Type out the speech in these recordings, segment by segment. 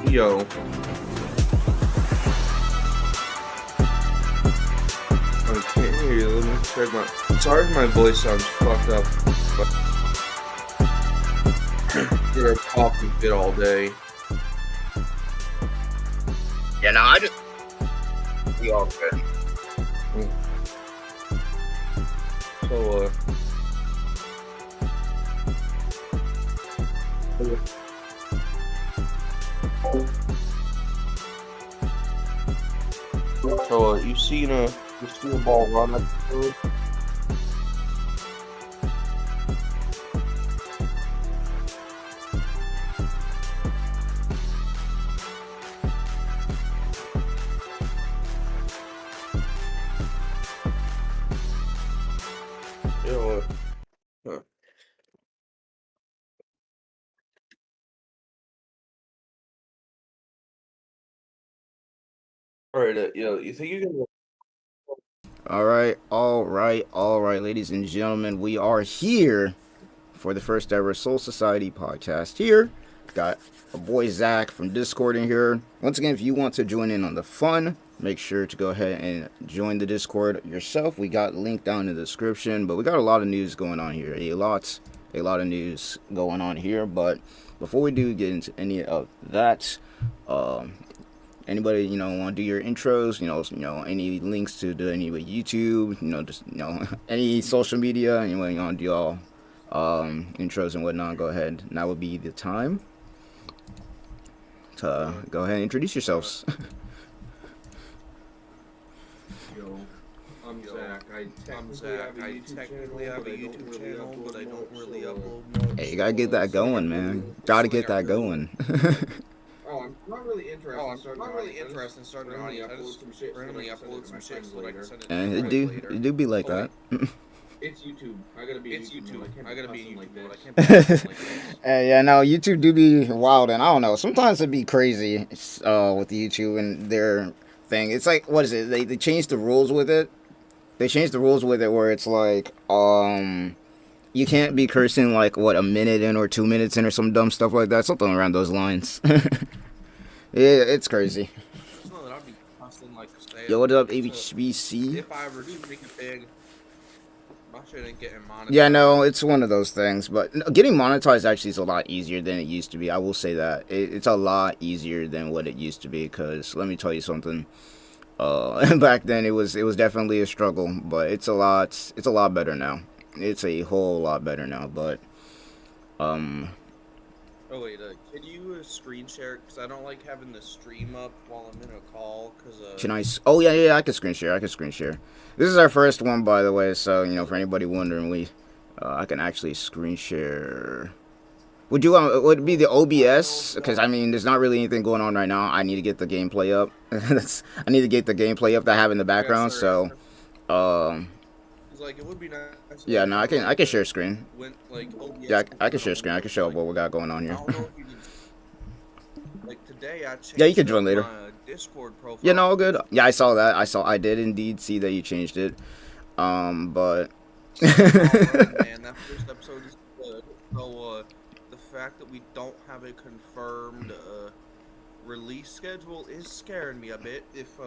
Yo. I can't hear you. Let me check my. Sorry if my voice sounds fucked up. But did a talking fit all day. Yeah, no, I just be all good. So you seen a ball run up the field? Yo, Alright, yo, you think you can? All right, ladies and gentlemen, we are here for the first ever Soul Society podcast. Here, got a boy Zach from Discord in here. Once again, if you want to join in on the fun, make sure to go ahead and join the Discord yourself. We got a link down in the description, but we got a lot of news going on here. A lot of news going on here. But before we do get into any of that, anybody, want to do your intros, any links to do any with YouTube, just, any social media, anyway, you want to do all intros and whatnot, go ahead. Now would be the time to go ahead and introduce yourselves. Yo, I'm Zach. I technically have a YouTube channel, but I don't really upload much. Hey, you gotta get that going, man. Gotta get that going. Oh, I'm not really interested in starting an audience. I just randomly upload some shit so that I can send it And to it do be like that. It's YouTube. I gotta be a YouTuber, but I can't be like this. Hey, yeah, no, YouTube do be wild, and I don't know. Sometimes it'd be crazy with YouTube and their thing. It's like, what is it? They changed the rules with it. They changed the rules with it where it's like, you can't be cursing like a minute in or 2 minutes in or some dumb stuff like that. Something around those lines. Yeah, it's crazy. Yo, what up, HBC? If I ever do make it big, my shit ain't getting monetized. Yeah, no, it's one of those things. But getting monetized actually is a lot easier than it used to be. I will say that. It's a lot easier than what it used to be. Because let me tell you something. Back then it was definitely a struggle, but it's a lot better now. It's a whole lot better now, but Oh wait, can you screen share? Because I don't like having the stream up while I'm in a call. Can I? Oh yeah, I can screen share. This is our first one, by the way. So for anybody wondering, I can actually screen share. Would it be the OBS? Because I mean, there's not really anything going on right now. I need to get the gameplay up. I need to get the gameplay up that I have in the background. So, like, it would be nice. Yeah, no, I can share screen. When, like, OBS Yeah, I can share screen. I can show what we got going on here. I don't know if you can, like, today I changed Yeah, you can join later. my Discord profile. Yeah, no, good. Yeah, I saw that. I did indeed see that you changed it. But Man, that first episode is good. So, the fact that we don't have a confirmed release schedule is scaring me a bit. If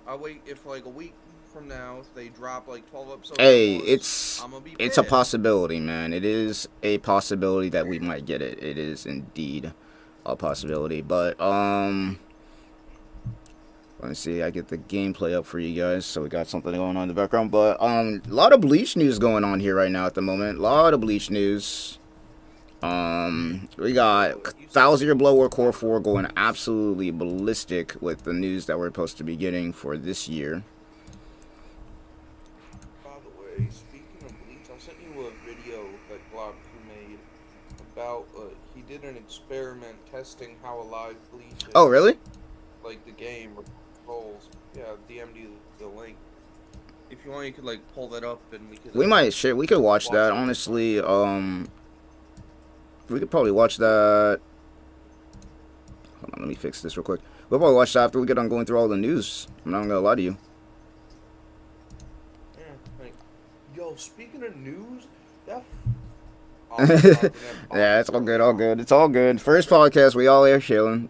I wait, if like a week from now, if they drop like 12 episodes, hey, I'm gonna be it's a pissed. possibility, man. It is a possibility that we might get it. It is indeed a possibility. But let me see. I get the gameplay up for you guys, so we got something going on in the background. But a lot of Bleach news going on here right now at the moment. A lot of Bleach news. We got Thousand Blood War Core 4 going absolutely ballistic with the news that we're supposed to be getting for this year. By the way, speaking of Bleach, I sent you a video that Glock made about, he did an experiment testing how alive Bleach is. Oh, really? Like the game or controls. Yeah, DM'd you the link. If you want, you could like pull that up and we could. We might share. We could watch that. Honestly, we could probably watch that Hold on, let me fix this real quick. We'll probably watch that after we get on going through all the news. I'm not gonna lie to you. Yeah, like, yo, speaking of news, that. Yeah, it's all good, all good. It's all good. First podcast, we all are chilling.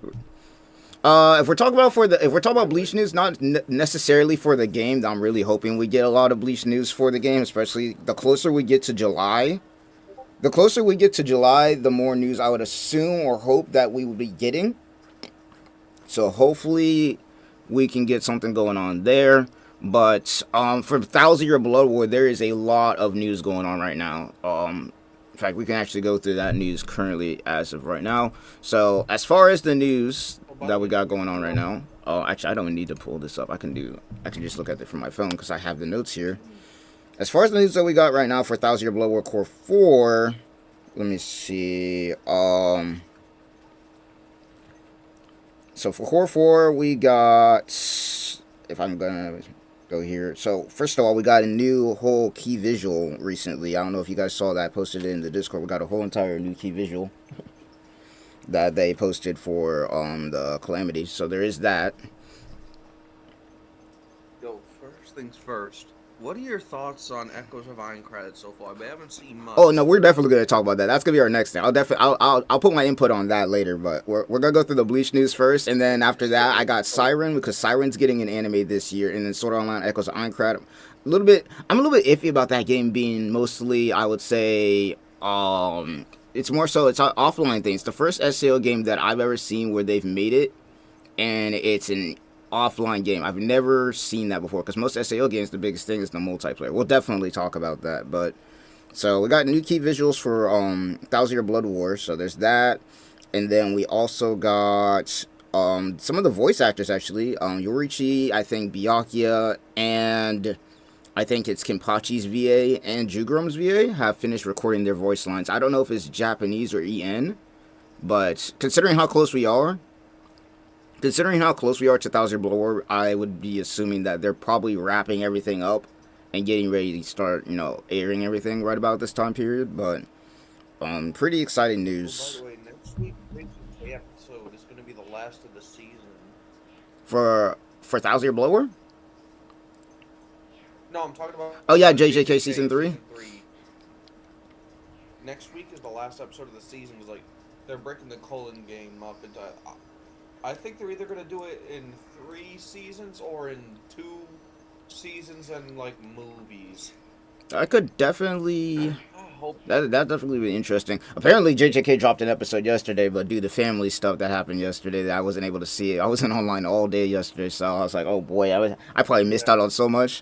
If we're talking about Bleach news, not necessarily for the game. I'm really hoping we get a lot of Bleach news for the game, especially the closer we get to July. The closer we get to July, the more news I would assume or hope that we will be getting. So hopefully we can get something going on there. But for 1,000 Year Blood War, there is a lot of news going on right now. In fact, we can actually go through that news currently as of right now. So as far as the news that we got going on right now, actually I don't need to pull this up. I can just look at it from my phone because I have the notes here. As far as the news that we got right now for 1,000 Year Blood War Core 4, let me see. So for Core 4, we got, if I'm gonna go here. So first of all, we got a new whole key visual recently. I don't know if you guys saw that, posted in the Discord. We got a whole entire new key visual that they posted for the Calamity. So there is that. Yo, first things first. What are your thoughts on Echoes of Aincrad so far? We haven't seen much. Oh no, we're definitely gonna talk about that. That's gonna be our next thing. I'll put my input on that later. But we're gonna go through the Bleach news first, and then after that, I got PSYREN because PSYREN's getting an anime this year, and then Sword Art Online Echoes of Aincrad. I'm a little bit iffy about that game being mostly, I would say, it's more so it's an offline thing. It's the first SAO game that I've ever seen where they've made it, and it's an offline game. I've never seen that before because most SAO games, the biggest thing is the multiplayer. We'll definitely talk about that. But so we got new key visuals for 1,000 Year Blood War. So there's that, and then we also got some of the voice actors actually. Yorichi, I think Byakuya, and I think it's Kenpachi's VA and Jugurum's VA have finished recording their voice lines. I don't know if it's Japanese or EN, but considering how close we are to 1,000 Year Blood War, I would be assuming that they're probably wrapping everything up and getting ready to start, airing everything right about this time period. But pretty exciting news. By the way, next week, the episode is going to be the last of the season. For 1,000 Year Blood War? No, I'm talking about. Oh yeah, JJK season 3. Next week is the last episode of the season. Because they're breaking the Cullen game up into. I think they're either going to do it in 3 seasons or in 2 seasons and movies. I could definitely. I hope That definitely be interesting. Apparently, JJK dropped an episode yesterday, but due to family stuff that happened yesterday, I wasn't able to see it. I wasn't online all day yesterday, so I was like, oh boy, I probably missed out on so much.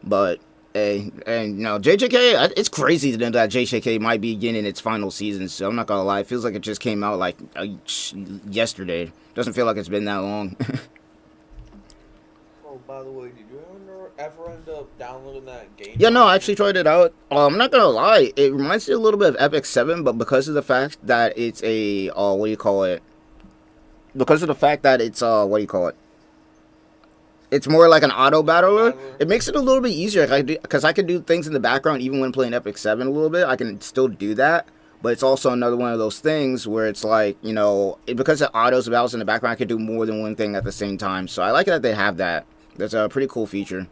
But hey, and JJK, it's crazy to know that JJK might be getting its final season. So I'm not gonna lie, it feels like it just came out yesterday. Doesn't feel like it's been that long. Oh, by the way, did you ever end up downloading that game? Yeah, no, I actually tried it out. I'm not gonna lie, it reminds me a little bit of Epic 7, but because of the fact that it's a it's more like an auto battler. It makes it a little bit easier because I can do things in the background even when playing Epic 7 a little bit. I can still do that. But it's also another one of those things where it's like, because it autos battles in the background, I can do more than one thing at the same time. So I like that they have that. That's a pretty cool feature.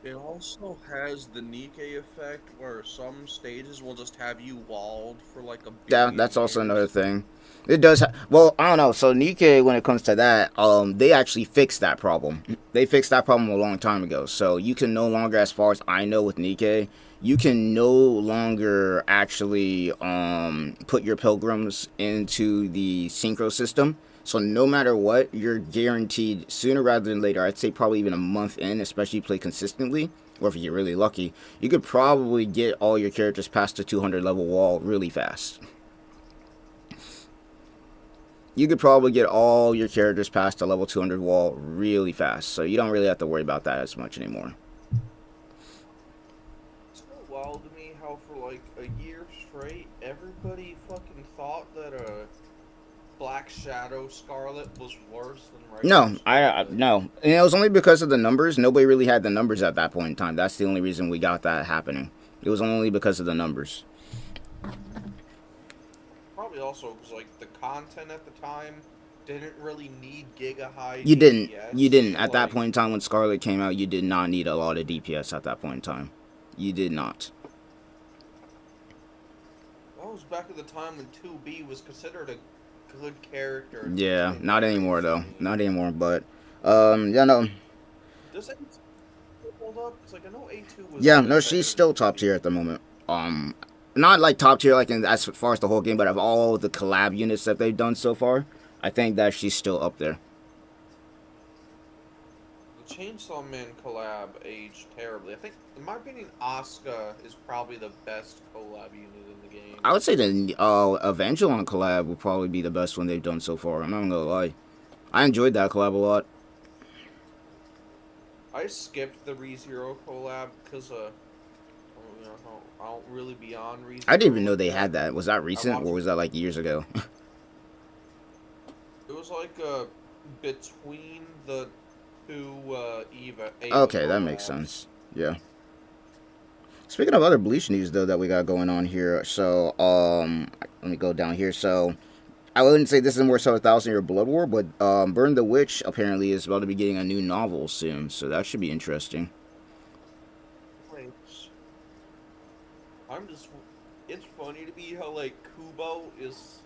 It also has the Nikkei effect where some stages will just have you walled for a Yeah, that's also another thing. It does. Well, I don't know. So Nikkei, when it comes to that, they actually fixed that problem. They fixed that problem a long time ago. So you can no longer, as far as I know with Nikkei, you can no longer actually put your pilgrims into the synchro system. So no matter what, you're guaranteed sooner rather than later. I'd say probably even a month in, especially if you play consistently, or if you get really lucky, you could probably get all your characters past the 200 level wall really fast. You could probably get all your characters past the level 200 wall really fast, so you don't really have to worry about that as much anymore. It's so wild to me how for a year straight, everybody fucking thought that Black Shadow Scarlet was worse than regular. No, no. And it was only because of the numbers. Nobody really had the numbers at that point in time. That's the only reason we got that happening. It was only because of the numbers. Probably also because the content at the time didn't really need giga high. You didn't. DPS, You didn't. At like, that point in time when Scarlet came out, you did not need a lot of DPS at that point in time. You did not. That was back at the time when 2B was considered a good character. Yeah, not anymore though. Not anymore, but yeah, no. Does A2 hold up? Because like I know A2 was. Yeah, no, she's still top tier at the moment. Not like top tier like in as far as the whole game, but of all the collab units that they've done so far, I think that she's still up there. The Chainsaw Man collab aged terribly. I think, in my opinion, Asuka is probably the best collab unit in the game. I would say the Evangelon collab would probably be the best one they've done so far. I'm not gonna lie. I enjoyed that collab a lot. I skipped the ReZero collab because I don't really be on ReZero. I didn't even know they had that. Was that recent or was that like years ago? It was like between the two Eva. Okay, that makes sense. Yeah. Speaking of other Bleach news though that we got going on here, so let me go down here. So I wouldn't say this is more so 1,000-Year Blood War, but Burn the Witch apparently is about to be getting a new novel soon, so that should be interesting. It's funny to me how like Kubo is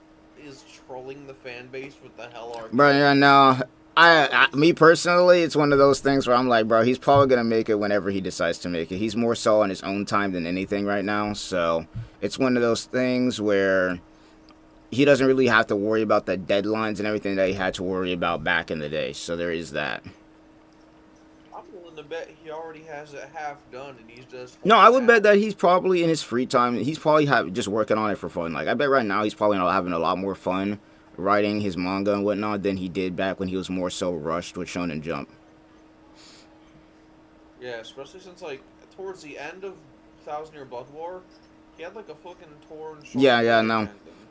trolling the fan base with the hell are. Bro, yeah, no. Me personally, it's one of those things where I'm like, bro, he's probably gonna make it whenever he decides to make it. He's more so on his own time than anything right now, so it's one of those things where he doesn't really have to worry about the deadlines and everything that he had to worry about back in the day. So there is that. I'm willing to bet he already has it half done, and he's just. No, I would bet that he's probably in his free time. He's probably just working on it for fun. Like I bet right now he's probably having a lot more fun writing his manga and whatnot than he did back when he was more so rushed with Shonen Jump. Yeah, especially since like towards the end of 1,000-Year Blood War, he had like a fucking torn. Yeah, no.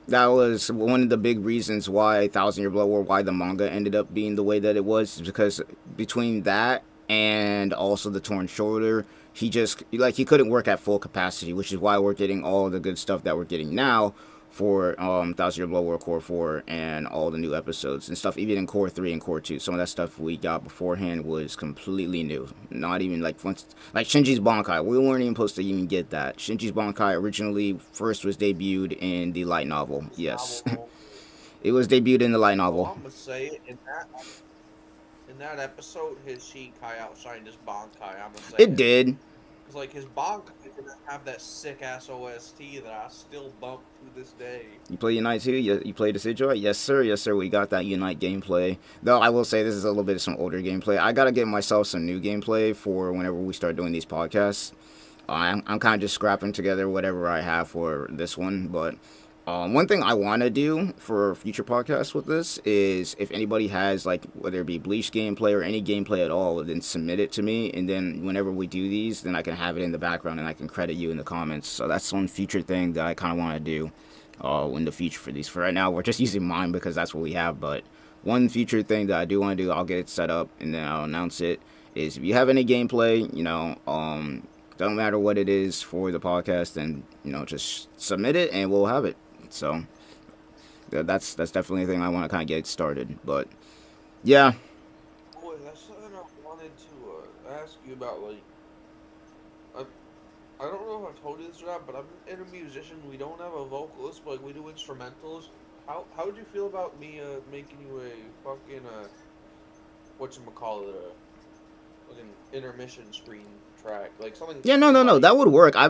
That was one of the big reasons why 1,000-Year Blood War, why the manga ended up being the way that it was, because between that and also the torn shoulder, he he couldn't work at full capacity, which is why we're getting all the good stuff that we're getting now for 1,000-Year Blood War Core 4 and all the new episodes and stuff, even in Core 3 and Core 2. Some of that stuff we got beforehand was completely new. Not even like Shinji's Bankai. We weren't even supposed to even get that. Shinji's Bankai originally first was debuted in the light novel. Yes. It was debuted in the light novel. I'm gonna say it, in that episode, his Shikai outshined his Bankai. I'm gonna say it did. Cause like his Bankai didn't have that sick ass OST that I still bump to this day. You play Unite too? You play Decidueye? Yes sir, yes sir. We got that Unite gameplay. Though I will say this is a little bit of some older gameplay. I gotta get myself some new gameplay for whenever we start doing these podcasts. I'm kind of just scrapping together whatever I have for this one, but one thing I want to do for future podcasts with this is if anybody has, like, whether it be Bleach gameplay or any gameplay at all, then submit it to me, and then whenever we do these, then I can have it in the background and I can credit you in the comments. So that's one future thing that I kind of want to do in the future for these. For right now, we're just using mine because that's what we have, but one future thing that I do want to do, I'll get it set up and then I'll announce it, is if you have any gameplay, you know, don't matter what it is for the podcast, then, you know, just submit it and we'll have it. So that's definitely a thing I want to kind of get started. But yeah. Boy, that's something I wanted to ask you about. Like, I don't know if I've told you this or not, but I'm in a musician. We don't have a vocalist, but like, we do instrumentals. How would you feel about me making you a fucking whatchamacallit, like an intermission screen track, like something? Yeah, no, that would work. I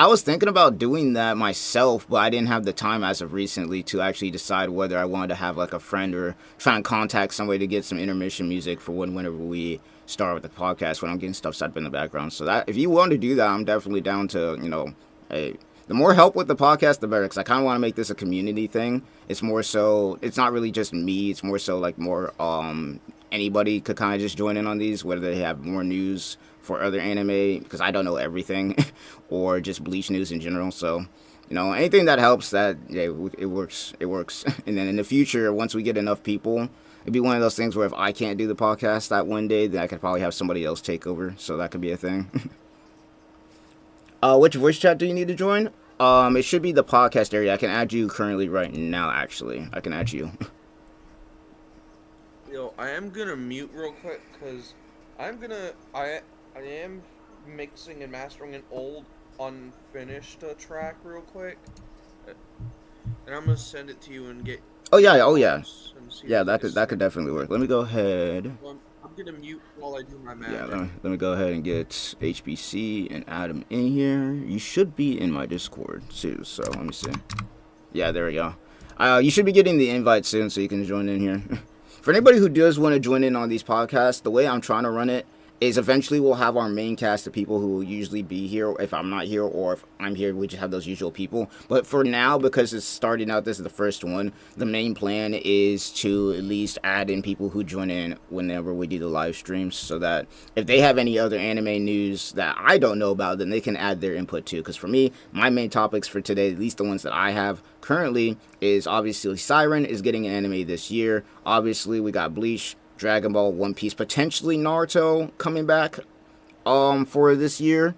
was thinking about doing that myself, but I didn't have the time as of recently to actually decide whether I wanted to have like a friend or try and contact somebody to get some intermission music for whenever we start with the podcast, when I'm getting stuff set up in the background. So that if you want to do that, I'm definitely down to, you know, hey, the more help with the podcast, the better, because I kind of want to make this a community thing. It's more so, it's not really just me, it's more so like more anybody could kind of just join in on these, whether they have more news for other anime, because I don't know everything, or just Bleach news in general. So, you know, anything that helps, that, yeah, it works. And then in the future, once we get enough people, it'd be one of those things where if I can't do the podcast that one day, then I could probably have somebody else take over. So that could be a thing. Which voice chat do you need to join? It should be the podcast area. I can add you currently right now, actually. I can add you. I am gonna mute real quick because I am mixing and mastering an old unfinished track real quick, and I'm gonna send it to you and get. Oh yeah, oh yeah, And see yeah. if That it's could definitely work. Let me go ahead. Well, I'm gonna mute while I do my Yeah, magic. let me go ahead and get HBC and Adam in here. You should be in my Discord too. So let me see. Yeah, there we go. You should be getting the invite soon, so you can join in here. For anybody who does want to join in on these podcasts, the way I'm trying to run it is eventually we'll have our main cast of people who will usually be here if I'm not here, or if I'm here, we just have those usual people. But for now, because it's starting out, this is the first one, the main plan is to at least add in people who join in whenever we do the live streams, so that if they have any other anime news that I don't know about, then they can add their input too. Because for me, my main topics for today, at least the ones that I have currently, is obviously PSYREN is getting an anime this year. Obviously, we got Bleach, Dragon Ball, One Piece, potentially Naruto coming back for this year.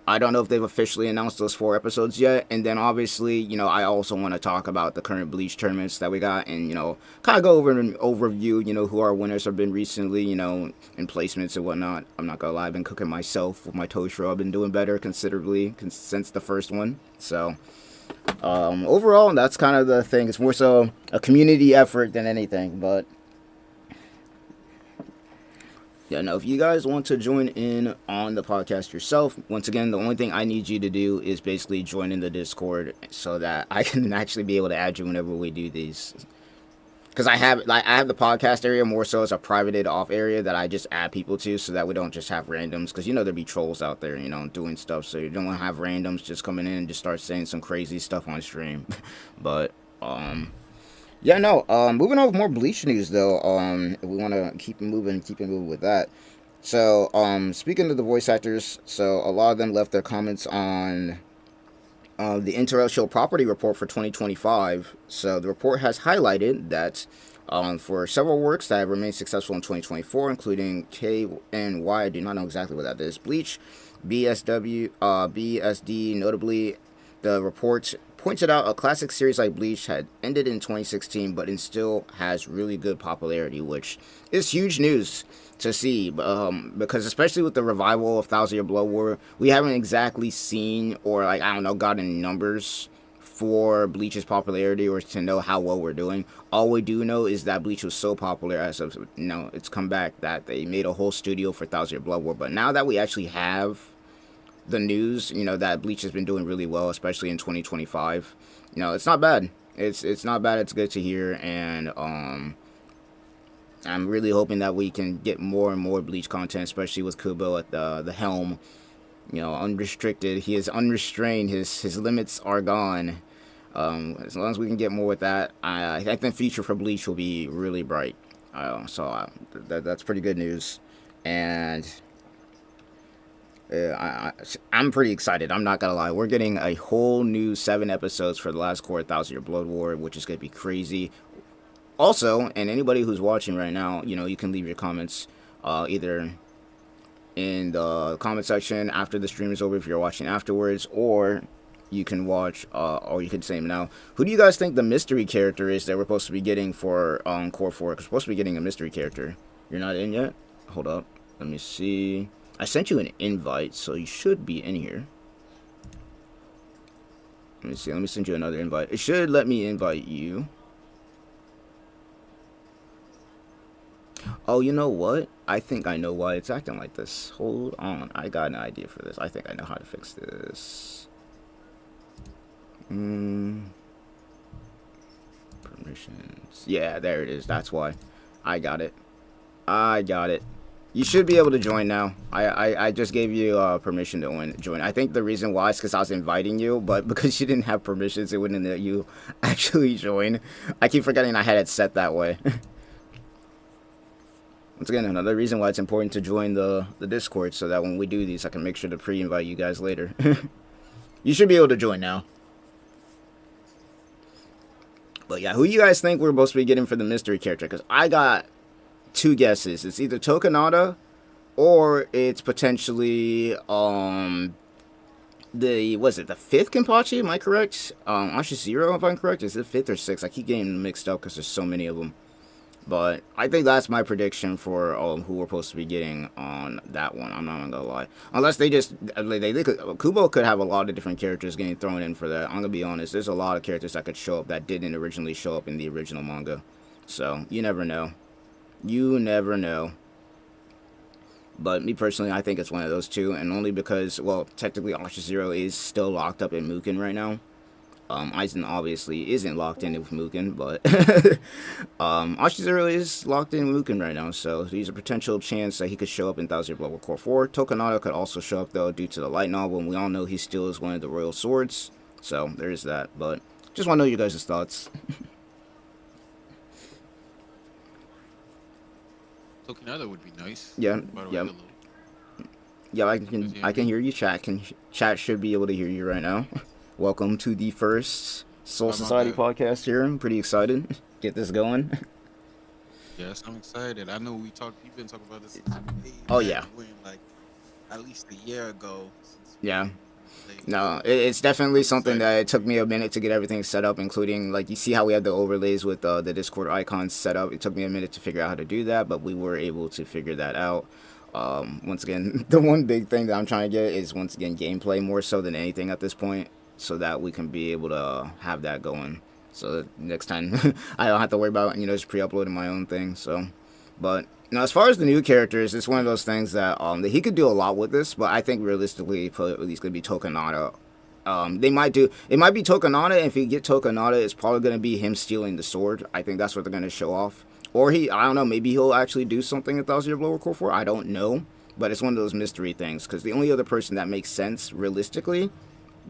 I don't know if they've officially announced those 4 episodes yet. And then obviously, you know, I also want to talk about the current Bleach tournaments that we got, and, you know, kind of go over an overview, you know, who our winners have been recently, you know, and placements and whatnot. I'm not gonna lie, I've been cooking myself with my toast roll. I've been doing better considerably since the first one. So overall, that's kind of the thing. It's more so a community effort than anything. But yeah, no, if you guys want to join in on the podcast yourself, once again, the only thing I need you to do is basically join in the Discord so that I can actually be able to add you whenever we do these. Because I have the podcast area more so as a privated off area that I just add people to, so that we don't just have randoms. Because, you know, there'd be trolls out there, you know, doing stuff. So you don't want to have randoms just coming in and just start saying some crazy stuff on stream. But, yeah, no, moving on with more Bleach news, though, if we want to keep it moving with that. So, speaking of the voice actors, so a lot of them left their comments on the intellectual property report for 2025. So the report has highlighted that for several works that have remained successful in 2024, including K and Y, I do not know exactly what that is, Bleach, BSD, notably, the report pointed out a classic series like Bleach had ended in 2016, but it still has really good popularity, which is huge news to see, because especially with the revival of Thousand Year Blood War, we haven't exactly seen, or like, I don't know, gotten numbers for Bleach's popularity or to know how well we're doing. All we do know is that Bleach was so popular as of, you know, its comeback, that they made a whole studio for Thousand Year Blood War. But now that we actually have the news, you know, that Bleach has been doing really well, especially in 2025, you know, it's not bad. It's not bad. It's good to hear, and I'm really hoping that we can get more and more Bleach content, especially with Kubo at the helm. You know, unrestricted. He is unrestrained. His limits are gone. As long as we can get more with that, I think the future for Bleach will be really bright. So that's pretty good news, and I'm pretty excited. I'm not gonna lie. We're getting a whole new 7 episodes for the last core 1,000 Year Blood War, which is gonna be crazy. Also, and anybody who's watching right now, you know, you can leave your comments either in the comment section after the stream is over if you're watching afterwards, or you can watch, or you can say them now. Who do you guys think the mystery character is that we're supposed to be getting for Core 4? Because we're supposed to be getting a mystery character. You're not in yet? Hold up. Let me see. I sent you an invite, so you should be in here. Let me see. Let me send you another invite. It should let me invite you. Oh, you know what? I think I know why it's acting like this. Hold on. I got an idea for this. I think I know how to fix this. Permissions. Yeah, there it is. That's why. I got it. You should be able to join now. I just gave you permission to join. I think the reason why is because I was inviting you, but because you didn't have permissions, it wouldn't let you actually join. I keep forgetting I had it set that way. Once again, another reason why it's important to join the Discord, so that when we do these, I can make sure to pre-invite you guys later. You should be able to join now. But yeah, who you guys think we're supposed to be getting for the mystery character? Because I got 2 guesses. It's either Tokonada, or it's potentially the 5th Kenpachi? Am I correct? Ashizero, if I'm correct. Is it 5th or 6th? I keep getting mixed up because there's so many of them. But I think that's my prediction for who we're supposed to be getting on that one. I'm not gonna lie, unless they just they could, Kubo could have a lot of different characters getting thrown in for that. I'm gonna be honest. There's a lot of characters that could show up that didn't originally show up in the original manga, so you never know. You never know. But me personally, I think it's one of those two, and only because, well, technically Asha Zero is still locked up in Muken right now. Aizen obviously isn't locked in with Muken, but Asha Zero is locked in with Muken right now, so there's a potential chance that he could show up in Thousand Year Blood War Core 4. Tokunaga could also show up, though, due to the light novel, and we all know he still is one of the royal swords, so there's that. But just want to know you guys' thoughts. Tokunaga would be nice. Yeah, yeah. Yeah, I can hear you. Chat should be able to hear you right now. Welcome to the first Soul Society podcast here. I'm pretty excited. Get this going. Yes, I'm excited. I know you've been talking about this since oh yeah. Like at least a year ago. Yeah. No, it's definitely something that it took me a minute to get everything set up, including, like, you see how we have the overlays with the Discord icons set up. It took me a minute to figure out how to do that, but we were able to figure that out. Once again, the one big thing that I'm trying to get is, once again, gameplay more so than anything at this point, so that we can be able to have that going. So that next time I don't have to worry about, just pre-uploading my own thing. So, but now, as far as the new characters, it's one of those things that he could do a lot with this, but I think realistically, at least gonna be Tokunaga. It might be Tokunaga, and if you get Tokunaga, it's probably gonna be him stealing the sword. I think that's what they're gonna show off. Or I don't know, maybe he'll actually do something in Thousand Year Blood War Core 4. I don't know, but it's one of those mystery things, because the only other person that makes sense realistically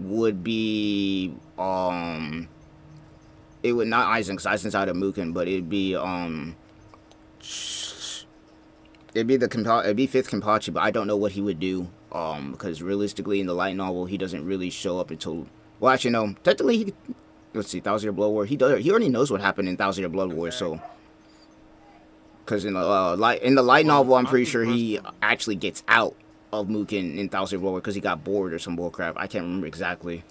would be it would not Aizen, because Aizen's out of Muken, but it'd be Fifth Kenpachi, but I don't know what he would do, because realistically in the light novel he doesn't really show up until, well, actually no, technically let's see, Thousand Year Blood War, he already knows what happened in Thousand Year Blood War, so, because in the light novel I'm pretty sure he actually gets out of Muken in Thousand Year Blood War because he got bored or some bullcrap. I can't remember exactly.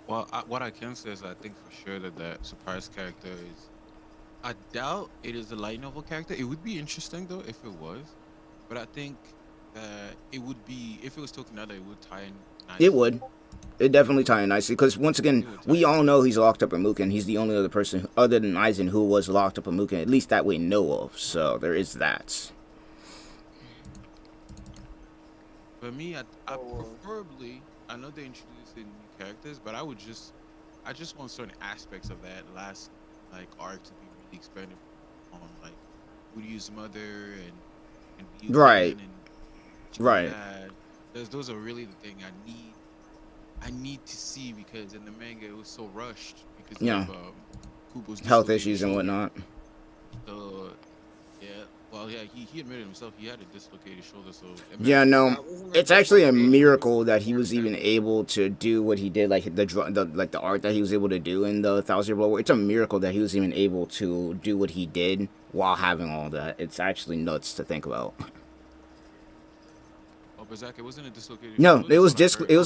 Well, what I can say is I think for sure that surprise character is, I doubt it is a light novel character. It would be interesting though if it was, but I think it would be, if it was Tokunaga, it would tie in nicely. It would. It definitely tie in nicely, because once again, we all know he's locked up in Muken. He's the only other person other than Aizen who was locked up in Muken, at least that we know of. So there is that. For me, I preferably, I know they're introducing new characters, but I just want certain aspects of that last arc to be really expanded on, like Uryu's mother and right, and right. Those are really the thing I need to see, because in the manga it was so rushed because of Kubo's health issues and whatnot. So yeah. Well, yeah, he admitted himself he had a dislocated shoulder, so... Yeah, no, it's actually a miracle that he was even able to do what he did, like the art that he was able to do in the Thousand Year Blood War. It's a miracle that he was even able to do what he did while having all that. It's actually nuts to think about. Oh, but Zach, it wasn't a dislocated shoulder? No, it was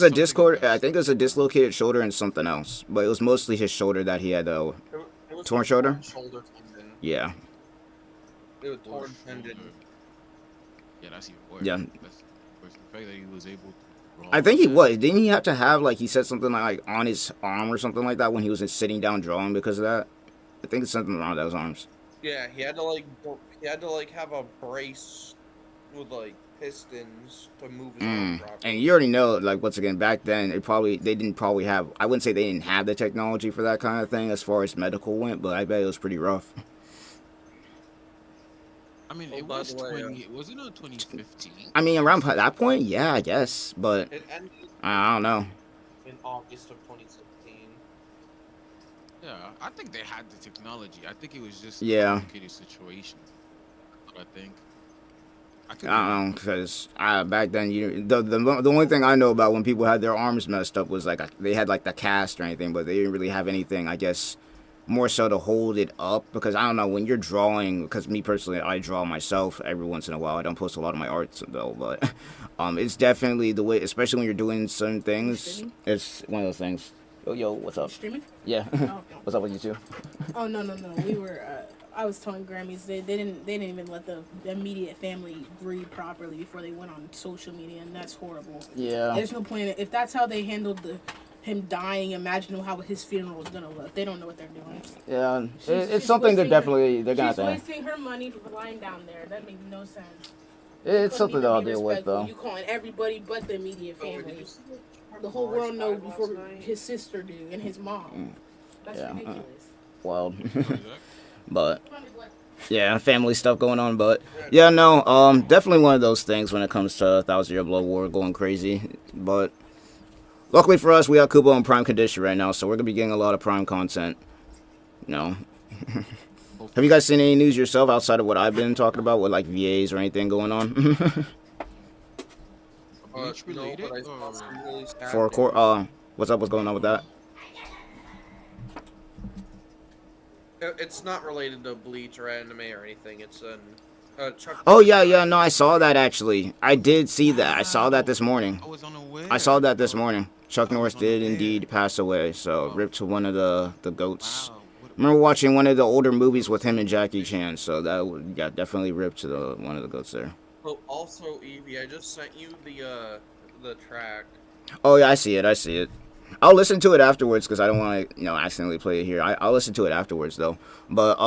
a discord. I think it was a dislocated shoulder and something else, but it was mostly his shoulder that he had a torn shoulder. Yeah. It was torn tendon. Yeah, that's even worse. Yeah. That's the fact that he was able to draw. I think he was. Didn't he have to have, like, he said something like on his arm or something like that when he was sitting down drawing because of that? I think it's something around those arms. Yeah, he had to have a brace with pistons to move his arm properly. And you already know, once again, back then they didn't probably have, I wouldn't say they didn't have the technology for that kind of thing as far as medical went, but I bet it was pretty rough. I mean, it was wasn't it 2015? I mean, around that point, yeah, I guess, but I don't know. In August of 2016. Yeah, I think they had the technology. I think it was just a complicated situation. I think. I don't know, because back then, the only thing I know about when people had their arms messed up was they had the cast or anything, but they didn't really have anything, I guess, more so to hold it up, because I don't know, when you're drawing, because me personally, I draw myself every once in a while. I don't post a lot of my art though, but it's definitely the way, especially when you're doing certain things, it's one of those things. Yo, what's up? Streaming? Yeah. Oh, no. What's up with you two? Oh no. We were. I was telling Grammys they didn't even let the immediate family grieve properly before they went on social media, and that's horrible. Yeah. There's no point if that's how they handled him dying. Imagine how his funeral was gonna look. They don't know what they're doing. Yeah. It's she's something they're wasting definitely they're gonna She's have to. wasting her money for lying down there. That makes no sense. It's something Couldn't they'll even be deal with respectful. though. You calling everybody but the immediate Oh, did family. you see what The whole Morris world knows died last before night? his sister do and his mom. That's Yeah, ridiculous. Wild. Exactly. But yeah, family stuff going on. But yeah, no, definitely one of those things when it comes to 1,000 Year Blood War going crazy. But luckily for us, we got Kubo in prime condition right now, so we're gonna be getting a lot of prime content. You know. Have you guys seen any news yourself outside of what I've been talking about with like VAs or anything going on? Bleach related, no, but I saw or- some really sad For news. what's up? What's going on with that? It's not related to Bleach or anime or anything. It's an Chuck. Oh yeah, no, I saw that actually. I did see that. I saw that this morning. I was unaware. I saw that this morning. Chuck I Norris was did unaware. indeed pass away, so Wow. rip to one of the goats. Wow. I remember watching one of the older movies with him and Jackie Chan, so that got definitely ripped to one of the goats there. Oh, also, Evie, I just sent you the track. Oh yeah, I see it. I'll listen to it afterwards because I don't want to, accidentally play it here. I'll listen to it afterwards though. But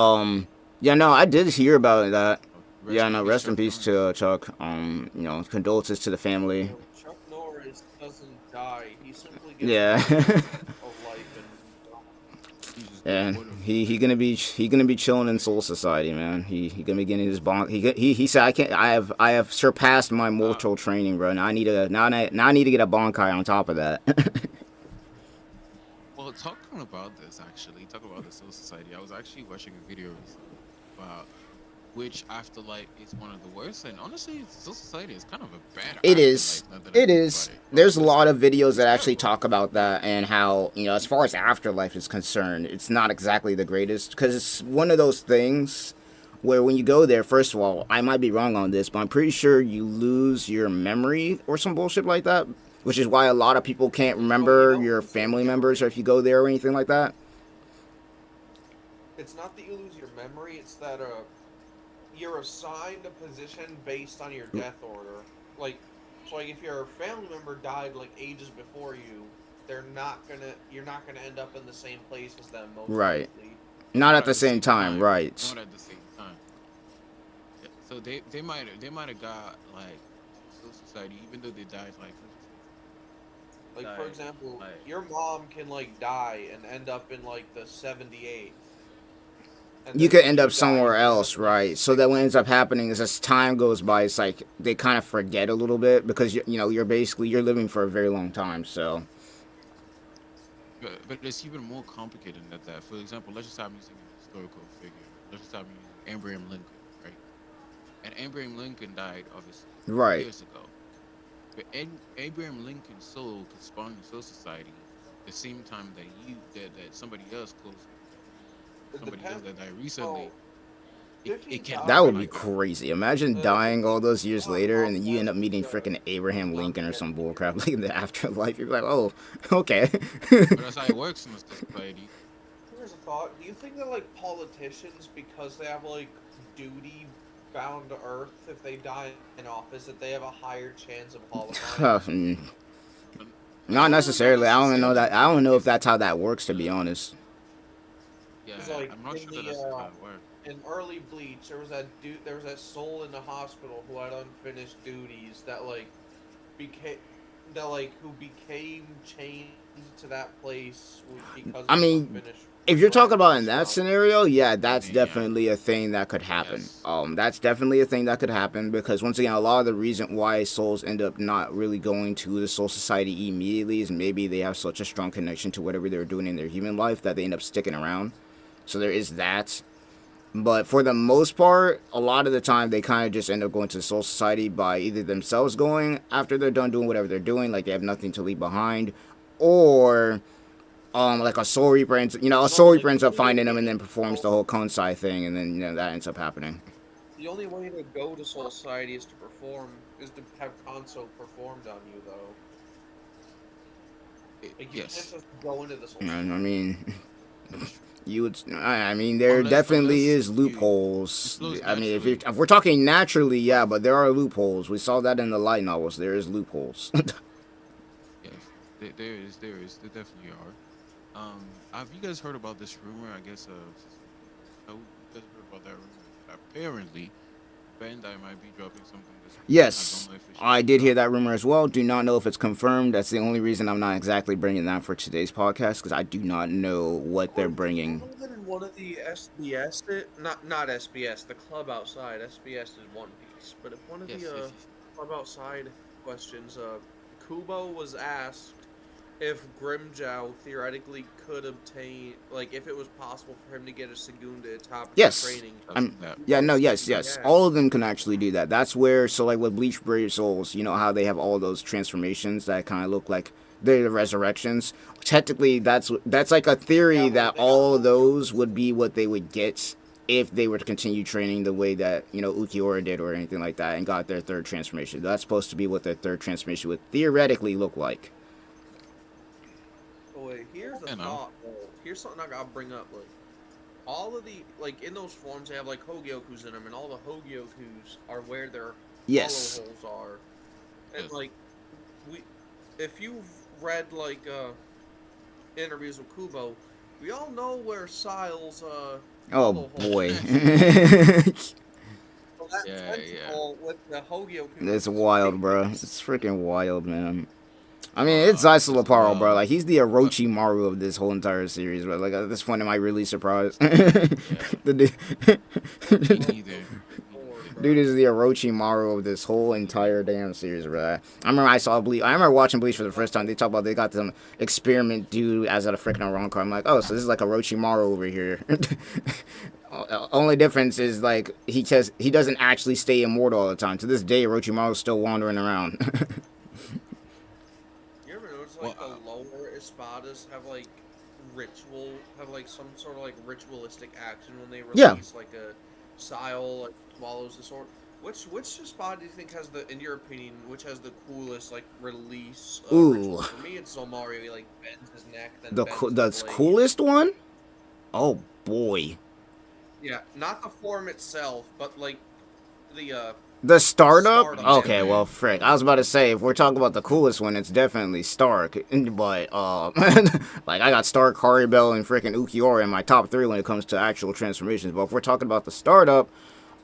yeah, no, I did hear about that. Rest in peace to Chuck. Condolences to the family. You know, Chuck Norris doesn't die. He simply gets Yeah. of life And he gonna be chilling in Soul Society, man. He gonna be getting his bond. He said I have surpassed my mortal training, bro. Now I need to get a Bonkai on top of that. Well, talking about this, talking about the Soul Society, I was actually watching a video recently about which afterlife is one of the worst, and honestly, Soul Society is kind of a bad. It is. afterlife, now that I It think is. about it. There's a lot of videos that actually talk about that and how, as far as afterlife is concerned, it's not exactly the greatest because it's one of those things where when you go there, first of all, I might be wrong on this, but I'm pretty sure you lose your memory or some bullshit like that, which is why a lot of people can't remember your family members or if you go there or anything like that. It's not that you lose your memory. It's that you're assigned a position based on your death order. So if your family member died like ages before you, you're not gonna end up in the same place as them most Right. likely. Not at the same time, right. Not at the same time. Yeah, so they might have got like Soul Society even though they died like. Like for example, like- your mom can die and end up in the 78th. And You then could end up die somewhere in else, right? So that what ends up happening is as time goes by, it's like they kind of forget a little bit because you're living for a very long time. So But it's even more complicated than that. For example, let's just say I'm using a historical figure. Let's just say I'm using Abraham Lincoln, right? And Abraham Lincoln died obviously Right. years ago. But Abraham Lincoln's soul could spawn in Soul Society the same time that somebody else close. Somebody else that died recently. It can that would be like crazy. Imagine dying all those years later and then you end up meeting freaking Abraham Lincoln or some bullcrap like in the afterlife. You're like, oh, okay. But that's how it works in the society. Here's a thought. Do you think that politicians, because they have duty bound to Earth, if they die in office, that they have a higher chance of qualifying? Not necessarily. I don't know that. I don't know if that's how that works, to be honest. Yeah, It's I'm not sure that's how it works. In early Bleach, there was that soul in the hospital who had unfinished duties that who became chained to that place because I of mean, unfinished If you're talking about in stuff. that scenario, yeah, that's Yeah. definitely a thing that could happen. Yes. That's definitely a thing that could happen because once again, a lot of the reason why souls end up not really going to the Soul Society immediately is maybe they have such a strong connection to whatever they're doing in their human life that they end up sticking around. So there is that. But for the most part, a lot of the time they kind of just end up going to the Soul Society by either themselves going after they're done doing whatever they're doing, like they have nothing to leave behind, or like a Soul Reaper ends up finding them and then performs the whole Konsai thing, and then that ends up happening. The only way to go to Soul Society is to have console performed on you, though. Like, you can't Yes. just go into this whole I shit. mean, That is true. you would. I mean, there Unless definitely is it loopholes. flows I mean, naturally. if we're talking naturally, yeah, but there are loopholes. We saw that in the light novels. There is loopholes. Yes, there definitely are. Have you guys heard about this rumor? I guess oh, you guys heard about that rumor? That apparently, Bandai might be dropping something this week. I Yes, don't know if it's I did hear that rumor as well. Do not know if it's confirmed. That's the only reason I'm not exactly bringing that for today's podcast because I do not know what they're bringing. I know that in one of the SBS, not SBS, the club outside. SBS is One Piece, but if one of Yes, the yes, yes. club outside questions, Kubo was asked if Grimjow theoretically could obtain, like, if it was possible for him to get a Segunda Itachi Yes. training. Yeah, no, yes. All of them can actually do that. That's where, so like with Bleach Brave Souls, you know how they have all those transformations that kind of look like they're the resurrections. Technically, that's like a theory that all of those would be what they would get if they were to continue training the way that, you know, Ukiura did or anything like that and got their third transformation. That's supposed to be what their third transformation would theoretically look like. Oh, wait, here's a You know. thought, though. Here's something I gotta bring up. Like, all of the, like, in those forms, they have, like, Hogyokus in them, and all the Hogyokus are where their Yes. hollow holes are. And, Yes. like, if you've read, like, interviews with Kubo, we all know where Sile's, Oh hollow hole boy. is. So that Yeah, tentacle with the Hogyoku. It's is wild, big. bro. It's freaking wild, man. I mean, it's Zaisalaparo, bro. Like, he's the Orochimaru of this whole entire series, bro. Like, at this point, am I really surprised? The Me neither. dude is the Orochimaru of this whole entire damn series, bro. I remember watching Bleach for the first time. They talk about they got some experiment dude as a freaking Orochimaru. I'm like, oh, so this is like Orochimaru over here. Only difference is like he doesn't actually stay immortal all the time. To this day, Orochimaru's still wandering around. You ever notice, like, the lower espadas have, like, some sort of, like, ritualistic action when they Yeah. release, like, a Sile, like, swallows the sword? Which espada do you think has in your opinion, which has the coolest, like, release Ooh. ritual? For me, it's Zomaru. He, like, bends his neck, then The bends the blade. coolest one? Oh boy. Yeah, not the form itself, but, like, the The startup? Startup, Okay, yeah. well, frick. I was about to say, if we're talking about the coolest one, it's definitely Stark. But, like, I got Stark, Haribel, and freaking Ukiura in my top 3 when it comes to actual transformations. But if we're talking about the startup,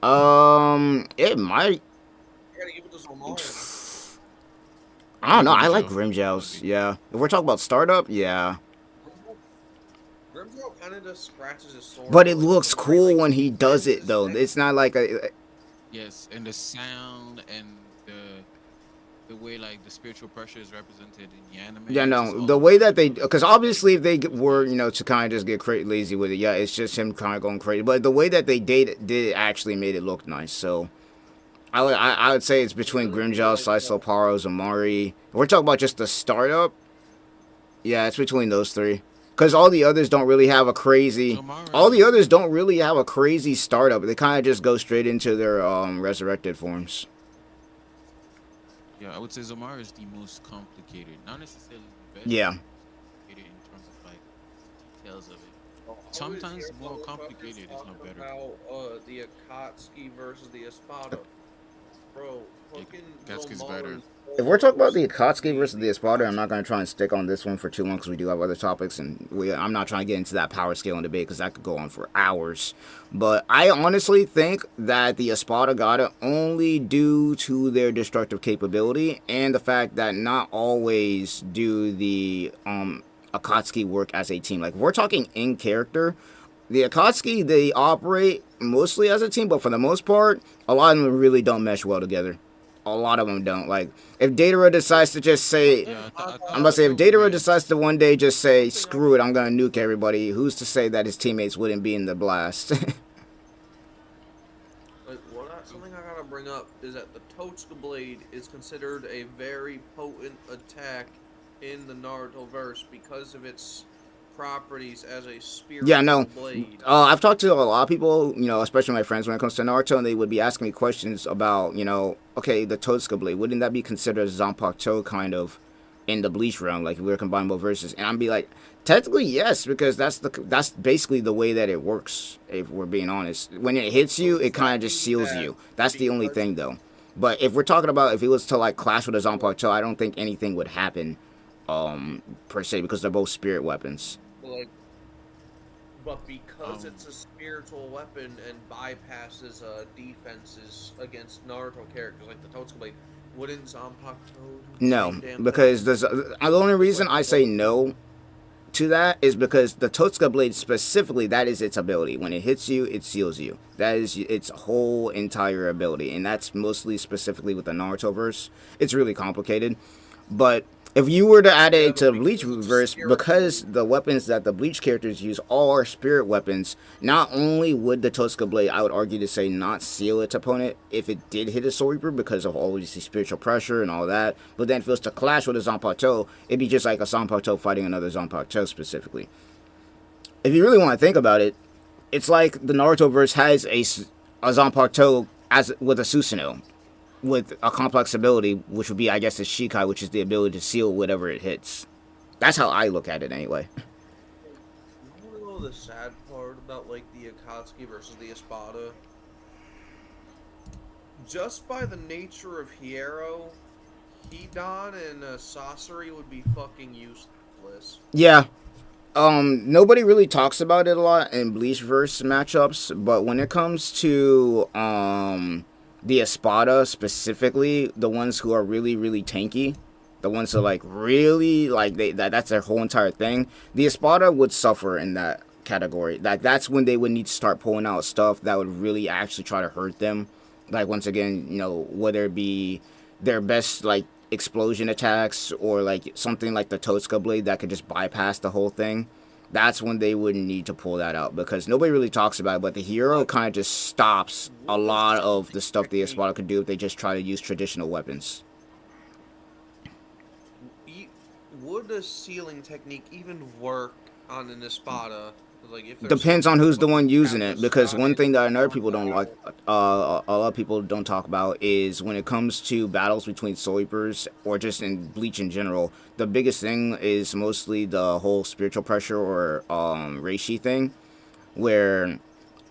it might. You gotta give it to Zomaru. I don't know. I like Grimjow. Grimjow's. Yeah. If we're talking about startup, yeah. Grimjow kind of just scratches his sword. But it like, looks Zomaru, cool like, when he does bends it, his though. neck. It's not like a. Yes, and the sound and the way like the spiritual pressure is represented in the anime. Yeah, it's no, just the all way that they, really because obviously if they were, you know, to kind of just get lazy with it, yeah, it's just him kind of going crazy. But the way that they did it actually made it look nice. So I would say it's between Grimjow, Saisalaparo, Zamari. If we're talking about just the startup, yeah, it's between those 3. Because all the others don't really have a crazy, startup. They kind of just go straight into their resurrected forms. Yeah, I would say Zomaru is the most complicated, not necessarily the best. Yeah. Complicated in terms of like details of it. Well, I Sometimes always hear more motherfuckers complicated is talk not better. About the Akatsuki versus the Espada. Bro, fucking Akatsuki's Zomaru better. is If we're talking about the Akatsuki versus the Espada, I'm not going to try and stick on this one for too long because we do have other topics, and I'm not trying to get into that power scaling debate because that could go on for hours. But I honestly think that the Espada got it only due to their destructive capability and the fact that not always do the Akatsuki work as a team. Like, if we're talking in character, the Akatsuki, they operate mostly as a team, but for the most part, a lot of them really don't mesh well together. A lot of them don't. Like, if Datara decides to just say, Yeah, I'm about to say, if Datara decides to one day just say, screw it, I'm going to nuke everybody, who's to say that his teammates wouldn't be in the blast? Like, something I gotta bring up is that the Totsuka blade is considered a very potent attack in the Naruto verse because of its properties as a spiritual Yeah, no. blade. I've talked to a lot of people, you know, especially my friends when it comes to Naruto, and they would be asking me questions about, you know, okay, the Totsuka blade, wouldn't that be considered a Zanpakuto kind of in the Bleach realm. Like, if we were combining both verses, and I'd be like, technically yes, because that's basically the way that it works. If we're being honest, when it hits you, it kind of just seals you. That's the only thing, though. But if we're talking about if he was to like clash with a Zanpakuto, I don't think anything would happen, per se, because they're both spirit weapons. Like, but because it's a spiritual weapon and bypasses defenses against Naruto characters like the Totsuka Blade, wouldn't Zanpakuto do the No, same damn because thing? there's the only reason I say no to that is because the Totsuka Blade specifically, that is its ability. When it hits you, it seals you. That is its whole entire ability, and that's mostly specifically with the Naruto verse. It's really complicated, but if you were to add it to Bleach verse, because the weapons that the Bleach characters use all are spirit weapons, not only would the Totsuka Blade, I would argue to say, not seal its opponent if it did hit a Soul Reaper because of always the spiritual pressure and all that, but then if it was to clash with a Zanpakuto, it'd be just like a Zanpakuto fighting another Zanpakuto specifically. If you really want to think about it, it's like the Naruto verse has a Zanpakuto as with a Susanoo, with a complex ability, which would be, I guess, the Shikai, which is the ability to seal whatever it hits. That's how I look at it, anyway. You know the sad part about like the Akatsuki versus the Espada? Just by the nature of Hierro, Hidan and Sasori would be fucking useless. Yeah. Nobody really talks about it a lot in Bleach verse matchups, but when it comes to the Espada specifically, the ones who are really, really tanky, the ones who like really like that's their whole entire thing, the Espada would suffer in that category. That's when they would need to start pulling out stuff that would really actually try to hurt them. Like, once again, you know, whether it be their best like explosion attacks or like something like the Totsuka Blade that could just bypass the whole thing. That's when they would need to pull that out, because nobody really talks about it, but the Hierro kind of just stops a lot of the stuff the Espada could do if they just try to use traditional weapons. Would a sealing technique even work on an Espada? Like, if Depends on who's the one using it, because one thing that other people don't like, a lot of people don't talk about, is when it comes to battles between Soul Reapers or just in Bleach in general, the biggest thing is mostly the whole spiritual pressure or Reishi thing, where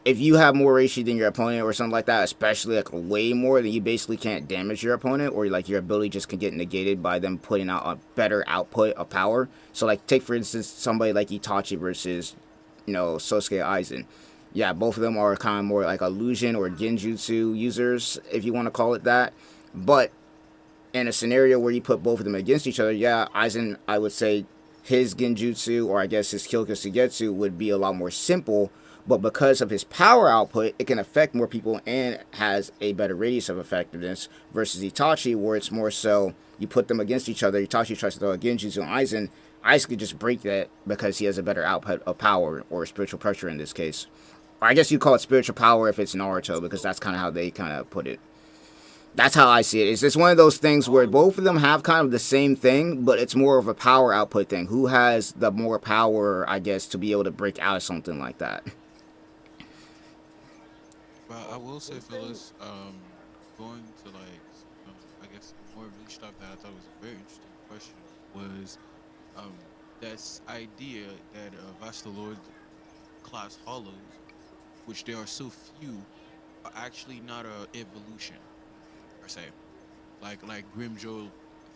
if you have more Reishi than your opponent or something like that, especially like way more, then you basically can't damage your opponent, or like your ability just can get negated by them putting out a better output of power. So like, take for instance somebody like Itachi versus, you know, Sosuke Aizen. Yeah, both of them are kind of more like illusion or genjutsu users, if you want to call it that. But in a scenario where you put both of them against each other, yeah, Aizen, I would say his genjutsu, or I guess his Kyoku Suigetsu, would be a lot more simple. But because of his power output, it can affect more people and has a better radius of effectiveness, versus Itachi, where it's more so you put them against each other. Itachi tries to throw a genjutsu on Aizen. Ice could just break that because he has a better output of power, or spiritual pressure in this case. Or I guess you call it spiritual power if it's Naruto, because that's kind of how they kind of put it. That's how I see it. It's just one of those things where both of them have kind of the same thing, but it's more of a power output thing. Who has the more power, I guess, to be able to break out of something like that? But I will say, Phyllis, going to like, I guess more Bleach stuff that I thought was a very interesting question was this idea that Vastalord class hollows, which there are so few, are actually not a evolution per se, like Grimjo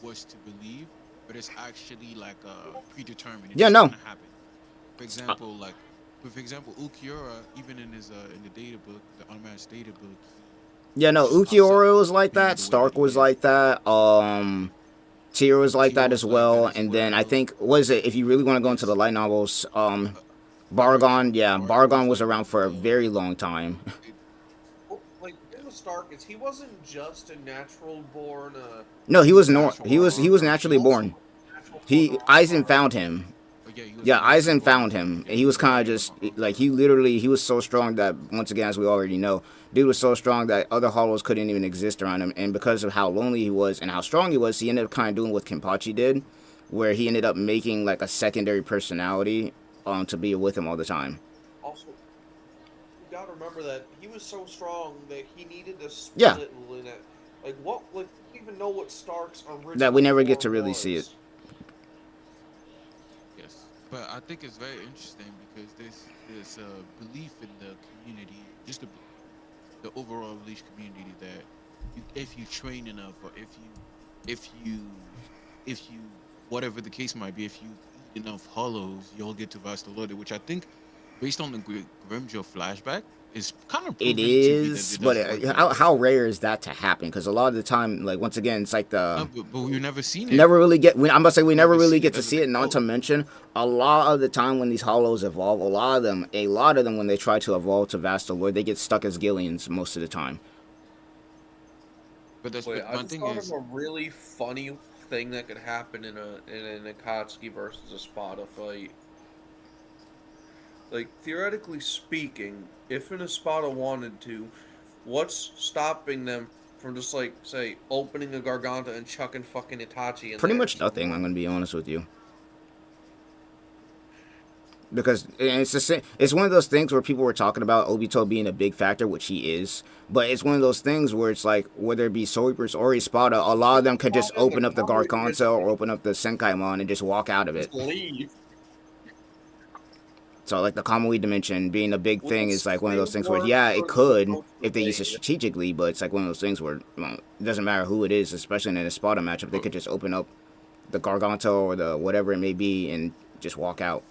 was to believe, but it's actually like predetermined. Yeah, no. Happen. For example, Ulquiorra, even in his in the data book, the unmatched data book. Yeah, no, Ulquiorra was like that. Stark was like that. Tyr was like that as well. And then I think, what is it, if you really want to go into the light novels, Bargon, yeah, Bargon was around for a very long time. Like, Stark is, he wasn't just a natural born. No, he was naturally born. Aizen found him. Yeah, Aizen found him. He was kind of just like, he was so strong that, once again, as we already know, dude was so strong that other hollows couldn't even exist around him. And because of how lonely he was and how strong he was, he ended up kind of doing what Kenpachi did, where he ended up making like a secondary personality to be with him all the time. Also, you gotta remember that he was so strong that he needed to split. Yeah. Like, what? Like, you even know what Stark's original that we never get to form really was. see it. But I think it's very interesting because this belief in the community, just the overall Bleach community, that if you train enough, or if you if you whatever the case might be, if you eat enough hollows, you'll get to Vasta Lord, which I think, based on the Grimjo flashback, is kind of It proven to be that is, it but doesn't work that how way. how rare is that to happen? Because a lot of the time, like once again, it's like No, the but we've never seen it. never really get. I'm about to say we never Never really seen get it to as a see it. Not to result. mention, a lot of the time when these hollows evolve, a lot of them when they try to evolve to Vasta Lord, they get stuck as Gillians most of the time. But Wait, I one just thing thought of is, a really funny thing that could happen in an Akatsuki versus a Spada fight. Like, theoretically speaking, if an Espada wanted to, what's stopping them from just, like, say, opening a Garganta and chucking fucking Itachi in Pretty there much nothing. I'm somewhere? gonna be honest with you. Because it's the same. It's one of those things where people were talking about Obito being a big factor, which he is. But it's one of those things where it's like, whether it be Soul Reapers or Espada, a lot of them could just Espada and the open up the Kamui Gargantua or Dimension open up the Senkaimon and just walk out of it. just leave. So like the Kamui dimension being a big Would thing is this like one of thing those things where work yeah, it for could Naruto if they use it today? strategically, but it's like one of those things where well, it doesn't matter who it is, especially in a Espada matchup, they could just open up the Gargantua or the whatever it may be and just walk out.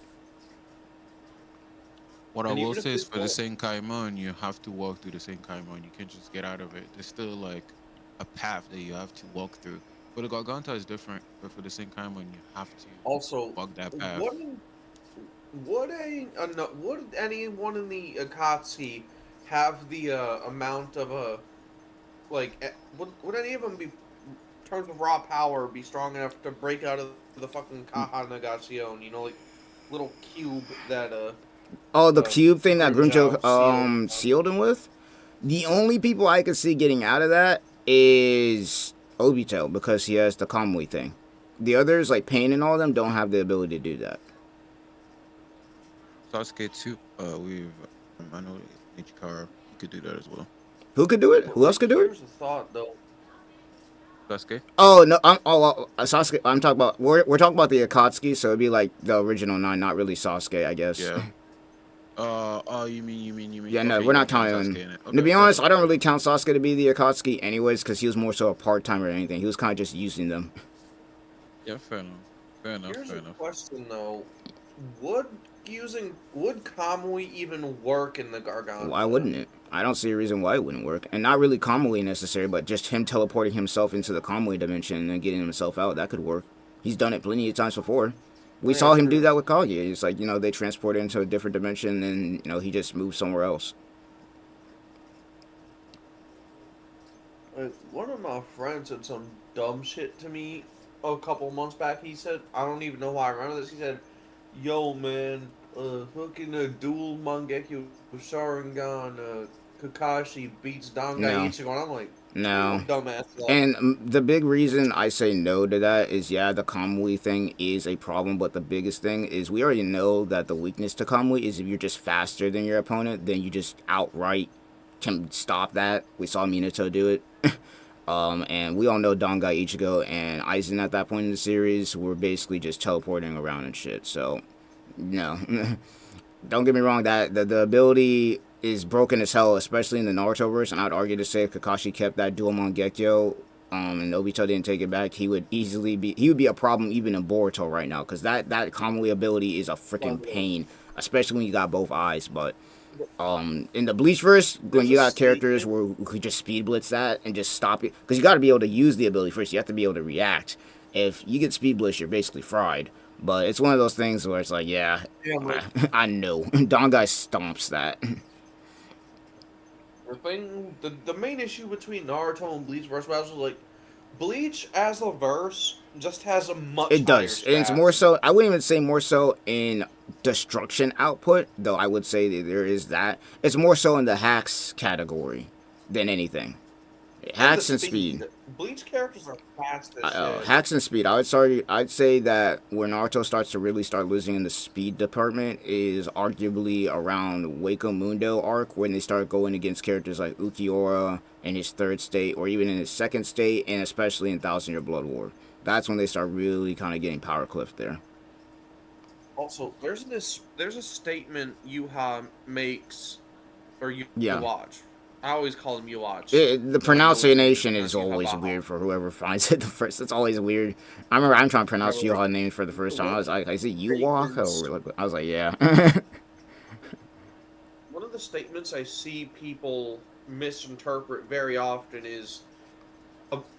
what I And will even if say they is, for the don't, Senkaimon, you have to walk through the Senkaimon. You can't just get out of it. There's still like a path that you have to walk through. For the Garganta is different, but for the Senkaimon, you have to also, walk that path. wouldn't would anyone in the Akatsuki have the amount of would any of them be, in terms of raw power, be strong enough to break out of the fucking Kaha Negacion, like little cube that Oh, the cube thing that Grimjow Grunjo sealed? sealed him with? The only people I could see getting out of that is Obito because he has the Kamui thing. The others, like Pain and all of them, don't have the ability to do that. Sasuke too. I know Ichikara, he could do that as well. Who could do it? Who else could do it? Here's the thought, though. Sasuke. Oh no, Sasuke. I'm talking about we're talking about the Akatsuki, so it'd be like the original 9, not really Sasuke, I guess. Yeah. Oh, you mean. Yeah, no, Okay, we're you not don't count counting. Sasuke in it. To Okay, be fair honest, enough, I don't fair really enough. count Sasuke to be the Akatsuki, anyways, because he was more so a part timer than anything. He was kind of just using them. Yeah, fair enough. Fair enough. Here's Fair a enough. question, though. Would Kamui even work in the Garganta? Why wouldn't it? I don't see a reason why it wouldn't work. And not really Kamui necessary, but just him teleporting himself into the Kamui dimension and then getting himself out, that could work. He's done it plenty of times before. We Yeah, saw him true. do that with Kage. It's like, they transport it into a different dimension and, he just moves somewhere else. One of my friends said some dumb shit to me a couple months back. He said, I don't even know why I remember this. He said, "Yo, man, fucking dual Mangekyo Sharingan, Kakashi beats Dangai No. Ichigo." And I'm like, No. dumbass. And the big reason I say no to that is, yeah, the Kamui thing is a problem, but the biggest thing is we already know that the weakness to Kamui is if you're just faster than your opponent, then you just outright can stop that. We saw Minato do it. And we all know Dangai Ichigo and Aizen at that point in the series were basically just teleporting around and shit. So, no. Don't get me wrong, that the ability is broken as hell, especially in the Naruto verse, and I'd argue to say if Kakashi kept that dual Mangekyo, and Obito didn't take it back, he would be a problem even in Boruto right now, because that Kamui ability is a freaking pain, especially when you got both eyes. But in the Bleach verse, when There's you a got characters statement. who could just speed blitz that and just stop it, because you got to be able to use the ability first. You have to be able to react. If you get speed blitz, you're basically fried. But it's one of those things where it's like, yeah, Yeah, I know. Dangai stomps that. the main issue between Naruto and Bleach versus Battles is like, Bleach as a verse just has a much It does. higher And it's more stats. so, I wouldn't even say more so in destruction output, though I would say that there is that. It's more so in the hacks category than anything. Hacks and speed. Bleach characters are fast as shit. Hacks and speed. I'd say that where Naruto starts to really start losing in the speed department is arguably around Wako Mundo arc, when they start going against characters like Ukiura in his third state, or even in his second state, and especially in 1000 Year Blood War. That's when they start really kind of getting power clipped there. Also, there's a statement Yuha makes, or you Yeah. watch. I always call him you watch. The pronunciation is always weird for whoever finds it the first. It's always weird. I remember I'm trying to pronounce Yuha name for the first time. I was like, is it Yuwak? I was like, yeah. One of the statements I see people misinterpret very often is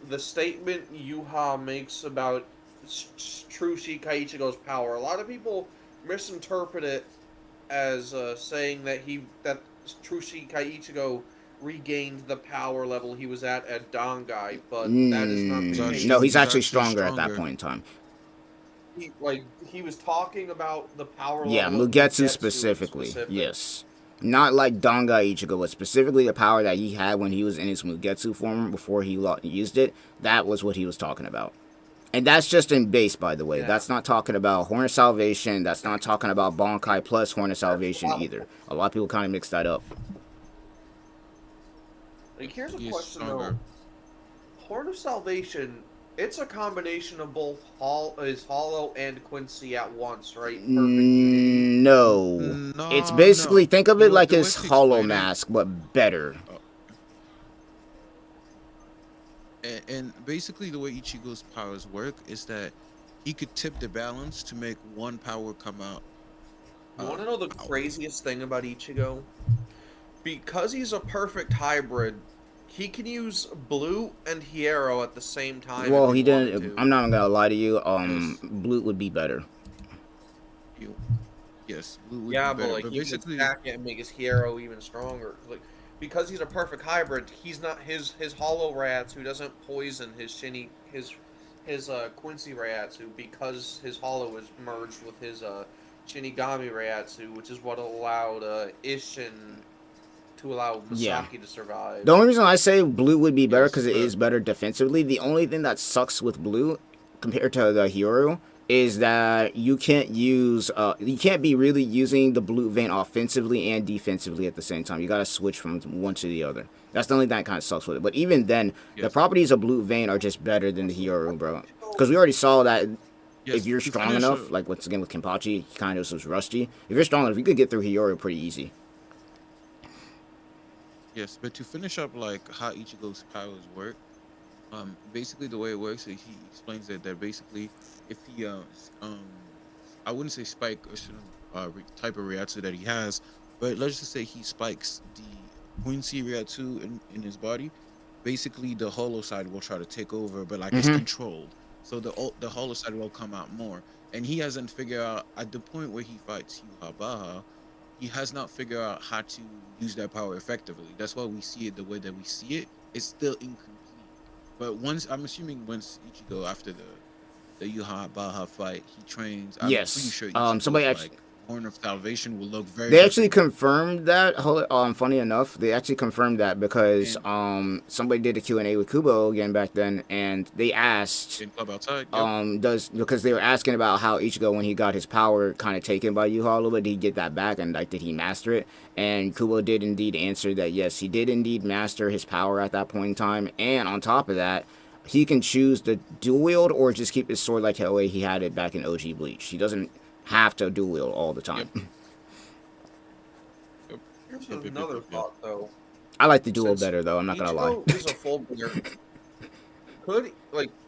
the statement Yuha makes about Trushi Kaiichigo's power. A lot of people misinterpret it as saying that Trushi Kaiichigo regained the power level he was at Dangai, but that is not the case. No, he's actually stronger at that point in time. He was talking about the power level. Yeah, of Mugetsu specifically. Yes. Not like Dangai Ichigo, but specifically the power that he had when he was in his Mugetsu form before he used it. That was what he was talking about. And that's just in base, by the way. Yeah. That's not talking about Horn of Salvation. That's not talking about Bankai plus Horn of Salvation either. A lot of people kind of mix that up. Like, here's a question, though. Horn of Salvation, it's a combination of both Hollow and Quincy at once, right? No. It's basically, think of it like his Hollow Mask, but better. And basically the way Ichigo's powers work is that he could tip the balance to make one power come out. You want to know the craziest thing about Ichigo? Because he's a perfect hybrid, he can use Blue and Hierro at the same time. Well, he didn't. I'm not gonna lie to you. Blue would be better. Yes, Blue would be better. Yeah, but like he basically can stack it and make his Hierro even stronger. Like, because he's a perfect hybrid, he's not his Hollow Rayatsu doesn't poison his Quincy Rayatsu because his Hollow is merged with his Shinigami Rayatsu, which is what allowed Ishin to allow Misaki to survive. The only reason I say Blue would be better because it is better defensively. The only thing that sucks with Blue compared to the Hero is that you can't be really using the Blue vein offensively and defensively at the same time. You gotta switch from one to the other. That's the only thing that kind of sucks with it. But even then, the properties of Blue vein are just better than the Hero, bro. Because we already saw that if you're strong enough, like once again with Kenpachi, he kind of was rusty. If you're strong enough, you could get through Hero pretty easy. Yes, but to finish up like how Ichigo's powers work, basically the way it works, he explains that basically if he I wouldn't say spike or type of Ryatsu that he has, but let's just say he spikes the Quincy Ryatsu in his body, basically the Hollow side will try to take over, but like it's controlled, so the Hollow side will come out more, and he hasn't figured out at the point where he fights Yuha, he has not figured out how to use that power effectively. That's why we see it the way that we see it. It's still incomplete. But I'm assuming once Ichigo, after the Yuha Baha fight, he trains. I'm pretty sure somebody actually, like, Horn of Salvation will look very. They actually confirmed that. Funny enough, they actually confirmed that because somebody did a Q&A with Kubo again back then, and they asked in Club Outside. Because they were asking about how Ichigo, when he got his power kind of taken by Yuha a little bit, did he get that back, and like did he master it? And Kubo did indeed answer that yes, he did indeed master his power at that point in time, and on top of that, he can choose to dual wield or just keep his sword like the way he had it back in OG Bleach. He doesn't have to dual wield all the time. Here's another thought, though. I like the dual better, though. I'm not gonna lie. Ichigo is a full player.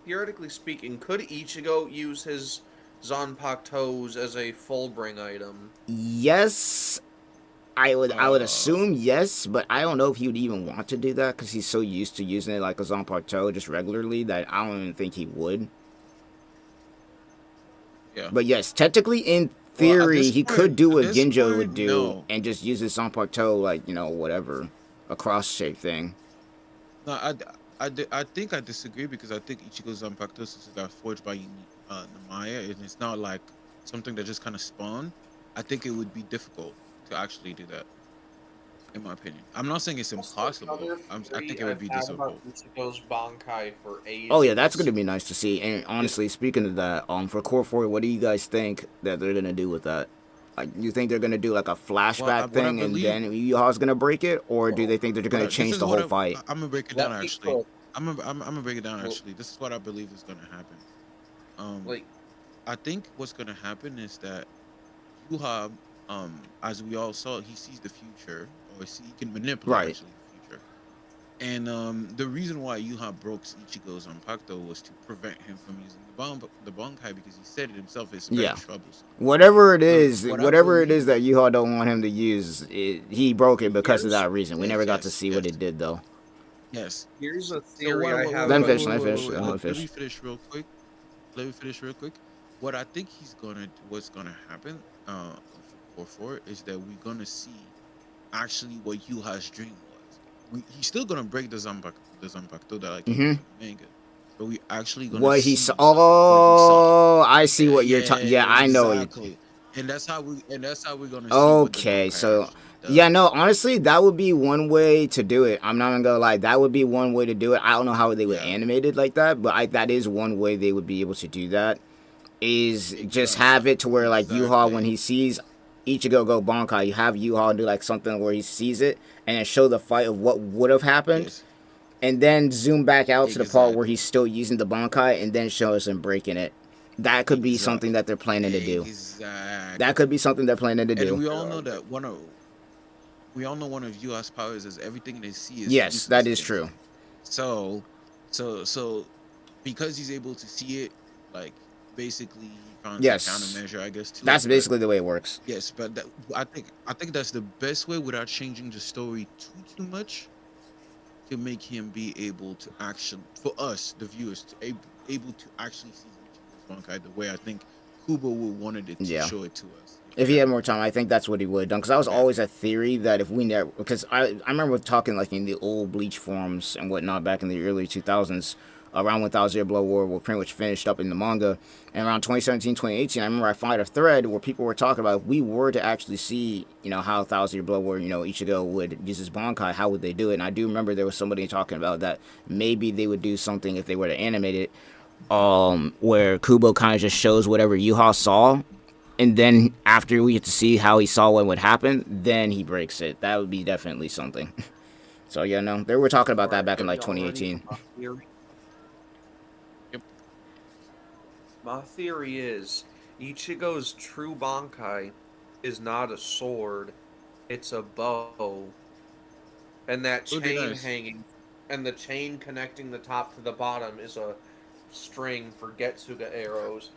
Theoretically speaking, could Ichigo use his Zanpakutos as a full bring item? Yes, I would assume yes, but I don't know if he would even want to do that because he's so used to using it like a Zanpakuto just regularly that I don't even think he would. Yeah. But yes, technically, in theory, he could do what Ginjo would do and just use his Zanpakuto, like, whatever, a cross-shaped thing. No, I think I disagree because I think Ichigo's Zanpakuto got forged by Namaya, and it's not like something that just kind of spawned. I think it would be difficult to actually do that, in my opinion. I'm not saying it's impossible. I think it would be difficult. Ichigo's Bankai for ages. Oh yeah, that's gonna be nice to see. And honestly, speaking of that, for Core 4, what do you guys think that they're gonna do with that? Like, you think they're gonna do like a flashback thing, and then Yuha's gonna break it, or do they think they're gonna change the whole fight? I'm gonna break it down actually. I'm gonna break it down actually. This is what I believe is gonna happen. I think what's gonna happen is that Yuha, as we all saw, he sees the future, or he can manipulate Right. actually the future. And the reason why Yuha broke Ichigo's Pakuto was to prevent him from using the Bankai, because he said it himself, it's very Yeah. troublesome. Whatever it So is, what I whatever it is believe, that Yuha don't want him to use, he broke it because of Here's that reason. We never got to yes, see what it did though. yes. here's a So theory I have. Let him About finish. Let him finish. Let him Let finish. me finish real quick. Let me finish real quick. What I think what's gonna happen, for is that we're gonna see actually what Yuha's dream was. He's still gonna break the Zanpakuto that I came Mhm. from the manga, but we actually gonna What see he saw. what he saw. Oh, I see what you're talking. Yeah, I know. Exactly. And that's how we're gonna see what the Okay, Bankai so actually yeah, does. no, honestly, that would be one way to do it. I'm not gonna lie, that would be one way to do it. I don't know how they would Yeah, animate it like that, but that is one way they would be able to do that. Is just have it to where like Yuha, when exactly. he sees Ichigo go Bankai, you have Yuha do like something where he sees it and then show the fight of what would have happened, Yes, and then zoom back out to the part where exactly. he's still using the Bankai and then show us him breaking it. That could be something Exactly. that they're planning to do. That Exactly. could be something they're planning to And do. we all know one of US powers is everything they see is Yes, that useless is against true. them. So so because he's able to see it, like basically he found a Yes, countermeasure, I guess, to that's it. But basically the way it works. yes, but I think that's the best way without changing the story too much, to make him be able to actually, for us the viewers, to able to actually see Ichigo's Bankai the way I think Kubo would wanted it to Yeah. show it to us. If he had more time, I think that's what he would have done. Because that was Yeah. always a theory that if we never, because I remember talking like in the old Bleach forums and whatnot back in the early 2000s, around when Thousand Year Blood War were pretty much finished up in the manga, and around 2017, 2018, I remember I found a thread where people were talking about if we were to actually see, how Thousand Year Blood War, Ichigo would use his Bankai, how would they do it? And I do remember there was somebody talking about that maybe they would do something if they were to animate it, where Kubo kind of just shows whatever Yuha saw, and then after we get to see how he saw what would happen, then he breaks it. That would be definitely something. So yeah, no, they were talking about that Alright, back in but like y'all ready 2018. for my theory? Yep. My theory is Ichigo's true Bankai is not a sword, it's a bow. And that Would be chain nice. hanging, and the chain connecting the top to the bottom is a string for Getsuga arrows.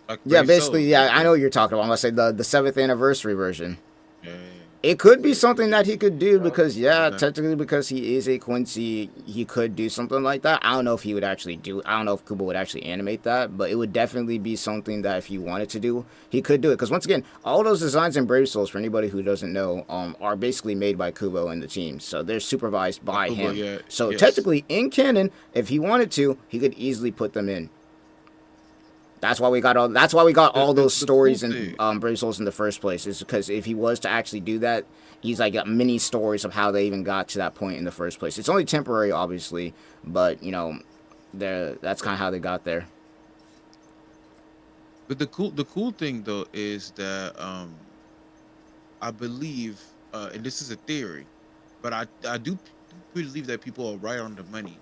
Like Yeah, Brave basically, Souls, yeah, I know basically. what you're talking about. I'm gonna say the 7th anniversary version. Yeah. It could be something that he could do Yup. because, yeah, Exactly. technically because he is a Quincy, he could do something like that. I don't know if he would actually do. I don't know if Kubo would actually animate that, but it would definitely be something that if he wanted to do, he could do it. Because once again, all those designs in Brave Souls, for anybody who doesn't know, are basically made by Kubo and the team, so they're supervised by Kubo, him. yeah, So yes. technically, in canon, if he wanted to, he could easily put them in. That's why we got all. That's why we got all those The cool stories in thing, Brave Souls in the first place. Is because if he was to actually do that, he's like got mini stories of how they even got to that point in the first place. It's only temporary, obviously, but that's kind of how they got there. but the cool thing though is that I believe, and this is a theory, but I do believe that people are right on the money,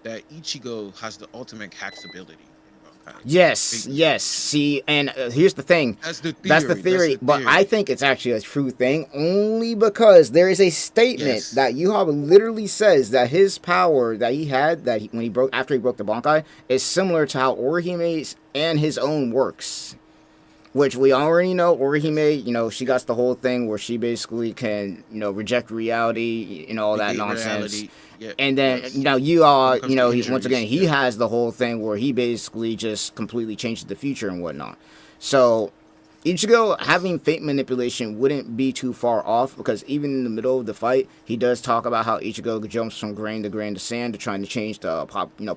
that Ichigo has the ultimate hacks ability in Bankai. Yes, Fake yes. manipulation. See, and here's the thing. That's the That's the theory. That's theory, the but I theory. think it's actually a true thing only because there is a statement Yes. that Yuha literally says that his power that he had when he broke after he broke the Bankai is similar to how Orihime's and his own works. Which we already know, Orihime, she got the whole thing where she basically can, reject reality, all that Negate nonsense. reality. Yeah. And then, Yes. you When are, it comes to once again, injuries. he Yeah. has the whole thing where he basically just completely changes the future and whatnot. So, Ichigo Yes. having fate manipulation wouldn't be too far off because even in the middle of the fight, he does talk about how Ichigo jumps from grain to sand to trying to change the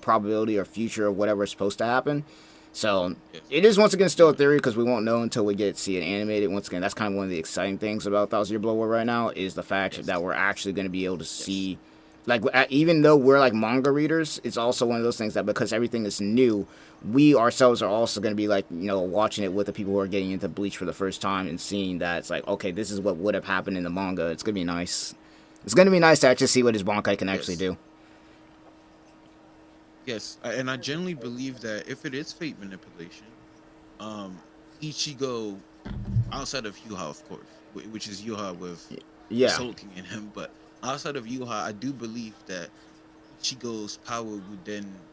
probability or future of whatever is supposed to happen. So Yes. it is once again still a Yeah. theory because we won't know until we get to see it animated. Once again, that's kind of one of the exciting things about Thousand Year Blood War right now is the fact Yes. that we're actually going to be able to Yes. see, like, even though we're like manga readers, it's also one of those things that because everything is new, we ourselves are also going to be like watching it with the people who are getting into Bleach for the first time and seeing that it's like, okay, this is what would have happened in the manga. It's gonna be nice. It's gonna be nice to actually see what his Bankai can actually Yes. do. Yes. And I genuinely believe that if it is fate manipulation, Ichigo outside of Yuha, of course, which is Yuha with the Yeah. Soul King in him. But outside of Yuha, I do believe that Ichigo's power would then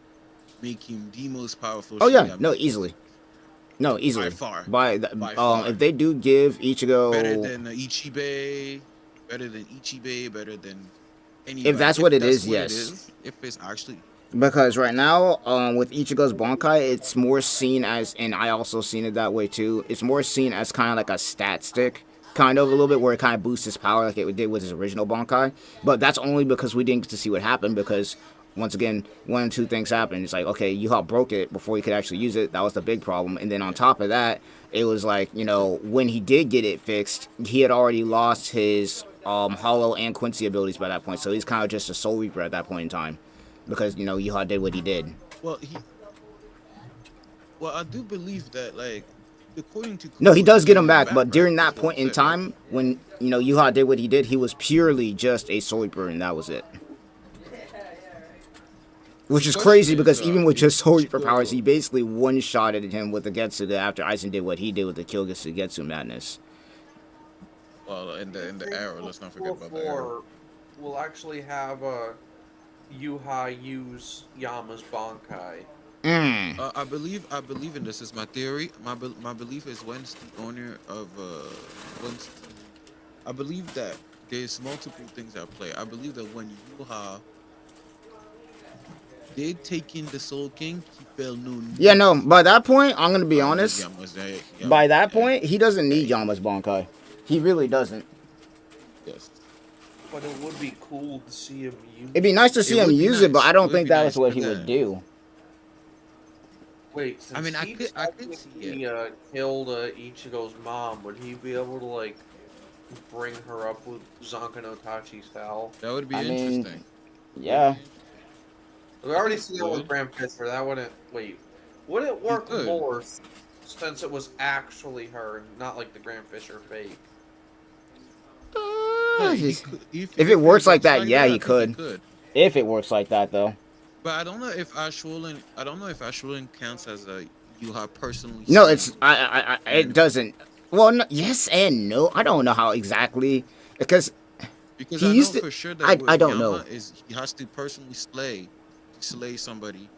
make him the most powerful Oh yeah, Shinigami no, in easily. existence. No, By easily. far. By the, By far. if they do give Better Ichigo, than Ichibei, better than if anybody. that's what If it that's is, what it yes. is, if it's actually Because right now, with Ichigo's Bankai, it's more seen as, and I also seen it that way too. It's more seen as kind of like a stat stick, kind of a little bit where it kind of boosts his power like it did with his original Bankai. But that's only because we didn't get to see what happened. Because once again, one of two things happened. It's like, okay, Yuha broke it before he could actually use it. That was the big problem. And then on top of that, it was like, when he did get it fixed, he had already lost his Hollow and Quincy abilities by that point. So he's kind of just a Soul Reaper at that point in time because Yuha did what he did. well he well I do believe that like according to No, he Kuro, does he's get him getting him back, back, but right? during that That's what he point in said, right? time when Yuha did what he did, he was purely just a Soul Reaper, and that was it. Which The is question crazy is, because even with if just Soul Reaper powers, he Ichigo basically one-shotted him with the Getsuga after Aizen did what he did with the Kyogetsu madness. well in the think arrow, let's not forget about the arrow. before we'll actually have Yuha use Yama's Bankai. Mm. I believe in this is my theory. My belief is once the owner of once the I believe that there's multiple things at play. I believe that when Yuha did take in the Soul King, he felt no Yeah, need no, to by that point, I'm going to be use honest. Yama's By that yeah, point, he doesn't yeah, need Yama's Bankai. He really doesn't. yes. But it would be cool to see him use It'd be nice to It see him would be use it, but nice. I It don't would think be that was nice, what but he would then do. Wait, I since mean he I could see it. technically killed Ichigo's mom, would he be able to like bring her up with Zanka no Tachi style? That would I be mean, interesting. It would yeah. be interesting. We I think already he see that with could. Grand Fisher. That wouldn't wait. Would it He work could. more since it was actually her, not like the Grand Fisher fake? No, he If could it if it works like works that, like yeah, that, he I think he could. could. If it works like that, though. But I don't know if Ashwin counts as a you have personally No, slaying it's an it enemy. doesn't. Well, no, yes and no. I don't know how exactly because Because he I know used to. for sure that I with don't Yama know. is he has to personally slay somebody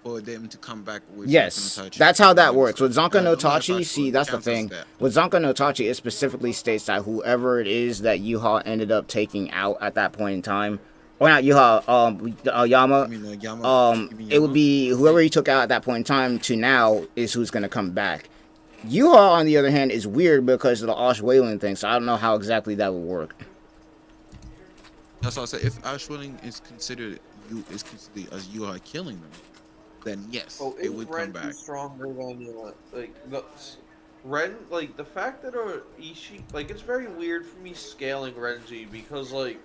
for them to come back with Zanka no Yes, Tachi that's how on that them works. stuff. With And Zanka I no don't know if Tachi, see, Ashwin that's the counts as thing. that. With Zanka no Tachi, it specifically states that whoever it is that Yuha ended up taking out at that point in time, or not Yuha, Yama, Yama, you mean it would Yama? be whoever he took out at that point in time to now is who's gonna come back. Yuha, on the other hand, is weird because of the Osh Wayland thing, so I don't know how exactly that would work. That's why I said if Ashwin is considered as you are killing them, then yes, Oh, it is would come Renji back. stronger than like the fact that like it's very weird for me scaling Renji because like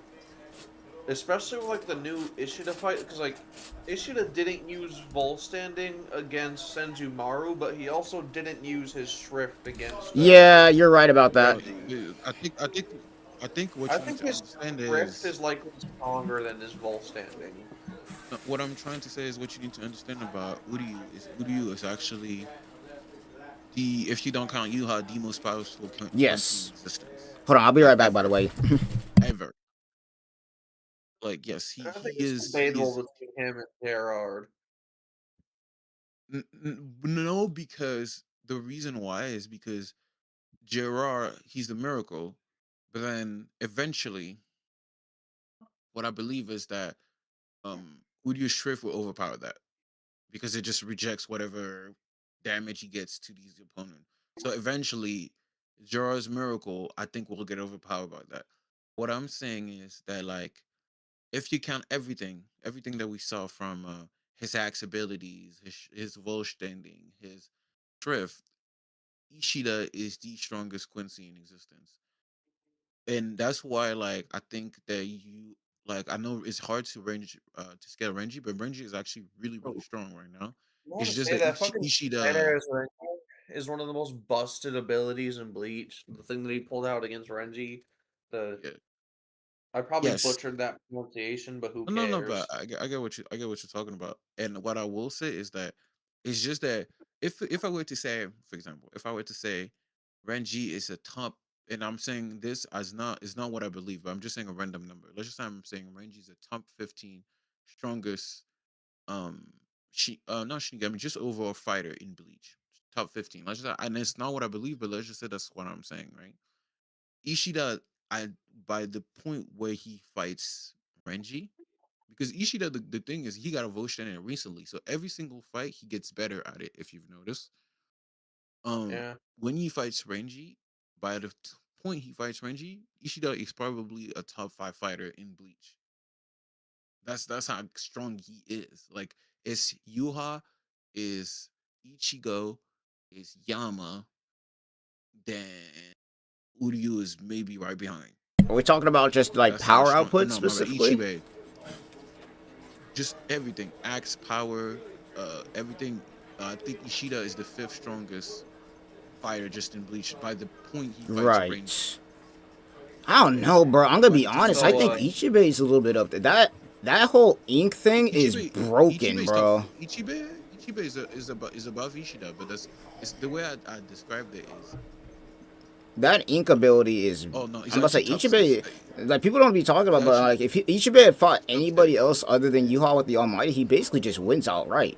especially with like the new Ishida fight because like Ishida didn't use Vol standing against Senjumaru, but he also didn't use his Shrift against Yeah, you're right about that. Well, Renji. I think what I you need think to his understand Shrift is is likely stronger than his Vol standing. what I'm trying to say is what you need to understand about Uryu is actually the if you don't count Yuha the most powerful Quincy in Yes. existence Hold on, I'll be right back. By the ever way. ever. Like yes, I think it's he debatable is between him and Gerard. no because the reason why is because Gerard he's the miracle, but then eventually what I believe is that Udyr Shrift will overpower that because it just rejects whatever damage he gets to these opponent. So eventually, Gerard's miracle, I think, will get overpowered by that. What I'm saying is that, like, if you count everything that we saw from his axe abilities, his Vol standing, his Shrift, Ishida is the strongest Quincy in existence. And that's why like I think that you like I know it's hard to scale Renji, but Renji is actually really Oh, strong right now. I want It's to just say that that fucking Ishida Badass Renji is one of the most busted abilities in Bleach. The thing that he pulled out against Renji, the yeah. I probably Yes. butchered that pronunciation, but who No, but cares? I get I get what you're talking about. And what I will say is that it's just that if I were to say, for example, if I were to say Renji is a top, and I'm saying this as not is not what I believe, but I'm just saying a random number. Let's just say I'm saying Renji is a top 15 strongest not Shinigami, just overall fighter in Bleach. Top 15. Let's just, and it's not what I believe, but let's just say that's what I'm saying, right? Ishida, I by the point where he fights Renji, because Ishida, the thing is, he got a Votion in it recently, so every single fight he gets better at it. If you've noticed, um, Yeah. when he fights Renji, by the point he fights Renji, Ishida is probably a top 5 fighter in Bleach. That's how strong he is. Like it's Yuha, is Ichigo, is Yama, then Uryu is maybe right behind. Are we talking about just like That's how power strong. output No, my bad. specifically? Ichibe, just everything, axe power, everything. I think Ishida is the 5th strongest fighter just in Bleach by the point he fights Ranger. Right. I don't know, bro. I'm gonna be Like, honest. So, I think Ichibe is a little bit up there. That whole ink thing is broken, Ichibe's bro. Ichibe is above Ishida, but it's the way I described it is. That ink ability is. Oh no, I'm about to say actually top Ichibe. 6. Like people don't be talking about, but like if Ichibe had fought anybody else other than Yuha with the Almighty, he basically just wins outright.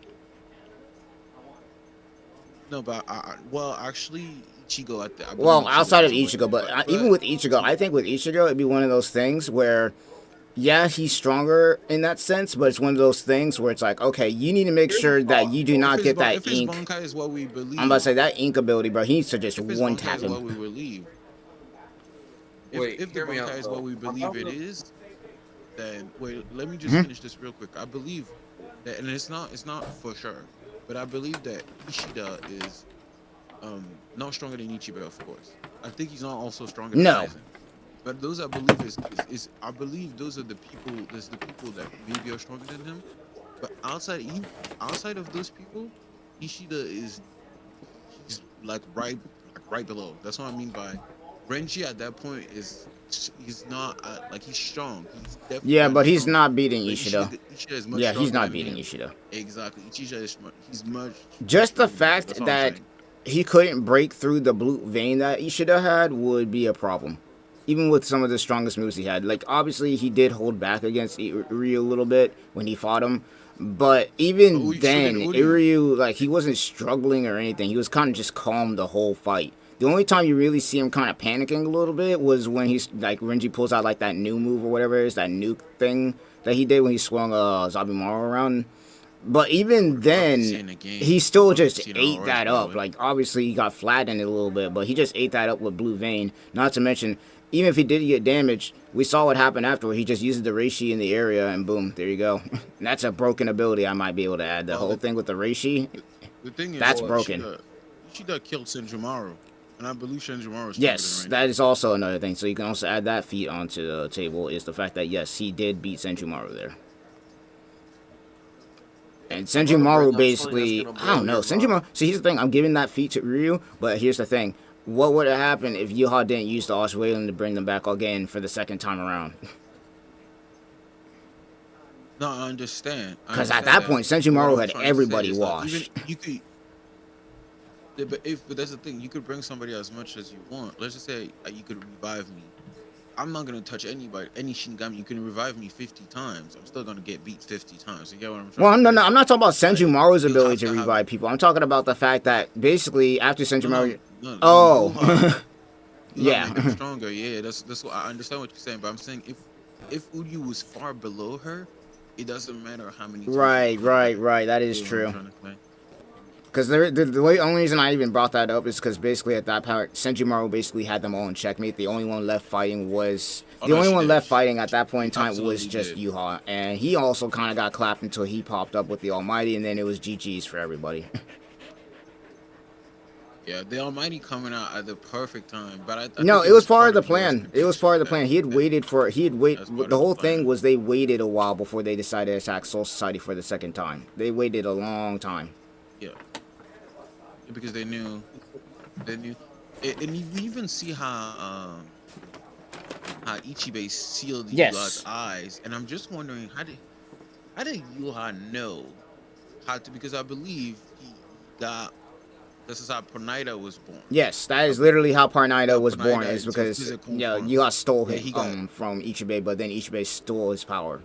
No, but well, actually, Ichigo at the. I Well, believe outside of Ichigo Ichigo, wins, but even with Ichigo, I think with Ichigo it'd be one of those things where, yeah, he's stronger in that sense, but it's one of those things where it's like, okay, you need to make sure that you do not get that if his ink. Bankai is what we believe, I'm about to say that ink ability, bro. He needs to just if his one Bankai tap is what him. we believe, wait, if the hear me out, Bankai is though. what we believe I'm it not- is, then wait, let me just finish this real quick. I believe that, and it's not for sure, but I believe that Ishida is not stronger than Ichibe, of course. I think he's not also stronger than No. Aizen. But those I believe is I believe those are the people. There's the people that maybe are stronger than him. But outside of those people, Ishida he's like right below. That's what I mean by Renji at that point is he's not like he's strong. He's definitely Yeah, but he's strong. not beating But Ishida. Ishida is much Yeah, he's stronger not than beating him. Ishida. Exactly. He's much Just the stronger than him. fact That's what I'm that saying. he couldn't break through the blue vein that Ishida had would be a problem. Even with some of the strongest moves he had. Like, obviously, he did hold back against Iryu a little bit when he fought him. But even So then, did Uryu. Iryu, like, he wasn't struggling or anything. He was kind of just calm the whole fight. The only time you really see him kind of panicking a little bit was when he's, like, Renji pulls out, like, that new move or whatever it is, that nuke thing that he did when he swung Zabimaru around. But even then, he still just ate that up. Like, obviously, he got flattened a little bit, but he just ate that up with Blue Vein. Not to mention, even if he did get damaged, we saw what happened afterward. He just used the Reishi in the area, and boom, there you go. And that's a broken ability I might be able to add. The whole thing with the Reishi, The thing is, that's broken. Ishida killed Senjumaru, and I believe Senjumaru is Yes, that is also another thing. So you can also add that feat onto the table, is the fact that, yes, he did beat Senjumaru there. And Senjumaru basically, I don't know, Senjumaru, see, here's the thing, I'm giving that feat to Ryu, but here's the thing. What would have happened if Yuha didn't use the Australian to bring them back again for the second time around? No, I understand. Because at that point, Senjumaru had everybody washed. Even you could, but that's the thing. You could bring somebody as much as you want. Let's just say you could revive me. I'm not gonna touch anybody, any Shinigami. You can revive me 50 times. I'm still gonna get beat 50 times. You get what I'm trying Well, to no, say? I'm not talking about Senjumaru's You'll ability have to to have- revive people. I'm talking about the fact that basically after Senjumaru, No, oh, yeah, yeah. make him stronger. Yeah, that's what I understand what you're saying. But I'm saying if Uryu was far below her, it doesn't matter how many times. Right. That is You know what I'm true. trying to say? Because only reason I even brought that up is because basically at that point, Senjumaru basically had them all in checkmate. The only one left fighting was at that point in time was just Yuha, and he also kind of got clapped until he popped up with the Almighty, and then it was GG's for everybody. Yeah, the Almighty coming out at the perfect time, but I No, think it was part of the US plan. It was part of the plan. He had that- waited for. That's part The of whole the plan. thing was they waited a while before they decided to attack Soul Society for the second time. They waited a long time. Yeah, because they knew, and you even see how Ichibe sealed Yes. Yuha's eyes, and I'm just wondering how did Yuha know how to? Because I believe he got this is how Ponida was born. Yes, that is literally how Parnida was born. Parnida Is into because physical yeah, form. Yuha stole Yeah, him he got- from Ichibei, but then Ichibei stole his power.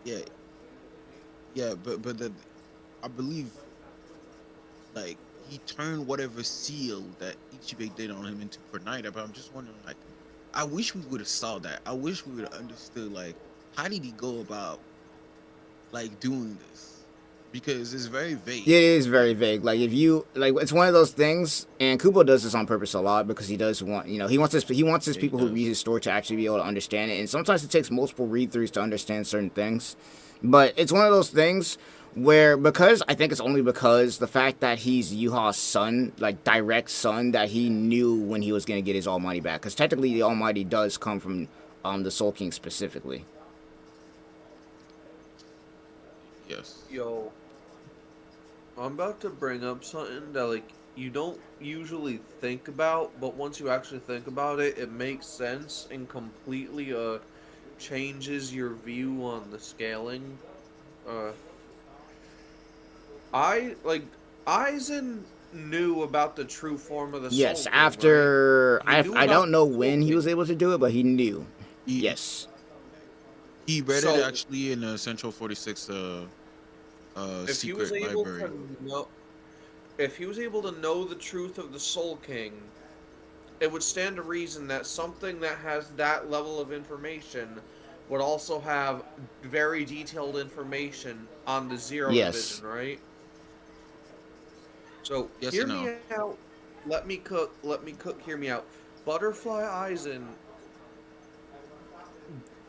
Yeah, but I believe like he turned whatever seal that Ichibei did on him into Ponida. But I'm just wondering, like, I wish we would have saw that. I wish we would have understood, like, how did he go about like doing this? Because it's very vague. It is very vague. Like if you like, it's one of those things, and Kubo does this on purpose a lot because he does want, he wants his Yeah, he people who does. read his story to actually be able to understand it. And sometimes it takes multiple read throughs to understand certain things. But it's one of those things where because I think it's only because the fact that he's Yuha's son, like direct son, that he knew when he was gonna get his Almighty back. Because technically the Almighty does come from the Soul King specifically. Yes. Yo, I'm about to bring up something that like you don't usually think about, but once you actually think about it, it makes sense and completely changes your view on the scaling. Aizen knew about the true form of the Yes, Soul King, after right? He knew I don't about know the Soul when he King. was able to do it, but he knew. He, Yes. He read So- it actually in the Central 46 If he secret was able library. to know, if he was able to know the truth of the Soul King, it would stand to reason that something that has that level of information would also have very detailed information on the Zero Yes. Division, right? So Yes hear and me out. Let me cook. Hear me out. Butterfly Aizen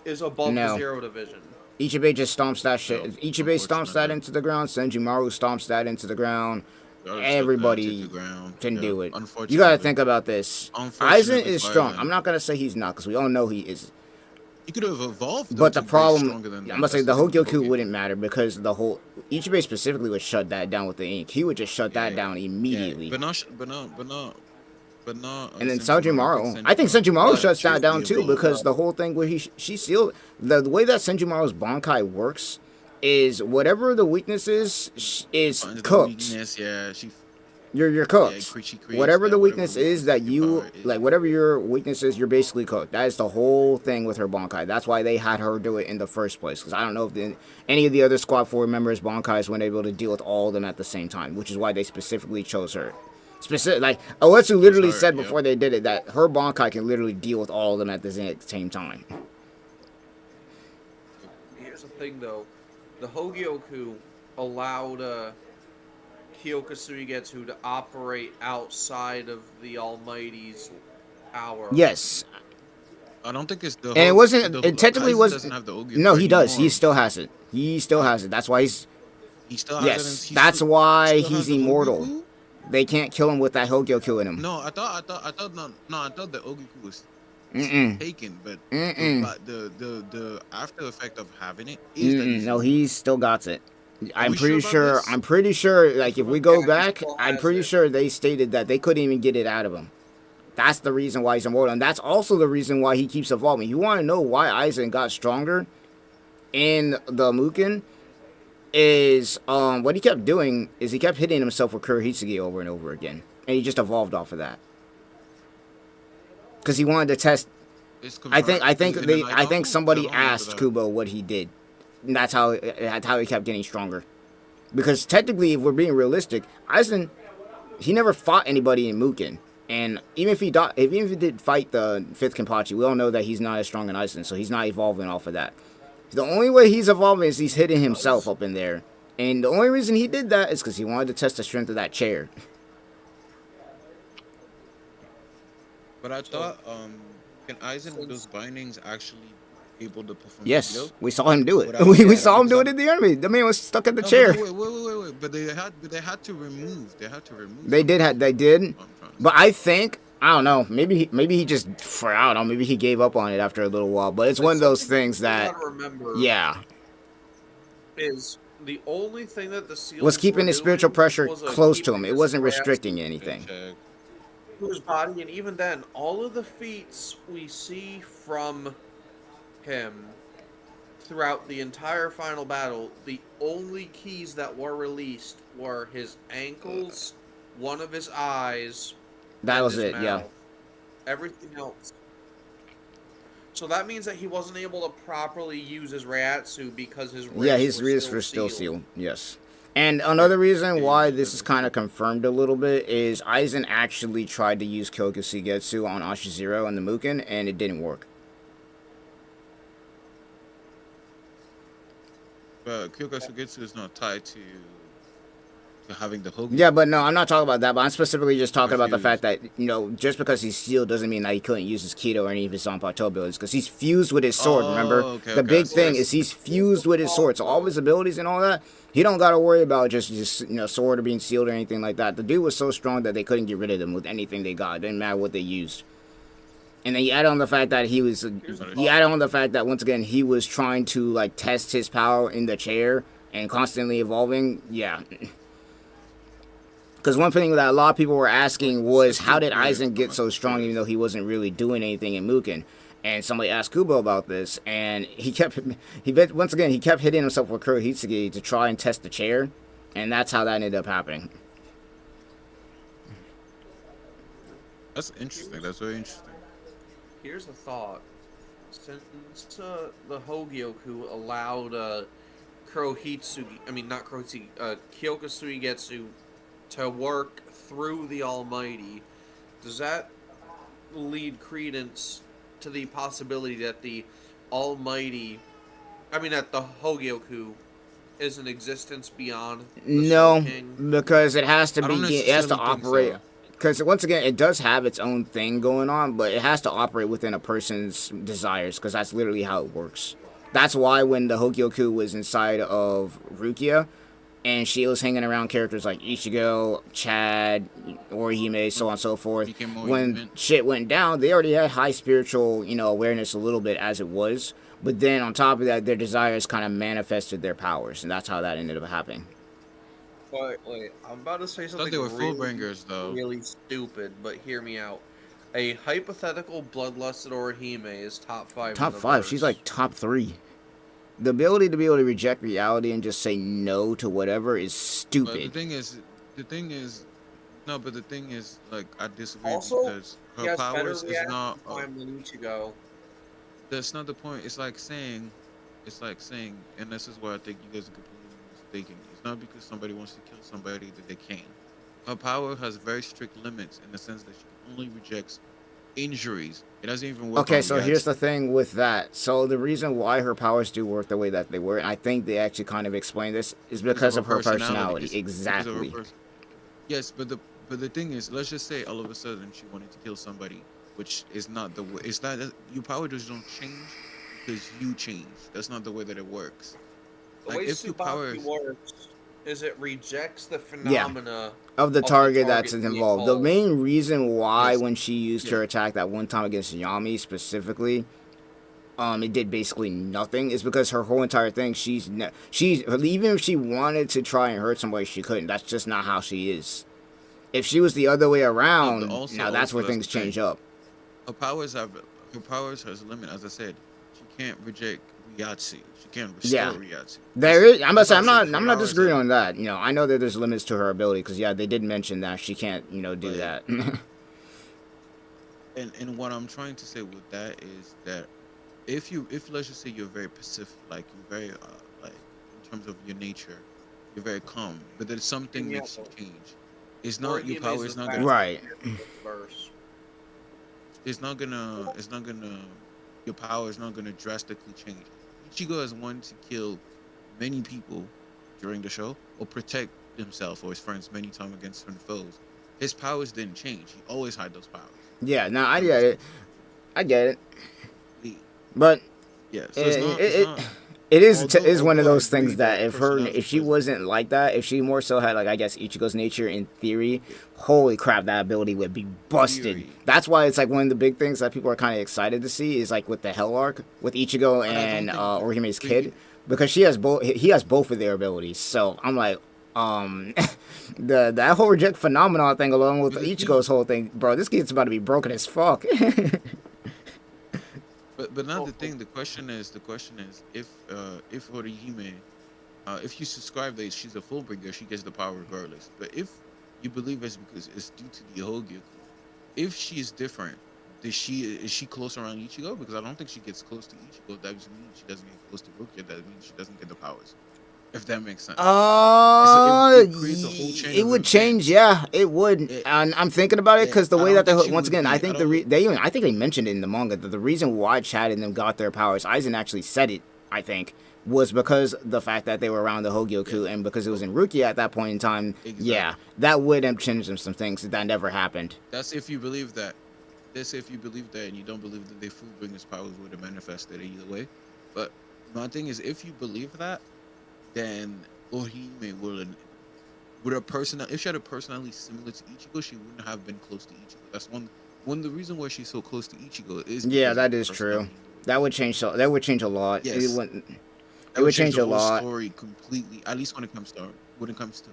is above No. the Zero Division. Ichibei just stomps that shit. No, Ichibei stomps that unfortunately. into the ground. Senjumaru stomps that into the ground. Gotta shut that Everybody to the ground. can Yeah, do it. Unfortunately. You gotta think about this. Aizen Unfortunately is for strong. Aizen. I'm not gonna say he's not, because we all know he is. He could have evolved. Though, But the to be problem, stronger than I'm that. gonna say That's the thing with the Hogyoku Hogyoku. wouldn't matter because the whole Ichibei specifically would shut that down with the ink. He would just shut that Yeah, down immediately. Yeah, but not. And then Senjumaru, I think Senjumaru shuts that down too, because the whole thing where she sealed the way that Senjumaru's Bankai works is whatever the weakness is cooked. Yeah, she. You're cooked. She creates Whatever that, the weakness whatever is that you power is. like, whatever your weakness is, you're basically cooked. That is the whole thing with her Bankai. That's why they had her do it in the first place. Because I don't know if any of the other Squad 4 members' Bankais weren't able to deal with all of them at the same time, which is why they specifically chose her. Like Oetsu literally said before they did it that her Bankai can literally deal with all of them at the same time. Here's the thing, though. The Hogyoku allowed Kyoka Suigetsu to operate outside of the Almighty's power. Yes. I don't think it's the. And it wasn't. The, It technically Aizen was. doesn't have the Ogi No, he does. anymore. He still has it. He still has it. That's why he's. He still has Yes, it. that's why he still he's has the immortal. Ogiku? They can't kill him with that Hogyoku in him. No, I thought the Ogiku was Mm-mm. taken, but Mm-mm. the after effect of having it is that he's No, he's still got it. I'm we pretty sure sure. about this? I'm pretty sure. Like if we go Yeah, he back, still I'm has pretty it. sure they stated that they couldn't even get it out of him. That's the reason why he's immortal, and that's also the reason why he keeps evolving. You want to know why Aizen got stronger in the Mugen? Is what he kept doing is he kept hitting himself with Kurohitsugi over and over again, and he just evolved off of that. Because he wanted to test. It's I think confirmed. Is it in the I think Night somebody Novel? I don't remember asked that. Kubo what he did. And that's how he kept getting stronger. Because technically, if we're being realistic, Aizen, he never fought anybody in Mugen. And even if he did fight the 5th Kenpachi, we all know that he's not as strong as Aizen, so he's not evolving off of that. The only way he's evolving is he's hitting himself up in there. And the only reason he did that is because he wanted to test the strength of that chair. But I thought, can Aizen with those bindings actually be able to perform? Yes, Aikido? we saw him do it. Without- We yeah, saw him do it because in the enemy. The man was stuck in the No, chair. Wait. But they had to remove. They had to remove. They did. They did. I'm trying to But I think I don't know. Maybe he just I don't know. Maybe he gave up on it after a little while. But it's one of those things that You gotta remember is the only thing that the seals was keeping were his spiritual doing pressure was, close to keeping him. It his wasn't grasp restricting anything. check. to his body, and even then, all of the feats we see from him throughout the entire final battle, the only keys that were released were his ankles, one of his eyes, That and was his it, yeah. mouth. Everything else. So that means that he wasn't able to properly use his Reiatsu because his Yeah, wrists his were wrists still were still sealed. sealed, yes. And another reason Yeah, why you this said is that. kind of confirmed a little bit is Aizen actually tried to use Kyokusugetsu on Ashizero and the Muken, and it didn't work. But Kyokusugetsu is not tied to having the Hogan. Yeah, but no, I'm not talking about that. But I'm specifically just talking about the fact Confused. that, you know, just because he's sealed doesn't mean that he couldn't use his Keto or any of his on plateau abilities, because he's fused with his sword. Remember, Okay, the okay. I big see, thing I is see. he's fused with his sword. So all of his abilities and all that, he don't got to worry about just you know, sword or being sealed or anything like that. The dude was so strong that they couldn't get rid of him with anything they got. It didn't matter what they used. And then you add on the fact that he was, you add on the fact that once again he was trying to like test his power in the chair and constantly evolving. Yeah. Because one thing that a lot of people were asking was, how did Aizen get so strong even though he wasn't really doing anything in Muken? And somebody asked Kubo about this, and he kept hitting himself with Kurohitsugi to try and test the chair, and that's how that ended up happening. That's interesting. That's very interesting. Here's the thought. Since the Hogyoku allowed Kyokusugetsu to work through the Almighty, does that lead credence to the possibility that the that the Hogyoku is an existence beyond the No, Soul King? because it has to I don't be, it has to necessarily think operate. so. Because once again, it does have its own thing going on, but it has to operate within a person's desires, because that's literally how it works. That's why when the Hogyoku was inside of Rukia, and she was hanging around characters like Ichigo, Chad, Orihime, so on and so forth, Became more when human. shit went down, they already had high spiritual, you know, awareness a little bit as it was. But then on top of that, their desires kind of manifested their powers, and that's how that ended up happening. Wait, I'm about to say I thought something they were really, Fullbringers, though. really stupid, but hear me out. A hypothetical bloodlusted Orihime is top 5 Top in the 5, verse. she's like top 3. The ability to be able to reject reality and just say no to whatever is But stupid. the thing is, like, I disagree Also, because he her has better powers is reaction not. time than Ichigo. That's not the point. It's like saying, and this is where I think you guys are completely mistaken. It's not because somebody wants to kill somebody that they can. Her power has very strict limits in the sense that she only rejects injuries. It doesn't even work. Okay, on so here's the thing with that. So the reason why her powers do work the way that they work, and I think they actually kind of explain this, is because of her personality. It's because of her Exactly. Yes, but the thing is, let's just say all of a sudden she wanted to kill somebody, which is not the way. It's not your power just don't change because you change. That's not the way that it works. The Like way if your power Tsubaki works is it rejects the phenomena Of the target that's being involved. The involved. main reason why, Yes. when she used her attack that one time against Yami specifically, it did basically nothing, is because her whole entire thing, she's even if she wanted to try and hurt somebody, she couldn't. That's just not how she is. If she was the other way around, now that's where things change up. Her powers has a limit. As I said, she can't reject Ryatsu. She can't restore Ryatsu. There is. I'm That's why I said I'm her not powers disagreeing are- on that. You know, I know that there's limits to her ability because they did mention that she can't, you know, do Right. that. And what I'm trying to say with that is that if let's just say you're very pacific, like you're very like in terms of your nature, you're very calm, but then something makes you change. It's not your power. It's not gonna. Right. Verse. It's not gonna. Your power is not gonna drastically change. Ichigo has wanted to kill many people during the show or protect himself or his friends many times against certain foes. His powers didn't change. He always had those powers. Yeah. No, I get it. I get it. He- But Yeah. So it's not. it is Although one of I those agree things that that if she wasn't like that, if she more so had, like, I guess Ichigo's nature in theory, holy crap, that ability would be busted. Theory. That's why it's like one of the big things that people are kind of excited to see is like with the Hell arc with Ichigo But I don't and think- Orihime's think- kid, because he has both of their abilities. So I'm like, that whole reject phenomenon thing along with But the Ichigo's whole thing, bro, this kid's about to be broken as fuck. But now the thing, the question is if Orihime, if you subscribe that she's a full bringer, she gets the power regardless. But if you believe it's because it's due to the Hogyoku. If she is different, is she close around Ichigo? Because I don't think she gets close to Ichigo. That just means she doesn't get close to Rukia. That means she doesn't get the powers. If that makes sense. It creates a whole chain it of would change. events. Yeah, it would. It, And I'm thinking about it because the I way don't that think they she once would again, be. I I think don't. I think they mentioned it in the manga that the reason why Chad and them got their powers, Aizen actually said it. I think was because the fact that they were around the Hogyoku and because it was in Rukia at that point in time. Exactly. Yeah, that would have changed some things that never happened. That's if you believe that. That's if you believe that, and you don't believe that the Fullbringer's powers would have manifested either way. But my thing is, if you believe that, then Orihime would a person if she had a personality similar to Ichigo, she wouldn't have been close to Ichigo. That's one of the reason why she's so close to Ichigo is Yeah, because that of her is true. personality. That would change. So that would change a lot. Yes. It would change the a whole lot. story completely. At least when it comes to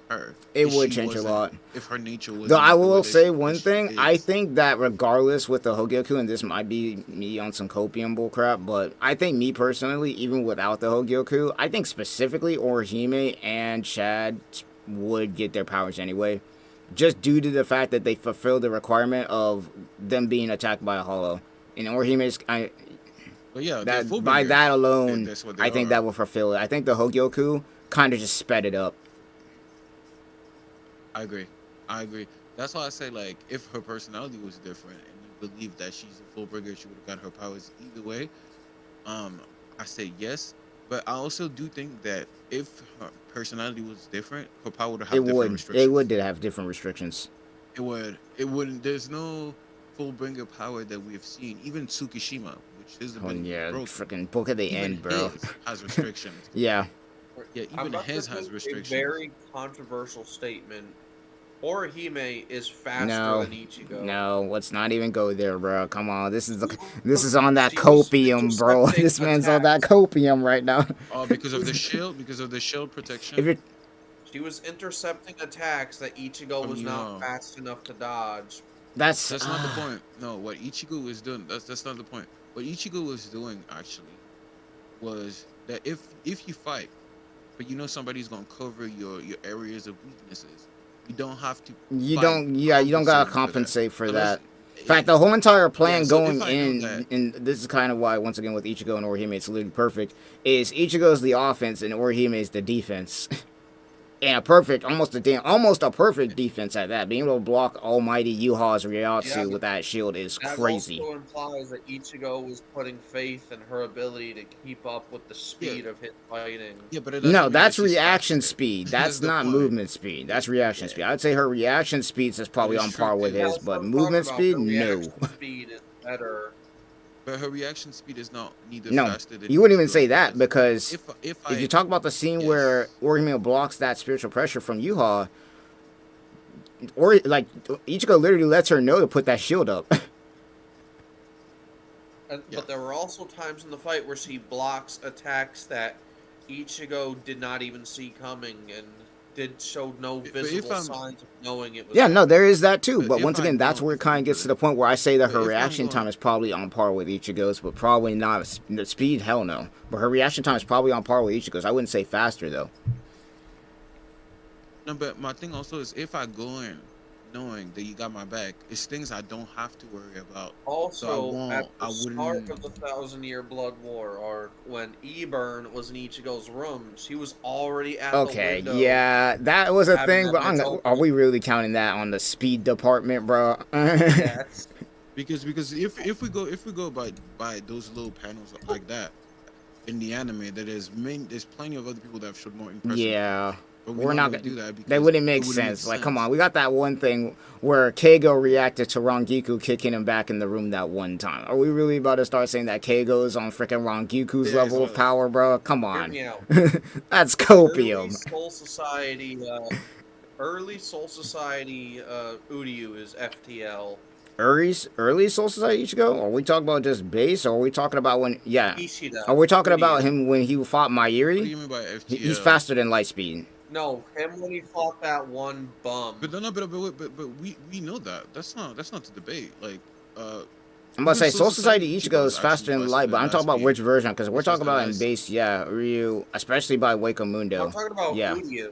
her, It if would she change a wasn't- lot. If her nature was. Though I will say one thing, I think that regardless with the Hogyoku, and this might be me on some copium bullcrap, but I think me personally, even without the Hogyoku, I think specifically Orihime and Chad would get their powers anyway. Just due to the fact that they fulfill the requirement of them being attacked by a hollow. And Orihime's, But yeah, that they're by Fullbringers. that alone, That's what they I think are. that will fulfill it. I think the Hogyoku kind of just sped it up. I agree. That's why I say, like, if her personality was different and you believe that she's a Fullbringer, she would have got her powers either way. I say yes, but I also do think that if her personality was different, her power would have different restrictions. It would have different restrictions. It would. It wouldn't. There's no Fullbringer power that we have seen. Even Tsukishima, which has Oh been yeah, broken. freaking book at the Even end, bro. his has restrictions. Yeah. Yeah, I'm even about his to has make restrictions. A very controversial statement. Orihime is faster No, than Ichigo. no, let's not even go there, bro. Come on, this is on that She was copium, bro. intercepting This man's on that attacks. copium right now. Oh, because of the shield protection. If you're, She was intercepting attacks that Ichigo was not fast enough to dodge. that's not the point. No, what Ichigo was doing, that's not the point. What Ichigo was doing actually was that if you fight, but you know somebody's gonna cover your areas of weaknesses, you don't have to. you fight don't, yeah, you don't gotta compensating compensate for So that. let's- In fact, the whole entire plan Yeah, so going if I know in, that- and this is kind of why, once again, with Ichigo and Orihime, it's literally perfect, is Ichigo's the offense and Orihime is the defense. And almost a perfect defense at that. Being able to block Almighty Yuha's Ryotsu Yeah, with that shield is That crazy. also implies that Ichigo was putting faith in her ability to keep up with the speed of his fighting. Yeah, but it doesn't No, mean that's that she's reaction faster. speed. That's That's the not point. movement speed. That's reaction speed. I'd say her reaction speed is probably on par with his, That's what but I'm movement talking about. speed, Her no. reaction speed is better. But her reaction speed is not neither No, faster than you wouldn't even Ichigo's say that because if if you talk about the scene Yes. where Orihime blocks that spiritual pressure from Yuha, or like Ichigo literally lets her know to put that shield up. And, Yeah. But there were also times in the fight where she blocks attacks that Ichigo did not even see coming and did show no But if visible I'm- signs of knowing it was Yeah, no, there is that too. But But if once I'm again, that's going- where it kind of gets to the point where I say that But her if I'm reaction going- time is probably on par with Ichigo's, but probably not the speed. Hell no. But her reaction time is probably on par with Ichigo's. I wouldn't say faster though. No, but my thing also is if I go in knowing that you got my back, it's things I don't have to worry about. Also, at I the start wouldn't- of the 1,000-Year Blood War arc, when Eburn was in Ichigo's room, she was already at the Okay, window. yeah, that was a Having thing, that but mental- are we really counting that on the speed department, bro? Yes. Because if we go by those little panels like that in the anime, there's plenty of other people that have showed more impressive. Yeah. But We're not gonna gonna do that. Because That wouldn't it make wouldn't sense. Like, come on, we got that one thing where Keigo reacted to Rangiku kicking him back in the room that one time. Are we really about to start saying that Keigo's on freaking Rangiku's Yeah, level of so- power, bro? Come Hear on. me out. That's Early copium. Soul Society, Uryu is FTL. Early Soul Society Ichigo? Are we talking about just base, or are we talking about when? Yeah. Ishida. Are we talking Uryu. about him when he fought What do you Mayuri? mean by FTL? He's faster than Lightspeed. No, him when he fought that one bum. But no, but we know that. That's not the debate. Like, I'm about to say Even Soul Society Ichigo is is faster actually than Light, but I'm talking about Lightspeed. which version, because we're It's just talking about the in base, yeah, Ryu, especially by Wake I'm Mundo. talking about Yeah. Uryu.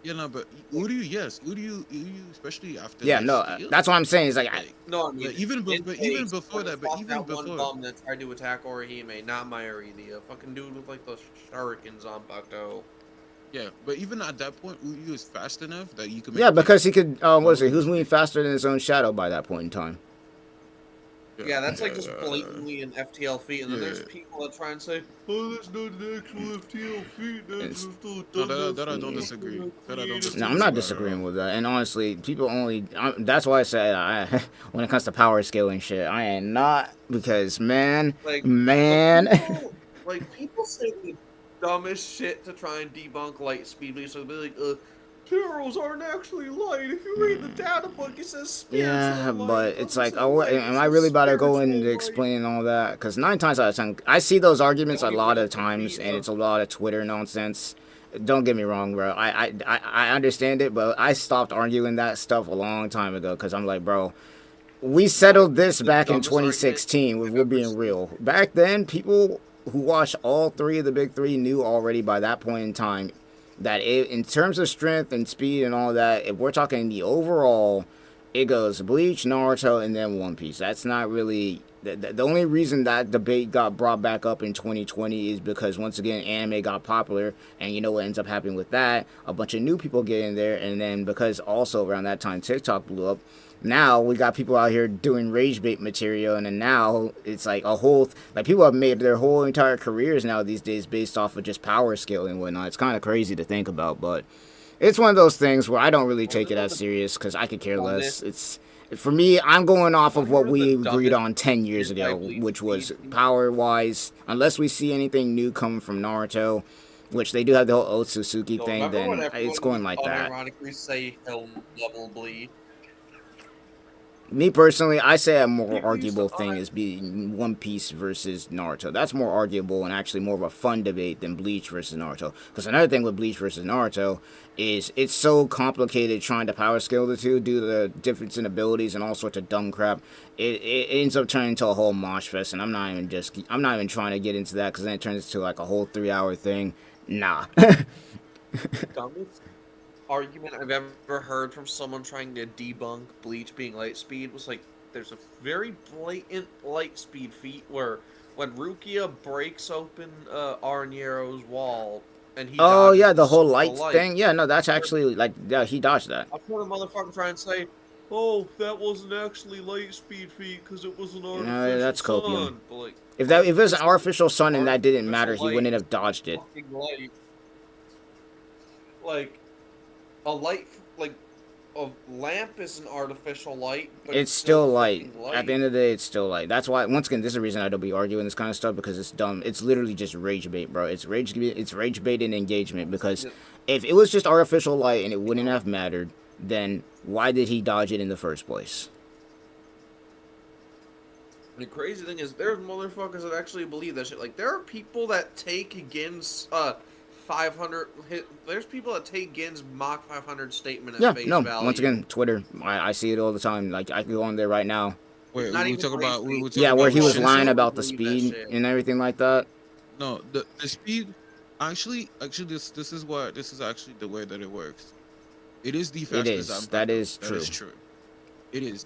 Yeah, no, but Uryu, yes, Uryu, especially after Yeah, like no, Steel. that's what I'm saying. Is like, Like, No, I mean, but even before that, but fought even that one before, bum that tried to attack Orihime, not Mayuri, the fucking dude with like the shurikens on Bakuto. yeah, but even at that point, Uryu is fast enough that you can make. yeah, because he could. What was it? He Mayuri was moving mistake. faster than his own shadow by that point in time. Yeah, that's like just blatantly an FTL feat, and then there's Yeah. people that try and say, "Oh, that's not an actual FTL feat. That's It's- just a No, dumbass that I don't thing disagree. for That I don't creative No, I'm disagree not with at disagreeing all. with that. And honestly, people only. That's why I said when it comes to power scaling shit, I ain't not because man, Like, man. people say the dumbest shit to try and debunk light speed. So they'll be like, heroes aren't actually light. If you read the data book, it says spiritual Yeah, light. but It it's doesn't like, say oh, light, it am I says really about to go spiritual into light. explaining all that? Because 9 times out of 10, I see those arguments a Don't lot even of times, be, and it's a lot of Twitter nonsense. Don't get me wrong, bro. I understand it, but I stopped arguing that stuff a long time ago because I'm like, bro, we settled this the back in dumbest argument 2016. If I've we're ever being seen. real, back then, people who watched all 3 of the big 3 knew already by that point in time that in terms of strength and speed and all that, if we're talking the overall, it goes Bleach, Naruto, and then One Piece. That's not really the only reason that debate got brought back up in 2020 is because once again anime got popular, and you know what ends up happening with that? A bunch of new people get in there, and then because also around that time TikTok blew up. Now we got people out here doing rage bait material, and then now it's like a whole like people have made their whole entire careers now these days based off of just power scaling and whatnot. It's kind of crazy to think about, but it's one of those things where I don't really take it as serious because I could care less. It's for me, I'm going off of what we agreed on 10 years ago, which was power wise. Unless we see anything new coming from Naruto, which they do have the whole Otsutsuki thing, then it's going like that. Unironically say hell level bleed. Me personally, I say a more People used to arguable thing is being One Piece versus Naruto. That's more arguable and actually more of a fun debate than Bleach versus Naruto. Because another thing with Bleach versus Naruto is it's so complicated trying to power scale the two due to the difference in abilities and all sorts of dumb crap. It ends up turning into a whole mosh fest, and I'm not even trying to get into that because then it turns into like a whole 3-hour thing. Nah. Dumbest argument I've ever heard from someone trying to debunk Bleach being light speed was like, there's a very blatant light speed feat where when Rukia breaks open Arniero's wall and he Oh dodges yeah, the whole light thing. Yeah, no, that's actually like yeah, he dodged that. I've heard a motherfucker try and say, "Oh, that wasn't actually light speed feat because it was an artificial That's copium. sun." But like, If it was an artificial sun and that didn't matter, he wouldn't have dodged it. fucking light. Like a light, like a lamp is an artificial light, but It's still light. fucking light. At the end of the day, it's still light. That's why, once again, this is the reason I don't be arguing this kind of stuff because it's dumb. It's literally just rage bait, bro. It's rage bait and engagement because if it was just artificial light and it wouldn't have mattered, then why did he dodge it in the first place? The crazy thing is, there's motherfuckers that actually believe that shit. Like, there are people that take Gin's 500 hit. There's people that take Gin's Mach 500 statement at face value. Once again, Twitter. I see it all the time. Like I can go on there right now. Wait, Not we even talk about Yeah, where he was Shinzo? lying about the Believe that speed shit. and everything like that. No, the speed. Actually, this is actually the way that it works. It is the fastest. is. That is That is true. It is.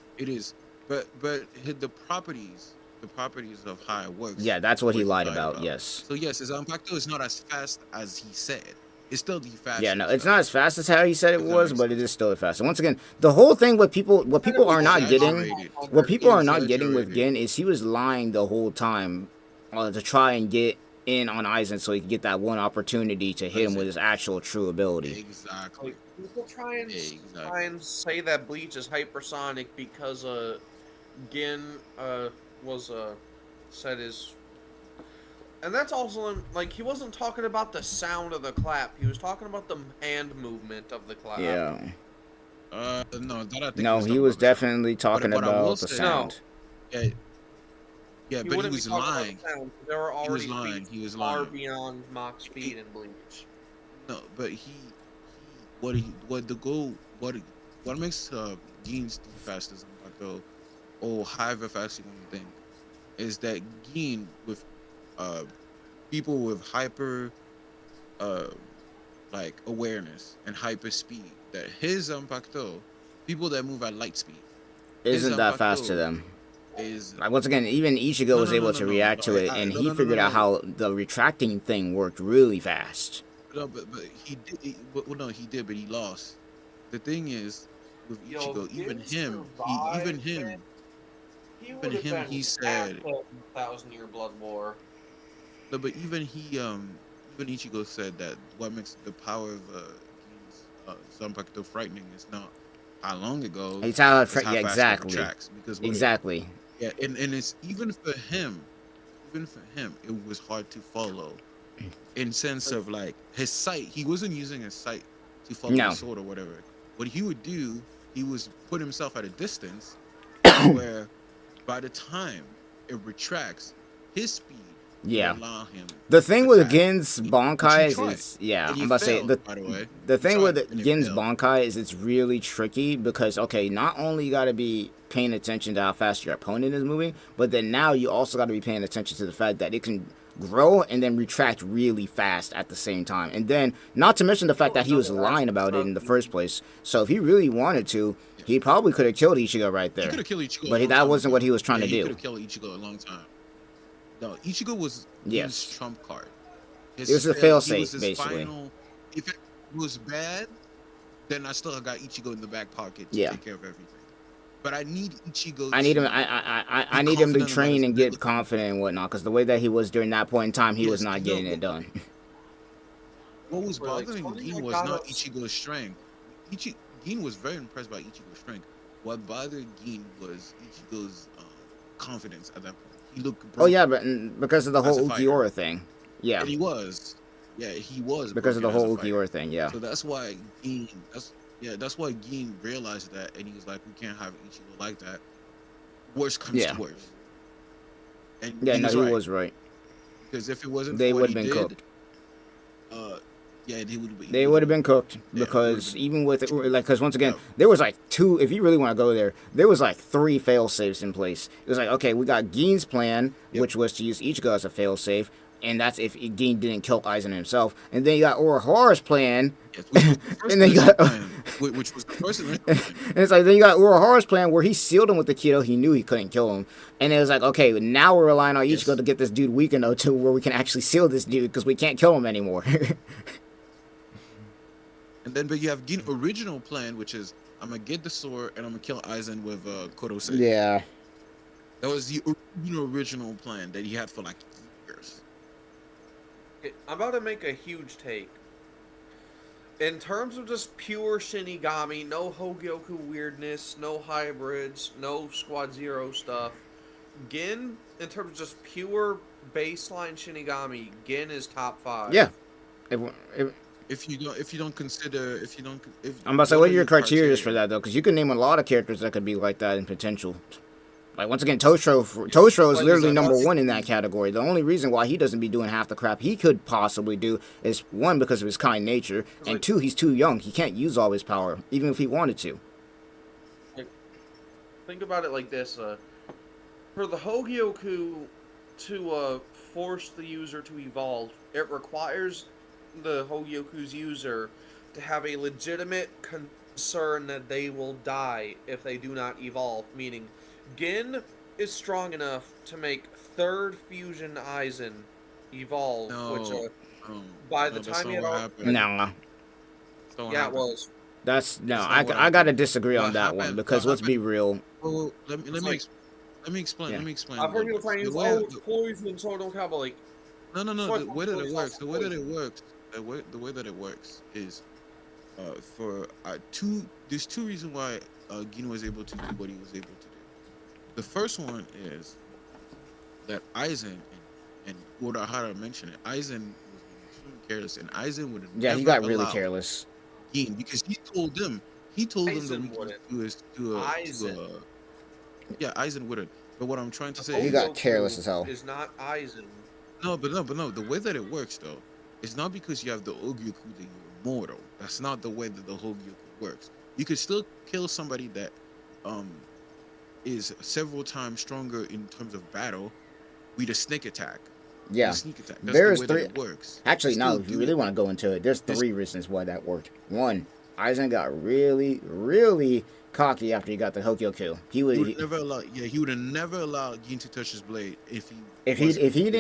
But the properties of how it works. Yeah, that's what he he lied about. Yes. So yes, his Zanpakuto is not as fast as he said. It's still the fastest. Yeah, no, it's not as fast as how he said it was, but it is still the fastest. Once again, the whole thing what people are not getting, what people are not getting with Gin is he was lying the whole time to try and get in on Aizen so he could get that one opportunity to hit him with his actual true ability. Exactly. People try and say that Bleach is hypersonic because Gin was said his. And that's also, like, he wasn't talking about the sound of the clap. He was talking about the hand movement of the clap. Yeah. No, that I think. No, he was definitely talking about the sound. Yeah. Yeah, but he was lying. There were already He was far lying. beyond Mach speed in Bleach. No, but what makes Gin's the fastest Zanpakuto, or however fast you want to think, is that Gin with people with hyper like awareness and hyper speed. That his Zanpakuto, people that move at light speed, Isn't that fast to Zanpakuto them? is Like once again, even Ichigo was able to react to it, and he figured out how the retracting thing worked really fast. No, but he did. Well, no, he did, but he lost. The thing is, with Ichigo, he said. 1,000-year blood war. No, but even Ichigo said that what makes the power of Zanpakuto frightening is not how long it goes. It's how fast exactly. it retracts. Because Exactly. Yeah, and it's even for him, it was hard to follow. In sense of like his sight, he wasn't using his sight to follow the sword or whatever. What he would do, he was put himself at a distance where by the time it retracts, his speed will allow him. The thing with Gin's Bankai is I'm about to say the thing with Gin's Bankai is it's really tricky because not only you gotta be paying attention to how fast your opponent is moving, but then now you also gotta be paying attention to the fact that it can grow and then retract really fast at the same time. And then not to mention the fact that he was lying about it in the first place. So if he really wanted to, he probably could have killed Ichigo right there. He could have killed Ichigo, but that wasn't what he was trying to do. He could have killed Ichigo a long time. No, Ichigo was his trump card. It was a failsafe, basically. If it was bad, then I still got Ichigo in the back pocket to take care of everything. But I need Ichigo. I need him. I need him to train and get confident and whatnot. Because the way that he was during that point in time, he was not getting it done. What was bothering Gin was not Ichigo's strength. Gin was very impressed by Ichigo's strength. What bothered Gin was Ichigo's confidence at that point. He looked. Oh yeah, but because of the whole Ukiura thing. Yeah. And he was. Yeah, he was. Because of the whole Ukiura thing. Yeah. So that's why Gin. That's why Gin realized that, and he was like, "We can't have Ichigo like that. Worst comes to worst." And he was right. Because if it wasn't, they would have been cooked. They would have been cooked because even with because once again there was like 2. If you really want to go there was like 3 fail safes in place. It was like, okay, we got Gin's plan, which was to use Ichigo as a fail safe. And that's if Gin didn't kill Aizen himself. And then you got Uraharu's plan. And then you got which was the first and it's like then you got Uraharu's plan where he sealed him with the Kido. He knew he couldn't kill him. And it was like, okay, now we're relying on Ichigo to get this dude weak enough to where we can actually seal this dude because we can't kill him anymore. And then, but you have Gin's original plan, which is I'm gonna get the sword and I'm gonna kill Aizen with Korose. Yeah. That was the original plan that he had for like years. I'm about to make a huge take. In terms of just pure Shinigami, no Hogyoku weirdness, no hybrids, no Squad Zero stuff. Gin, in terms of just pure baseline Shinigami, Gin is top 5. Yeah. If you don't consider, I'm about to say, what are your criteria for that though? Because you can name a lot of characters that could be like that in potential. Like once again, Toshiro is literally number 1 in that category. The only reason why he doesn't be doing half the crap he could possibly do is 1, because of his kind nature, and 2, he's too young. He can't use all his power, even if he wanted to. Think about it like this: for the Hogyoku to force the user to evolve, it requires the Hogyoku's user to have a legitimate concern that they will die if they do not evolve, meaning Gin is strong enough to make 3rd fusion Aizen evolve, which by the time he had all... Yeah, it was. I gotta disagree on that one, because let's be real. Well, let me explain. I've heard people trying to use, it's poison, so I don't have a, like... No, the way that it works is there's 2 reasons why Gin was able to do what he was able to do. The first one is that Aizen and Urahara mentioned it. Aizen was extremely careless, and Aizen would have he got really careless. Gin, because he told them that we could do is Aizen wouldn't. But what I'm trying to say, he got careless as hell. Is not Aizen. No. The way that it works though, it's not because you have the Hogyoku that you're immortal. That's not the way that the Hogyoku works. You could still kill somebody that is several times stronger in terms of battle with a snake attack. Yeah. The sneak attack. That's There's the way three. that it works. Actually, Still no. If you do really it. want to go into it, there's This- 3 reasons why that worked. 1, Aizen got really, really cocky after he got the Hokyo kill. He would never allow. Yeah, he would have never allowed Gin to touch his blade if he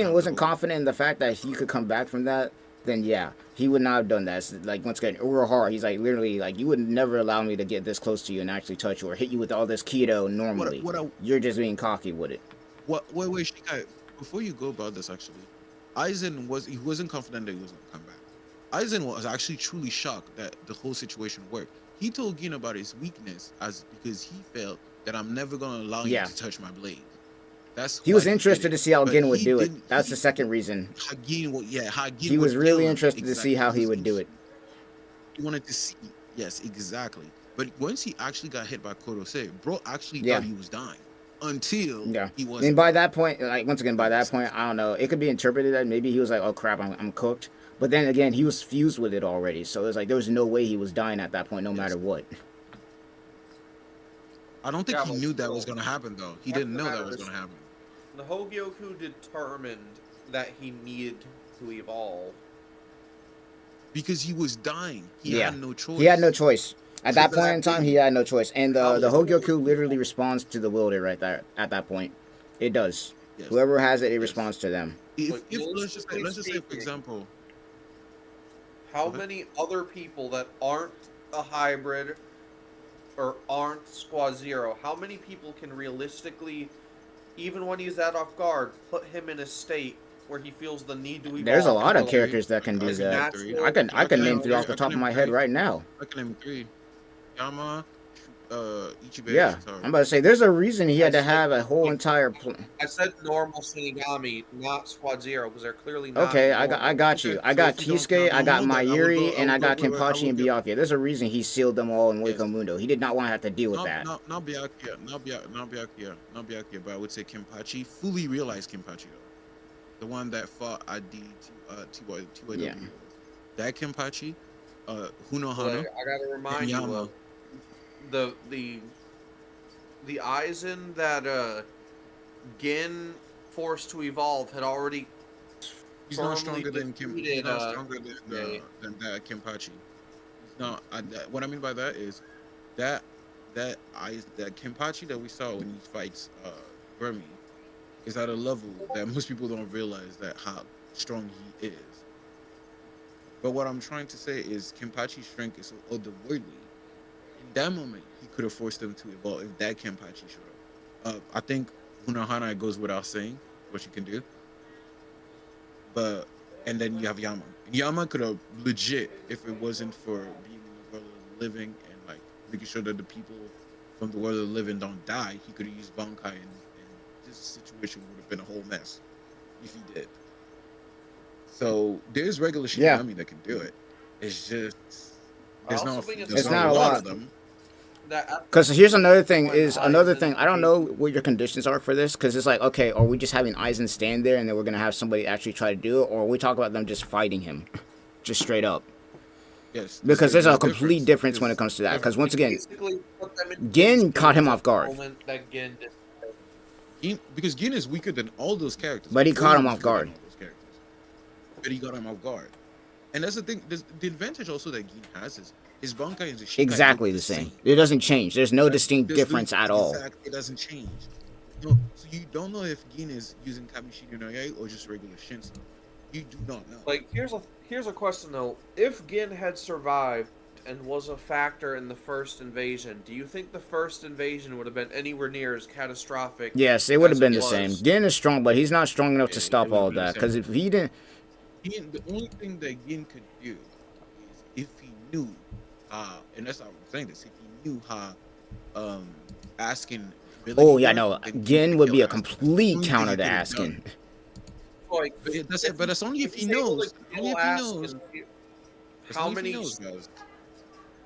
wasn't confident in the fact that he could come back from that, then yeah, he would not have done that. It's like, once again, Urahara, he's like, literally, like, you would never allow me to get this close to you and actually touch you or hit you with all this keto normally. You're just being cocky with it. Wait, Shikai, before you go about this, actually, Aizen wasn't confident that he was gonna come back. Aizen was actually truly shocked that the whole situation worked. He told Gin about his weakness because he felt that I'm never gonna allow you to touch my blade. He was interested to see how Gin would do it. That's the second reason. He was really interested to see how he would do it. He wanted to see. Yes, exactly. But once he actually got hit by Korose, bro actually thought he was dying. Until he was. And by that point, like, once again, by that point, I don't know. It could be interpreted that maybe he was like, "Oh crap, I'm cooked." But then again, he was fused with it already, so it's like there was no way he was dying at that point, no matter what. I don't think he knew that was gonna happen, though. He didn't know that was gonna happen. The Hogyoku determined that he needed to evolve because he was dying. He had no choice. He had no choice. At that point in time, he had no choice. And the Hogyoku literally responds to the Wilder right there at that point. It does. Yes. Whoever has it, it responds to them. If let's just say, for example, how many other people that aren't a hybrid or aren't Squad Zero, how many people can realistically, even when he's that off guard, put him in a state where he feels the need to evolve? There's a lot of characters that can do that. I can name 3 off the top of my head right now. I can name 3. Yama, Ichibe. Yeah, I'm about to say there's a reason he had to have a whole entire. I said normal Shinigami, not Squad Zero, because they're clearly not. Okay, I got you. I got Kisuke, I got Mayuri, and I got Kenpachi and Byakuya. There's a reason he sealed them all in Wako Mundo. He did not want to have to deal with that. Not Byakuya, but I would say Kenpachi. Fully realized Kenpachi, though. The one that fought at the TYW. Yeah. That Kenpachi, Hunohana. I gotta remind you of the Aizen that Gin forced to evolve had already. He's not stronger than Kim. He's not stronger than that Kenpachi. He's not. What I mean by that is that Kenpachi that we saw when he fights Burmy is at a level that most people don't realize that how strong he is. But what I'm trying to say is Kenpachi's strength is so otherworldly. In that moment, he could have forced them to evolve if that Kenpachi showed up. I think Unohana goes without saying what you can do. And then you have Yama. Yama could have legit, if it wasn't for being in the world of the living and like making sure that the people from the world of the living don't die, he could have used Bankai, and this situation would have been a whole mess if he did. So there's regular Shinigami that can do it. It's just there's not a lot of them. Because here's another thing. I don't know what your conditions are for this. Because it's like, okay, are we just having Aizen stand there and then we're gonna have somebody actually try to do it, or we talk about them just fighting him, just straight up? Yes. Because there's a complete difference when it comes to that. Because once again, Gin caught him off guard. Because Gin is weaker than all those characters. But he caught him off guard. But he got him off guard. And that's the thing. The advantage also that Gin has is his Bankai and his Shikai exactly the same. It doesn't change. There's no distinct difference at all. It doesn't change. No, so you don't know if Gin is using Kamishiri no Yai or just regular Shinso. You do not know. Like, here's a question though. If Gin had survived and was a factor in the first invasion, do you think the first invasion would have been anywhere near as catastrophic? Yes, it would have been the same. Gin is strong, but he's not strong enough to stop all of that. Because if he didn't... The only thing that Gin could do is if he knew, and that's how I'm saying this, if he knew how asking... Oh, yeah, no. Gin would be a complete counter to asking. Like, but that's only if he knows. How many...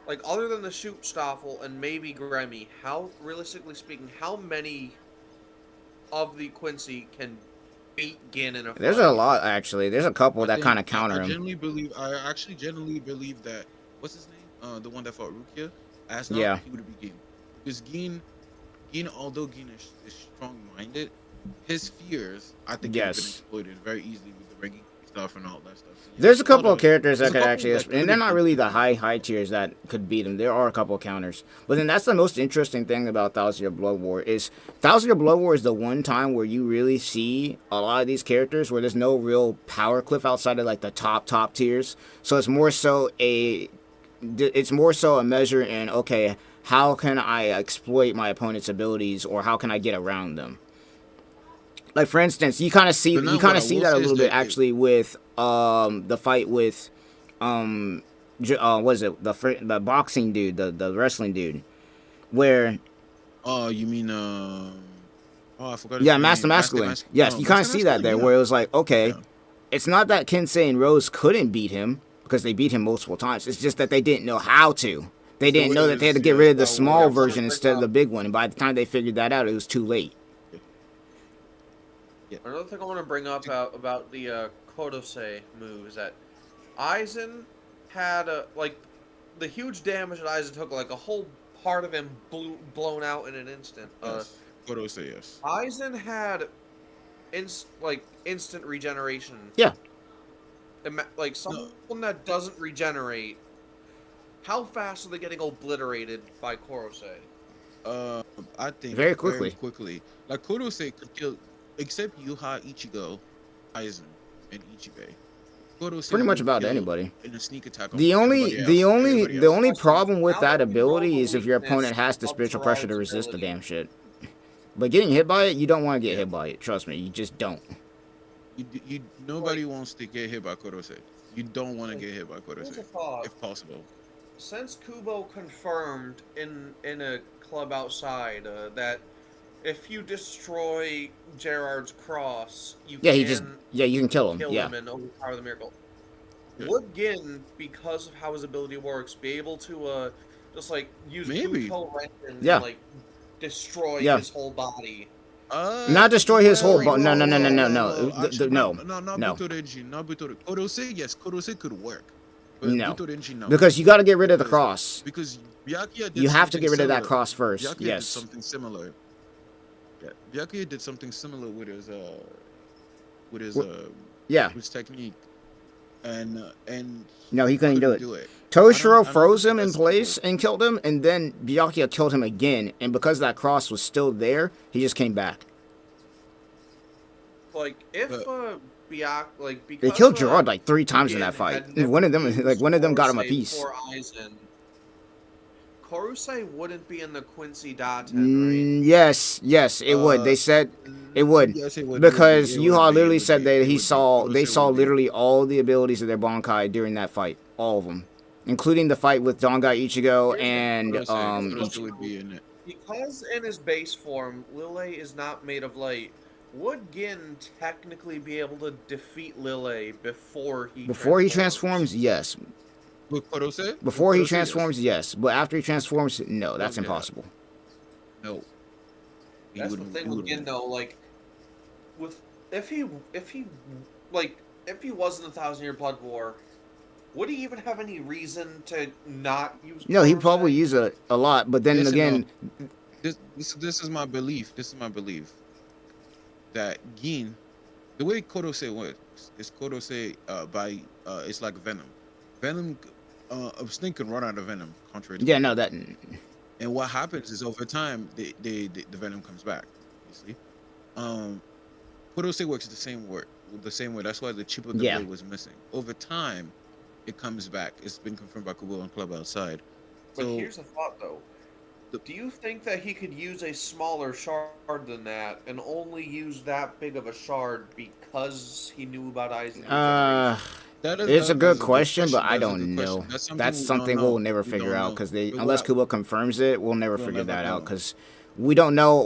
Like, other than the Schutzstaffel and maybe Grammy, how, realistically speaking, how many of the Quincy can beat Gin in a fight? There's a lot, actually. There's a couple that kind of counter him. I actually genuinely believe that, what's his name? The one that fought Rukia? Asna, yeah. He would be Gin. Because Gin, although Gin is strong-minded, his fears, I think, have been exploited very easily with the ranking stuff and all that stuff. So, yeah, There's a couple of characters that there's a could couple actually, that and they're not could've really been- the high tiers that could beat him. There are a couple of counters, but then that's the most interesting thing about Thousand Year Blood War is Thousand Year Blood War is the one time where you really see a lot of these characters where there's no real power cliff outside of like the top tiers. So it's more so a measure in, okay, how can I exploit my opponent's abilities, or how can I get around them? Like, for instance, you kind of see that a little bit actually with the fight with what is it, the boxing dude, the wrestling dude, where Oh, you mean I forgot. yeah, Master Masculine. Yes, you kind of see that there, where it was like, okay, Yeah. it's not that Kensei and Rose couldn't beat him because they beat him multiple times. It's just that they didn't know how to. They didn't know that they had to get rid of the small version instead of the big one, and by the time they figured that out, it was too late. Another thing I want to bring up about the Kodosei move is that Aizen had like the huge damage that Aizen took, like a whole part of him blown out in an instant. Yes. Kodosei, yes. Aizen had instant regeneration. Yeah. Like someone that doesn't regenerate, how fast are they getting obliterated by Korosei? I think Very quickly. Like Kodosei could kill, except Yuha, Ichigo, Aizen, and Ichibei. Kodosei Pretty much would about kill anybody. in a sneak attack. The everybody only else. problem with Now that that we know ability the is if your weakness opponent has the of spiritual pressure to Jiraiya's resist the ability. damn shit. But getting hit by it, you don't want to get hit by it. Trust me, you just don't. Nobody wants to get hit by Kodosei. You don't want to get hit by Here's a Kodosei, thought. if possible. Since Kubo confirmed in a club outside that if you destroy Gerard's cross, you can kill him. kill Yeah. him and overpower the miracle. Yeah. Would Gin, because of how his ability works, be able to just like use Maybe. Buto Wrench and Yeah. like destroy Yeah. his whole body? Not destroy his whole bo- no. Actually, No. Not No. Butodenji, not Butodenji. Kodosei, yes, Kodosei could work. But No. Butodenji, no. Because you got to get rid of the cross. Because Byakuya did You have to something get rid of that similar. cross first. Byakuya did Yes. something similar. Yeah, Byakuya did something similar with Yeah. his technique, and No, he couldn't do it. it. Toshiro I don't froze think him in that's place and killed him, and then Byakuya killed him again. And because that cross was still there, he just came back. Like if But- because They killed Gerard like 3 times in Gin that fight. had never One of them used got him a Korosei piece. before Aizen, Korosei wouldn't be in the Quincy Daten, Yes, it would. They said it would. Yes, it would. Because It would Yuha be, literally it would said be, that it he would be. saw Kodosei they saw would be. literally all the abilities of their Bankai during that fight, all of them, including the fight with Dongai Ichigo and Kodosei would be in it. Because in his base form, Lille is not made of light. Would Gin technically be able to defeat Lille before he transforms? Yes. With Kodosei? Before he Kodosei, yes. transforms, yes. But after he transforms, no, that's Yeah. impossible. No. He That's the wouldn't- thing he with wouldn't. Gin though. Like, if he was in the 1,000-Year Blood War, would he even have any reason to not use? No, he'd Korosei? probably use it a lot, but then Listen, again, This is my belief. That Gin, the way Kodosei works is Kodosei it's like Venom. A snake can run out of venom, contrary to yeah, no, that And what happens is over time, the venom comes back. You see, Kodosei works the same way. That's why the chip of the Yeah. blade was missing. Over time, it comes back. It's been confirmed by Kubo and Club outside. But So here's the thought though. Do you think that he could use a smaller shard than that and only use that big of a shard because he knew about Aizen? it's a good question, but I That's a don't good know. question. That's we something don't we'll know. never We figure don't out know. because But unless what- Kubo confirms it, we'll never We'll figure never that out know. because we don't know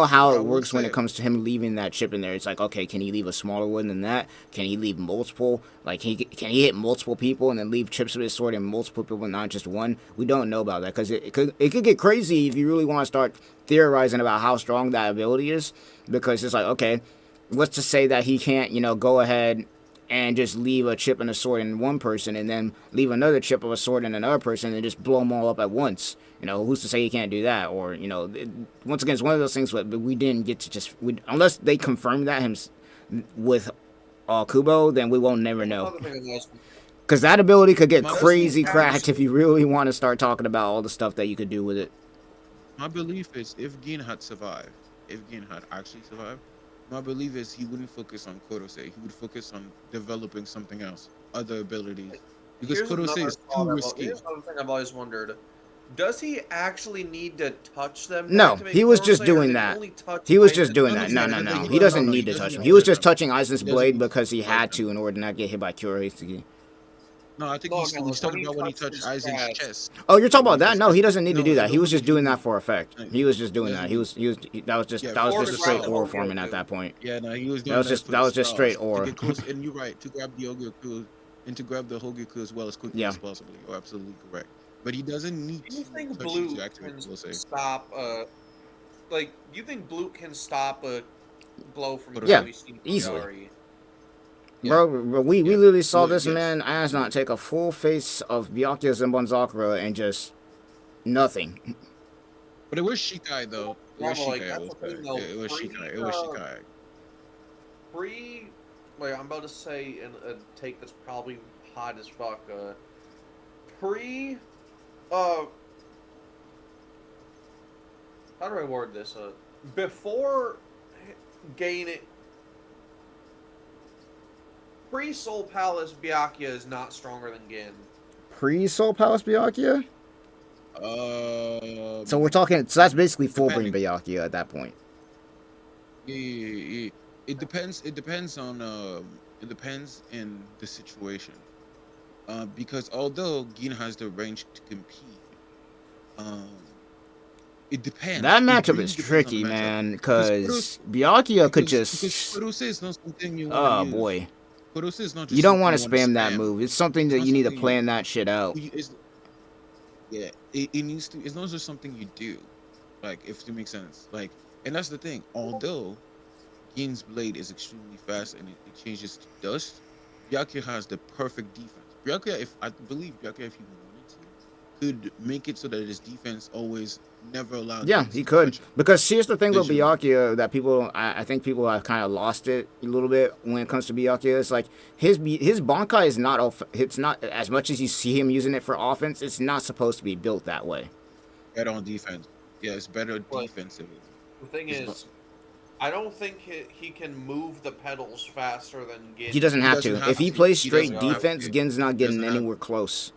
how What I it will works when say- it comes to him leaving that chip in there. It's like, okay, can he leave a smaller one than that? Can he leave multiple? Like, can he hit multiple people and then leave chips with his sword and multiple people, not just one? We don't know about that because it could get crazy if you really want to start theorizing about how strong that ability is. Because it's like, okay, what's to say that he can't, go ahead and just leave a chip and a sword in one person, and then leave another chip of a sword in another person, and just blow them all up at once. You know, who's to say you can't do that? Or, you know, once again, it's one of those things where we didn't get to just... unless they confirm that with Kubo, then we won't never know. Because that ability could get crazy cracked if you really want to start talking about all the stuff that you could do with it. My belief is if Gin had survived, if Gin had actually survived, my belief is he wouldn't focus on Kodose. He would focus on developing something else, other abilities. Because Kodose is too risky. Here's another thing I've always wondered. Does he actually need to touch them? No, he was just doing that. He was just doing that. No. He doesn't need to touch them. He was just touching Aizen's blade because he had to in order to not get hit by Kurihitsuki. No, I think he's talking about when he touched Aizen's chest. Oh, you're talking about that? No, he doesn't need to do that. He was just doing that for effect. He was just doing that. That was just straight aura forming at that point. Yeah, no, he was doing that was just straight aura. And you're right, to grab the Hogoku and to grab the Hogoku as well as quickly as possible. You're absolutely correct. But he doesn't need to touch Blue to activate stop do you think Blue can stop a blow from easily? Bro, we literally saw this man Asnot take a full face of Byakuya Zenbon and just nothing. But it was Shikai though. It was Shikai. It was Shikai. I'm about to say a take that's probably hot as fuck. How do I word this? Before gaining... Pre-Soul Palace Byakuya is not stronger than Gin. Pre-Soul Palace Byakuya? So we're talking... So that's basically full-brain Byakuya at that point. Yeah. It depends on... it depends in the situation. Because although Gin has the range to compete... it depends. That matchup is tricky, man, because Byakuya could just... Kodose is not something you want to use. Boy. Is not just you don't want to spam that move. It's something that you need to plan that shit out. It needs to. It's not just something you do, like if it makes sense. Like, and that's the thing. Although Gin's blade is extremely fast and it changes to dust, Byakuya has the perfect defense. Byakuya, if he wanted to, could make it so that his defense always never allowed. Yeah, he could. Because here's the thing with Byakuya that I think people have kind of lost it a little bit when it comes to Byakuya. It's like his Bankai is not. It's not as much as you see him using it for offense. It's not supposed to be built that way. Better on defense. Yeah, it's better defensively. The thing is, I don't think he can move the pedals faster than Gin. He doesn't have to. If he plays straight defense, Gin's not getting anywhere close.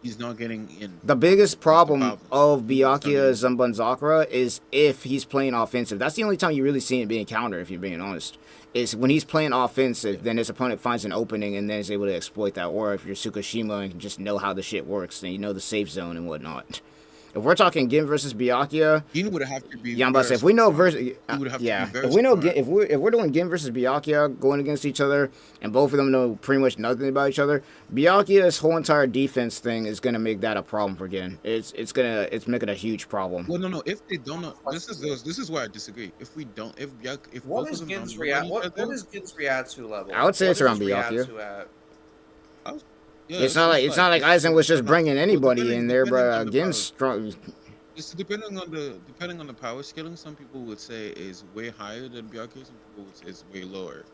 He's not getting in. The biggest problem of Byakuya Zenbon is if he's playing offensive. That's the only time you really see it being countered, if you're being honest. Is when he's playing offensive, then his opponent finds an opening and then is able to exploit that. Or if you're Tsukishima and just know how the shit works, then you know the safe zone and whatnot. If we're talking Gin versus Byakuya, Gin would have to be. Yeah, I'm about to say if we know if we're doing Gin versus Byakuya going against each other, and both of them know pretty much nothing about each other, Byakuya's whole entire defense thing is gonna make that a problem for Gin. It's making a huge problem. Well, no. If they don't know, this is where I disagree. If what is Gin's Ryatsu level? I would say it's around Byakuya. Yeah, it's not like Aizen was just bringing anybody in there, but Gin's strong. It's depending on the power scaling. Some people would say is way higher than Byakuya. Some people would say it's way lower.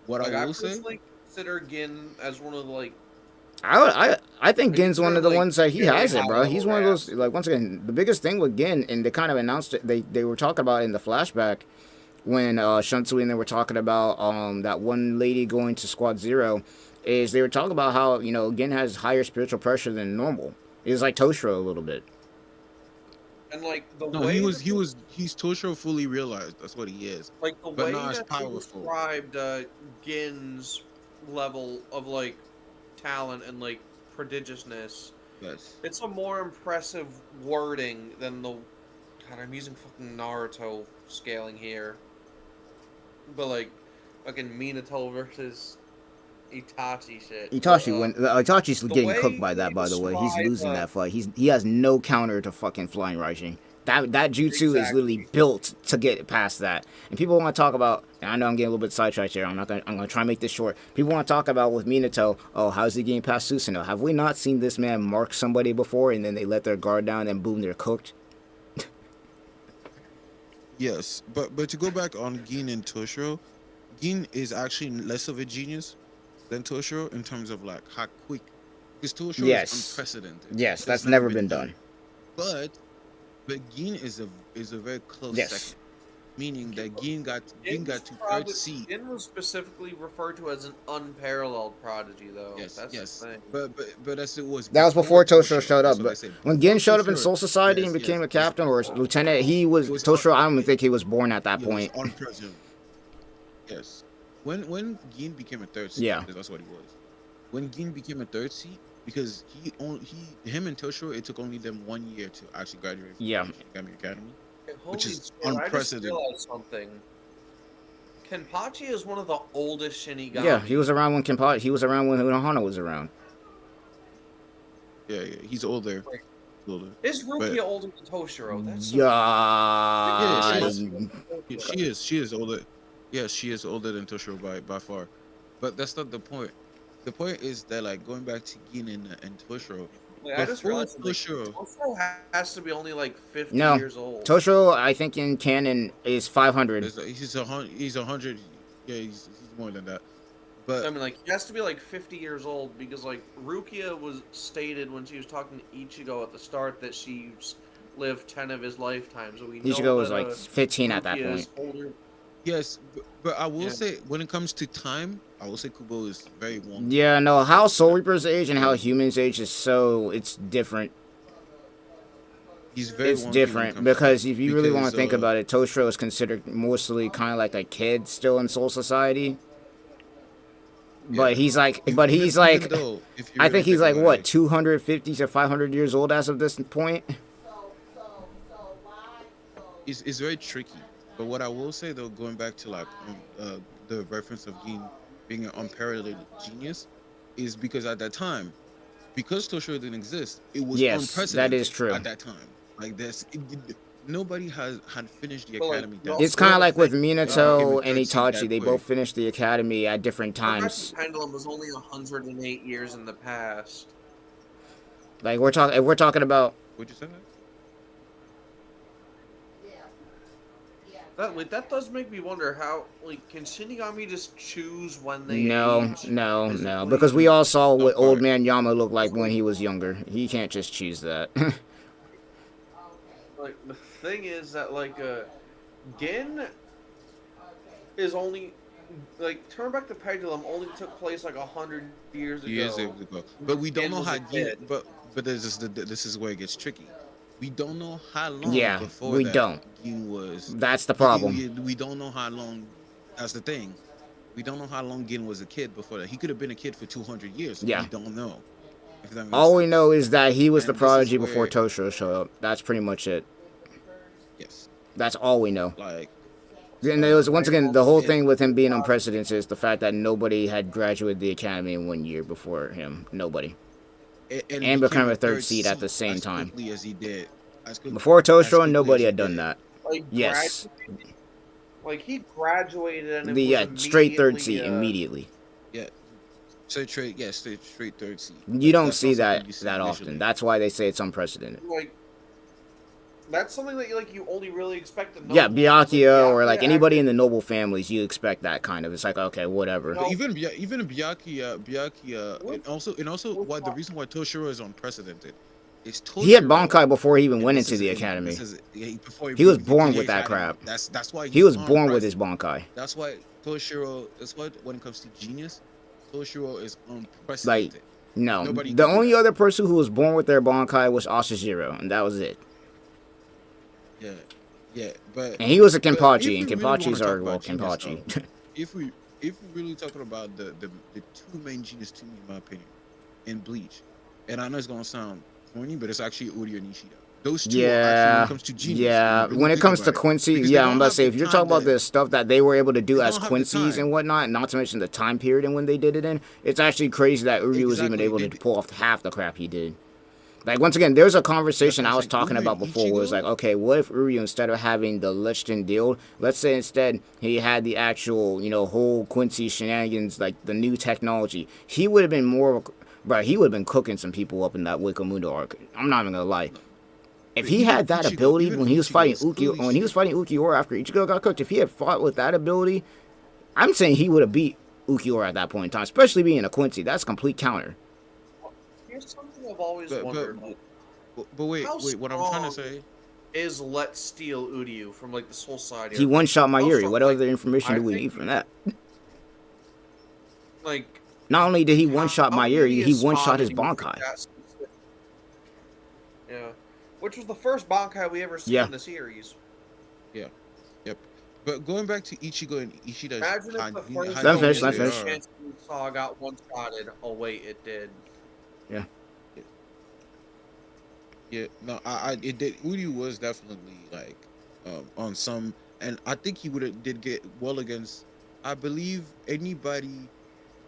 What I will say, consider Gin as one of the I think Gin's one of the ones that he has it, bro. He's one of those, like, once again, the biggest thing with Gin, and they kind of announced it. They were talking about it in the flashback when Shunsui and they were talking about that one lady going to Squad 0. Is they were talking about how, you know, Gin has higher spiritual pressure than normal. He's like Toshiro a little bit. And like he's Toshiro fully realized. That's what he is. Like the way that he described Gin's level of like talent and like prodigiousness. Yes. It's a more impressive wording than the I'm using fucking Naruto scaling here. But like fucking Minato versus Itachi shit. Itachi's getting cooked by that, by the way. He's losing that fight. He has no counter to fucking Flying Rising. That jutsu is literally built to get past that. And people want to talk about, and I know I'm getting a little bit sidetracked here. I'm gonna try and make this short. People want to talk about with Minato, oh, how's he getting past Susanoo? Have we not seen this man mark somebody before and then they let their guard down and boom, they're cooked? Yes, but to go back on Gin and Toshiro, Gin is actually less of a genius than Toshiro in terms of like how quick. Because Toshiro is unprecedented. Yes, that's never been done. But Gin is a very close second. Meaning that Gin got to third seed. Gin was specifically referred to as an unparalleled prodigy, though. Yes, that's yes. the thing. But as it was. That was before Toshiro showed up. But when Gin showed up in Soul Society and became a captain or a lieutenant, he was Toshiro. I don't even think he was born at that point. On president. Yes. When Gin became a third seed, that's what he was. When Gin became a third seed, because him and Toshiro, it took only them 1 year to actually graduate from Shinigami Academy. Which is unprecedented. I just realized something. Kenpachi is one of the oldest Shinigami. Yeah, he was around when Unohana was around. Yeah, he's older. Is Rukia older than Toshiro? That's she is older. Yeah, she is older than Toshiro by far. But that's not the point. The point is that like going back to Gin and Toshiro. I just realized Toshiro has to be only like 50 years old. Toshiro, I think in canon is 500. He's 100. Yeah, he's more than that. But I mean, like he has to be like 50 years old because like Rukia was stated when she was talking to Ichigo at the start that she's lived 10 of his lifetimes. So we know Ichigo was like 15 at that point. Yes, but I will say when it comes to time, I will say Kubo is very wonky. Yeah, no, how Soul Reapers age and how humans age is it's different. It's different because if you really want to think about it, Toshiro is considered mostly kind of like a kid still in Soul Society. But he's like, I think he's like what 250 to 500 years old as of this point. It's very tricky. But what I will say though, going back to like the reference of Gin being an unparalleled genius, is because at that time, because Toshiro didn't exist, it was unprecedented. That is true. At that time, like nobody had finished the academy. It's kind of like with Minato and Itachi; they both finished the academy at different times. Pendulum was only 108 years in the past. Like we're talking about. What'd you say? That does make me wonder how, like, can Shinigami just choose when they age? No, because we all saw what Old Man Yama looked like when he was younger. He can't just choose that. Like, the thing is that, like, Gin is only, like, Turn Back the Pendulum only took place, like, 100 years ago. But we don't know how Gin, but this is where it gets tricky. We don't know how long before Gin was. That's the problem. We don't know how long. That's the thing. We don't know how long Gin was a kid before that. He could have been a kid for 200 years. Yeah. We don't know. All we know is that he was the prodigy before Toshiro showed up. That's pretty much it. Yes. That's all we know. Like. And there was, once again, the whole thing with him being unprecedented is the fact that nobody had graduated the academy in 1 year before him. Nobody. And become a third seed at the same time. As he did. Before Toshiro, nobody had done that. Like, yes. Like he graduated and straight third seed immediately. Yeah. Straight third seed. You don't see that often. That's why they say it's unprecedented. Like that's something that you only really expect to know. Yeah, Byakuya or like anybody in the noble families, you expect that kind of. It's like, okay, whatever. No. Even Byakuya, and also why the reason why Toshiro is unprecedented is Toshiro. He had Bankai before he even went into the academy. He was born with that crap. That's why he was born with his Bankai. That's why Toshiro. That's why when it comes to genius, Toshiro is unprecedented. Like, no, the only other person who was born with their Bankai was Asashiro, and that was it. Yeah, but and he was a Kenpachi, and Kenpachis are Kenpachi. If we really talking about the two main genius to me, in my opinion, in Bleach, and I know it's gonna sound corny, but it's actually Uri and Ishida. Those two are actually, when it comes to genius. Yeah, when it comes to Quincy, I'm about to say, if you're talking about the stuff that they were able to do as Quincy's and whatnot, not to mention the time period and when they did it in, it's actually crazy that Uri was even able to pull off half the crap he did. Like, once again, there's a conversation That's I what was I'm saying. talking Uyu about and before where it's like, Ichigo. okay, what if Uryu, instead of having the Lichten deal, let's say instead he had the actual, whole Quincy shenanigans, like the new technology. He would have been more of a, bro, he would have been cooking some people up in that Wakamundo arc. I'm not even gonna lie. No, If but he had that ability Even when he was Ichigo fighting is clearly Ukiura after Ichigo got cooked, if he had fought with that ability, I'm saying he would have beat Ukiura at that point in time, especially being a Quincy. That's complete counter. Here's something I've always but wondered. wait, How what I'm trying to strong say. is Let's Steal Uryu from like the Soul Society? He one-shot How Mayuri. strong? What Like, other information I do we think need from that? like Not only did he one-shot how Mayuri, he devious one-shot his spotted do you think Bankai. that specific- Yeah, which was the first Bankai we ever seen Yeah. in the series. Yeah. Yep. But going back to Ichigo and Ishida's Imagine if the first Let him Soul finish, let him Eater finish. chance we saw got one-shotted. Oh wait, it did. Yeah. Yeah, no, it did. Uryu was definitely like, on some, and I think he would have did get well against, I believe, anybody,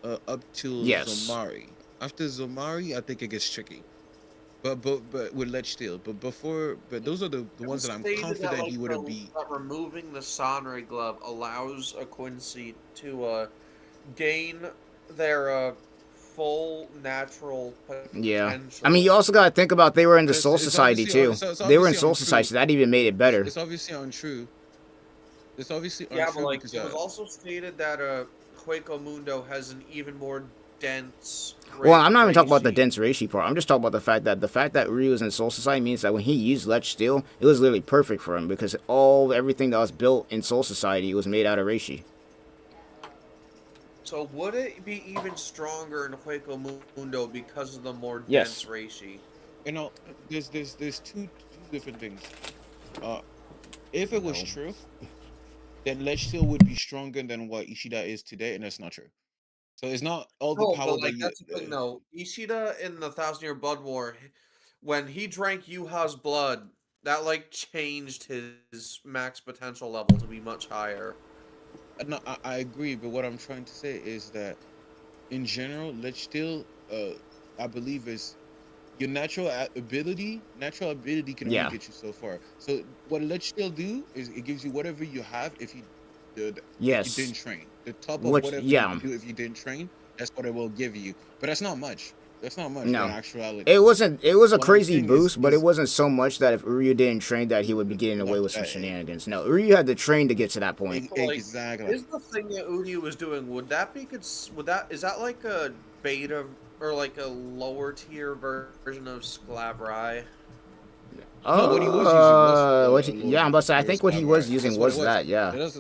up till Yes. Zomari. After Zomari, I think it gets tricky. But with Ledge Steel. But those are the It ones was that I'm stated confident like, he would have beat. that removing the Sanre glove allows a Quincy to gain their full natural Yeah. potential. I mean, you also got to think about they were in the It's- Soul it's Society, obviously- too. it's They were in obviously Soul untrue. Society, so that even made it better. It's obviously untrue. It's obviously Yeah, untrue but like because, it was also stated that Quaco Mundo has an even more dense. Well, I'm not even talking about the reishi. dense Reishi part. I'm just talking about the fact that Ryu was in Soul Society means that when he used Ledge Steel, it was literally perfect for him because everything that was built in Soul Society was made out of Reishi. So would it be even stronger in Quaco Mundo because of the more Yes. dense reishi? there's two different things. If it was No. true, then Ledge Steel would be stronger than what Ishida is today, and that's not true. So it's not all the No, power but that like you. that's the thing though. Ishida in the Thousand Year Blood War, when he drank Yuha's blood, that like changed his max potential level to be much higher. No, I agree, but what I'm trying to say is that in general, Ledge Steel, I believe is your natural ability. Natural ability can Yeah. only get you so far. So what Ledge Steel do is it gives you whatever you have if you did if Yes. you didn't train. The top of Which, whatever yeah. you do if you didn't train, that's what it will give you. But that's not much. That's not much No. in actuality. It was a What I'm crazy saying boost, but it is wasn't so much that if Uryu didn't train that he would be getting away with some shenanigans. No, Uryu had to train to get to that point. So, like, exactly. is the thing that Uryu was doing? Would that be is that like a beta or like a lower tier version of Sklavrai? No, what he was using was I'm about to say, I think what he was using was that, yeah. That's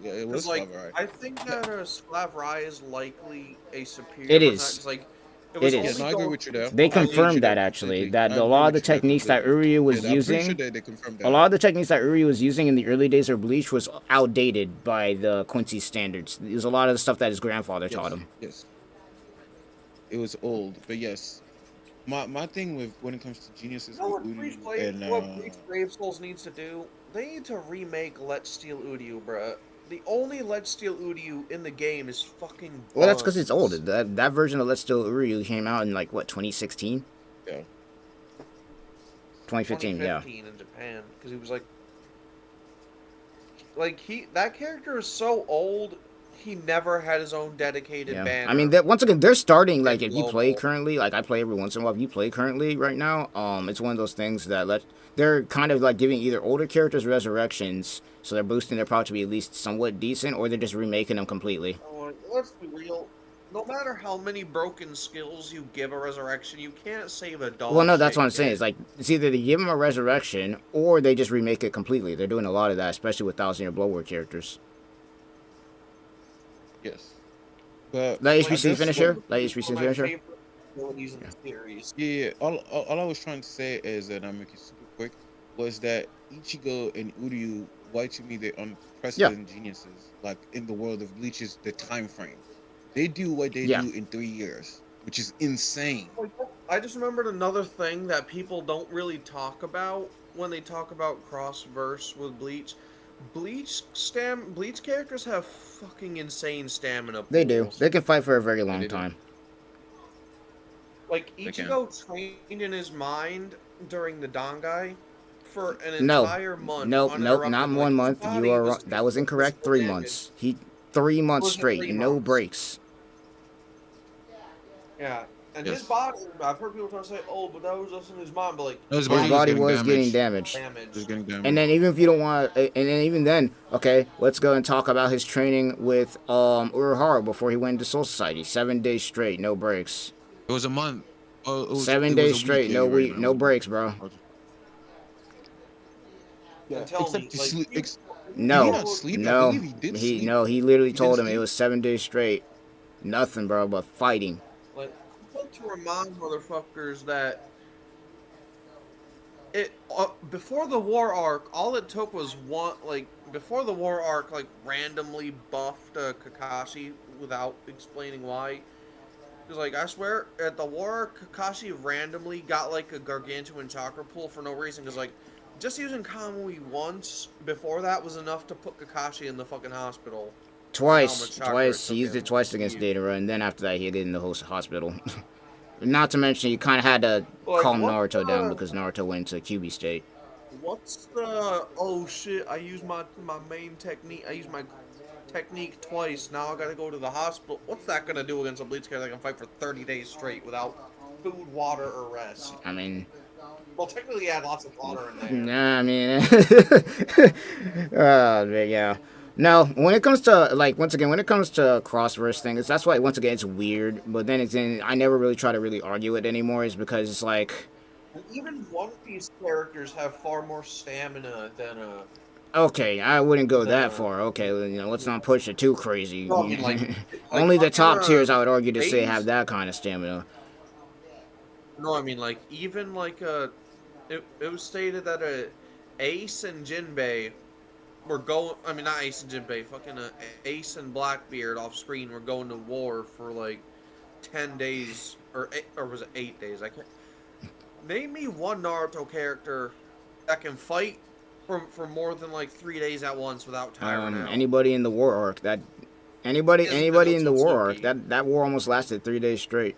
yeah, it was Like, Sklavrai. I think that Sklavrai is likely a superior. It version is. 'cause, like, It was is. only Yeah, no, I agree going with you there. They I agree with confirmed you that there actually, completely. that I a agree lot of with the you there techniques that completely. Uryu was Yeah, I'm pretty using, sure they confirmed that. a lot of the techniques that Uryu was using in the early days of Bleach was outdated by the Quincy standards. There's a lot of the stuff that his grandfather taught him. Yes. It was old, but yes. My thing with when it comes to geniuses You know with what Bleach Uryu and what Bleach Brave Souls needs to do? They need to remake Let's Steal Uryu, bruh. The only Let's Steal Uryu in the game is fucking Buns. Well, that's because it's old. That version of Let's Steal Uryu came out in like what, 2016? yeah. 2015, yeah. 2015 in Japan, because he was like that character is so old. He never had his own dedicated Yeah. banner. I mean, once again, they're starting, like, if you global. play currently, like, I play every once in a while, if you play currently right now, it's one of those things that they're kind of, like, giving either older characters resurrections, so they're boosting their power to be at least somewhat decent, or they're just remaking them completely. Let's be real. No matter how many broken skills you give a resurrection, you can't save a dog. Well, no, that's what I'm saying. It's like, it's either they give them a resurrection, or they just remake it completely. They're doing a lot of that, especially with Thousand Year Blood War characters. Yes. But Let I HBC guess finish here? Let HBC finish here? Yeah. All I was trying to say is that I'll make it super quick. Was that Ichigo and Uryu, why to me they're unprecedented geniuses. Like in the world of Bleach is the time frame. They do what they do in 3 years, which is insane. I just remembered another thing that people don't really talk about when they talk about cross-verse with Bleach. Bleach characters have fucking insane stamina pools. They do. They can fight for a very long time. Like They can. Ichigo trained in his mind during the Dangai for an No, entire month nope, not uninterrupted. Like one his month. You body are was wrong. That was was incorrect. so 3 months. damaged. He 3 months Was it straight, 3 months? no breaks. Yeah. And his Yes. body, I've heard people try to say, "Oh, but that was just in his mind." But like No, his His body was body getting was getting damaged. damaged. It was getting And damaged. then even if you don't want, and then even then, okay, let's go and talk about his training with Urahara before he went into Soul Society. 7 days straight, no breaks. It was a month. Oh, it was. 7 days It was a week. straight, Yeah, no you're right, week, man. It no was a week. breaks, bro. and tell me, Except to like sleep. you- No, Did he not sleep? I no, believe he did sleep. he literally He told didn't him it sleep? was 7 days straight, nothing, bro, but fighting. like you have to remind motherfuckers that it before the war arc, all it took was one like before the war arc like randomly buffed Kakashi without explaining why. Because like I swear at the war arc, Kakashi randomly got like a gargantuan chakra pool for no reason. Because like just using Kamui once before that was enough to put Kakashi in the fucking hospital. Twice, chakra twice. it He took used him it twice to against beat. Datara, and then after that, he get in the hospital. Not to mention, you kind of had to Like, calm what Naruto down the- because Naruto went into QB state. What's the oh shit? I used my main technique. I used my technique twice. Now I gotta go to the hospital. What's that gonna do against a Bleach character that can fight for 30 days straight without food, water, or rest? I mean, Well, technically, he had lots of water in there. nah, I mean, but yeah. No, when it comes to like once again, when it comes to cross-verse things, that's why once again it's weird. But then again, I never really try to really argue it anymore, is because it's like, And even One Piece characters have far more stamina than okay, I wouldn't go that far. Okay, let's not push it too crazy. No, I mean, like Only the top fucking, tiers, I would argue, to say Ace- have that kind of stamina. No, I mean like even like it was stated that Ace and Jinbei were going. I mean not Ace and Jinbei, fucking Ace and Blackbeard off screen were going to war for like 10 days or was it 8 days? I can't. Name me one Naruto character that can fight for more than like 3 days at once without tiring out. Anybody in the war arc that anybody Yes, anybody in the war Totsuki. arc that war almost lasted 3 days straight.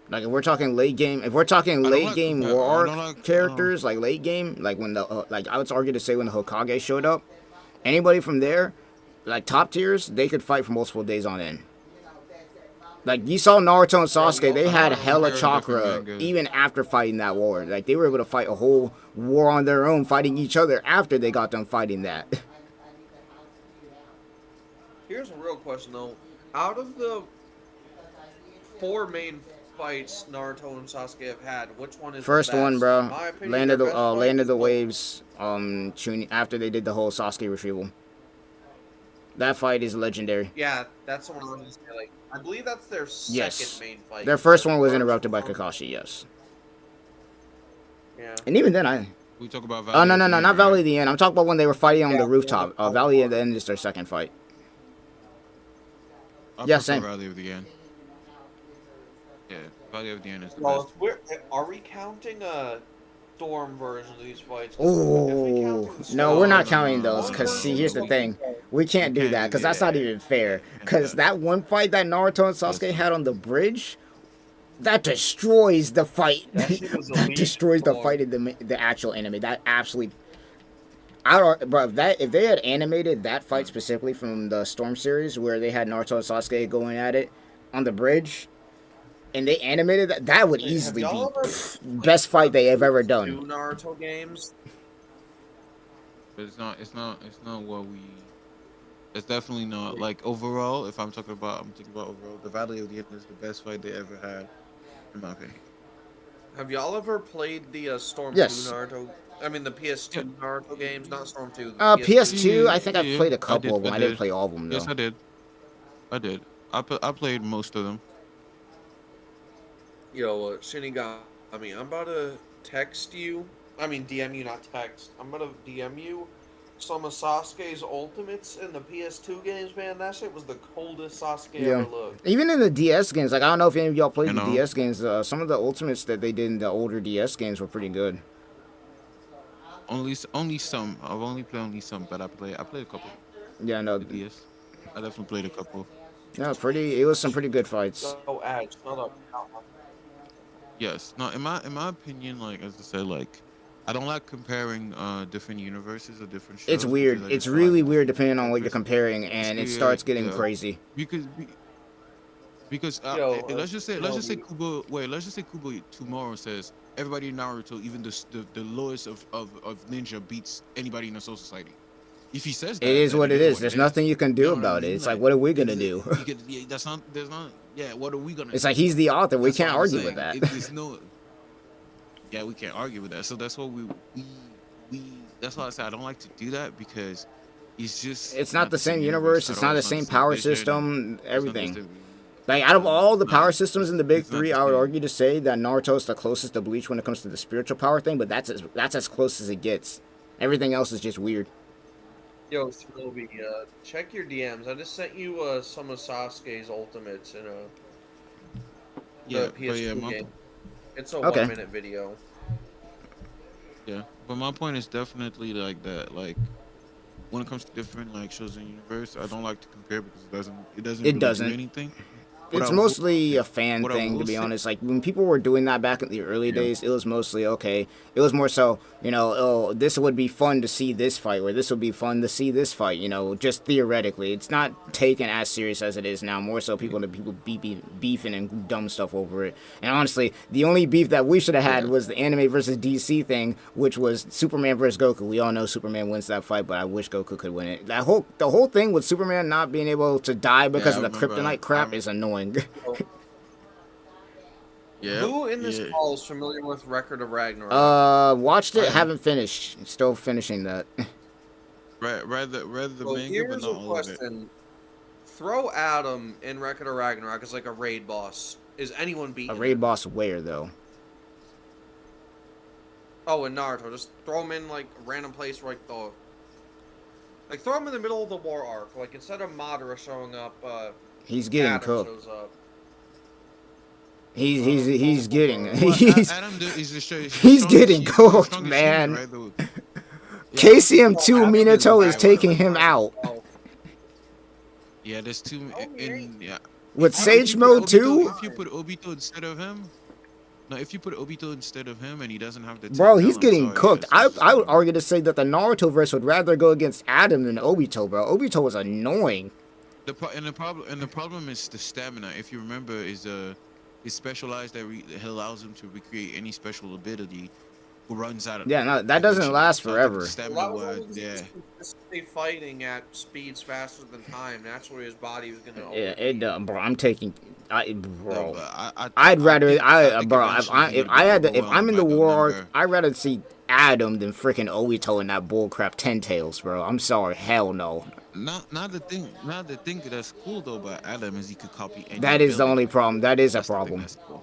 Like if we're talking late game, war arc characters, like late game, like when the like I would argue to say when the Hokage showed up, anybody from there, like top tiers, they could fight for multiple days on end. Like you saw Naruto and Sasuke, they had hella chakra even after fighting that war. Like they were able to fight a whole war on their own, fighting each other after they got done fighting that. Here's a real question though. Out of the 4 main fights Naruto and Sasuke have had, which one is First the best? one, bro. In my opinion, Land of their the best fight Land of is the both. Waves. After they did the whole Sasuke retrieval. That fight is legendary. Yeah, that's the one I was gonna say. Like, I believe that's their second Yes. main fight. Their first one was First interrupted by one- Kakashi. Yes. Yeah. And even then, I. We talk about Oh no, of the not End, Valley right? of the End. I'm talking about when they were fighting on Yeah, the rooftop. yeah. Valley of the End is their second fight. I Yeah, prefer same. Valley of the End. Yeah, Valley of the End is the Well, best. are we counting a Storm version of these fights? Oh no, we're not counting those. Cause see, here's the thing, we can't do Okay, that. Cause that's not yeah. even fair. Yeah, Cause yeah. that one fight that Naruto and Sasuke had on the bridge, that destroys the fight. That shit was That elite, destroys the boy. fight in the actual anime. That absolutely. Bro, if they had animated that fight specifically from the Storm series where they had Naruto and Sasuke going at it on the bridge, and they animated that, that would Have easily be y'all ever best fight they have ever two done. Naruto games? But it's not what we. It's definitely not like overall. If I'm talking about overall. The Valley of the End is the best fight they ever had, in my opinion. Have y'all ever played the Storm Yes. 2 Naruto? I mean the PS2 Naruto games, not Storm 2. The PS2, I think I've Yeah, played a I couple of them. I did. didn't play all of them though. Yes, I did. I played most of them. Yo, Shinigami, I'm about to text you. I mean, DM you, not text. I'm about to DM you some of Sasuke's ultimates in the PS2 games, man. That shit was the coldest Sasuke Yeah. ever looked. Even in the DS games, like I don't know if any of y'all played You the know. DS games. Some of the ultimates that they did in the older DS games were pretty good. Only some. I've only played some, but I played a couple. Yeah, no. The DS. I definitely played a couple. No, it was some pretty good fights. So, Ad, shut up. Yes. No, in my opinion, like as I said, like I don't like comparing different universes or different It's shows weird. because I It's just feel like really weird depending on what you're universe. comparing, and it Yeah, starts getting yeah. crazy. Because because Yo, let's just say Shinobi. Kubo let's just say Kubo tomorrow says everybody in Naruto, even the lowest of ninja beats anybody in the Soul Society. If he says It that, is then what it it is is. what it There's is. nothing you can You do know what I about it. mean? It's like, what are we gonna do? You could, yeah, there's not, yeah, what are we gonna It's do? like he's the author. We That's what can't I'm argue saying. with that. It's no, yeah, we can't argue with that. So that's what we that's why I say I don't like to do that because it's just It's not the same universe universe. at It's all. not the It's not the same same power vision, and system. it's not the Everything. same. Like out of all the Nah, power systems in the big it's not three, the I would same. argue to say that Naruto's the closest to Bleach when it comes to the spiritual power thing. But that's as close as it gets. Everything else is just weird. Yo, Shinobi, check your DMs. I just sent you some of Sasuke's ultimates in Yeah, the but PS2 yeah, game. It's a Okay. 1-minute video. yeah, but my point is definitely like that. Like when it comes to different like shows in the universe, I don't like to compare because it doesn't It really doesn't. do anything. It's mostly a fan What I thing, to will be say, honest. Like when people were doing that back in the early yeah, days, it was mostly okay. It was more so, oh, this would be fun to see this fight, or this would be fun to see this fight. Just theoretically, it's not taken as serious as it is now. More so, people beefing and dumb stuff over it. And honestly, the only beef that we should have had yeah. was the anime versus DC thing, which was Superman versus Goku. We all know Superman wins that fight, but I wish Goku could win it. The whole thing with Superman not being able to die because Yeah, I of the remember. kryptonite crap is annoying. Yeah, Who in this yeah. call is familiar with Record of Ragnarok? Watched I it, am. haven't finished. Still finishing that. Rather the So manga, but here's not a all of it. question. Throw Adam in Record of Ragnarok as like a raid boss. Is anyone A beating raid him? boss where though? Oh, in Naruto. Just throw him in like a random place where like throw him in the middle of the war arc. Like instead of Madara showing up, He's getting Adam cooked. shows up. He's getting Well, he's Adam is the he's getting cooked, man. Right? KCM2 Adam is Minato is violent taking by him out. himself. Yeah, there's two. Yeah. With If Sage you Mode put 2? If you put Obito instead of him, no, if you put Obito instead of him and he doesn't have the Bro, takedown, he's I'm getting sorry, cooked. it's I just would not- argue to say that the Naruto verse would rather go against Adam than Obito, bro. Obito was annoying. The problem is the stamina. If you remember, is specialized that allows him to recreate any special ability. Who runs out of Yeah, no, that doesn't last forever. Stamina Well, that wise, was yeah. consistently fighting at speeds faster than time. Naturally, his body was gonna. Yeah, bro. I'm taking, No, bro. but I'd rather, think- I think bro. eventually he If would I get had to, if I'm overwhelmed in by the war arc, number. I'd rather see Adam than freaking Obito in that bullcrap 10 tails, bro. I'm sorry, hell no. Not the thing that's cool though about Adam is he could copy any That is the ability. only problem. That is a That's the thing problem. that's cool.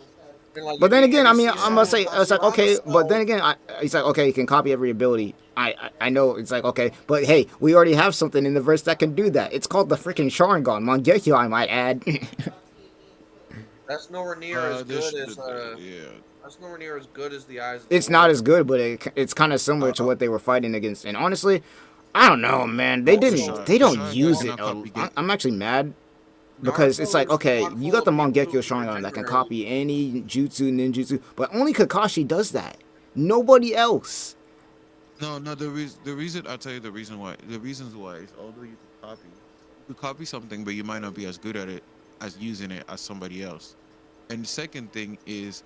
But then again, I mean, I'm I'm gonna say it's like okay, but then again, it's like okay, you can copy every ability. I know it's like okay, but hey, we already have something in the verse that can do that. It's called the freaking Sharingan, Mangekyo, I might add. That's nowhere near as This- good as yeah. That's nowhere near as good as the eyes. Of It's the not Lord. as good, but it's kind of similar to what they were fighting against. And honestly, I don't know, man. They Also, don't Sharingan use will it. not copy get- I'm actually mad because it's like Naruto is okay, chock you full got the of people Mangekyo who Sharingan that can regenerate. copy any jutsu, ninjutsu, but only Kakashi does that. Nobody else. No, the reason I'll tell you the reasons why is although you could copy something, but you might not be as good at it as using it as somebody else. And the second thing is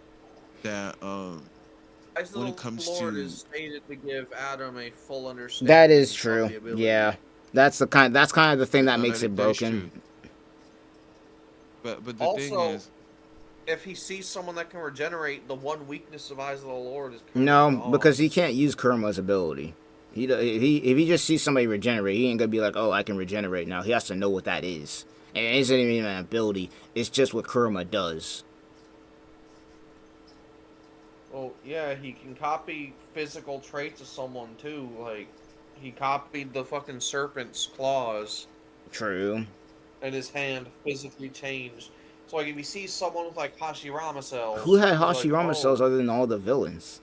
that Eyes of when the it comes Lord to- is stated to give Adam a full understanding. That is of true. the ability. Yeah, that's kind of the thing that no, makes it that is broken. true. But the thing Also, is, if he sees someone that can regenerate, the one weakness of Eyes of the Lord is kind No, of because he can't use Kurama's ability. If he just sees somebody regenerate, he ain't gonna be like, oh, I can regenerate now. He has to know what that is, and it isn't even an ability. It's just what Kurama does. Well, yeah, he can copy physical traits of someone too. Like he copied the fucking serpent's claws, True. and his hand physically changed. So like if he sees someone with like Hashirama cells, Who had he's like, Hashirama oh, cells other than all the villains?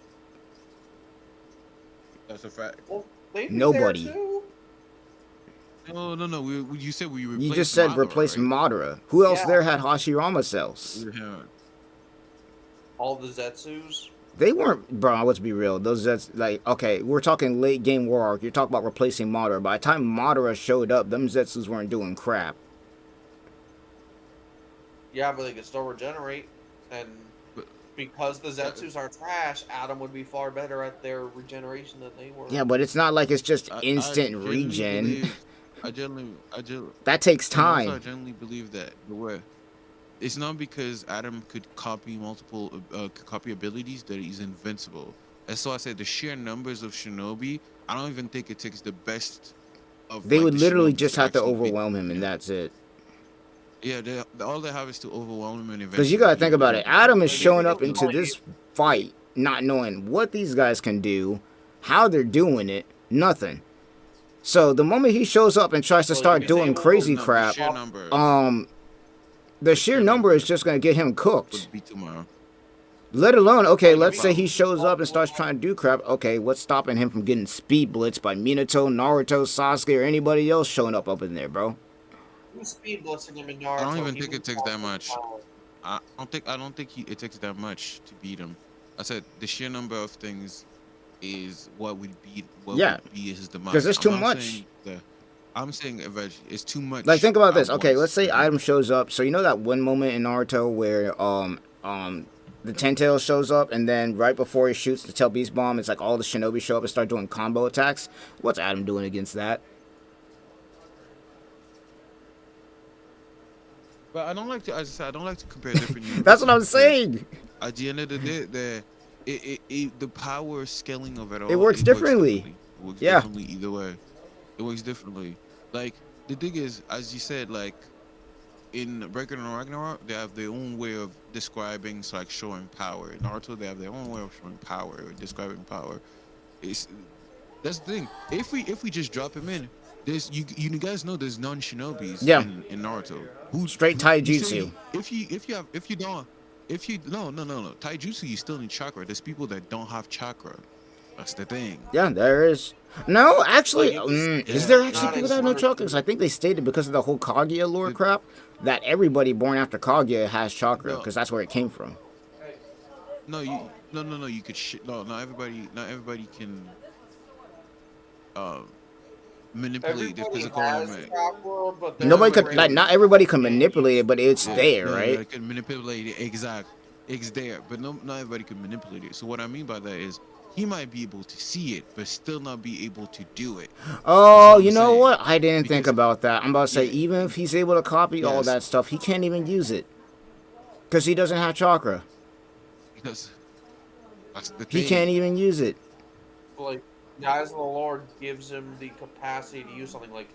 that's a fact. Well, they'd be Nobody. There too. No. You said we replaced You just said Madara, replace right? Madara. Who else Yeah. there had Hashirama cells? All the Zetsus. They weren't, bro. Let's be real. That's like, okay, we're talking late game war arc. You're talking about replacing Madara. By the time Madara showed up, them Zetsus weren't doing crap. Yeah, but they could still regenerate, and because the Zetsus are trash, Adam would be far better at their regeneration than they were. Yeah, but it's not like it's just instant genuinely regen. believe- I genuinely That takes and also, I time. genuinely believe that the way it's not because Adam could copy multiple could copy abilities that he's invincible. That's why I said the sheer numbers of Shinobi. I don't even think it takes the best of. They like, would the literally Shinobis just have to actually beat overwhelm him, and yeah. that's it. Yeah, all they have is to overwhelm him and eventually. Because you gotta think about it. Adam is Like, showing they up don't into know this fight not knowing what these guys can do, how they're doing it, nothing. So the moment he shows up and tries to Well, start he's doing able- crazy No, crap, The sheer number the sheer number is just gonna get him cooked. would be tomorrow. Let alone, okay, Well, let's you say mean- he shows up and starts trying to do crap. Okay, what's stopping him from getting speed blitzed by Minato, Naruto, Sasuke, or anybody else showing up in there, bro? Who's speed blitzing him in Naruto? I don't even He think it was takes that awesome much. power. I don't think it takes that much to beat him. I said the sheer number of things is what would beat. What Yeah. would be his demise. 'Cause there's too I'm not much. saying I'm saying eventually it's too much. Like, think about this. at Okay, once. let's say Item shows up. So you know that one moment in Naruto where the Ten Tails shows up, and then right before he shoots the Tail Beast Bomb, it's like all the Shinobi show up and start doing combo attacks. What's Adam doing against that? But I don't like to. As I said, I don't like to compare different. That's what I'm universes, saying. because At the end of the day, the power scaling of it all. It works differently. It works Yeah. differently either way. It works differently. Like the thing is, as you said, like in Breaker and Ragnarok, they have their own way of describing, so like showing power. In Naruto, they have their own way of showing power or describing power. That's the thing. If we just drop him in, there's you guys know there's non-shinobis Yeah. in Naruto. Straight taijutsu. If you don't no taijutsu, you still need chakra. There's people that don't have chakra. That's the thing. Yeah, there is. No, actually, Like, it's- is there yeah, actually not people as that have no smart. chakra? 'Cause I think they stated because of the whole Kaguya lore crap that everybody born after Kaguya has chakra No. because that's where it came from. No, you could not everybody can manipulate the Everybody physical has element. chakra, but they're Nobody not could, like, not everybody can manipulate it, but it's there, Yeah, right? they can manipulate it. Exact. It's there, but not everybody can manipulate it. So what I mean by that is he might be able to see it, but still not be able to do it. Oh, what you I'm know saying. what? I didn't think Because- about that. I'm about to say, Yeah. even if he's able to copy all Yes. that stuff, he can't even use it because he doesn't have chakra. Because that's the He thing. can't even use it. like the eyes of the Lord gives him the capacity to use something like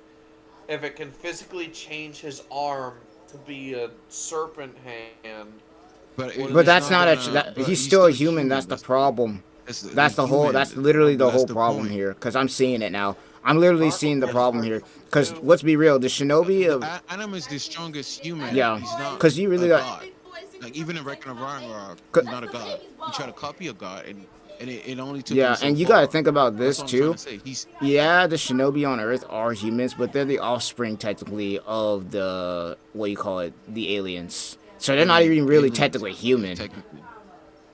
if it can physically change his arm to be a serpent hand. But that's not but he's still a human. That's the problem. That's the whole. That's literally the whole problem here. Because I'm seeing it now. I'm literally seeing the problem here. Because let's be real, the Shinobi of Adam is the strongest human. Yeah, He's not 'cause you really a got- god. Like even in Reckon of Ragnarok, Cause- he's not a god. He tried to copy a god, and it only took. yeah, him so and you far. gotta think about this That's what I'm too. trying to say. He's Yeah, the Shinobi on Earth are humans, but they're the offspring technically of the the aliens. So they're not even really aliens, technically human. Technically,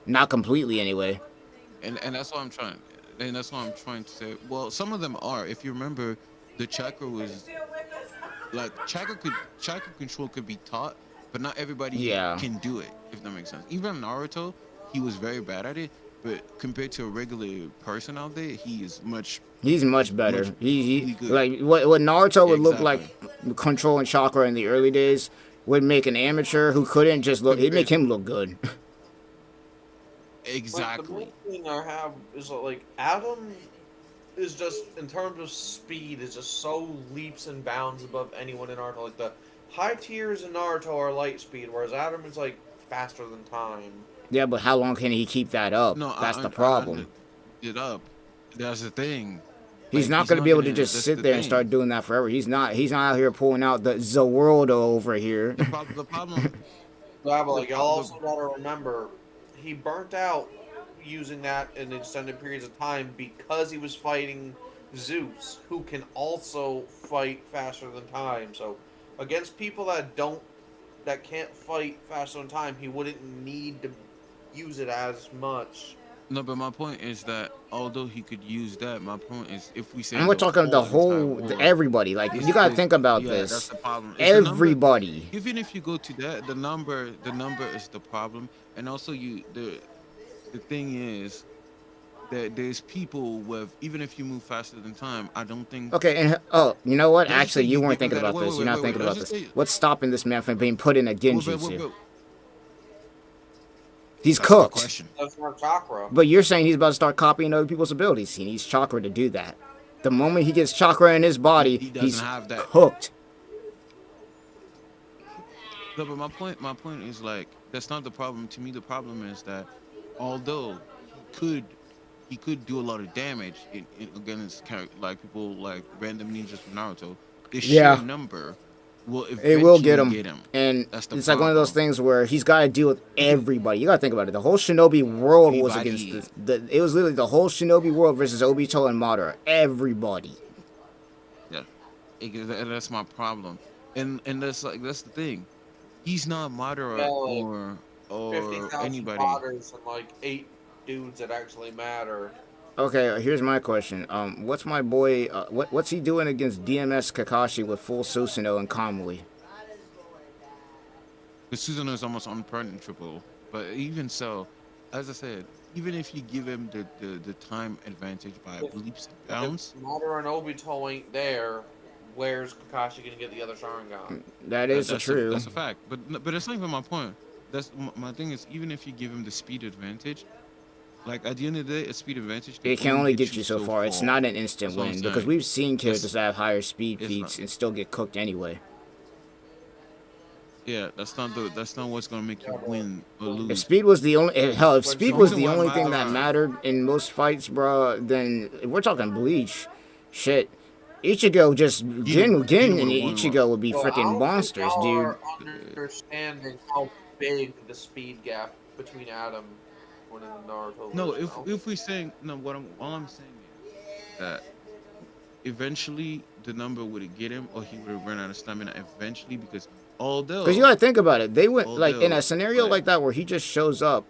Not completely anyway. and that's what I'm trying. And that's what I'm trying to say. Well, some of them are. If you remember, the chakra was like chakra control could be taught, but not everybody Yeah. can do it. If that makes sense. Even Naruto, he was very bad at it, but compared to a regular person out there, he is much. He's much better. Much He really good. like what Naruto would look like Exactly. controlling chakra in the early days would make an amateur who couldn't just look. He'd make him look good. Exactly. Like, the main thing I have is that, like Adam is just in terms of speed is just so leaps and bounds above anyone in Naruto. Like the high tiers in Naruto are light speed, whereas Adam is like faster than time. Yeah, but how long can he keep that up? No, That's I- the I- problem. It up. That's the thing. He's Like, not going to be able to gonna- just that's sit the there and thing. start doing that forever. He's not out here pulling out the Zoroardo over here. The problem. Yeah, but like you The- also gotta remember, he burnt out using that in extended periods of time because he was fighting Zeus, who can also fight faster than time. So against people that can't fight faster than time, he wouldn't need to use it as much. No, but my point is that although he could use that, my point is if we say And we're the talking the entire whole, world, everybody. Like, it's you gotta the, think about yeah, that's this. the problem. It's the number. Everybody. Even if you go to that, the number is the problem, and also the thing is that there's people with even if you move faster than time, I don't think. Okay, and oh, you know what? Let's just say Actually, you weren't give thinking him that. about Wait, this. wait, You're wait, not wait, thinking wait. about Let's this. just say. What's stopping this man from being put in a genjutsu? He's That's the cooked. question. That's not chakra. But you're saying he's about to start copying other people's abilities. He needs chakra to do that. The moment he gets chakra in his body, He doesn't he's have that. cooked. No, but my point is like that's not the problem. To me, the problem is that although he could do a lot of damage against like people like random ninjas from Naruto, the sheer Yeah. number will It will get eventually him. And That's the it's like one of those problem. things where he's got to deal with everybody. You got to think about it. The whole shinobi world was Everybody. against it was literally the whole shinobi world versus Obito and Madara. Everybody. Yeah, that's my problem, and that's that's the thing. He's not Madara Yeah, like, or 50,000 anybody. modders and like 8 dudes that actually matter. Okay, here's my question. What's my boy? What's he doing against DMS Kakashi with full Susanoo and Kamui? Because Susanoo is almost unpenetrable, but even so, as I said, even if you give him the time advantage by leaps and bounds, If Madara and Obito ain't there, where's Kakashi gonna get the other Sharingan? That is true. That's a fact. But that's not even my point. That's my thing is even if you give him the speed advantage, like at the end of the day, a speed advantage. It can only get you so far. It's not an instant That's what I'm win because saying. we've seen characters that have higher speed it's feats not. and still get cooked anyway. Yeah, that's not what's gonna make you win or lose. If speed was the only if When speed was reason the why only thing that Madara- mattered in most fights, bro, then if we're talking Bleach, shit. Ichigo just Gin would've and won. Ichigo would be Well, I freaking don't think monsters, y'all dude. are understanding how big the speed gap between Adam when in Naruto. No, is now. if we saying no, all I'm saying is that eventually the number would get him, or he would have run out of stamina eventually. Because although Because you gotta think about it, they went like in a Although, scenario like- like that where he just shows up.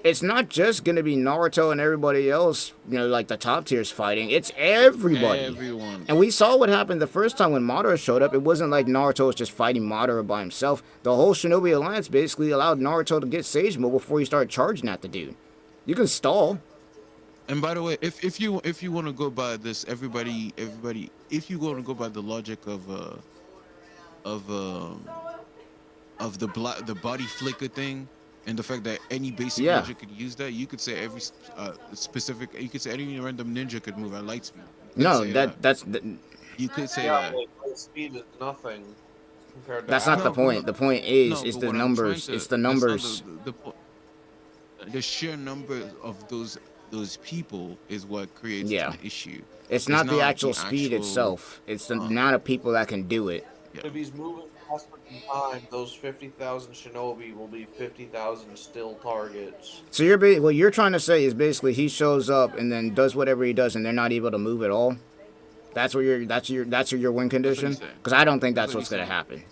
It's not just gonna be Naruto and everybody else, you know, like the top tiers fighting. It's everybody. everyone, And we saw what happened the first time when Madara showed up. It wasn't like Naruto was just fighting Madara by himself. The whole Shinobi Alliance basically allowed Naruto to get Sage Mode before he started charging at the dude. You can stall. and by the way, if you want to go by this, everybody, if you want to go by the logic of the body flicker thing. And the fact that any basic Yeah. ninja could use that, you could say every specific, you could say any random ninja could move at light speed. You could No, say that's you could say Yeah, that. but light speed is nothing compared to that's not the Adam. point. The point is No, it's but the what I'm numbers. trying to- It's the that's not numbers. The sheer number of those people is what creates Yeah. an issue. It's not the actual the speed actual- itself. It's the amount of people that can do it. If he's moving faster than time, those 50,000 shinobi will be 50,000 still targets. So what you're trying to say is basically he shows up and then does whatever he does and they're not able to move at all. That's your win condition. saying. Because I don't think that's That's what's what gonna he's happen.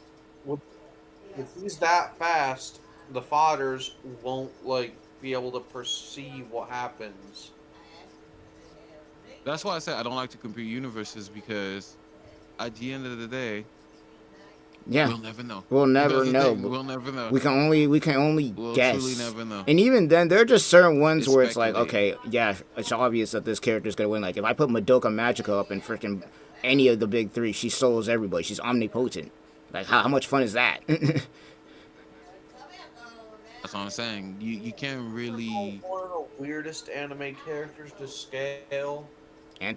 If he's that fast, the fodders won't like be able to perceive what happens. That's why I said I don't like to compare universes because at the end of the day, Yeah, we'll never know. we'll never That's the know. thing, but We'll never know. we can only We'll guess. truly never know. And even then, there are just certain ones It's where it's like, speculating. okay, yeah, it's obvious that this character's gonna win. Like if I put Madoka Magica up in freaking any of the big three, she solos everybody. She's omnipotent. Like how much fun is that? That's what I'm saying. You can't really. One of the weirdest anime characters to scale. And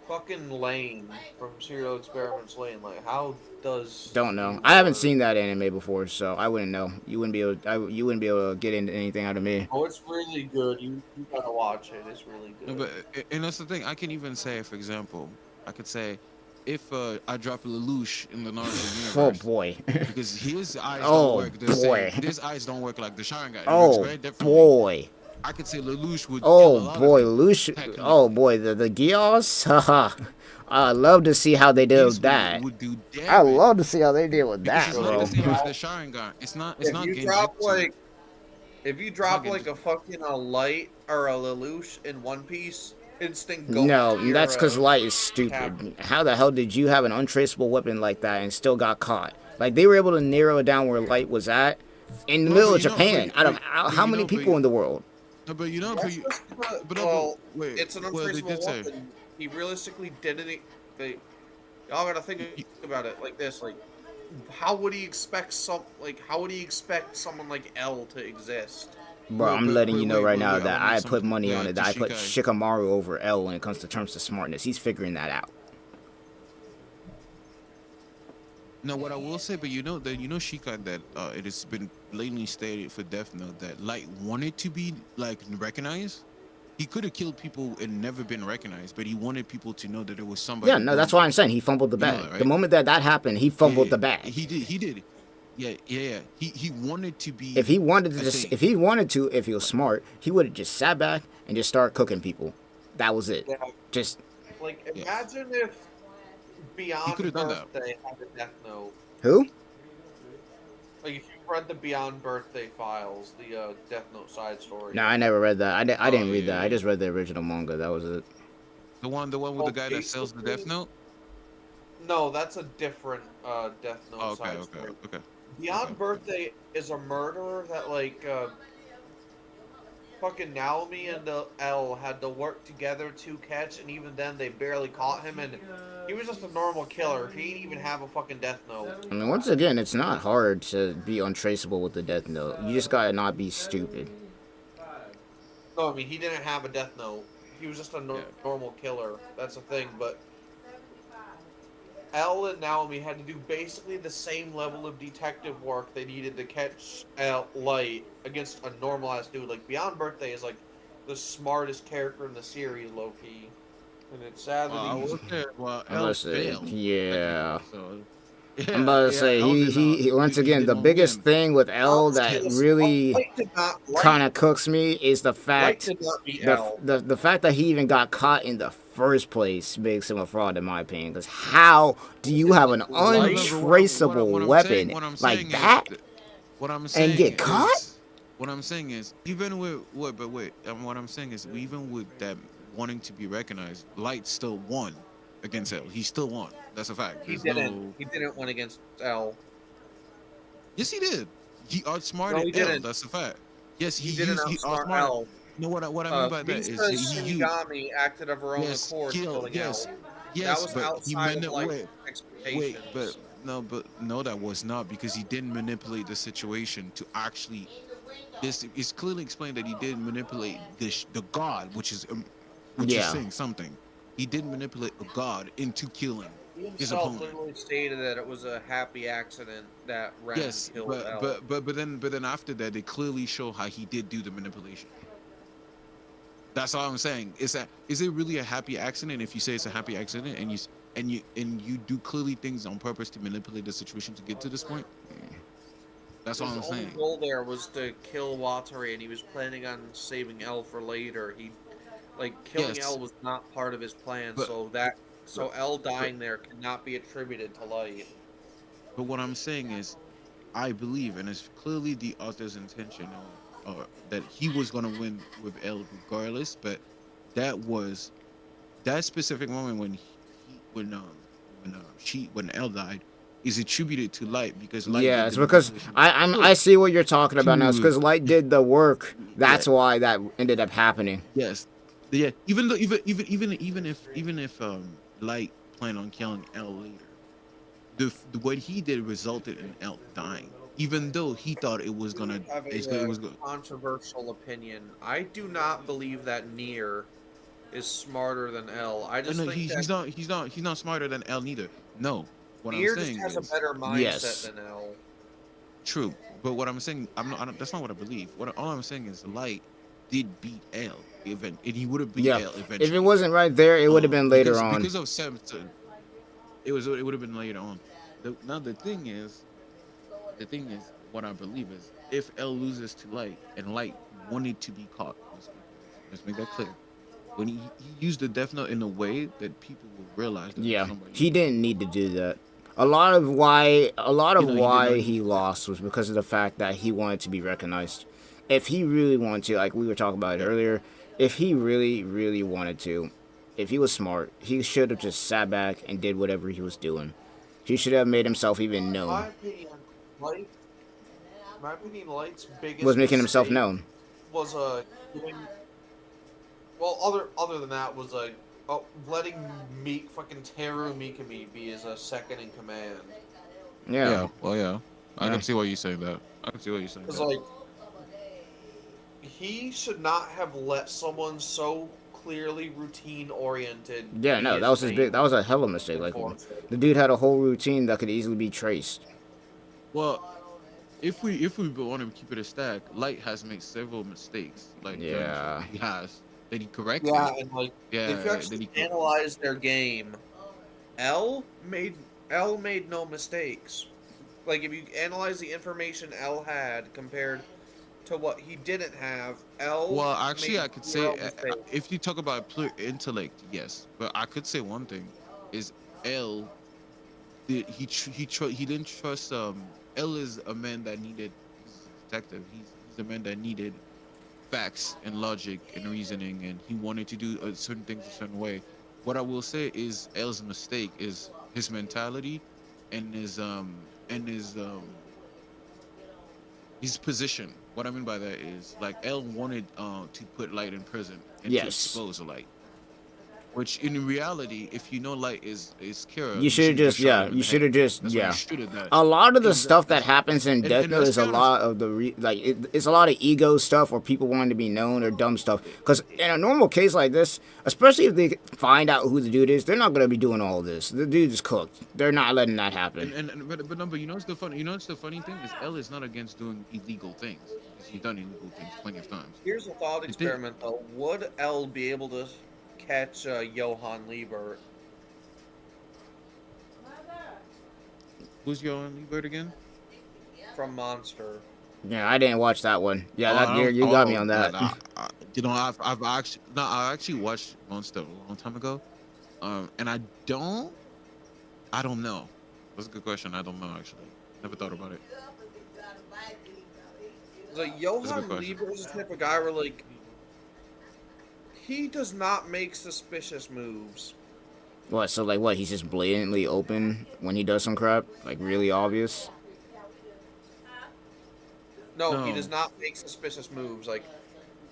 Fucking Lane from Serial Experiments Lane. Like, how does? don't know. I haven't seen that anime before, so I wouldn't know. You wouldn't be able to get into anything out of me. Oh, it's really good. You gotta watch it. It's really No, good. but and that's the thing. I can even say, for example, I could say, if I drop Lelouch in the Naruto Oh universe, boy. because his eyes Oh, don't work the boy. same. His eyes don't work like the Sharingan. It works Oh very differently. boy. I could say Lelouch would kill a Oh lot boy, of people. Lucian. Technically. Oh boy, the Gios. Haha. I love to see how they deal These with that. would do I damage love to see how they deal with because that, it's not bro. the same as the Sharingan. It's not If you drop Genjutsu. like, if you drop not like a fucking a light or a Lelouch in One Piece, instant go. No, to your, that's because Light is cap. stupid. How the hell did you have an untraceable weapon like that and still got caught? Like, they were able to narrow it down where Light was at in the No, middle but of you know- Japan. but- Out of but- how but many you know, people but- in the world? No, but you know, That's just, well, wait, it's an well, they untraceable did say- weapon. He realistically didn't. Y'all gotta think about it like this: like, how would he expect how would he expect someone like L to exist? Bro, Wait, I'm but- letting but you know wait, right wait, now wait, that I'll make I put something- money on yeah, it. That I put Shikai. Shikamaru over L when it comes to terms of smartness. He's figuring that out. No, what I will say, but you know Shika, that it has been blatantly stated for Death Note that Light wanted to be like recognized. He could have killed people and never been recognized, but he wanted people to know that there was somebody. Yeah, no, that's why I'm saying he fumbled the You know bag. that, right? The moment that happened, he fumbled the bag. He did. Yeah. He wanted to be. If he wanted to I just, think- if he was smart, he would have just sat back and just started cooking people. That was it. Yeah. Just Like, Yeah. imagine if Beyond could've done that. Birthday had a Death Note. who? Like, if you read the Beyond Birthday files, the Death Note side story. No, I never read that. I didn't read yeah, that. I yeah. just read the original manga. That was it. the one with Well, the guy that sells the Death basically- Note. No, that's a different Death Note Oh, side okay. story. Okay. Beyond Okay. Birthday is a murderer that, like, fucking Naomi and the L had to work together to catch, and even then they barely caught him, and he was just a normal killer. He didn't even have a fucking Death Note. I mean, once again, it's not hard to be untraceable with the Death Note. You just gotta not be stupid. No, I mean, he didn't have a Death Note. He was just a Yeah. normal killer. That's the thing, but L and Naomi had to do basically the same level of detective work they needed to catch Light against a normalized dude. Like, Beyond Birthday is, like, the smartest character in the series, low-key. And it's sad that Well, I he will say, well, I'm L gonna say, failed. yeah. So, I'm about to say L did he not- once he again did the not biggest win. thing with L that really kind of cooks me is the Light fact did not beat the, L. the fact that he even got caught in the first place makes him a fraud in my opinion. Because how do you have an Light- untraceable What I'm weapon saying- what I'm like saying is that? what I'm saying get is- caught? What I'm saying is, even with what I'm saying is, even with that wanting to be recognized, Light still won against L. He still won. That's a fact. He There's didn't. no- He didn't win against L. Yes, he did. He outsmarted No, he L. didn't. That's a fact. Yes, He he didn't used. He outsmart outsmarted. L. No, what I mean by that is Misa's he used. Shinigami acted of her own Yes, accord, killing yes, L. yes, that was but he outside of Light's wait, expectations. but no, that was not because he didn't manipulate the situation to actually. This is clearly explained that he did manipulate the god, which is Yeah. saying something. He did manipulate a god into killing He his himself opponent. literally stated that it was a happy accident that Ren Yes, killed L. but then after that, they clearly show how he did do the manipulation. That's all I'm saying. Is it really a happy accident if you say it's a happy accident and you do clearly things on purpose to manipulate the situation to get to this point? That's all I'm His only saying. goal there was to kill Watari, and he was planning on saving L for later. Killing Yes. L was not part of his plan, But- so L dying there cannot be attributed to Light. But what I'm saying is, I believe, and it's clearly the author's intention, that he was gonna win with L regardless. But that specific moment when L died is attributed to Light because Light. Yeah, did it's the because manipulation. I see what you're talking about now. It's because Dude. Light did the work. That's why that ended up happening. Yes, yeah. Even if Light planned on killing L later, what he did resulted in L dying. Even though he thought it was gonna, I have it was a gonna. controversial opinion. I do not believe that Nier is smarter than L. I just No, think he's not smarter than L neither. No, what Nier I'm just saying has is a better mindset Yes. than L. true. But what I'm saying, that's not what I believe. All I'm saying is Light did beat L event, and he would have beat Yeah. L eventually. If it wasn't right there, it would have been later on. because of Samson. It would have been later on. The thing is, what I believe is, if L loses to Light and Light wanted to be caught. Let's make that clear. When he used the Death Note in a way that people will realize that Yeah, somebody. he didn't need to do that. A lot of why He did not he need that. lost was because of the fact that he wanted to be recognized. If he really wanted to, like we were talking about it earlier, if he really wanted to, if he was smart, he should have just sat back and did whatever he was doing. He should have made himself even known. My opinion, Light's biggest Was making himself mistake known. was doing. Well, other than that was letting fucking Teru Mikami be his second in command. Yeah. Well, yeah. I Yeah. can see why you saying that. I can see why you saying Because that. like, he should not have let someone so clearly routine oriented. Yeah, no, that was his big. That was a hell of a mistake. Like, the dude had a whole routine that could easily be traced. Well, if we want to keep it a stack, Light has made several mistakes. Like Yeah. he has that he corrected. Yeah, and like Yeah, if you actually analyze their game, L made no mistakes. Like if you analyze the information L had compared to what he didn't have, L. Well, actually, I could say zero mistakes. if you talk about pure intellect, yes. But I could say one thing is L. He didn't trust. L is a man that needed. He's a detective. He's a man that needed facts and logic and reasoning, and he wanted to do certain things a certain way. What I will say is L's mistake is his mentality and his position. What I mean by that is like L wanted to put Light in prison and to expose Light. Which in reality, if you know Light is Kira, You should have just, shot him in you the should have head. just, That's what yeah. you should have done. A lot of the Exactly. stuff that happens in Death and Note let's is be a honest. lot of the it's a lot of ego stuff or people wanting to be known or dumb stuff. Because in a normal case like this, especially if they find out who the dude is, they're not gonna be doing all this. The dude is cooked. They're not letting that happen. But no, but you know what's the funny thing is L is not against doing illegal things. He's done illegal things plenty of times. Here's a thought experiment though: would L be able to catch Johann Liebert? Who's Johan Liebert again? From Monster. Yeah, I didn't watch that one. Yeah, you got me on that. I actually watched Monster a long time ago, and I don't know. That's a good question. I don't know actually. Never thought about it. Like Johann Liebert is the type of guy where like he does not make suspicious moves. What? So like, what? He's just blatantly open when he does some crap, like really obvious. No, he does not make suspicious moves. Like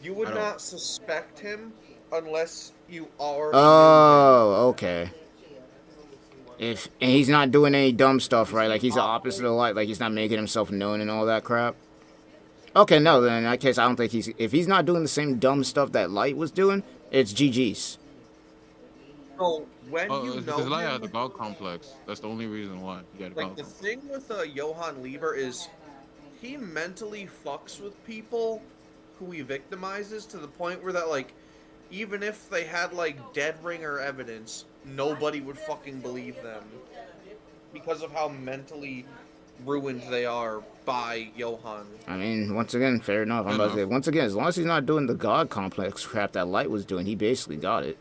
you would not suspect him unless you already. Oh, okay. And he's not doing any dumb stuff, right? Like he's the opposite of Light. Like he's not making himself known and all that crap. Okay, no, then in that case, I don't think if he's not doing the same dumb stuff that Light was doing, it's GG's. So when you know because Light him, had the God complex. That's the only reason why he got a God like the complex. thing with Johann Liebert is he mentally fucks with people who he victimizes to the point where that like even if they had like dead ringer evidence, nobody would fucking believe them because of how mentally ruined they are by Johann. I mean, once again, fair enough. I'm about to say, once again, as long as he's not doing the God complex crap that Light was doing, he basically got it.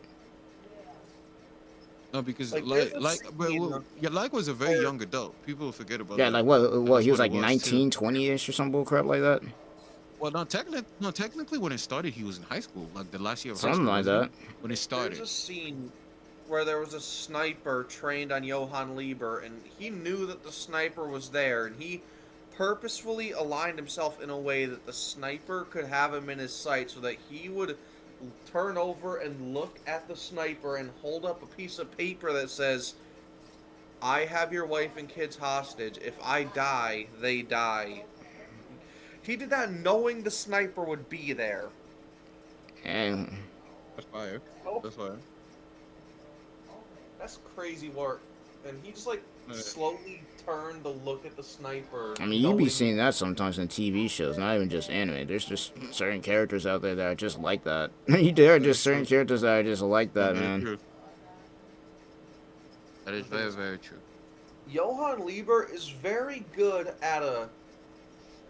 No, because Like, Light was a very young adult. People forget about Yeah, that. like what he was like it was, 19, 20-ish or some bull crap like that. Well, technically, when it started, he was in high school, like the last year of high Something school. like that. When it started. There's a scene where there was a sniper trained on Johann Liebert, and he knew that the sniper was there, and he purposefully aligned himself in a way that the sniper could have him in his sight so that he would turn over and look at the sniper and hold up a piece of paper that says, "I have your wife and kids hostage. If I die, they die." He did that knowing the sniper would be there. And That's fire. That's fire. That's crazy work. And he just like slowly turned to look at the sniper. I mean, you be seeing that sometimes in TV shows, not even just anime. There's just certain characters out there that are just like that. There are just certain characters that are just like that, man. True. That is very, very true. Johann Liebert is very good at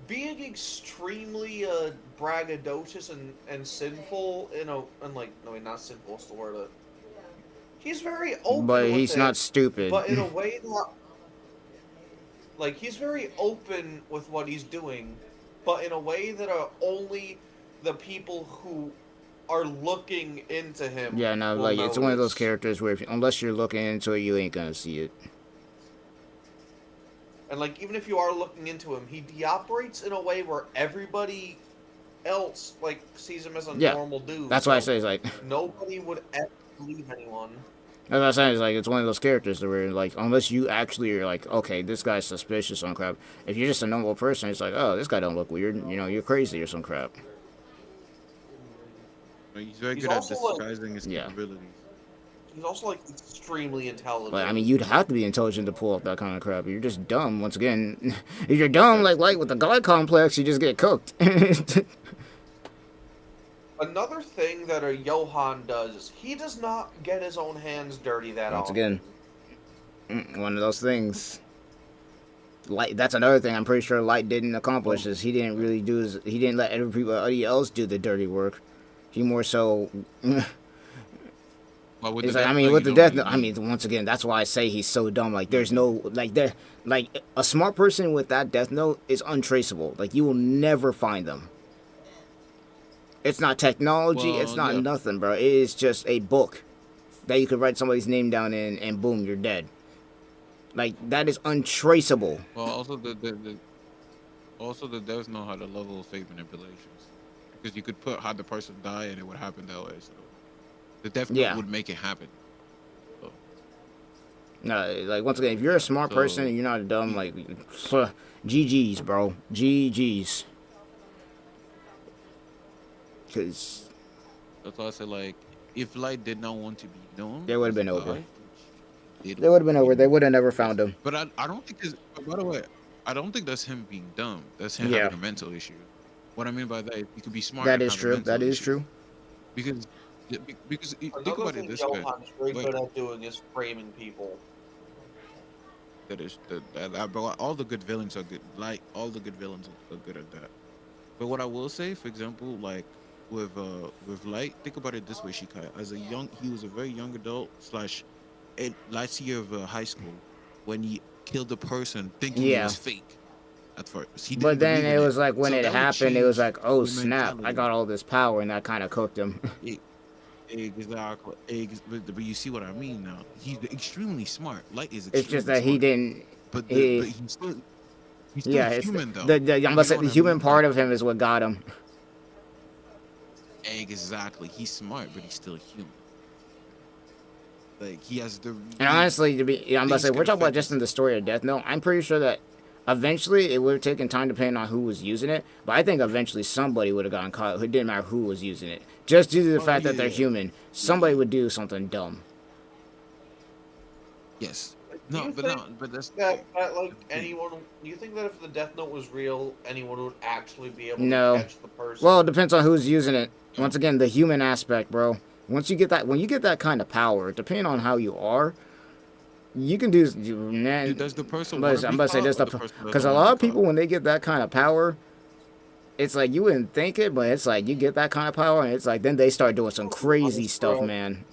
being extremely braggadocious and sinful, and like, no, wait, not sinful. What's the word? He's very open, But with he's it, not stupid. but in a way that, like, he's very open with what he's doing, but in a way that are only the people who are looking into him. Yeah, no, will like it's one of those notice. characters where unless you're looking into it, you ain't gonna see it. And like, even if you are looking into him, he operates in a way where everybody else like sees him as a Yeah, normal dude. That's why I say it's like nobody would ever believe anyone. that's what I'm saying. It's like it's one of those characters where like unless you actually are like, okay, this guy's suspicious on crap. If you're just a normal person, it's like, oh, this guy don't look weird. You know, you're crazy or some crap. He's very He's good at also, like- disguising his Yeah. capabilities. He's also like extremely intelligent. Like, I mean, you'd have to be intelligent to pull off that kind of crap. You're just dumb. Once again, if you're dumb like with the God complex, you just get cooked. Another thing that a Johan does is he does not get his own hands dirty that Once often. again, one of those things. Light. That's another thing I'm pretty sure Light didn't accomplish. Is he didn't really do. He didn't let everybody else do the dirty work. He more so. Well, with It's the like, I Death mean, Note, with you the don't death, really I need- mean, once again, that's why I say he's so dumb. Like, there's no, like a smart person with that Death Note is untraceable. Like, you will never find them. It's not technology. Well, It's not yeah. nothing, bro. It is just a book that you could write somebody's name down in, and boom, you're dead. Like, that is untraceable. Well, also the devs know how to level fake manipulations, because you could put how the person died and it would happen that way. So the Death Note Yeah. would make it happen. No, like, once again, if you're a smart So- person and you're not dumb, like, GG's, bro. GG's. Because That's why I said, like, if Light did not want to be known, They would've as a been over. guy, it they would have been over. be They would have never found him. But I don't think it's, by the way, I don't think that's him being dumb. That's him Yeah. having a mental issue. What I mean by that is he could be smart. That and is have a true. mental That is issue. true. Because think Another about thing it this way. Johan's very Wait. good at doing is framing people. That is but all the good villains are good. Like all the good villains are good at that. But what I will say, for example, like with Light, think about it this way, Shikai. He was a very young adult / last year of high school when he killed a person thinking it Yeah. was fake. At first, he But didn't then believe it in was like when So it that would happened, it was change like, oh your snap, I mentality. got all this power, and that kind of cooked him. Exactly. But you see what I mean now. He's extremely smart. Light is It's extremely just that he smart. didn't. But, he- but he's still Yeah, it's human though. I'm You about to know say what the I human mean? part Like, of him is what got him. Exactly. He's smart, but he's still human. Like he has the. And honestly, I'm about to Things say, can we're talking about affect just us. in the story of Death Note. I'm pretty sure that eventually it would have taken time depending on who was using it. But I think eventually somebody would have gotten caught. It didn't matter who was using it. Just due to the fact that they're yeah. human, somebody would do something dumb. Yes. Do No, you but think no, but that's. that like anyone, do you think that if the Death Note was real, anyone would actually be able No. to catch the person? Well, it depends on who's using it. Once again, the human aspect, bro. Once you get that, when you get that kind of power, depending on how you are, you can do. Dude, does the person? I'm wanna be about to say caught this or the person because doesn't a wanna lot of be people caught? when they get that kind of power, it's like you wouldn't think it, but it's like you get that kind of power, and it's like then they start doing some crazy stuff, man.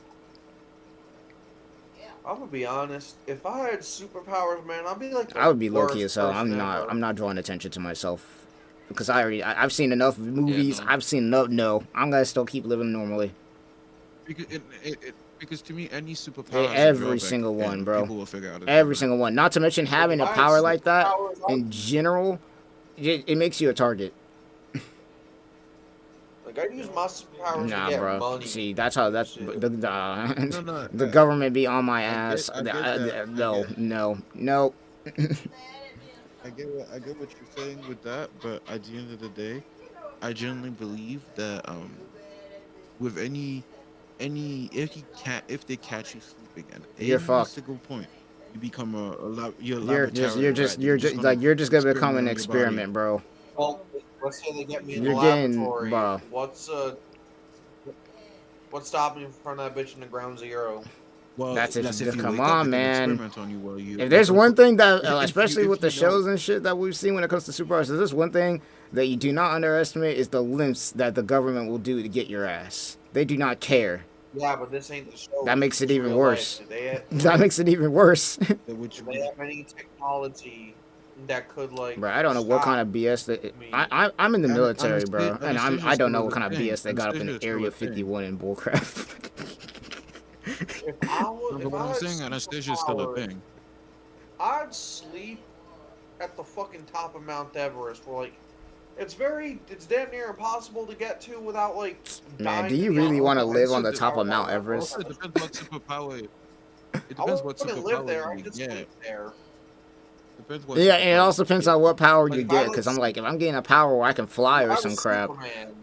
I'm gonna be honest. If I had superpowers, man, I'd be like. The I would be low key worst as hell. person ever. I'm not drawing attention to myself because I've seen enough movies. no. I've seen enough. No, I'm gonna still keep living normally. Because to me, any superpower. has a Every drawback, single one, and bro. People will figure out. a Every drawback. single one. Not to mention having a If I had power like that superpowers, in general, it makes you a target. Like I'd use my superpowers Nah, to get bro. money. See, that's how that's Shit. the government be on my ass. I get that. No, no. I get what you're saying with that, but at the end of the day, I genuinely believe that with any if they catch you sleeping at You're any fucked. single point, you become a You're laboratory just rat. you're just gonna become an experiment on your body. experiment, bro. Well, let's say they get me in You're the getting- laboratory. bro. What's stopping me from that bitch in the ground zero? Well, That's if you you come wake up, on, they can man. experiment on you while you. If there's one thing that, If especially with the if you know- shows and shit that we've seen when it comes to superpowers, there's this one thing that you do not underestimate is the lengths that the government will do to get your ass. They do not care. Yeah, but this ain't the show. That makes it It's even real worse. life. Do That makes it even worse. which they have any technology that could like? Bro, I don't know what stop kind of BS that me? I'm in the military, bro, and anesthesia's I don't know still what a kind of thing. BS they got up in Anesthesia is still Area a thing. 51 in bullcrap. If I was, But if what I I'm had saying, anesthesia is still a superpowers, thing. I'd sleep at the fucking top of Mount Everest. Where like, it's damn near impossible to get to without like. Man, dying do you to really get want to off. live on the Also, top of Mount Also, Everest? Also, it depends what superpower. It I depends what wouldn't live there. superpower I you could get. sleep there. Depends what. Yeah, and it superpower also you depends get. on what power you Like, get, I because was- I'm like, if I'm getting a power where I can fly If or I some was crap, Superman,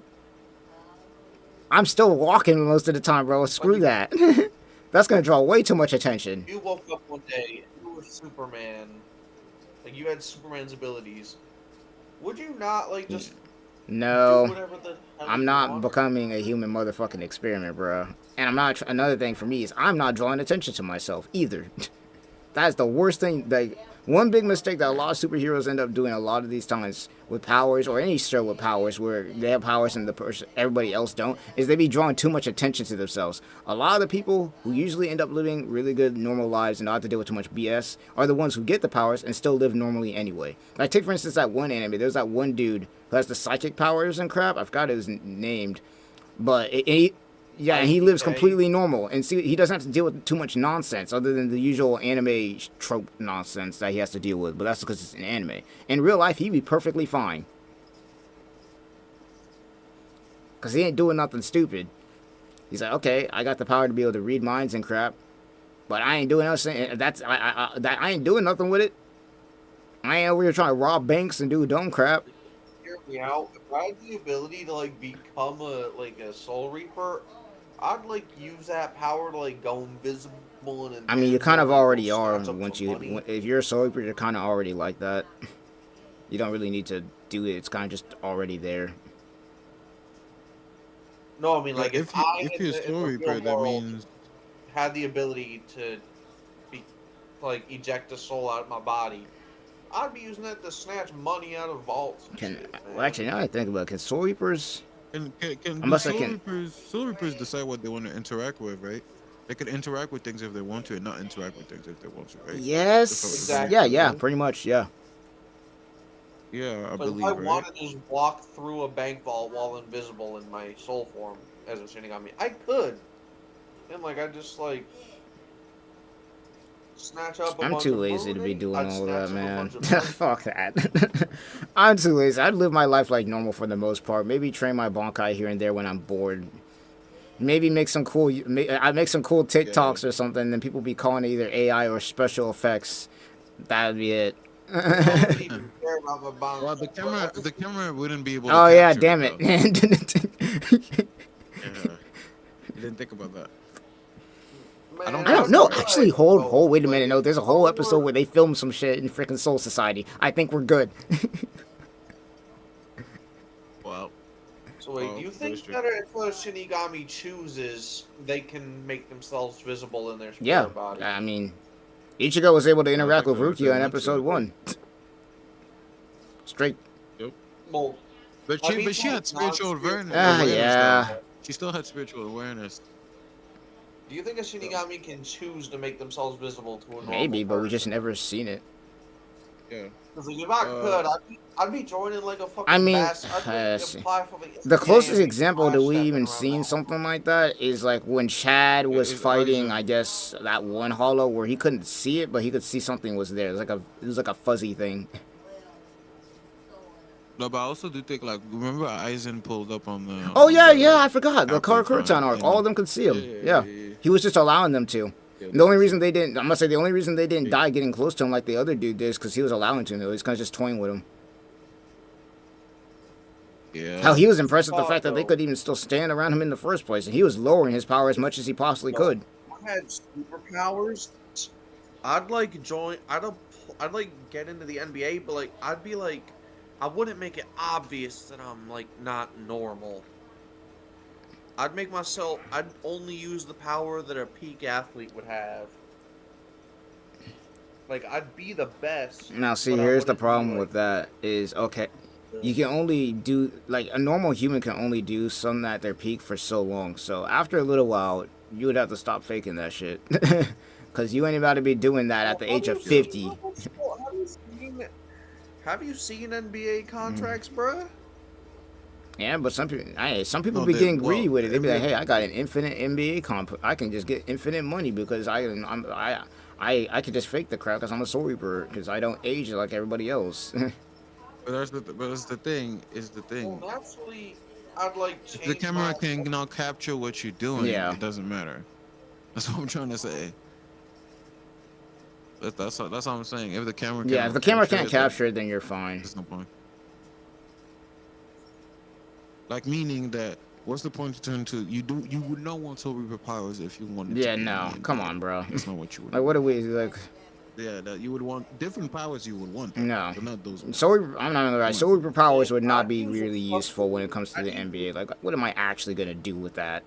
I'm still walking most of the time, bro. Screw that. That's gonna draw way too much attention. you woke up one day and you were Superman, like you had Superman's abilities. Would you not like just do No, whatever the hell I'm you not want? becoming a human motherfucking experiment, bro. And I'm not. Another thing for me is I'm not drawing attention to myself either. That's the worst thing. Like one big mistake that a lot of superheroes end up doing a lot of these times with powers or any show with powers where they have powers and the person everybody else don't is they be drawing too much attention to themselves. A lot of the people who usually end up living really good normal lives and not have to deal with too much BS are the ones who get the powers and still live normally anyway. Like take for instance that one anime. There's that one dude who has the psychic powers and crap. I forgot his named, but yeah, and he lives Okay. completely normal, and see, he doesn't have to deal with too much nonsense other than the usual anime trope nonsense that he has to deal with. But that's because it's an anime. In real life, he'd be perfectly fine, cause he ain't doing nothing stupid. He's like, okay, I got the power to be able to read minds and crap, but I ain't doing nothing. I ain't doing nothing with it. I ain't over here trying to rob banks and do dumb crap. Hear me out. If I had the ability to like become a Soul Reaper, I'd like use that power to like go invisible and. I mean, you kind of already are snatch up once some you, money. if you're a soul reaper, you're kind of already like that. You don't really need to do it. It's kind of just already there. No, I mean like if I if you're a Soul Reaper, that means had the ability to be like eject a soul out of my body, I'd be using that to snatch money out of vaults. and shit, man. Well, actually, now I think about it, can soul reapers? can I must say Soul Reapers decide what they want to interact with, right? They could interact with things if they want to, and not interact with things if they want to, right? Yes. Exactly. Yeah, pretty much, yeah. Yeah, I But believe, if I right? wanted to just walk through a bank vault while invisible in my soul form as a Shinigami, I could. And like I just like snatch up. I'm bunch too of lazy to be money, doing I'd all of snatch that, up a man. bunch of money. Fuck that. I'm too lazy. I'd live my life like normal for the most part. Maybe train my Bonkai here and there when I'm bored. Maybe make some cool. I make some cool TikToks or something, and then people be calling it either AI or special effects. That'd be it. I don't even care about my bond. Well, the camera wouldn't be able to. Oh yeah, capture damn though. it. Yeah. You didn't think about that. Man, don't I don't know. feel Actually, like- hold. Wait a like, minute. No, there's a whole episode where they filmed some shit in freaking Soul Society. I think we're good. Well, So wait, do you think that if a Shinigami chooses, they can make themselves visible in their spirit Yeah, body? I mean, Ichigo was able to interact with think so, Rukia in if they episode want 1. Straight. Well, but I she mean, had spiritual awareness. Yeah. though. She still had spiritual awareness. do you think a Shinigami can choose to make themselves visible to a normal Maybe, but we person? just never seen it. Yeah. 'Cause, like, if I could, I'd be joining like a fucking. I mean, I'd see. apply for, like, The closest yeah, example that we stepping even around seen the something like that is like when Chad was it's fighting, Aizen. I guess, that one hollow where he couldn't see it, but he could see something was there. It was like a fuzzy thing. No, but I also do think like remember Aizen pulled up on the. Oh on yeah, the yeah, I forgot. The Apple Kurakuran arc. and- All of them could see him. Yeah. Yeah. He was just allowing them to. Yeah, The only reason they didn't, I must say, the only reason they didn't Yeah. die getting close to him like the other dude did is because he was allowing to. He was kind of just toying with him. Yeah. Hell, he was impressed with the fact that they though. could even still stand around him in the first place, and he was lowering his power as much as he possibly could. If I had superpowers, I'd like join. I'd like get into the NBA, but like I'd be like, I wouldn't make it obvious that I'm like not normal. I'd only use the power that a peak athlete would have. Like, I'd be the best. Now, see, but I here's the wouldn't be, problem like, with that is, okay, you can only do, like, a normal human can only do something at their peak for so long. So after a little while, you would have to stop faking that shit. Because you ain't about to be doing that at the age of 50. Have you seen NBA contracts, bruh? Yeah, but some people No, be they- getting greedy well, with it. They be like, every- "Hey, I got an infinite NBA comp. I can just get infinite money because I could just fake the crowd because I'm a Soul Reaper because I don't age like everybody else." But that's the thing. Is the thing. Well, naturally, I'd like If the change camera my- can now capture what you're doing, Yeah. it doesn't matter. That's what I'm trying to say. That's what I'm saying. If the camera Yeah, if the camera can't capture it, then you're fine. there's no point. Like, meaning that, what's the point to turn to? You would not want Soul Reaper powers if you wanted Yeah, to be no, in come the- on, bro. That's not what you would Like, what are we like? Yeah, that you would want different powers you would want. No. But not those ones. I'm not gonna lie. Soul Reaper powers would not be really useful when it comes to the NBA. Like, what am I actually gonna do with that?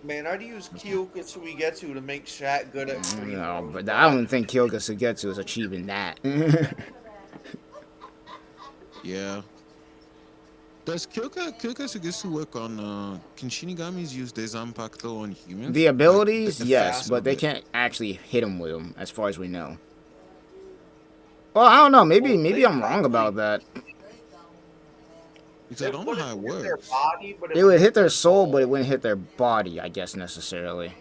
Man, I'd use Kyoka Suigetsu to make Shaq good at free No, throws, but bro. I don't think Kyoga Sugetsu is achieving that. Yeah. Does Kyoka Sugetsu work on can Shinigamis use their Zanpakuto on humans? The abilities, Like, yes, fast but they bit. can't actually hit them with them, as far as we know. Well, I don't know. Maybe Well, I'm wrong about that. Because I don't know how it wouldn't hit their works. body, but It would hit their soul, but it wouldn't hit their body, I guess, necessarily.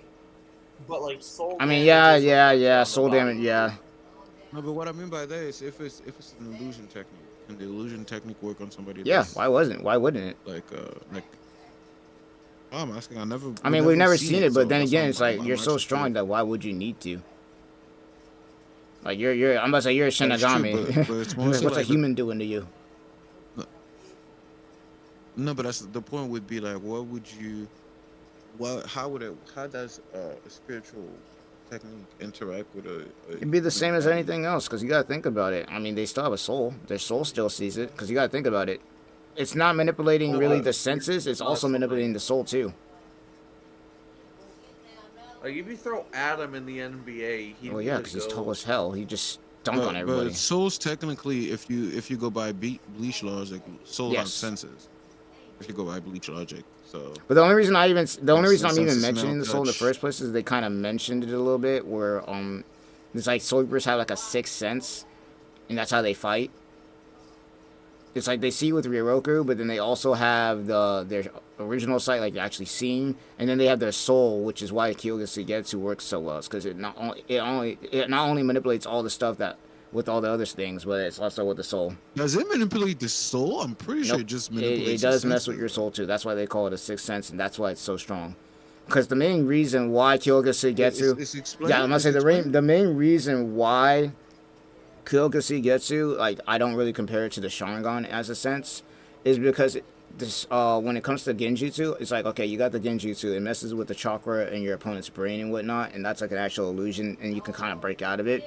But like soul. I mean, damage yeah, is on the soul body. damage, yeah. No, but what I mean by that is if it's an illusion technique, can the illusion technique work on somebody? Yeah, that's why wouldn't it? like I'm asking. I mean, we've never seen it, but so then that's again, why it's I'm like, you're so actually strong curious. that why would you need to? Like, I'm about to say, you're a That's true, Shinigami. but it's mostly What's a like human doing to you? No, but that's the point. Would be like, what would you? How does a spiritual technique interact with a It'd be the same as body? anything else, because you gotta think about it. I mean, they still have a soul. Their soul still sees it, because you gotta think about it. It's not manipulating really the senses, it's also manipulating the soul too. Like if you throw Adam in the NBA, he'd Well, be yeah, the because he's GOAT. tall as hell. He just dunk on everybody. But souls technically, if you go by bleach logic, like soul Yes. have senses. If you go by bleach logic, so But the only reason I'm even sense mentioning of the smell, soul in the touch. first place is they kind of mentioned it a little bit, where it's like Soul Reapers have like a sixth sense, and that's how they fight. It's like they see with Ryoku, but then they also have their original sight, like actually seeing, and then they have their soul, which is why Kyoga Suigetsu works so well, because it not only manipulates all the stuff that with all the other things, but it's also with the soul. does it manipulate the soul? I'm pretty sure Nope. it just It manipulates. does the mess with senses. your soul too. That's why they call it a sixth sense, and that's why it's so strong. Because the main reason why Kyoga Suigetsu, It's explained? yeah, I'm gonna It's say explained? the main reason why Kyoga Suigetsu, like, I don't really compare it to the Sharingan as a sense, is because when it comes to Genjutsu, it's like, okay, you got the Genjutsu, it messes with the chakra in your opponent's brain and whatnot, and that's like an actual illusion, and you can kind of break out of it.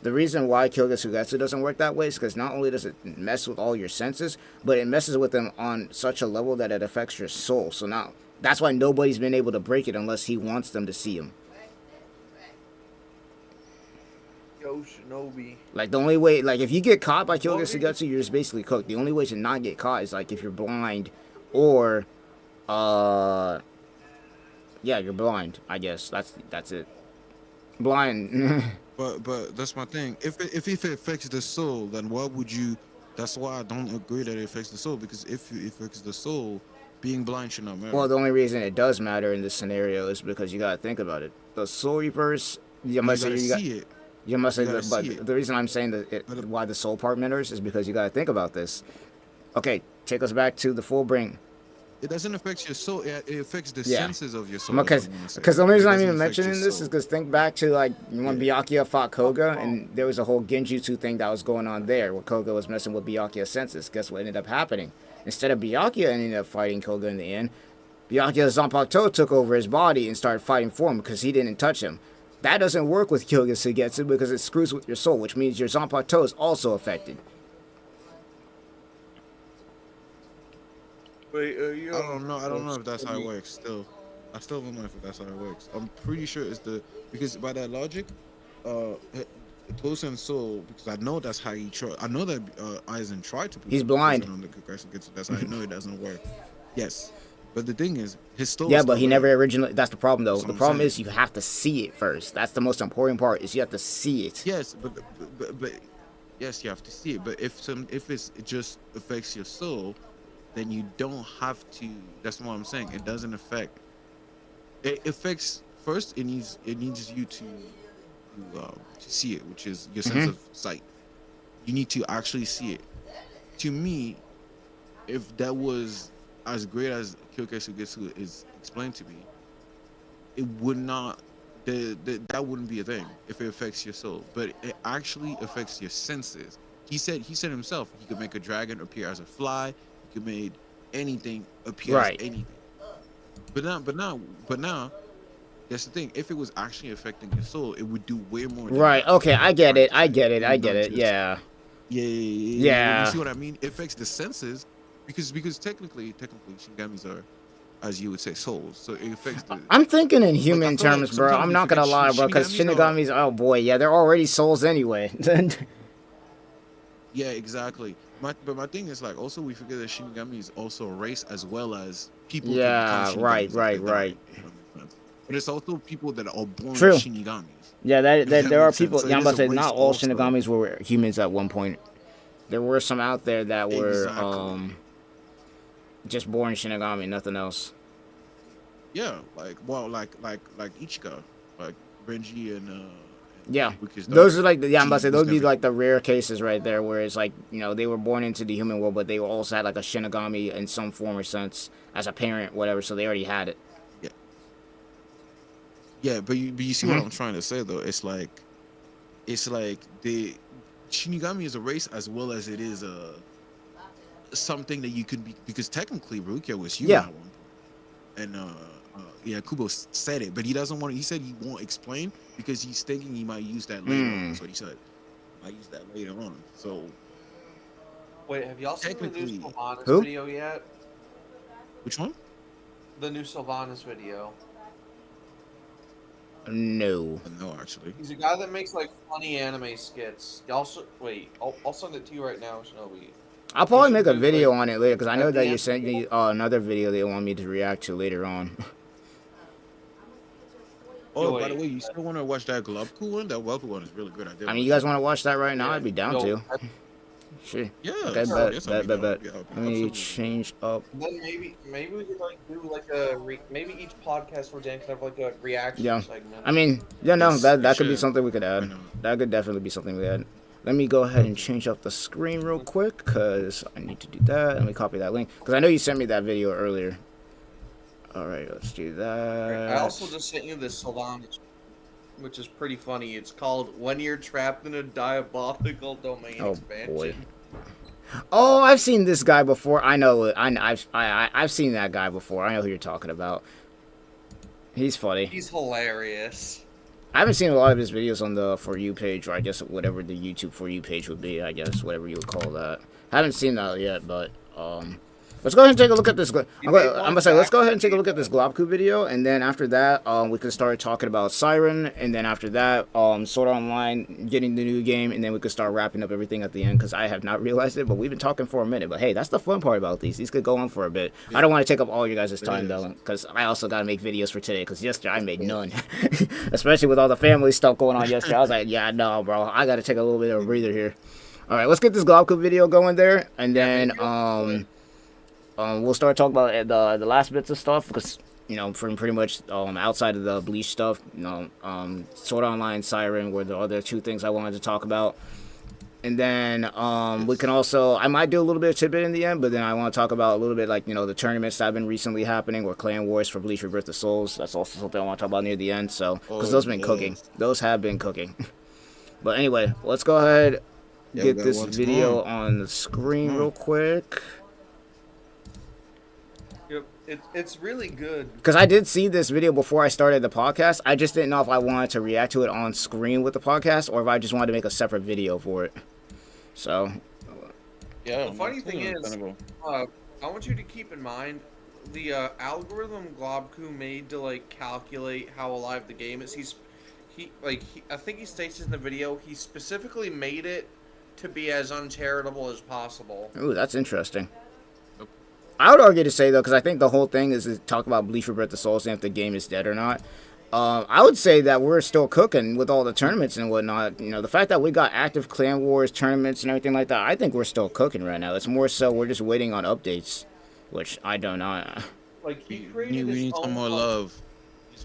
The reason why Kyoga Suigetsu doesn't work that way is because not only does it mess with all your senses, but it messes with them on such a level that it affects your soul. So now, that's why nobody's been able to break it unless he wants them to see him. Yo, Shinobi. Like, the only way, like, if you get caught by Kyoga Suigetsu, you're just basically cooked. The only way to not get caught is, like, if you're blind or, yeah, you're blind, I guess. That's it. Blind. But that's my thing. If it affects the soul, then why would you? That's why I don't agree that it affects the soul, because if it affects the soul, being blind should not matter. Well, the only reason it does matter in this scenario is because you gotta think about it. The Soul Reapers, you gotta see it. You must say You that, gotta but see it. the reason I'm saying why the soul part matters is because you gotta think about this. Okay, take us back to the full bring. It doesn't affect your soul. It affects the Yeah. senses of your soul. Because that's what I wanna say. the only reason It I'm doesn't even affect your mentioning this is soul. because think back to like when Byakuya fought Koga, and there was a whole Genjutsu thing that was going on there, where Koga was messing with Byakuya's senses. Guess what ended up happening? Instead of Byakuya ending up fighting Koga in the end, Byakuya's Zanpakuto took over his body and started fighting for him because he didn't touch him. That doesn't work with Kyoga Suigetsu because it screws with your soul, which means your Zanpakuto is also affected. Wait, I don't know. I don't know if that's how it works. Still, I still don't know if that's how it works. I'm pretty sure it's because by that logic, Close and Soul, because I know that's how he tried. I know that Aizen tried to. He's blind. On the Kakashi Getsu. That's how I know it doesn't work. Yes, but the thing is, his soul. Yeah, is but still he there. never originally. That's the problem, though. That's The what I'm problem saying. is you have to see it first. That's the most important part. Is you have to see it. Yes, but yes, you have to see it. But if it just affects your soul, then you don't have to. That's what I'm saying. It doesn't affect. It affects first. It needs you to see it, which is your sense of sight. You need to actually see it. To me, if that was as great as Kyokai Sugetsu is explained to me, it would not. That wouldn't be a thing if it affects your soul, but it actually affects your senses. He said himself he could make a dragon appear as a fly. He could make anything appear Right. as anything. But now, that's the thing. If it was actually affecting your soul, it would do way more. Right. Okay. I get it. I get it. I get it. Just- Yeah. Yeah. You see what I mean? It affects the senses because technically Shinigamis are, as you would say, souls. So it affects the. I'm thinking in human I feel like terms, bro. sometimes I'm we not gonna forget lie, bro, because Shinigamis Shinigamis, oh boy, yeah, they're already souls anyway. Yeah, exactly. But my thing is like also we forget that Shinigami is also a race as well as people. who Yeah, become right, Shinigamis if right, they die, right. if that makes sense. But it's also people that are born True. Shinigamis. Yeah, If that there are makes sense. people. So Yeah, it I'm about to is say a race not all also. Shinigamis were humans at one point. There were some out there that were Exactly. just born Shinigami, nothing else. Yeah, like Ichika, like Renji and Yeah, Wiki's those daughter. are like the, yeah. I'm about to say She those was would be never like the rare cases right there, where it's like they were born into the human world, but they also had like a Shinigami in some form or sense as a parent, whatever. So they already had it. Yeah, but you see what I'm trying to say though. It's like the Shinigami is a race as well as it is a something that you could be, because technically Rukia was human Yeah. at one point, and yeah, Kubo said it, but he doesn't want. He said he won't explain because he's thinking he might use that later on. That's what he said. Might use that later on. So Wait, have y'all seen the new Technically- Sylvanas Who? video yet? which one? The new Sylvanas video. No. No, actually. He's a guy that makes like funny anime skits. Y'all should wait. I'll send it to you right now, Shinobi. I'll probably should make a do, video like, on it later because I at know the that you end- sent me another video they want me to react to later on. Oh, Yo, by the wait. way, you still want to watch that Globku one? That Welcome one is really good. I did. I mean, you guys want to watch that right now? Yeah. I'd be down Yo, to. Sure. Yeah. Okay, sure, bet, yes, I'll bet, be bet, down. bet. Yeah, Let me absolutely. change up. Then maybe we could like do like a maybe each podcast for Dan can have like a reaction Yeah. segment. I mean, yeah, no, Yes, that we could be should. something we could add. Why not? That could definitely be something we add. Let me go ahead and change up the screen real quick because I need to do that. Let me copy that link because I know you sent me that video earlier. All right, let's do that. I also just sent you this Sylvanas, which is pretty funny. It's called "When You're Trapped in a Diabolical Domain Oh, Expansion." boy. Oh, I've seen this guy before. I know it. I've seen that guy before. I know who you're talking about. He's funny. He's hilarious. I haven't seen a lot of his videos on the For You page, or I guess whatever the YouTube For You page would be. I guess whatever you would call that. Haven't seen that yet, but let's go ahead and take a look at this. I'm gonna say let's go ahead and take a look at this Globku video, and then after that, we can start talking about PSYREN, and then after that, Sword Art Online, getting the new game, and then we can start wrapping up everything at the end. Because I have not realized it, but we've been talking for a minute. But hey, that's the fun part about these. These could go on for a bit. I don't want to take up all your guys' time though, because I also gotta make videos for today. Because yesterday I made none, especially with all the family stuff going on yesterday. I was like, yeah, no, bro, I gotta take a little bit of a breather here. All right, let's get this Globku video going there, and then we'll start talking about the last bits of stuff because from pretty much outside of the Bleach stuff, Sword Art Online, PSYREN were the other two things I wanted to talk about, and then we can also I might do a little bit of tidbit in the end, but then I want to talk about a little bit like the tournaments that have been recently happening or Clan Wars for Bleach Rebirth of Souls. That's also something I want to talk about near the end. So because those have been cooking, those have been cooking. But anyway, let's go ahead get we got this one video tomorrow. on the screen real quick. Yep, it's really good. Because I did see this video before I started the podcast. I just didn't know if I wanted to react to it on screen with the podcast or if I just wanted to make a separate video for it. So, Yeah. The funny thing is, I want you to keep in mind the algorithm Globku made to like calculate how alive the game is. I think he states in the video he specifically made it to be as uncharitable as possible. Ooh, that's interesting. I would argue to say, though, because I think the whole thing is to talk about Bleach Rebirth the Souls and if the game is dead or not. I would say that we're still cooking with all the tournaments and whatnot. You know, the fact that we got active Clan Wars tournaments and everything like that, I think we're still cooking right now. It's more so we're just waiting on updates, which I don't know. Like, he We created his need own, some more love.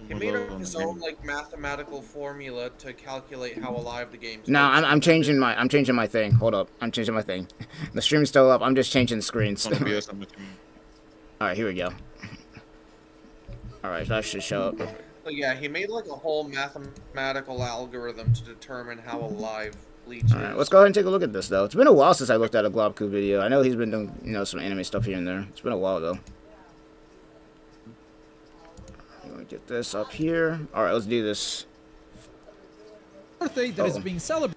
He made up his own like mathematical formula to calculate how alive the game is. No, I'm changing my thing. Hold up, I'm changing my thing. The stream's still up. I'm just changing the screens. All right, here we go. All right, that should show up. So yeah, he made like a whole mathematical algorithm to determine how alive Bleach is. All right, let's go ahead and take a look at this though. It's been a while since I looked at a Globku video. I know he's been doing, you know, some anime stuff here and there. It's been a while though. Let me get this up here. All right, let's do this. Birthday that is being celebrated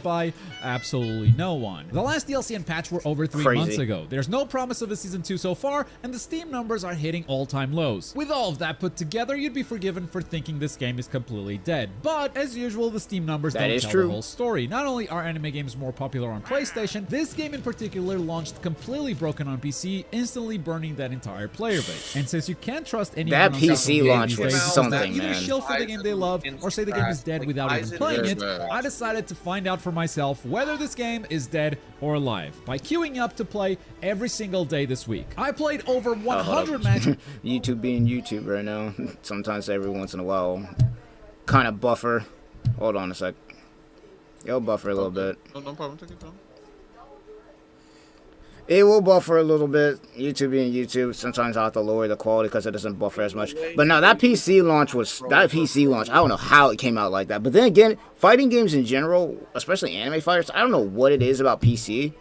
by absolutely no one. The last DLC and patch were over 3 months ago. There's no promise of a season 2 so far, and the Steam numbers are hitting all-time lows. With all of that put together, you'd be forgiven for thinking this game is completely dead. But as usual, the Steam numbers don't tell the whole story. Not only are anime games more popular on PlayStation, this game in particular launched completely broken on PC, instantly burning that entire player base. And since you can't trust anyone that on PC launch was days, something, either man. shill for the game they love or say the game is dead without even playing it, I decided to find out for myself whether this game is dead or alive by queuing up to play every single day this week. I played over 100 matches. YouTube being YouTube right now. Sometimes every once in a while, kind of buffer. Hold on a sec. It'll buffer a little bit. No problem. Take it down. It will buffer a little bit. YouTube being YouTube, sometimes I have to lower the quality because it doesn't buffer as much. But no, that PC launch, I don't know how it came out like that. But then again, fighting games in general, especially anime fighters, I don't know what it is about PC,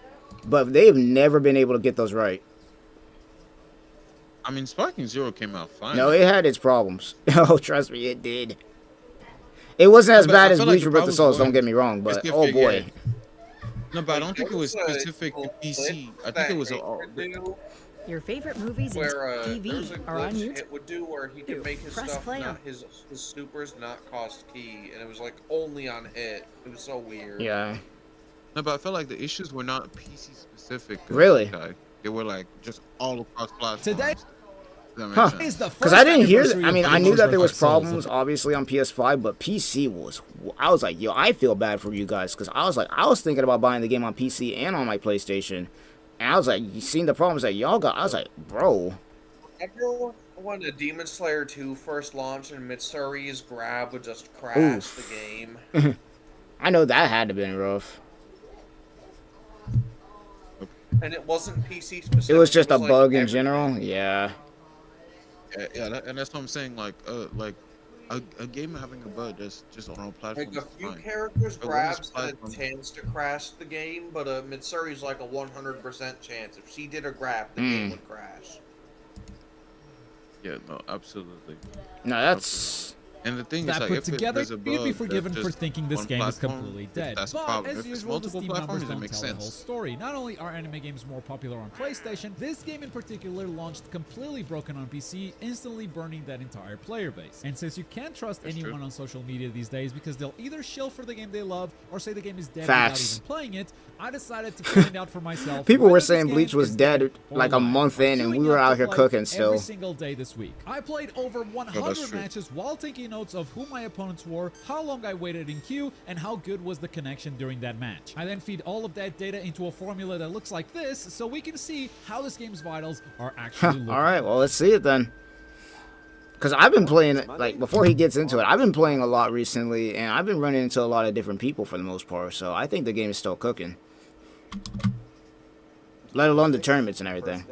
but they've never been able to get those right. I mean, Sparking Zero came out fine. No, it had its problems. Oh, trust me, it did. It wasn't as bad as Bleach Rebirth the Souls, don't get me wrong, but oh boy. No, but I don't think it was specific to PC. I think it was Your favorite movies and TV are on YouTube. It would do where he could make his stuff, his supers not cost key, and it was like only on hit. It was so weird. Yeah. No, but I felt like the issues were not PC specific. Really? They were like just all across platforms. Today, huh? Because I didn't hear that. I mean, I knew that there was problems, obviously, on PS5, but PC was. I was like, yo, I feel bad for you guys because I was thinking about buying the game on PC and on my PlayStation, and I was like, you seen the problems that y'all got? I was like, bro. Remember when the Demon Slayer 2 first launched and Mitsuri's grab would just crash the game? I know that had to have been rough. And it wasn't PC specific. It was just a bug in general. Yeah. Yeah, and that's what I'm saying. Like a game having a bug that's just on all platforms. Like a few characters grabs had a chance to crash the game, but Mitsuri's like a 100% chance. If she did a grab, the game would crash. Yeah, no, absolutely. No, that's. And the thing that is, like, put together, you'd be forgiven for thinking this game is completely dead. But as usual, the Steam numbers don't tell the whole story. Not only are anime games more popular on PlayStation, this game in particular launched completely broken on PC, instantly burning that entire player base. And since you can't trust anyone on social media these days because they'll either shill for the game they love or say the game is dead without even playing it, I decided to find out for myself. People were saying Bleach was dead like a month in, and we were out here cooking still. Every single day this week. I played over 100 matches while taking notes of who my opponents were, how long I waited in queue, and how good was the connection during that match. I then feed all of that data into a formula that looks like this, so we can see how this game's vitals are actually looking. Alright, well, let's see it then. Because I've been playing, like, before he gets into it, I've been playing a lot recently, and I've been running into a lot of different people for the most part, so I think the game is still cooking. Let alone the tournaments and everything.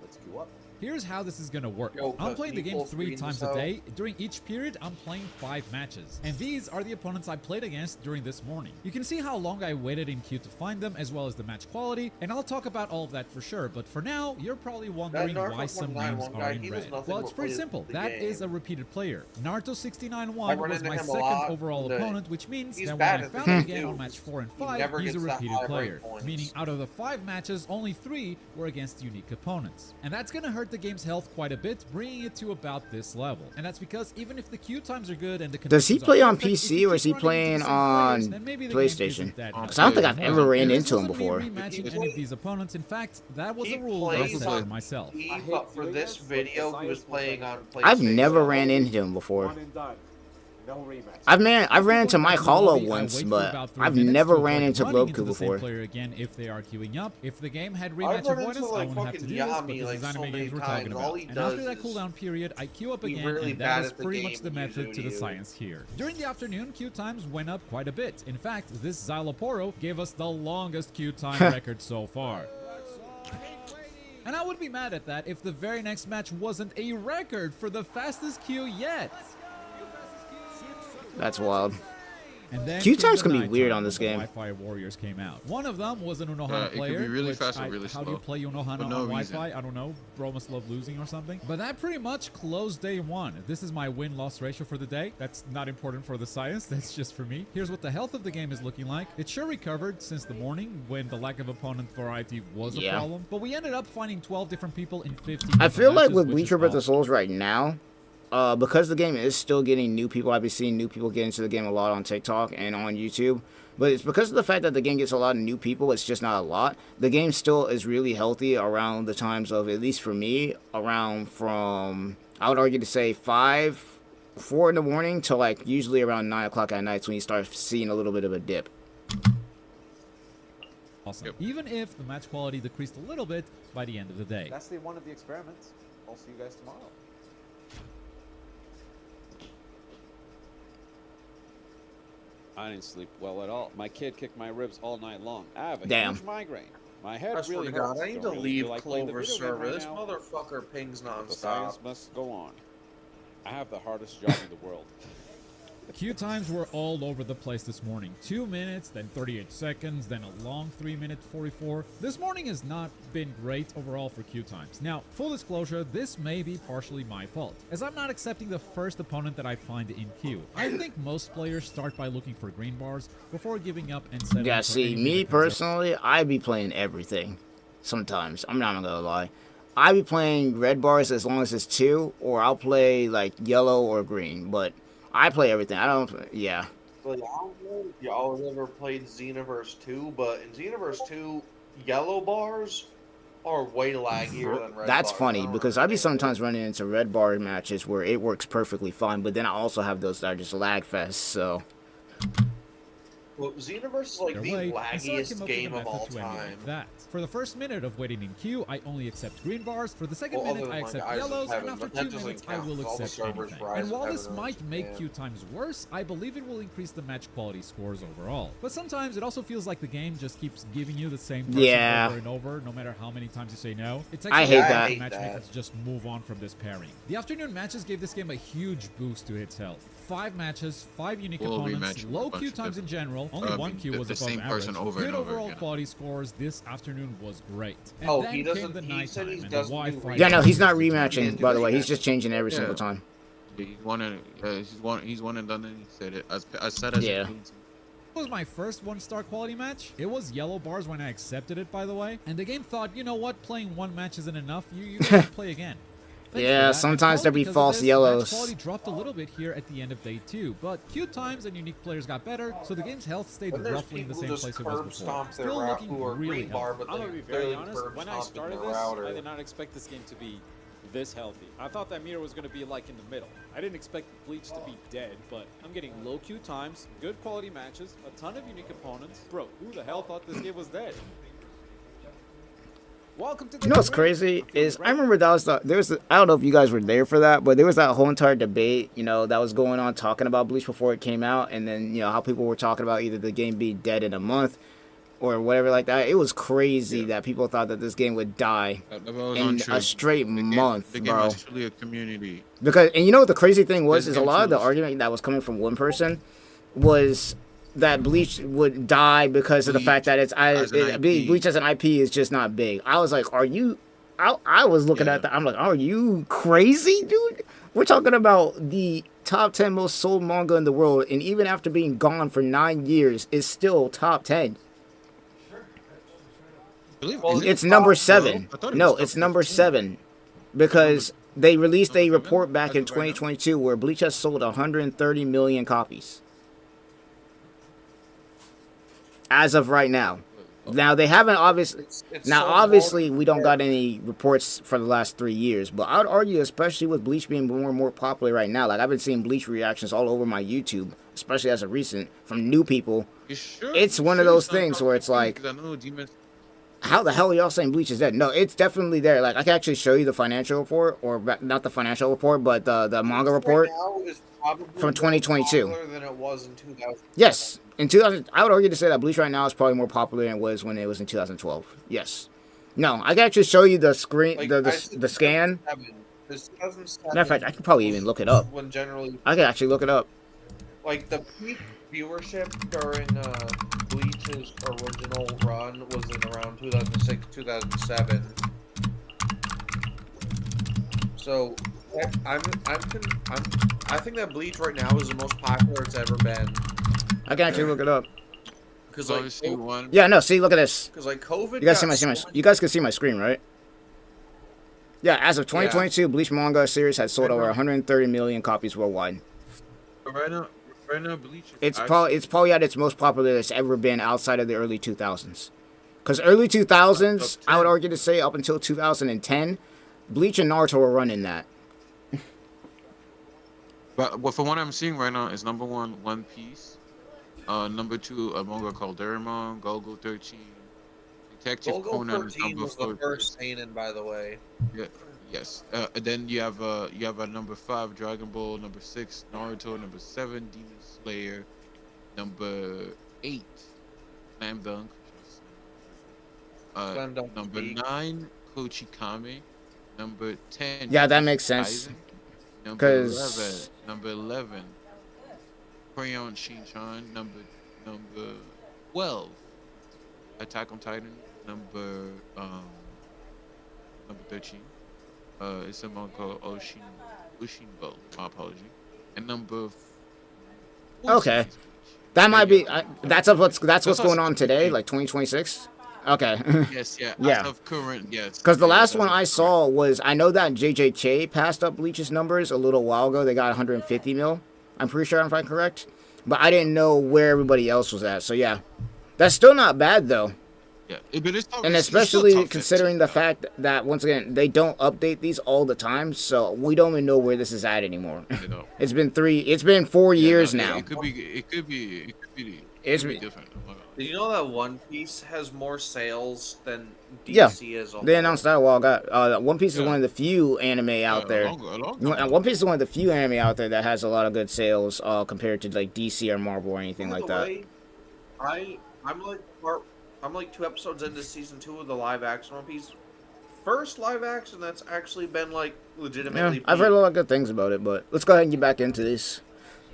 Let's queue up. Here's how this is gonna work. Yo, I'm playing the can you game full 3 screen times this a out? day. During each period, I'm playing 5 matches. And these are the opponents I played against during this morning. You can see how long I waited in queue to find them, as well as the match quality, and I'll talk about all of that for sure. But for now, you're probably wondering why some names are in red. Well, it's pretty simple. That is a repeated player. Naruto691 was my second overall opponent, which means that when I found him again on match 4 and 5, he's a repeated player. Meaning out of the 5 matches, only 3 were against unique opponents. And that's gonna hurt the game's health quite a bit, bringing it to about this level. And that's because even if the queue times are good and the Does he conditions play are on perfect, if PC you or is he keep running playing into the same on players, then maybe the game PlayStation? isn't that Because good. I don't think I've ever ran This into him wasn't me before. rematching any of these opponents. In fact, that was a He rule that I plays set on for myself. But for this video, he was playing on PlayStation. I've never ran into him before. One and done. No rematch. I've ran into Mike Hollow I once, wait for but about 3 I've minutes never to ran avoid into running into Bloku the same before. player again if they are queuing up. If the game had I've rematch run avoidance, into, I like, wouldn't have to fucking do this, but Yami, this like, is so anime many games we're times, talking and all about. he And after does that is cooldown period, I queue up be again, really and bad that is at the pretty game much the and method use to the you. science here. During the afternoon, queue times went up quite a bit. In fact, this Xyloporo gave us the longest queue time record so far. And I would be mad at that if the very next match wasn't a record for the fastest queue yet. That's wild. And then Queue came times the can be night weird time on this when the game. Wi-Fi warriors came out. One of them was an Unohana it could player. be really which fast or really how do you slow, play Unohana for on no reason. Wi-Fi? I don't know. Bro must love losing or something. But that pretty much closed day 1. This is my win-loss ratio for the day. That's not important for the science. That's just for me. Here's what the health of the game is looking like. It sure recovered since the morning when the lack of opponent variety was a Yeah. problem. But we ended up finding 12 different people in 15 I feel like matches, with which Bleach is TYBW awesome. Souls right now, because the game is still getting new people. I've been seeing new people get into the game a lot on TikTok and on YouTube. But it's because of the fact that the game gets a lot of new people. It's just not a lot. The game still is really healthy around the times of, at least for me, around from, I would argue to say 4 in the morning to like usually around 9 o'clock at night when you start seeing a little bit of a dip. Awesome. Even if the match quality decreased a little bit by the end of the day. That's one of the experiments. I'll see you guys tomorrow. I didn't sleep well at all. My kid kicked my ribs all night long. I have a Damn. huge migraine. My head I swear really to God, hurts. I need to Don't really leave feel like playing the Clover video game server. right This now, motherfucker pings but the science nonstop. must go on. I have the hardest job in the world. Queue times were all over the place this morning. 2 minutes, then 38 seconds, then a long 3-minute 44. This morning has not been great overall for queue times. Now, full disclosure, this may be partially my fault, as I'm not accepting the first opponent that I find in queue. I think most players start by looking for green bars before giving up and settling Yeah, for see, anything me that comes up. personally, I be playing everything. Sometimes. I'm not gonna lie. I be playing red bars as long as it's 2, or I'll play like yellow or green, but I play everything. I don't, yeah. Like, I don't know if y'all have ever played Xenoverse 2, but in Xenoverse 2, yellow bars are way laggier than red That's bars. funny because I be sometimes running into red bar matches where it works perfectly fine, but then I also have those that are just lag fest, so. Well, Xenoverse is like Either the way, I still came laggiest up with game a of method all to emulate time. that. For the first minute of waiting in queue, I only accept green bars. For the second Well, minute, other I than, like, accept Eyes of yellows, and Heaven, after but that 2 doesn't minutes, I count will 'cause all the accept servers anything. for Eyes And of while Heaven this are might in make Japan. queue times worse, I believe it will increase the match quality scores overall. But sometimes it also feels like the game just keeps giving you the same person Yeah. over and over, no matter how many times you say no. It's I actually hate hard that. for matchmakers to just move on from this pairing. The afternoon matches gave this game a huge boost to its health. 5 matches, 5 unique We'll opponents, rematch with a low bunch queue of times in different- general. Only one queue was the above same average. person over Good and over overall again. quality scores this afternoon was great. And Oh, then he came doesn't- the he nighttime said he and the doesn't do Wi-Fi. Yeah, no, he's not He's rematching, by the way. He's just changing every single time. He's one and done. And he said it. I said as Yeah. a team. It was my first 1-star quality match. It was yellow bars when I accepted it, by the way. And the game thought, you know what, playing 1 match isn't enough. You gotta play again. Thanks Yeah, for that. sometimes And there be because of false this, yellows. Match quality dropped a little bit here at the end of day 2, but queue times and unique players got better, so the game's health stayed But there's roughly in the people same who just place it was curb before. stomp their Still route looking who are really green bar, healthy. but I'm they gonna be clearly very honest. curb When I stomping started their this, router. I did not expect this game to be this healthy. I thought that meter was gonna be like in the middle. I didn't expect Bleach to be dead, but I'm getting low queue times, good quality matches, a ton of unique opponents. Bro, who the hell thought this game was dead? Welcome to the You know what's crazy is I remember that was I don't know if you guys were there for that, but there was that whole entire debate, that was going on talking about Bleach before it came out, and then how people were talking about either the game being dead in a month or whatever like that. It was crazy that people thought that this game would die That was in untrue. a straight month, The game bro. was truly a community. Because, and you know what the crazy thing was, This is a game lot of the truly- argument that was coming from one person was that Bleach would die because of the fact that as an IP. Bleach as an IP is just not big. I was like, are you? I was looking at that. I'm like, are you crazy, dude? We're talking about the top 10 most sold manga in the world, and even after being gone for 9 years, is still top 10. It's number 7. No, it's number 7 because they released a report back in 2022 where Bleach has sold 130 million copies. As of right now. Now they haven't obviously. Now obviously we don't got any reports for the last 3 years, but I would argue, especially with Bleach being more and more popular right now, like I've been seeing Bleach reactions all over my YouTube, especially as of recent from new people. It's one of those things where it's like, how the hell are y'all saying Bleach is dead? No, it's definitely there. Like I can actually show you the financial report, or not the financial report, but the manga report from 2022. Than it was in 2000. Yes. In 2000, I would argue to say that Bleach right now is probably more popular than it was when it was in 2012. Yes. No, I can actually show you the screen, Like, the scan. 2007, Matter of fact, I could probably even look it up. When generally, I could actually look it up. like the peak viewership during Bleach's original run was in around 2006, 2007. So I think that Bleach right now is the most popular it's ever been. I can actually look it up. Because like, yeah, no. See, look at this. Because like COVID. You guys see my you guys can see my screen, right? Yeah, as of 2022, Bleach manga series had sold over 130 million copies worldwide. Right now, Bleach. It's probably at its most popular it's ever been outside of the early 2000s. Because early 2000s, I would argue to say up until 2010, Bleach and Naruto were running that. But from what I'm seeing right now, is number 1 One Piece, number 2 a manga called Doraemon, Golgo 13, Detective Golgo Conan 13 was the first seinen, by the way. Yeah, yes. And then you have a number 5 Dragon Ball, number 6 Naruto, number 7 Demon Slayer, number 8 Slam Dunk, number 9 Kochikame, number 10. Yeah, that makes sense. Number 11 Crayon Shinchan, number 12 Attack on Titan, number 13 it's a manga called Oshinbo, my apology, and number 14 Okay, that might be that's what's going on today, like 2026. Okay. Yes, yeah. Yeah. As of current, yes. Because the last one I saw was, I know that JJK passed up Bleach's numbers a little while ago. They got 150 mil. I'm pretty sure, if I'm correct. But I didn't know where everybody else was at. So yeah, that's still not bad though. Yeah, but and especially considering the fact that, once again, they don't update these all the time, so we don't even know where this is at anymore. It's been 4 years now. It could be different. Did you know that One Piece has more sales than Yeah, DC as a whole? they announced that a while ago. One Piece is one of the few anime out there. One Piece is one of the few anime out there that has a lot of good sales compared to like DC or Marvel or anything like that. I'm like 2 episodes into season 2 of the live action One Piece. First live action that's actually been like legitimately. Yeah, I've heard a lot of good things about it, but let's go ahead and get back into this.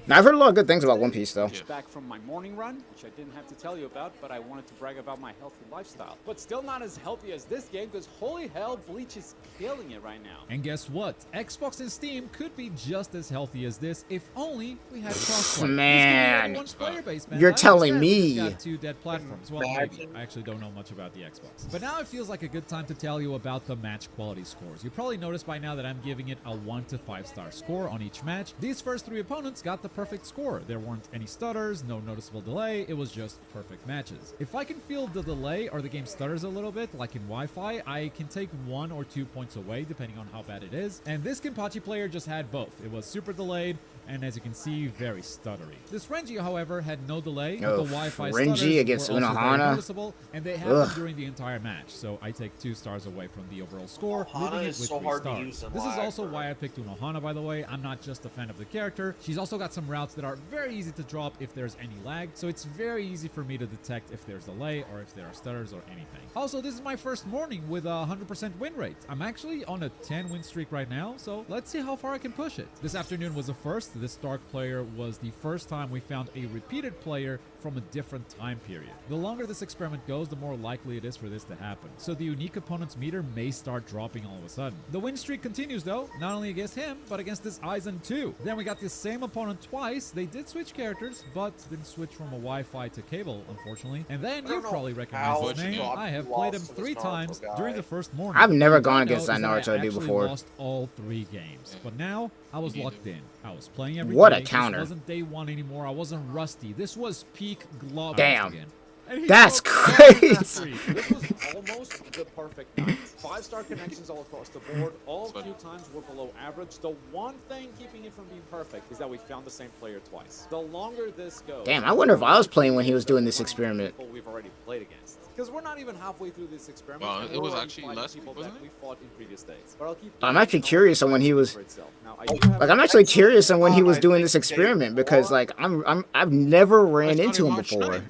Now, I've heard a lot of good things about One Piece, though. Back from my morning run, which I didn't have to tell you about, but I wanted to brag about my healthy lifestyle. But still not as healthy as this game, because holy hell, Bleach is killing it right now. And guess what? Xbox and Steam could be just as healthy as this if only we had crossplay. Man, player base, man. You're telling me. Got 2 dead platforms. Well, maybe. I actually don't know much about the Xbox. But now it feels like a good time to tell you about the match quality scores. You probably noticed by now that I'm giving it a 1 to 5-star score on each match. These first 3 opponents got the perfect score. There weren't any stutters, no noticeable delay, it was just perfect matches. If I can feel the delay or the game stutters a little bit, like in Wi-Fi, I can take 1 or 2 points away depending on how bad it is. And this Kenpachi player just had both. It was super delayed and as you can see, very stuttery. This Renji, however, had no delay, but Oh, the Wi-Fi Renji stutters against were also very Unohana? noticeable, and they happened during the entire match, so I take 2 stars away from the overall score, leaving it with 3 stars. This is also why I picked Unohana, by the way. I'm not just a fan of the character. She's also got some routes that are very easy to drop if there's any lag, so it's very easy for me to detect if there's delay or if there are stutters or anything. Also, this is my first morning with a 100% win rate. I'm actually on a 10 win streak right now, so let's see how far I can push it. This afternoon was a first. This Dark player was the first time we found a repeated player from a different time period. The longer this experiment goes, the more likely it is for this to happen. So the unique opponent's meter may start dropping all of a sudden. The win streak continues though, not only against him, but against this Aizen too. Then we got this same opponent twice. They did switch characters, but didn't switch from a Wi-Fi to cable, unfortunately. And then you probably recognize his name. I have played him 3 times during the first morning. I've never What gone I know against that is I Naruto dude actually before. lost all 3 games, but now I was locked in. I was playing every What day. a counter. This wasn't day 1 anymore. I wasn't rusty. This was peak glove. Damn. Again. And he That's broke crazy. This was almost the perfect night. 5-star connections all across the board. All few times were below average. The one thing keeping it from being perfect is that we found the same player twice. The longer this goes... Damn, I wonder if I was playing when he was doing this experiment. We've already played against. Because we're not even halfway through this experiment. Well, and it was we're actually already last fighting week, people wasn't that it? we fought in previous days. But I'll keep I'm actually curious on when he was... for itself. Now, I do have Like, I'm actually curious on when he was doing this experiment because, like, I've never ran into him before.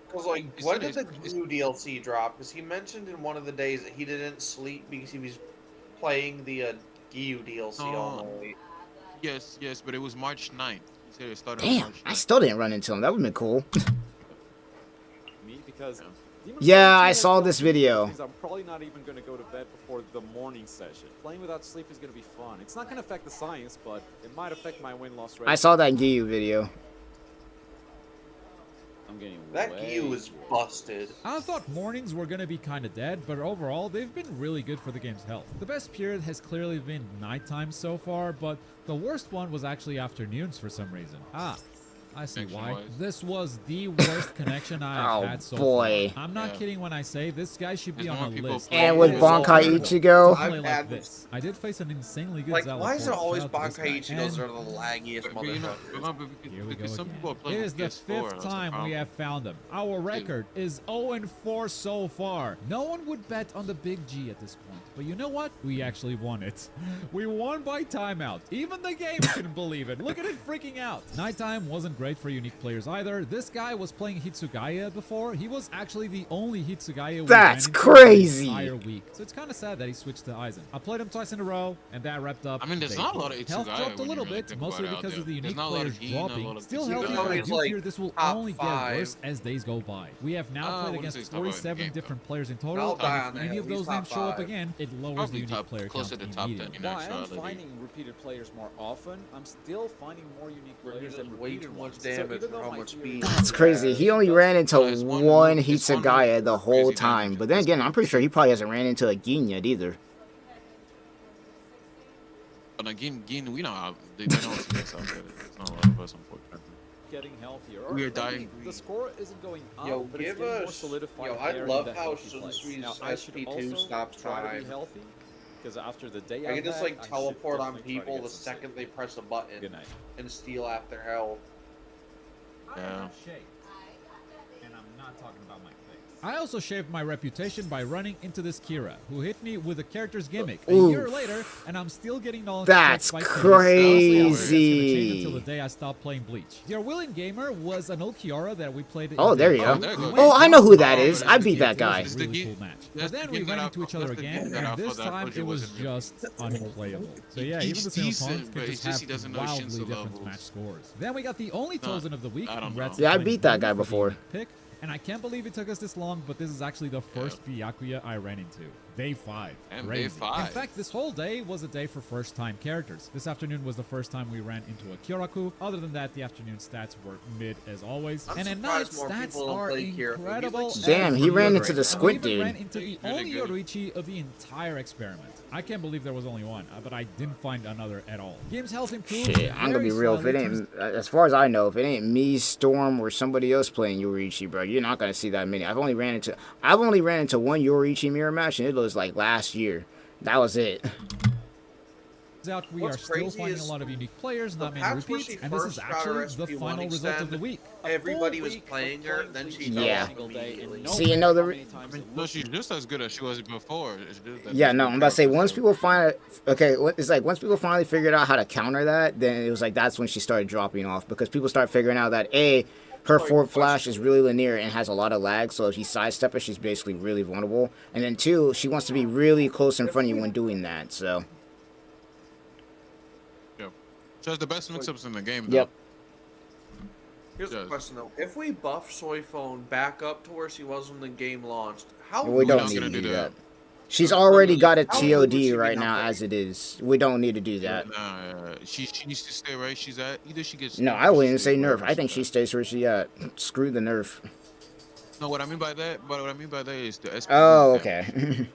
Because, like, when did the new DLC drop? Because he mentioned in one of the days that he didn't sleep because he was playing the Giyu DLC all night. Yes, but it was March 9th. He said it started on Damn, March 9th. I still didn't run into him. That would have been cool. me because Yeah, I saw this video. I'm probably not even going to go to bed before the morning session. Playing without sleep is going to be fun. It's not going to affect the science, but it might affect my win-loss rate. I saw that Giyu video. I'm getting That way Giyu is busted. I thought mornings were going to be kind of dead, but overall, they've been really good for the game's health. The best period has clearly been nighttime so far, but the worst one was actually afternoons for some reason. I see why. This was the worst connection I've had so far. I'm not kidding when I say this guy should be on a list. And with Bankai Ichigo, Like this. I did face an insanely good Like, why is it always Bankai Ichigos and are the laggiest motherfuckers? Because some people are playing it is the with PS4, 5th that's the time we problem. have found him. Our record is 0-4 so far. No one would bet on the big G at this point. But you know what? We actually won it. We won by timeout. Even the game couldn't believe it. Look at it freaking out. Nighttime wasn't great for unique players either. This guy was playing Hitsugaya before. He was actually the only Hitsugaya we That's ran into crazy. the entire week. So it's kind of sad that he switched to Aizen. I played him twice in a row, and that wrapped up. I mean, there's day not a 4. lot of Health Hitsugaya dropped a when you little really bit, think mostly about it out because of the there. unique There's not a lot players of Gin, a lot dropping. of Still Hitsugaya. healthy, Even but though I he's, do like, fear this will top only get 5. worse as days go by. We have now I played wouldn't say against top 5 in the 47 game, different players in I'll total, die and on if any that. of those He's names top show up 5. again, it lowers Probably the unique top- player closer count to top 10 immediately. in While I am actuality. finding repeated players more often, I'm still finding more unique We're players doing than way repeated too much ones. damage even for though how my much theory speed. is That's crazy. He only ran into Well, it's one one move- it's one Hitsugaya move the for whole crazy time. damage But at then this again, point. I'm pretty sure he probably hasn't ran into a Gin yet either. But again, we know how they know what's best out there. There's not a lot of us, unfortunately. getting healthier. We are maybe dying. The score isn't going up, Yo, but it's give getting more us- solidified. yo, I there in love that how healthy Sun place. Sui's Now, I should SP2 also stops try to time. be healthy, because after the day I I've can just had, like I should teleport on definitely try to people get the some second sleep. they press a button Good night. and steal after health. Yeah. And I'm not talking about my face. I also shaved my reputation by running into this Kira, who hit me with a character's gimmick a Oof. year later, and I'm still getting knowledge That's checks by Kira. Honestly, I was just gonna change crazy. until the day I stopped playing Bleach. The Arwillian Gamer was an old Kiara that we played in Oh, there you day go. two. there you We go. went Oh, I know who that down is. to I the beat that It was guy. a really cool match. But That's then the we game ran that into each other that's the again, game that I and this thought that time Pudgy it was wasn't just unplayable. So yeah, even He's the same decent, opponents but could it's just just he have doesn't know wildly Shinzo different levels. match scores. Then we got the only Tozen of the week. I don't Congrats know. Yeah, I to beat that guy for the before. unique pick. And I can't believe it took us this long, but this is actually the first Byakuya I ran into. Day 5. And Crazy. day 5. In fact, this whole day was a day for first-time characters. This afternoon was the first time we ran into a Kyoraku. Other than that, the afternoon stats were mid as always. I'm and at night, surprised more stats people don't are play Kyoraku. He's, like, incredible. Damn, he ran into the And squid we even ran dude. into the Really only good. Yoriichi of the entire experiment. I can't believe there was only one, but I didn't find another at all. Game's health improved. Shit, I'm gonna be very real. If it slightly. ain't, as far as I know, if it ain't me, Storm, or somebody else playing Yoriichi, bro, you're not gonna see that many. I've only ran into one Yoriichi mirror match, and it was like last year. That was it. out, we What's are still crazy finding a is lot of unique players, the not many patch where repeats, she and this is first got her actually the SP1 final result of the extend, week. everybody full was week of playing her, then Bleach she every fell off single day, and immediately. no See, you know, matter the how re- many times I mean, it no, looks she's just as good as she was before. It's just that Yeah, she no, was I'm about to say dropped once so- people find okay, it's like once people finally figured out how to counter that, then it was like that's when she started dropping off because people start figuring out that her forward flash is really linear and has a lot of lag, so if you sidestep her, she's basically really vulnerable. And then 2, she wants to be really close in front of you when doing that, so. Yeah. She has the best mix-ups in the game, though. Yep. Here's the Yes. question though: if we buff Soy Phone back up to where she was when the game launched, how We don't don't need gonna to do do that. that. She's already got a How long would she TOD be right not now playing? as it is. We don't need to do that. Nah, she needs to stay right. She's at either she gets. No, nerfed I or she wouldn't even stays say nerf. wherever I think she's she at. stays where she at. Screw the nerf. No, what I mean by that, is the SP. Oh, damage. okay.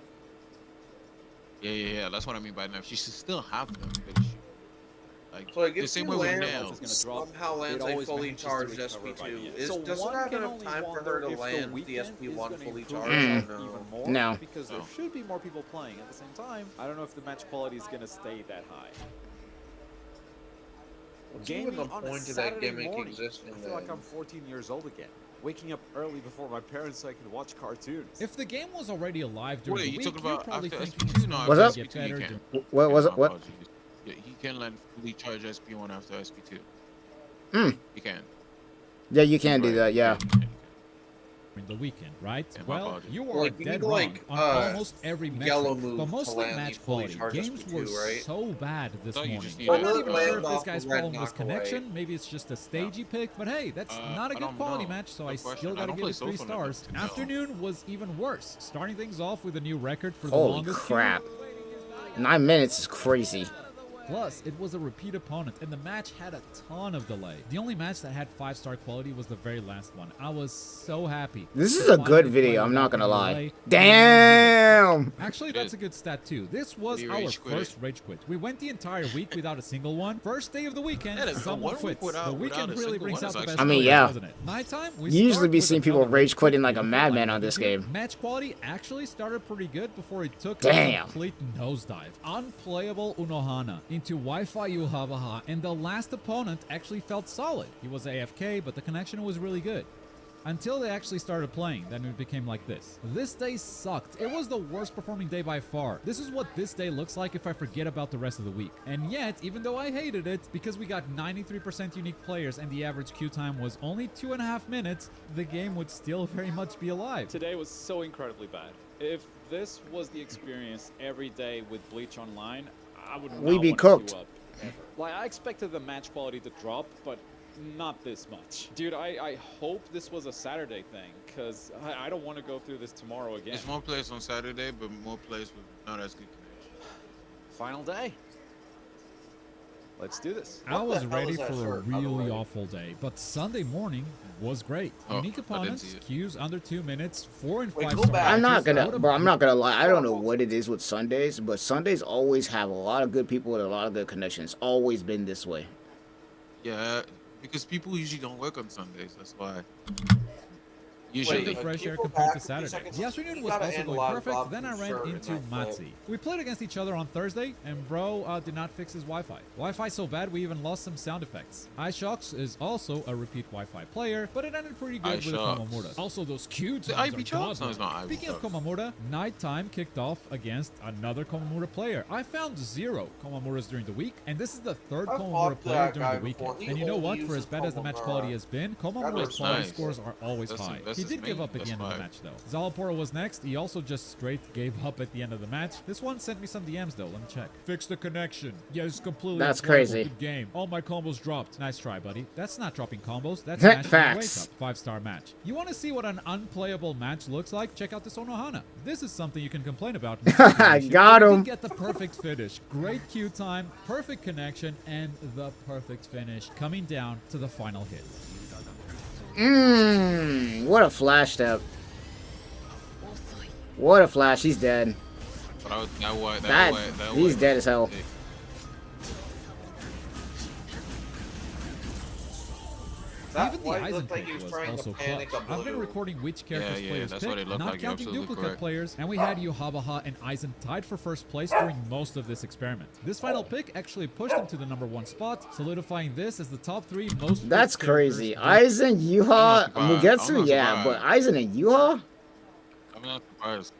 Yeah. That's what I mean by nerf. She should still have them. But she, like, So like the if same you way with land, nails. somehow lands it a always fully manages to charged recover by SP2, the end. is, So does it one have can enough only time for wonder her to if the land the weekend is SP1 gonna fully improve charged? herself No. even more, No. because there No. should be more people playing at the same time. I don't know if the match quality is gonna stay that high. What's even the Gaming on a point of that Saturday gimmick morning. existing I feel like then? I'm 14 years old again, waking up early before my parents so I can watch cartoons. If the game was already alive during Wait, the you week, talking you're about probably after thinking SP2? it's No, gonna What's get up? better. You can. What was Yeah, it? my What? apologies. Yeah, he can land fully charged SP1 after SP2. Mm. He can. Yeah, you can do Right. that, yeah. During the weekend, right? Yeah, my Well, apologies. you Well, are like, you dead need, wrong like, on almost every metric, yellow move but to mostly land the match fully quality. charged Games were SP2, right? so bad this thought you morning. just I'm needed not to even land sure if this off guy's the red problem was knockaway. connection. Maybe it's just a stagey pick, but hey, that's not a I good don't quality know. match, so Good I question. still I gotta don't give play it 3 Soul Phone stars. enough to know. Afternoon was even worse, starting things off with a new record for the Holy longest crap. queue. 9 minutes is crazy. Plus, it was a repeat opponent, and the match had a ton of delay. The only match that had 5-star quality was the very last one. I was so happy. This to is a finally good play video, I'm not without gonna any lie. delay. Damn! Actually, that's a good stat too. This was Did you our rage quit first rage quit. We went the entire week without a single one. First day of the weekend, Yeah, that's someone 1 week quits. without- The without weekend a really single brings one out is the best actually- I mean, players, yeah. doesn't it? Nighttime, we You usually start be with seeing people another rage quitting like a quit. madman on this game. Match quality actually started pretty good before it took Damn. a complete nosedive. Unplayable Unohana into Wi-Fi Yuhavaha, and the last opponent actually felt solid. He was AFK, but the connection was really good. Until they actually started playing, then it became like this. This day sucked. It was the worst performing day by far. This is what this day looks like if I forget about the rest of the week. And yet, even though I hated it, because we got 93% unique players and the average queue time was only 2.5 minutes, the game would still very much be alive. Today was so incredibly bad. If this was the experience every day with Bleach Online, I would not We'd be wanna cooked. queue up ever. Like, I expected the match quality to drop, but not this much. Dude, I hope this was a Saturday thing, because I don't want to go through this tomorrow again. There's more players on Saturday, but more players with not as good connection. Final day. Let's do this. I was the hell ready is that for a shirt, by the really way? awful day, but Sunday morning was great. Oh, Unique I didn't opponents, see it. queues under 2 minutes, 4 and Wait, 5 go star back. I'm not matches. gonna, What a bro, I'm not gonna lie. I don't know what it is with Sundays, but Sundays always have a lot of good people with a lot of good connections. Always been this way. Yeah, because people usually don't work on Sundays. That's why. Breath Usually. of fresh air people compared back to a few Saturday. seconds, The afternoon you was gotta also going analyze perfect. Bob Then I from ran Sherman into that Matzi. day. We played against each other on Thursday, and bro did not fix his Wi-Fi. Wi-Fi so bad we even lost some sound effects. iShocks is also a repeat Wi-Fi player, but it ended pretty good with the iShocks. Komamura. Also, those cute The times IP are Shocks? godlike. No, it's not IP Speaking of Shocks. Komamura, nighttime kicked off against another Komamura player. I found 0 Komamuras during the week, and this is the third I Komamura fought player that during guy the weekend. before. He And you know only what? For as uses bad as the match Komamura. quality has been, Komamura's looks quality nice. scores are always That's- high. that's He his did give main- up at the that's end of the fine. match though. Zalaporo was next. He also just straight gave up at the end of the match. This one sent me some DMs though. Let me check. Fix the connection. Yeah, it's completely That's unplayable. crazy. Good game. All my combos dropped. Nice try, buddy. That's not dropping combos. That's matching the wake Facts. up. 5-star match. You want to see what an unplayable match looks like? Check out this Onohana. This is something you can complain about. I got You him. get the perfect finish. Great queue time, perfect connection, and the perfect finish coming down to the final hit. What a flash step. What a flash. He's dead. But that He's dead as hell. That Even the white Aizen looked like pick he was was trying to also clutch. panic a I've been blue. recording which characters Yeah, players that's what pick, it looked not like. You're counting absolutely duplicate correct. players, and we had Yuhabaha and Aizen tied for first place during most of this experiment. This final pick actually pushed them to the #1 spot, solidifying this as the top 3 most. That's crazy. characters. Aizen, Yuha, I'm not Mugetsu, yeah, but surprised. Aizen and Yuha? I'm not surprised.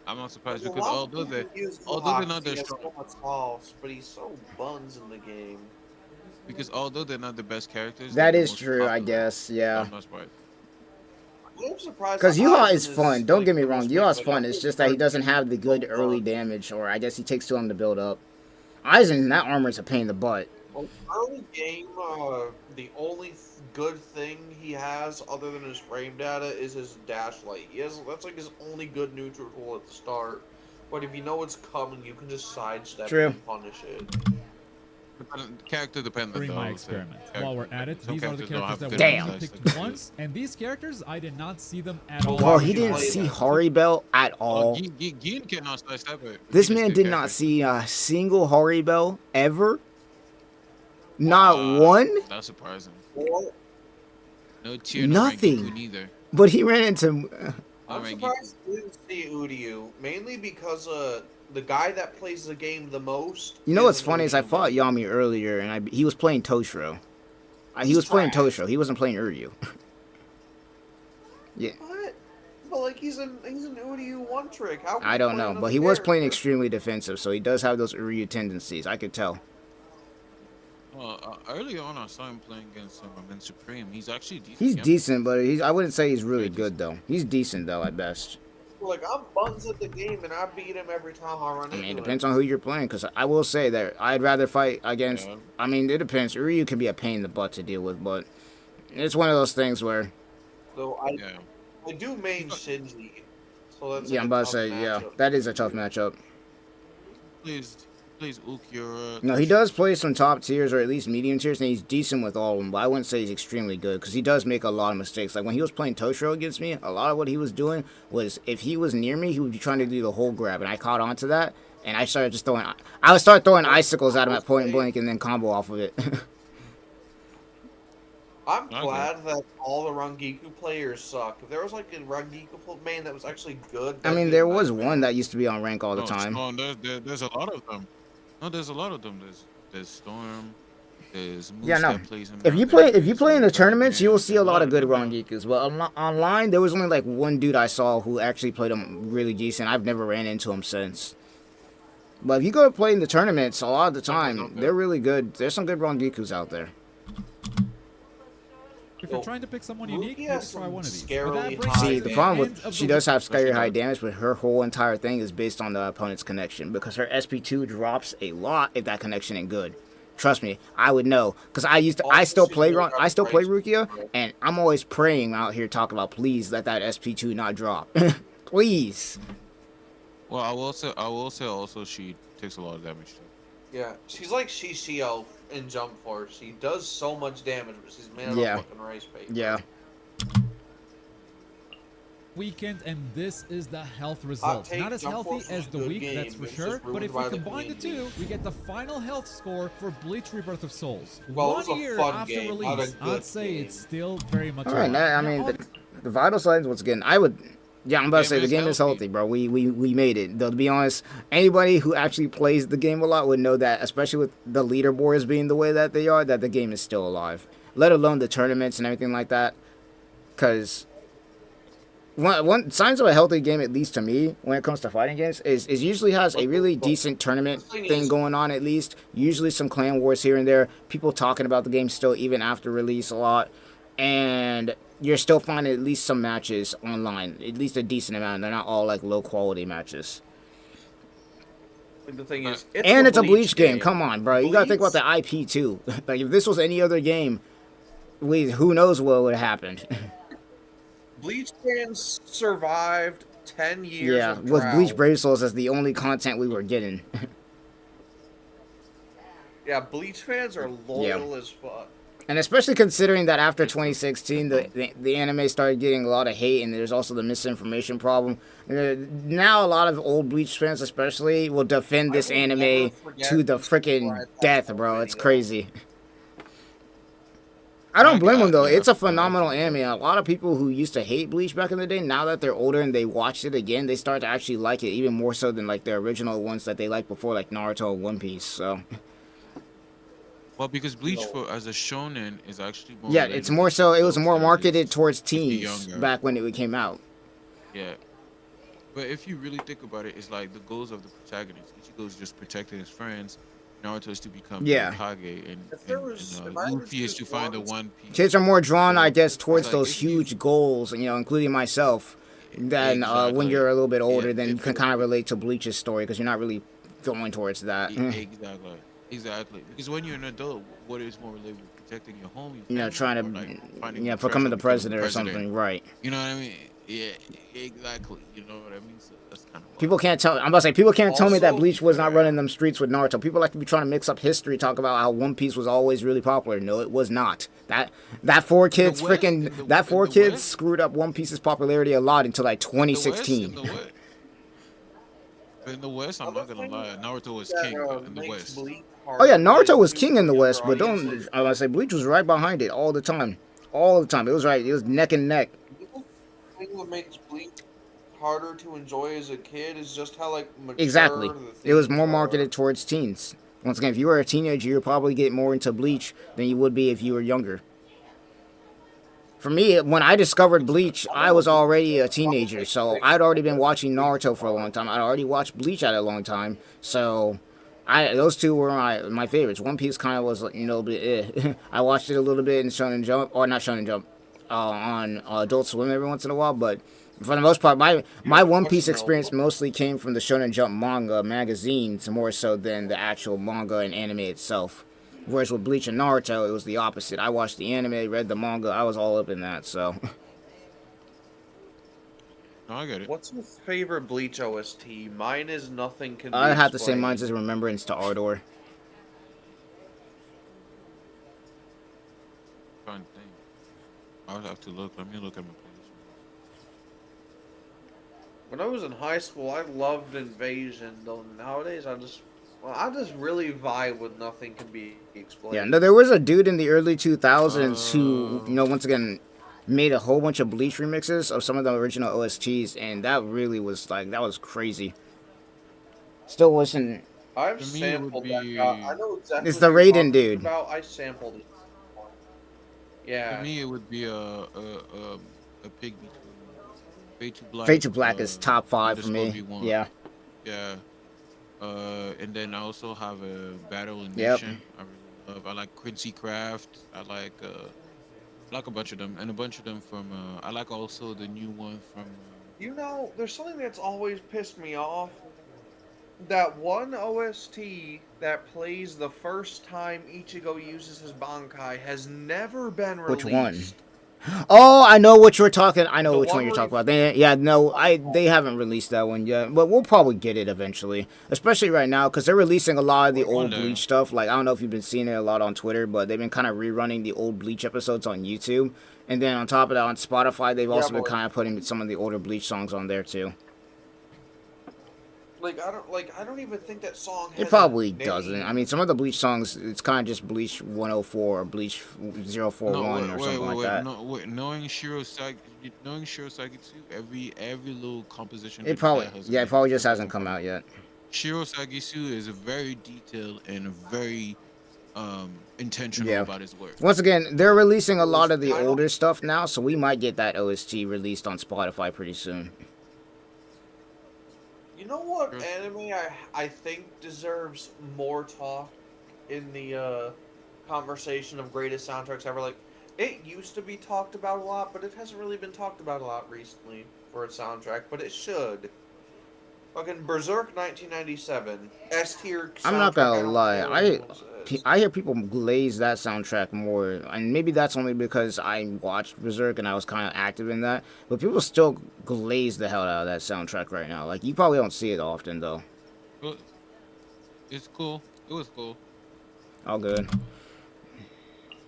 I'm not surprised There's a because lot of people use although they're Yuha not 'cause he that has strong, so much loss, but he's so buns in the game. because although they're not the best characters, That they're the is most true, I popular. guess, yeah. I'm not surprised. I'm surprised. Because that Yuha Aizen is fun. Don't like, get me the wrong. most Yuha's popular. fun. It's just that he doesn't have the good early damage, or I guess he takes too long to build up. Aizen, that armor is a pain in the butt. Well, early game, the only good thing he has other than his frame data is his dash light. That's like his only good neutral tool at the start. But if you know it's coming, you can just sidestep True. it and punish it. Character dependent. During my though, experiment. so While we're at it, some these are the characters don't characters that have were good Damn. only dice picked like once, and these characters, I did not see them at all. Well, he didn't play see that. Haribel at all. Gin cannot sidestep it. This He man just did can't not catch it. see a single Haribel ever. Not one, That's surprising. Well, No tier. Nothing. No neither. but he ran into. I'm Rangiku. surprised you didn't see Udiu, mainly because the guy that plays the game the most. You know what's isn't funny is I Udiu. fought Yami earlier, and he was playing Toshiro. He was playing trash. Toshiro. He wasn't playing Uryu. Yeah, What? But like he's an Udiu one trick. How can I you don't play know, another but he was playing character? extremely defensive, so he does have those Uryu tendencies. I could tell. Well, early on, I saw him playing against in Supreme. He's actually decent. He's yeah. decent, but I wouldn't say he's really Very good though. He's decent though at best. Like I'm buns at the game and I beat him every time I run I mean, it into depends him. on who you're playing, because I will say that I'd rather fight against. Yeah. I mean, it depends. Uryu can be a pain in the butt to deal with, but it's one of those things where. So Yeah. I do main Shinji. So that's Yeah, like I'm a about to tough say, yeah, matchup. that is a tough matchup. Plays Ulquiorra. No, he does play some top tiers or at least medium tiers, and he's decent with all of them. But I wouldn't say he's extremely good because he does make a lot of mistakes. Like when he was playing Toshiro against me, a lot of what he was doing was if he was near me, he would be trying to do the whole grab, and I caught on to that, and I started just throwing. I would start throwing icicles at him at point blank, and then combo off of it. I'm Okay. glad that all the Rangiku players suck. If there was like a Rangiku main that was actually good. I that'd mean, be there a was nightmare. one that used to be on rank all the No, time. Storm, there's a lot of them. No, there's a lot of them. There's Storm. There's Moose Yeah, no. that plays him If now, you there's play in the Moose, tournaments, you will see a there's lot of good them now. Rangikus. But online, there was only like one dude I saw who actually played him really decent. I've never ran into him since. But if you go to play in the tournaments, a lot of the time, Okay. they're really good. There's some good Rangikus out there. If you're trying to pick someone unique, Rukia maybe has try some one of these. scarily But that brings high us See, to the the problem end with of she the does have Yes, scary she high does. damage, but her whole entire thing is based on the opponent's connection because her SP2 drops a lot if that connection ain't good. Trust me, I would know because I still play Rukia, and I'm always praying out here talking about please let that SP2 not drop, please. Well, I will say also she takes a lot of damage too. Yeah, she's like CCO in Jump Force. She does so much damage, but she's made out Yeah. of fucking rice paper. Yeah. Weekend, and this is the health results. take Not as Jump healthy Force as was a the good week, game, that's for it's just sure. But ruined if we by the combine the two, community. we get the final health score for Bleach Rebirth of Souls. Well, it 1 was a year fun after game, not a release, good I'd say game. it's still very much. All right, alive. I Now, mean, on- the vital signs once again. I would, yeah, I'm about to say the is game is healthy. healthy, bro. We made it. Though to be honest, anybody who actually plays the game a lot would know that, especially with the leaderboards being the way that they are, that the game is still alive. Let alone the tournaments and everything like that. Because one signs of a healthy game, at least to me, when it comes to fighting games, is usually has a really decent tournament thing going on. At least usually some clan wars here and there. People talking about the game still even after release a lot, and you're still finding at least some matches online, at least a decent amount. They're not all like low quality matches. Like, the thing is, And it's a Bleach game. game. Come on, bro. You gotta think about the IP too. Like if this was any other game, who knows what would have happened. Bleach fans survived 10 years Yeah, of with drought. Bleach Brave Souls as the only content we were getting. Yeah, Bleach fans are loyal as fuck. And especially considering that after 2016, the anime started getting a lot of hate, and there's also the misinformation problem. Now a lot of old Bleach fans especially will defend this I will anime never forget to the this before I freaking passed death, the bro. It's video. crazy. I don't blame them though. yeah, It's a phenomenal anime. A lot of people who used to hate Bleach back in the day, now that they're older and they watched it again, they start to actually like it even more so than like the original ones that they liked before, like Naruto and One Piece. So Well, because Bleach for as a shonen is actually more yeah, it's more so. It was more marketed towards teens back when it came out. Yeah. But if you really think about it, it's like the goals of the protagonist. Ichigo's just protecting his friends. Naruto is to become the Hokage, and Luffy is to find the One Piece. Kids are more drawn, So, I guess, towards like, those huge goals, you know, including myself. Than when you're a little bit older, then you can kind of relate to Bleach's story because you're not really going towards that. Exactly. Because when you're an adult, what is more relatable? Protecting your home, you know, trying to, like, becoming the president or something, right? You know what I mean? Yeah, exactly. You know what I mean? So that's kind of people can't tell. I'm about to say people can't tell me that Bleach was not running them streets with Naruto. People like to be trying to mix up history, talk about how One Piece was always really popular. No, it was not. That four kids screwed up One Piece's popularity a lot until like 2016. In the West, I'm not gonna lie, Naruto was king in the West. Oh yeah, Naruto was king in the West, but don't I want to say Bleach was right behind it all the time. All the time. It was right. It was neck and neck. What makes Bleach harder to enjoy as a kid is just how like mature exactly. It was more marketed towards teens. Once again, if you were a teenager, you'd probably get more into Bleach than you would be if you were younger. For me, when I discovered Bleach, I was already a teenager, so I'd already been watching Naruto for a long time. I'd already watched Bleach at a long time, so those two were my favorites. One Piece kind of was, you know, a bit I watched it a little bit in Shonen Jump, or not Shonen Jump, on Adult Swim every once in a while, but for the most part, my One Piece experience mostly came from the Shonen Jump manga magazines more so than the actual manga and anime itself. Whereas with Bleach and Naruto, it was the opposite. I watched the anime, read the manga, I was all up in that, so. No, I get it. What's your favorite Bleach OST? Mine is Nothing Can Be I'd have to say Explained. mine's is Remembrance to Ardor. Trying to think. I would have to look. Let me look at my playlist. When I was in high school, I loved Invasion, though nowadays I just really vibe with Nothing Can Be Explained. Yeah, no, there was a dude in the early 2000s who, you know, once again, made a whole bunch of Bleach remixes of some of the original OSTs, and that really was, like, that was crazy. Still wasn't... I've sampled that guy. I know exactly it's the Raiden dude. About. I sampled it. Yeah. For me, it would be a pig between Fade to Black. Fade to Black is top 5 for me. Yeah. Yeah. And then I also have a Battle in Nation. I really love. I like Quincy Craft. I like a bunch of them, and a bunch of them from. I like also the new one from. You know, there's something that's always pissed me off. That one OST that plays the first time Ichigo uses his Bankai has never been released. Which one? Oh, I know what you're talking. I know which one you're talking about. They haven't released that one yet, but we'll probably get it eventually. Especially right now, because they're releasing a lot of the old Bleach stuff. Like, I don't know if you've been seeing it a lot on Twitter, but they've been kind of rerunning the old Bleach episodes on YouTube. And then on top of that, on Spotify, they've also been kind of putting some of the older Bleach songs on there too. I don't even think that song has it probably doesn't. I mean, some of the Bleach songs, it's kind of just Bleach 104 or Bleach 041 or something like that. Knowing Shirosaki 2, every little composition. It probably just hasn't come out yet. Shirosaki 2 is very detailed and very intentional about his work. Once again, they're releasing a lot of the older stuff now, so we might get that OST released on Spotify pretty soon. You know what anime I think deserves more talk in the conversation of greatest soundtracks ever? Like, it used to be talked about a lot, but it hasn't really been talked about a lot recently for its soundtrack, but it should. Fucking Berserk 1997. S tier soundtrack. I'm not gonna lie, I hear people glaze that soundtrack more, and maybe that's only because I watched Berserk and I was kind of active in that, but people still glaze the hell out of that soundtrack right now. Like, you probably don't see it often, though. But it's cool. It was cool. All good.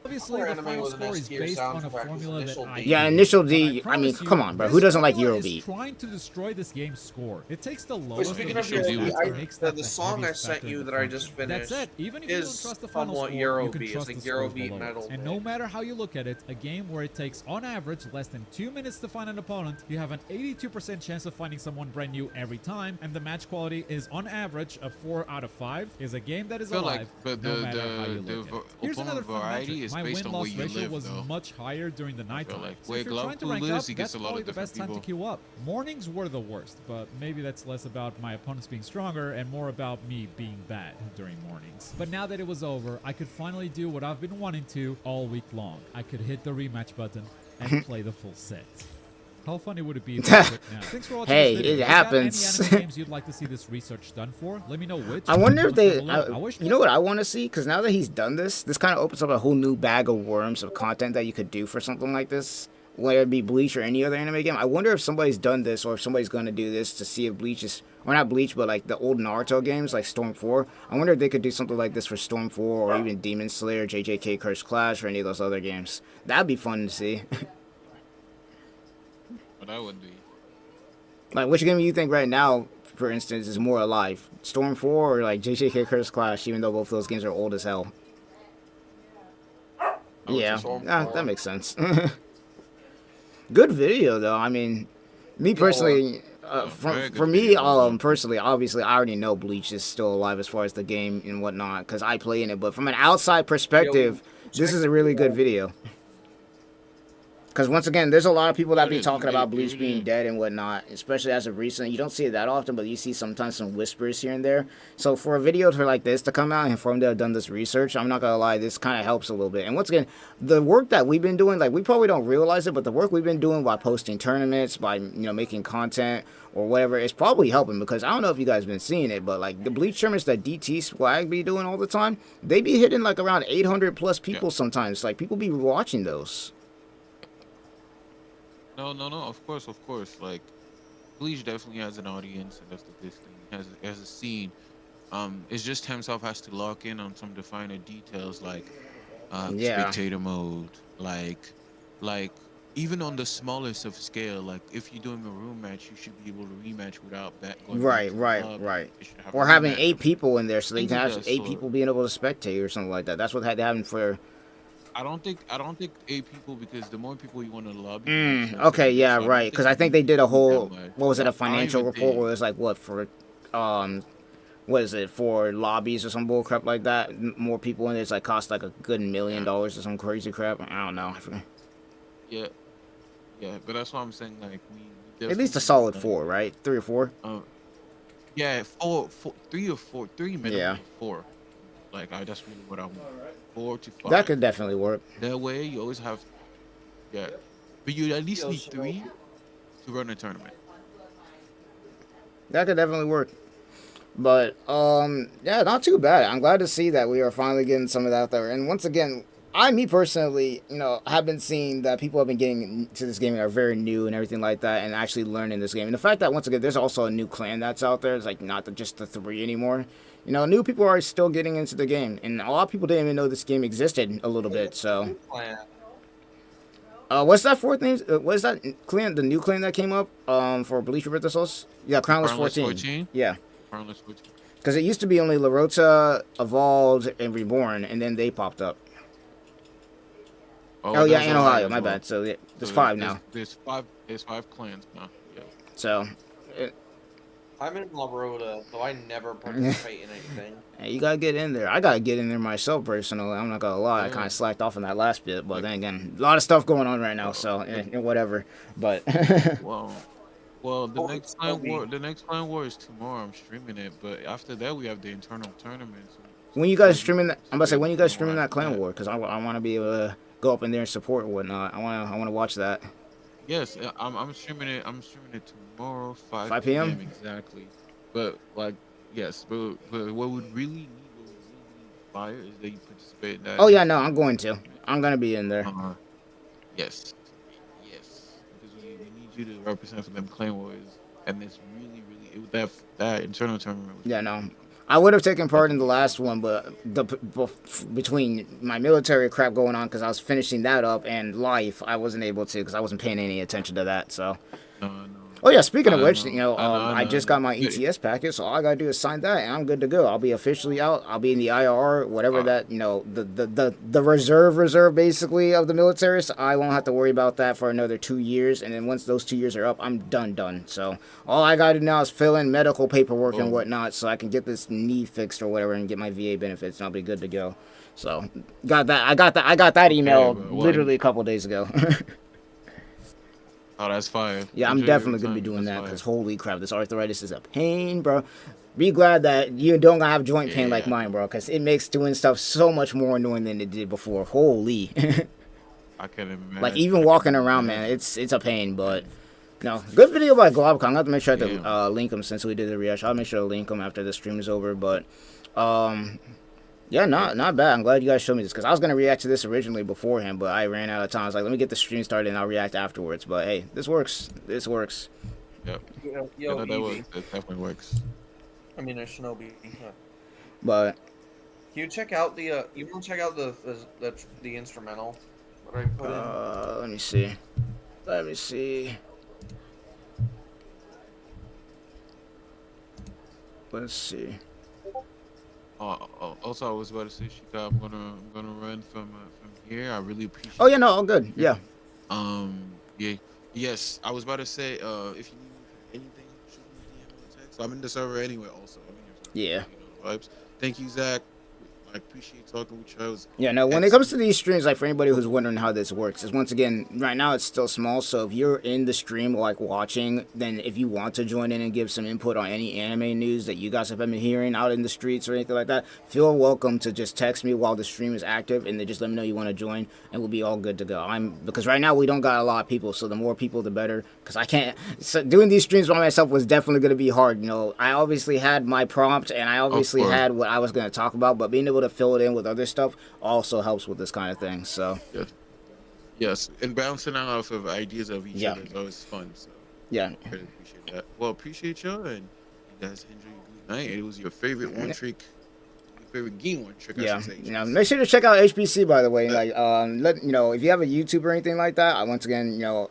Obviously, Our the anime final with an score is S-tier based on a soundtrack was formula that Initial I D. Yeah, created, Initial but D, I promise mean, you, come on, bro. this Who doesn't like formula Euro is Beat? trying to destroy this game's score. It takes the But lowest speaking of of the Euro games Beat, and makes that the the song I heaviest sent factor in you the that I just function. finished That's it. Even if you don't is trust the final somewhat score, Euro you can Beat. trust It's the like Euro scores Beat below it. metal. And no matter how you look at it, a game where it takes on average less than 2 minutes to find an opponent, you have an 82% chance of finding someone brand new every time, and the match quality is on average a 4 out of 5, is a game that is feel alive like, but no matter how you the look at it. Here's another opponent fun variety metric. is My based on where win-loss you ratio live, was though. much higher during the nighttime. like So where if you're Glove trying to Pool rank is, up, he that's gets a lot probably of the best time different to queue up. Mornings were the worst, but maybe that's less about my opponents being stronger and more about me being bad during mornings. But now that it was over, I could finally do what I've been wanting to all week long. I could hit the rematch button and play the full set. How funny would it be if I quit now? Thanks for watching Hey, this video. it If you happens. got any anime games you'd like to see this research done for? Let me know which. I wonder if they, I wish you know what I want to see? Because now that he's done this, this kind of opens up a whole new bag of worms of content that you could do for something like this. Whether it be Bleach or any other anime game. I wonder if somebody's done this or if somebody's going to do this to see if Bleach is, or not Bleach, but like the old Naruto games like Storm 4. I wonder if they could do something like this for Storm 4 or even Demon Slayer, JJK Curse Clash, or any of those other games. That'd be fun to see. But that would be. Like, which game do you think right now, for instance, is more alive? Storm 4 or like JJK Curse Clash, even though both of those games are old as hell? Yeah, that makes sense. Good video, though. I mean, me personally, for me, personally, obviously, I already know Bleach is still alive as far as the game and whatnot, because I play in it. But from an outside perspective, this is a really good video. Because once again, there's a lot of people that be talking about Bleach being dead and whatnot, especially as of recent. You don't see it that often, but you see sometimes some whispers here and there. So for a video like this to come out and for them to have done this research, I'm not going to lie, this kind of helps a little bit. And once again, the work that we've been doing, like we probably don't realize it, but the work we've been doing by posting tournaments, by, making content or whatever, is probably helping. Because I don't know if you guys have been seeing it, but like the Bleach tournaments that DT Swag be doing all the time, they be hitting like around 800 plus people sometimes. Like people be watching those. No, of course. Like, Bleach definitely has an audience, and that's the big thing. Has a scene. It's just himself has to lock in on some defining details, like spectator mode, like even on the smallest of scale. Like, if you're doing a room match, you should be able to rematch without that going Right. Or having 8 people in there, so they can have 8 people being able to spectate or something like that. That's what had to happen for. I don't think 8 people, because the more people you want to lobby. Okay, yeah, right. Because I think they did a whole, what was it, a financial report where it was like, what, for, what is it, for lobbies or some bull crap like that? More people in there, it's like cost like a good $1 million or some crazy crap. I don't know. Yeah, but that's what I'm saying. Like, we at least a solid 4, right? 3 or 4. Yeah, 3 or 4, 3 minimum. Yeah. 4. Like, that's really what I want. 4 to 5. That could definitely work. That way, you always have, but you at least need 3 to run a tournament. That could definitely work. But, yeah, not too bad. I'm glad to see that we are finally getting some of that there. And once again, me personally, have been seeing that people have been getting to this game and are very new and everything like that, and actually learning this game. And the fact that, once again, there's also a new clan that's out there. It's like not just the 3 anymore. New people are still getting into the game, and a lot of people didn't even know this game existed a little bit. So, what's that 4th name? What's that clan? The new clan that came up for Bleach Rebirth Souls? Yeah, Crownless 14. Yeah. Crownless 14. Because it used to be only Larota, Evolved, and Reborn, and then they popped up. Oh yeah, in Ohio. My bad. So there's 5 now. There's 5 clans now. Yeah. So. I'm in Larota, so I never participate in anything. Hey, you gotta get in there. I gotta get in there myself personally. I'm not gonna lie. I kind of slacked off on that last bit, but then again, a lot of stuff going on right now, so whatever. But well, the next clan war is tomorrow. I'm streaming it, but after that we have the internal tournaments. When you guys streaming that, I'm about to say, when you guys streaming that clan war, because I want to be able to go up in there and support and whatnot. I want to watch that. Yes, I'm streaming it. I'm streaming it tomorrow, 5 p.m. exactly. But yes, but what would really need fire is that you participate in that. Oh yeah, no, I'm going to be in there. Yes, because we need you to represent for them clan wars, and it's really that internal tournament. Yeah, no. I would have taken part in the last one, but between my military crap going on, because I was finishing that up, and life, I wasn't able to, because I wasn't paying any attention to that. So. No. Oh yeah, speaking of I which, know. I just got my ETS packet, so all I gotta do is sign that, and I'm good to go. I'll be officially out. I'll be in the IR, whatever that, the reserve basically of the military. So I won't have to worry about that for another 2 years, and then once those 2 years are up, I'm done. So all I gotta do now is fill in medical paperwork and whatnot, so I can get this knee fixed or whatever, and get my VA benefits, and I'll be good to go. So got that. I got that email literally a couple days ago. Oh, that's fire. Yeah, I'm definitely going to be doing that because holy crap, this arthritis is a pain, bro. Be glad that you don't have joint pain like mine, bro, because it makes doing stuff so much more annoying than it did before. Holy. I can't imagine. Like, even walking around, man, it's a pain, but... No, good video by Globcon. I'll have to make sure to link him since we did the reaction. I'll make sure to link him after the stream is over, but... Yeah, not bad. I'm glad you guys showed me this, because I was going to react to this originally beforehand, but I ran out of time. I was like, let me get the stream started and I'll react afterwards. But hey, this works. This works. Yep. Yo, that works. That definitely works. I mean, there's Shinobi. But... Can you check out the, you want to check out the instrumental that I put in? Let me see. Let me see. Let's see. Also, I was about to say, Shika, I'm gonna run from here. I really appreciate. Oh yeah, no, all good. Yeah. Yeah. Yes, I was about to say, if you need anything, shoot me a DM or text. I'm in the server anyway. Also, I'm in your server. Yeah. You know, vibes. Thank you, Zach. I appreciate talking with you. Yeah, no, when it comes to these streams, like for anybody who's wondering how this works, is once again, right now it's still small, so if you're in the stream, like watching, then if you want to join in and give some input on any anime news that you guys have been hearing out in the streets or anything like that, feel welcome to just text me while the stream is active, and then just let me know you want to join, and we'll be all good to go. Because right now we don't got a lot of people, so the more people, the better, because I can't, so doing these streams by myself was definitely going to be hard, you know. I obviously had my prompt, and I obviously had what I was going to talk about, but being able to fill it in with other stuff also helps with this kind of thing. So yes, and bouncing off of ideas of each other is always fun. So yeah, I really appreciate that. Well, appreciate y'all, and you guys enjoy your good night. It was your favorite one trick, your favorite game one trick. I should say. You know, make sure to check out HBC, by the way. Like, let you know if you have a YouTube or anything like that. Once again, you know,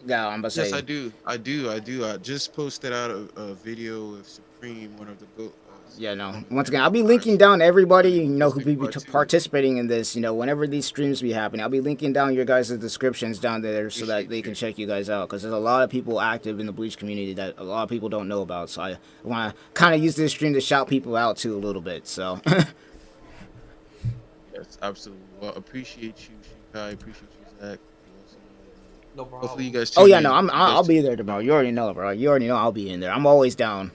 yeah, I'm about to say. Yes, I do. I just posted out a video of Supreme, one of the GOAT. Yeah, no. Once again, I'll be linking down everybody, you know, who be participating in this, you know, whenever these streams be happening. I'll be linking down your guys' descriptions down there so that they can check you guys out, because there's a lot of people active in the Bleach community that a lot of people don't know about. So I want to kind of use this stream to shout people out too a little bit. So. Yes, absolutely. Well, appreciate you, Shikai. Appreciate you, Zach. No problem. Hopefully you guys. Oh yeah, no, I'll be there tomorrow. You already know, bro. You already know I'll be in there. I'm always down.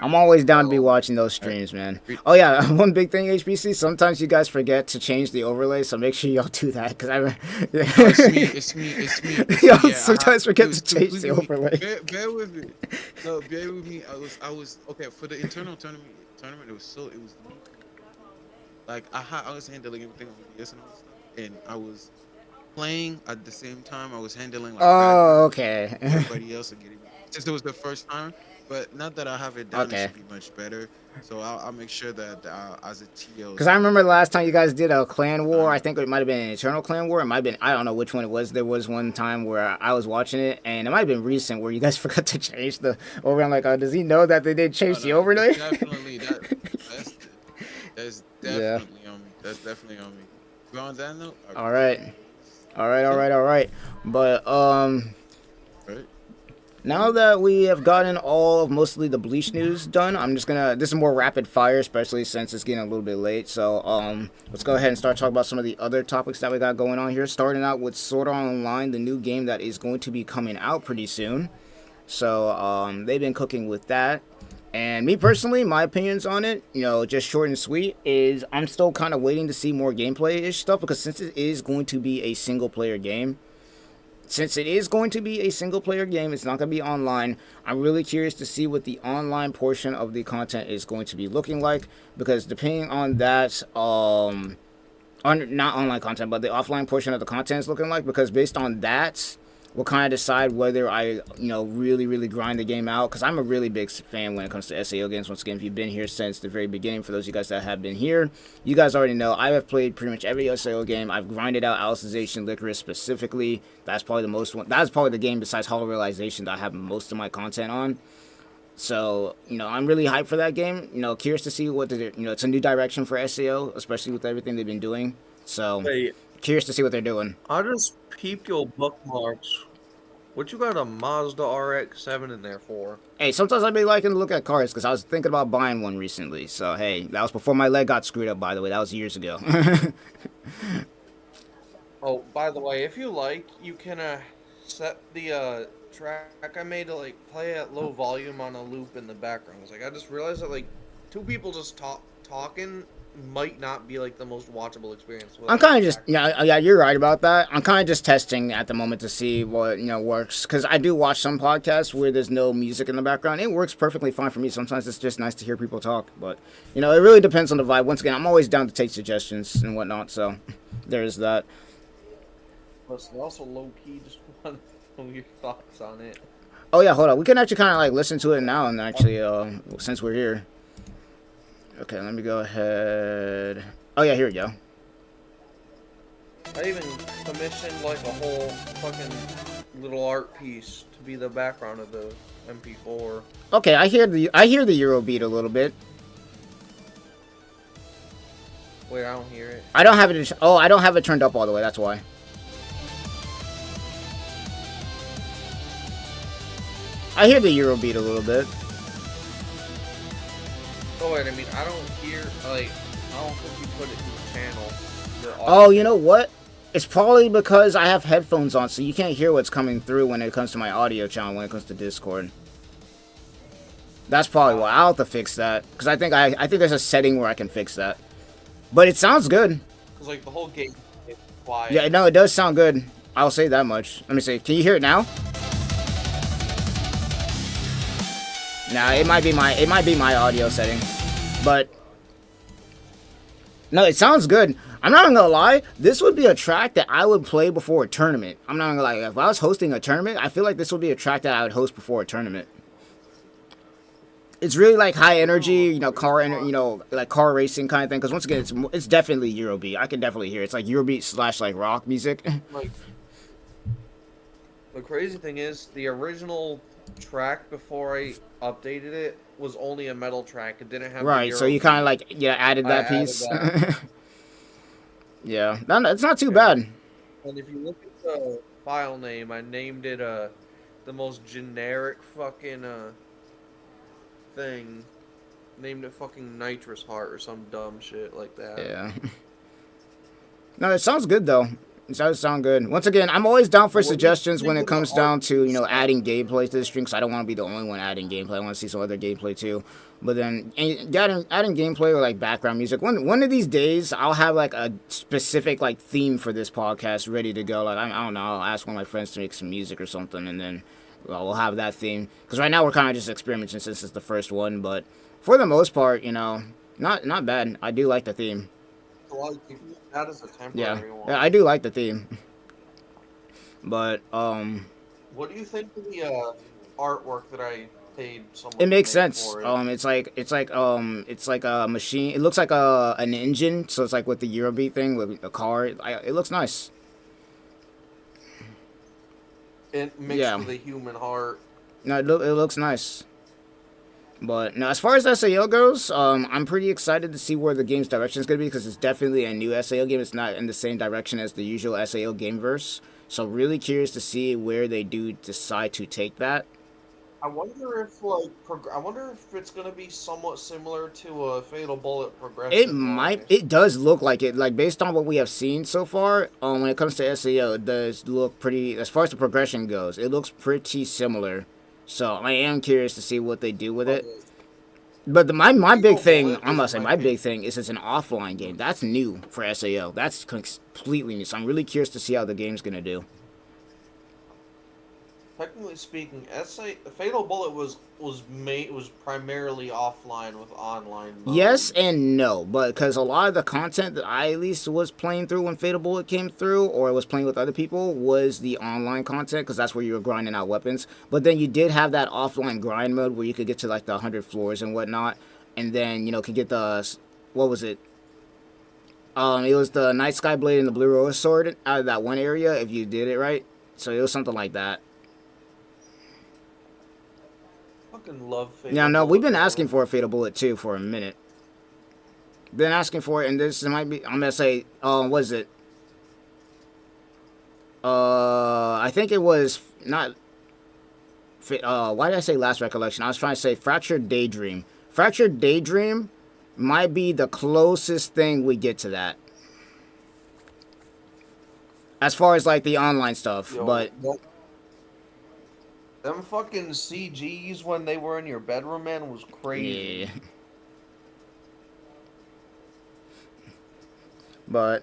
I'm always down to be watching those streams, man. Oh yeah, one big thing, HBC. Sometimes you guys forget to change the overlay, so make sure y'all do that. Cause it's me. Y'all sometimes forget to change the overlay. Bear with me. No, bear with me. I was okay for the internal tournament. It was like I was handling everything on DS and all that stuff, and I was playing at the same time. I was handling like okay. Everybody else and getting since it was the first time. But not that I have it down, it should be much better. So I'll make sure that as a TL. Because I remember the last time you guys did a clan war, I think it might have been an eternal clan war. It might have been, I don't know which one it was. There was one time where I was watching it, and it might have been recent where you guys forgot to change the overlay. I'm like, does he know that they did change the overlay? Definitely, that's definitely on me. That's definitely on me. Go on that note. All right. But Right. Now that we have gotten all of mostly the Bleach news done, I'm just gonna, this is more rapid fire, especially since it's getting a little bit late. So let's go ahead and start talking about some of the other topics that we got going on here. Starting out with Sword Art Online, the new game that is going to be coming out pretty soon. So they've been cooking with that. And me personally, my opinions on it, you know, just short and sweet, is I'm still kind of waiting to see more gameplay-ish stuff, because since it is going to be a single-player game, it's not going to be online. I'm really curious to see what the online portion of the content is going to be looking like, because depending on that, not online content, but the offline portion of the content is looking like, because based on that, will kind of decide whether I, really grind the game out. Because I'm a really big fan when it comes to SAO games. Once again, if you've been here since the very beginning, for those of you guys that have been here, you guys already know I have played pretty much every SAO game. I've grinded out Alicization Licorice specifically. That's probably the most one. That's probably the game besides Hollow Realization that I have most of my content on. So, I'm really hyped for that game. Curious to see what it's a new direction for SAO, especially with everything they've been doing. So, curious to see what they're doing. I just peeped your bookmarks. What you got a Mazda RX-7 in there for? Hey, sometimes I be liking to look at cars because I was thinking about buying one recently. So, hey, that was before my leg got screwed up, by the way. That was years ago. Oh, by the way, if you like, you can set the track I made to play at low volume on a loop in the background. It's I just realized that two people just talking might not be the most watchable experience. I'm kind of just yeah, you're right about that. I'm kind of just testing at the moment to see what works, because I do watch some podcasts where there's no music in the background. It works perfectly fine for me. Sometimes it's just nice to hear people talk, but it really depends on the vibe. Once again, I'm always down to take suggestions and whatnot, so there's that. Plus, I also low key just want to know your thoughts on it. Oh yeah, hold on. We can actually kind of listen to it now, and actually since we're here. Okay, let me go ahead. Oh yeah, here we go. I even commissioned a whole fucking little art piece to be the background of the MP4. Okay, I hear the Eurobeat a little bit. Wait, I don't hear it. I don't have it. Oh, I don't have it turned up all the way. That's why. I hear the Eurobeat a little bit. Oh wait, I don't hear, I don't think you put it in the channel. Oh, you know what? It's probably because I have headphones on, so you can't hear what's coming through when it comes to my audio channel, when it comes to Discord. That's probably why. I'll have to fix that, because I think there's a setting where I can fix that. But it sounds good. Because the whole game is quiet. Yeah, no, it does sound good. I'll say that much. Let me see. Can you hear it now? Nah, it might be my audio setting, but no, it sounds good. I'm not gonna lie, this would be a track that I would play before a tournament. I'm not gonna lie, if I was hosting a tournament, I feel like this would be a track that I would host before a tournament. It's really high energy, car racing kind of thing. Because once again, it's definitely Eurobeat. I can definitely hear it. It's Eurobeat / rock music. The crazy thing is, the original track before I updated it was only a metal track. It didn't have right, so you kind of added that piece. Yeah, no, it's not too bad. And if you look at the file name, I named it the most generic fucking thing. Named it fucking Nitrous Heart or some dumb shit like that. Yeah. No, it sounds good though. It does sound good. Once again, I'm always down for suggestions when it comes down to, adding gameplay to the stream, because I don't want to be the only one adding gameplay. I want to see some other gameplay too. But then adding gameplay or background music. One of these days, I'll have a specific theme for this podcast ready to go. I don't know. I'll ask one of my friends to make some music or something, and then we'll have that theme. Because right now we're kind of just experimenting since it's the first one. But for the most part, not bad. I do like the theme. That is a temporary one. Yeah, I do like the theme. But what do you think of the artwork that I paid someone? It makes sense. It's like a machine. It looks like an engine, so it's with the Eurobeat thing with a car. It looks nice. It mixed with a human heart. No, it looks nice. But now, as far as SAO goes, I'm pretty excited to see where the game's direction is going to be, because it's definitely a new SAO game. It's not in the same direction as the usual SAO gameverse. So really curious to see where they do decide to take that. I wonder if it's going to be somewhat similar to a Fatal Bullet progression. It might. It does look like it. Based on what we have seen so far, when it comes to SAO, it does look pretty. As far as the progression goes, it looks pretty similar. So I am curious to see what they do with it. But my big thing, I must say, my big thing is it's an offline game. That's new for SAO. That's completely new. So I'm really curious to see how the game's gonna do. technically speaking, Fatal Bullet was primarily offline with online mode. Yes and no, but because a lot of the content that I at least was playing through when Fatal Bullet came through, or was playing with other people, was the online content, because that's where you were grinding out weapons. But then you did have that offline grind mode where you could get to like the 100 floors and whatnot, and then, you know, could get the, what was it? It was the Night Sky Blade and the Blue ROS sword out of that one area if you did it right. So it was something like that. Fucking love Fatal Yeah, no, Bullet, we've been bro. asking for a Fatal Bullet 2 for a minute. Been asking for it, and this might be, I'm gonna say, what is it? I think it was not, why did I say Last Recollection? I was trying to say Fractured Daydream. Fractured Daydream might be the closest thing we get to that. As far as, like, the online stuff, Yo, but... Them fucking CGs when they were in your bedroom, man, was crazy. Yeah. But...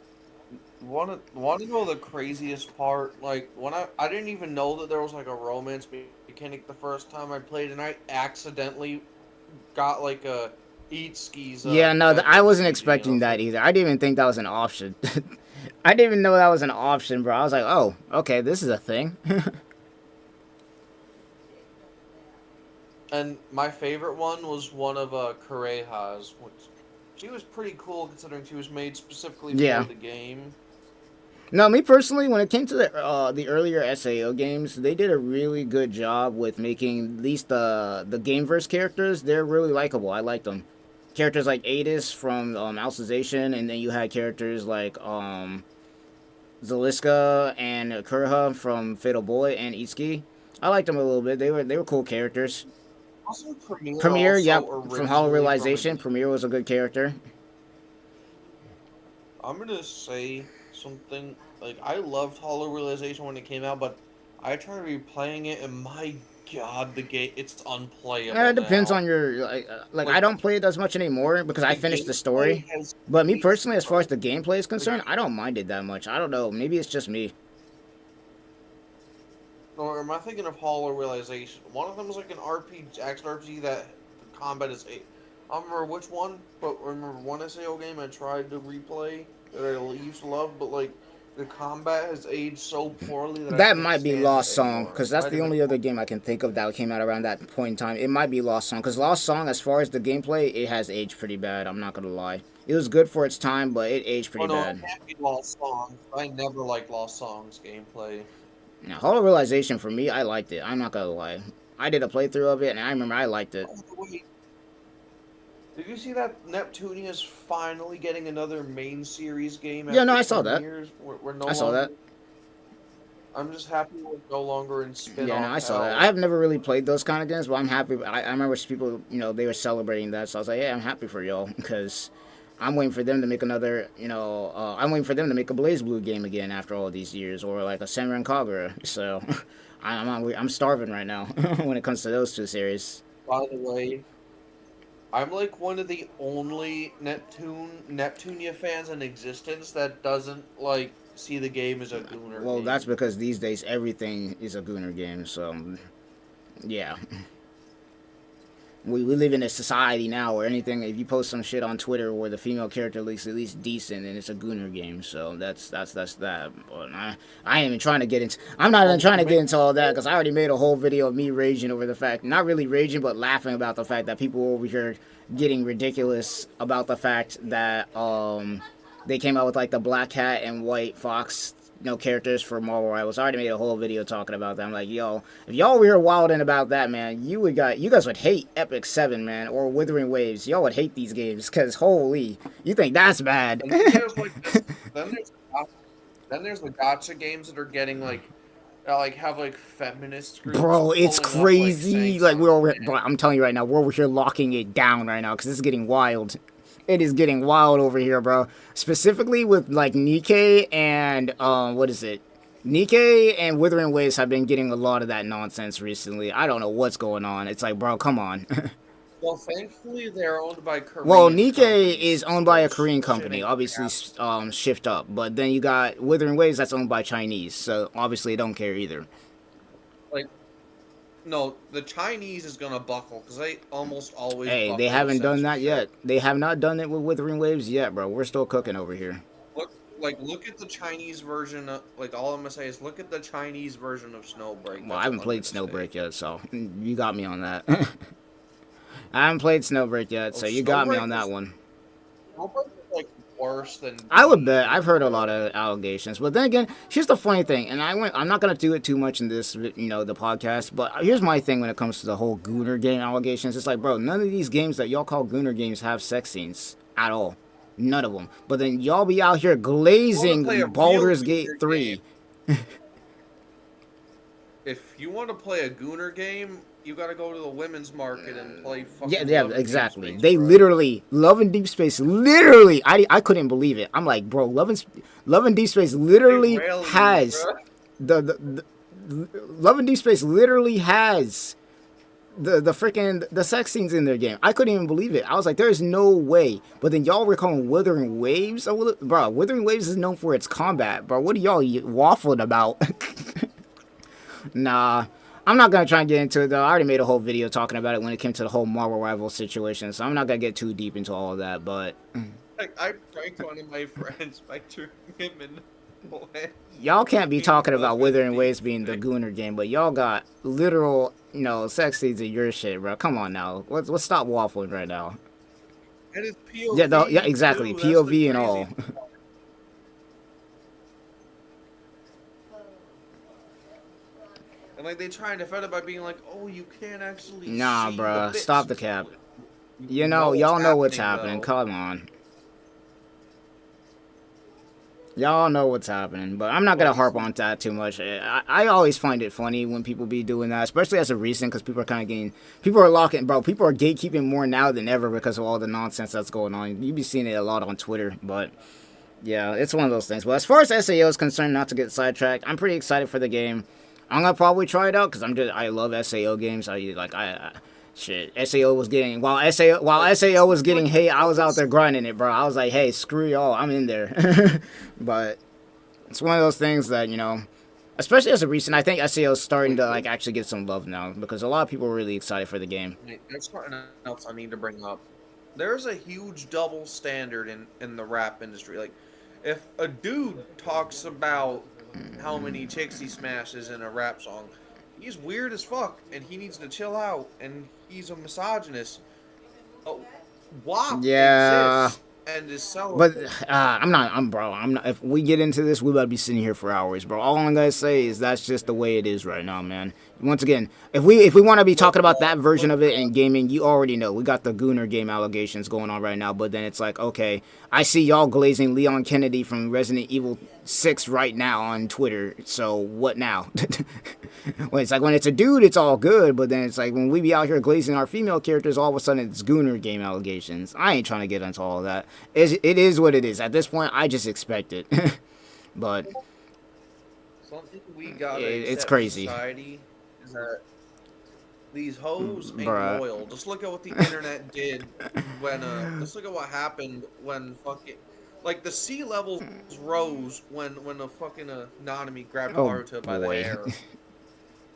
Want to know the craziest part? Like, when I didn't even know that there was, like, a romance mechanic the first time I played, and I accidentally got, like, a eat skis. Yeah, no, I wasn't expecting that either. I didn't even think that was an option. I didn't even know that was an option, bro. I was like, oh, okay, this is a thing. And my favorite one was one of Kureha's, which she was pretty cool considering she was made specifically for the game. No, me personally, when it came to the earlier SAO games, they did a really good job with making at least the Gameverse characters. They're really likable. I like them. Characters like Adis from Alicization, and then you had characters like Zaliska and Kurha from Fatal Bullet and Itsuki. I liked them a little bit. They were cool characters. Also, Premiere, also yep, from Hollow Realization. Premiere was a good character. I'm gonna say something, like, I loved Hollow Realization when it came out, but I tried replaying it, and my god, the game, it's unplayable. It depends now. on your, like I don't play it as much anymore because I finished the story. But me personally, as far as the gameplay is concerned, I don't mind it that much. I don't know, maybe it's just me. Or am I thinking of Hollow Realization? One of them was like an RPG, action RPG that the combat is I don't remember which one, but I remember one SAO game I tried to replay that I used to love, but like the combat has aged so poorly that That might be Lost Song, because that's the only other game I can think of that came out around that point in time. It might be Lost Song, because Lost Song, as far as the gameplay, it has aged pretty bad. I'm not gonna lie. It was good for its time, but it aged pretty bad. It can't be Lost Song. I never liked Lost Song's gameplay. Now, Hollow Realization, for me, I liked it. I'm not gonna lie. I did a playthrough of it, and I remember I liked it. Did you see that Neptunia is finally getting another main series game? Yeah, no, I saw that. I saw that. I'm just happy we're no longer in spin-off. Yeah, no, I saw that. I have never really played those kind of games, but I'm happy. I remember people, you know, they were celebrating that, so I was like, yeah, I'm happy for y'all, because I'm waiting for them to make another, you know, I'm waiting for them to make a BlazBlue game again after all these years, or like a Senran Kagura. So I'm starving right now when it comes to those two series. By the way, I'm like one of the only Neptunia fans in existence that doesn't like see the game as a Gooner game. Well, that's because these days everything is a Gooner game, so yeah. We live in a society now where anything, if you post some shit on Twitter where the female character looks at least decent, then it's a Gooner game. So that's that. But I ain't even trying to get into. I'm not even trying to get into all that because I already made a whole video of me raging over the fact, not really raging, but laughing about the fact that people over here getting ridiculous about the fact that they came out with like the black cat and white fox, you know, characters for Marvel Rivals. I already made a whole video talking about that. I'm like, yo, if y'all were here wilding about that, man, you guys would hate Epic 7, man, or Withering Waves. Y'all would hate these games, because holy, you think that's bad. And then there's the gacha games that are getting have like feminist groups. Bro, it's crazy. Up, I'm telling you right now, we're over here locking it down right now, because it's getting wild. It is getting wild over here, bro. Specifically with, like, Nikkei and, Nikkei and Withering Waves have been getting a lot of that nonsense recently. I don't know what's going on. It's like, bro, come on. Well, thankfully, they're owned by Korean Well, Nikkei companies. is owned by a Korean company, obviously, Shift Up. But then you got Withering Waves that's owned by Chinese, so obviously they don't care either. No, the Chinese is gonna buckle because they almost always. Hey, buckle they haven't done that censorship. yet. They have not done it with Withering Waves yet, bro. We're still cooking over here. Look at the Chinese version. Like, all I'm gonna say is look at the Chinese version of Snowbreak. Well, I haven't played Snowbreak yet, so you got me on that. I haven't played Snowbreak yet, so you got me on that one. Snowbreak is like worse than. I would bet. I've heard a lot of allegations, but then again, here's the funny thing, and I'm not gonna do it too much in this, the podcast. But here's my thing when it comes to the whole Gooner game allegations. It's like, bro, none of these games that y'all call Gooner games have sex scenes at all. None of them. But then y'all be out here glazing Baldur's Gate 3. If you want to play a Gooner game, you gotta go to the women's market and play fucking. Yeah, exactly. They literally, Love and Deep Space, literally, I couldn't believe it. I'm like, bro, Love and Deep Space literally has the Love and Deep Space literally has the freaking the sex scenes in their game. I couldn't even believe it. I was like, there's no way. But then y'all were calling Withering Waves, bro. Withering Waves is known for its combat, bro. What are y'all waffling about? Nah, I'm not gonna try and get into it though. I already made a whole video talking about it when it came to the whole Marvel Rival situation, so I'm not gonna get too deep into all of that. But I pranked one of my friends by turning him in. Y'all can't be talking about Withering Waves being the Gooner game, but y'all got literal, sex scenes in your shit, bro. Come on now, let's stop waffling right now. And it's POV. Yeah, exactly, POV and all. And like they try and defend it by being like, "Oh, you can't actually." Nah, see bro, the stop the bits." cap. Y'all know what's happening. Come on. Y'all know what's happening, but I'm not gonna harp on that too much. I always find it funny when people be doing that, especially as a recent, because people are kind of people are people are gatekeeping more now than ever because of all the nonsense that's going on. You be seeing it a lot on Twitter, but yeah, it's one of those things. But as far as SAO is concerned, not to get sidetracked, I'm pretty excited for the game. I'm gonna probably try it out because I love SAO games. Shit, SAO was getting while SAO was getting hate, I was out there grinding it, bro. I was like, hey, screw y'all, I'm in there. But it's one of those things that, especially as a recent, I think SAO is starting to actually get some love now because a lot of people are really excited for the game. There's something else I need to bring up. There's a huge double standard in the rap industry. Like, if a dude talks about how many chicks he smashes in a rap song, he's weird as fuck, and he needs to chill out, and he's a misogynist. WAP exists and is so. But I'm not. If we get into this, we about to be sitting here for hours, bro. All I'm gonna say is that's just the way it is right now, man. Once again, if we want to be talking about that version of it in gaming, you already know we got the Gooner game allegations going on right now. But then it's like, okay, I see y'all glazing Leon Kennedy from Resident Evil 6 right now on Twitter. So what now? Well, it's like when it's a dude, it's all good. But then it's like when we be out here glazing our female characters, all of a sudden it's Gooner game allegations. I ain't trying to get into all of that. It is what it is. At this point, I just expect it. But something we got it's crazy. Society is that these hoes ain't loyal. Just look at what the internet did when. Just look at what happened when fucking. Like, the sea levels rose when a fucking Nanami grabbed Naruto by the hair.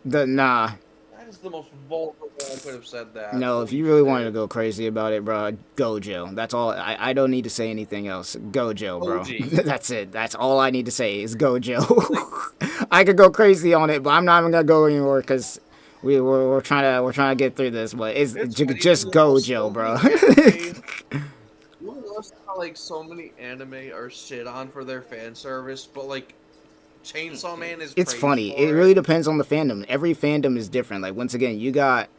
Nah. That is the most vulgar way I could have said that. No, if you really wanted to go crazy about it, bro, Gojo. That's all. I don't need to say anything else. Gojo, bro. That's it. That's all I need to say is Gojo. I could go crazy on it, but I'm not even gonna go anymore because we're trying to get through this. But it's just Gojo, bro. Like, so many anime are shit on for their fan service, but like Chainsaw Man is. It's funny. It really depends on the fandom. Every fandom is different. Like, once again, you got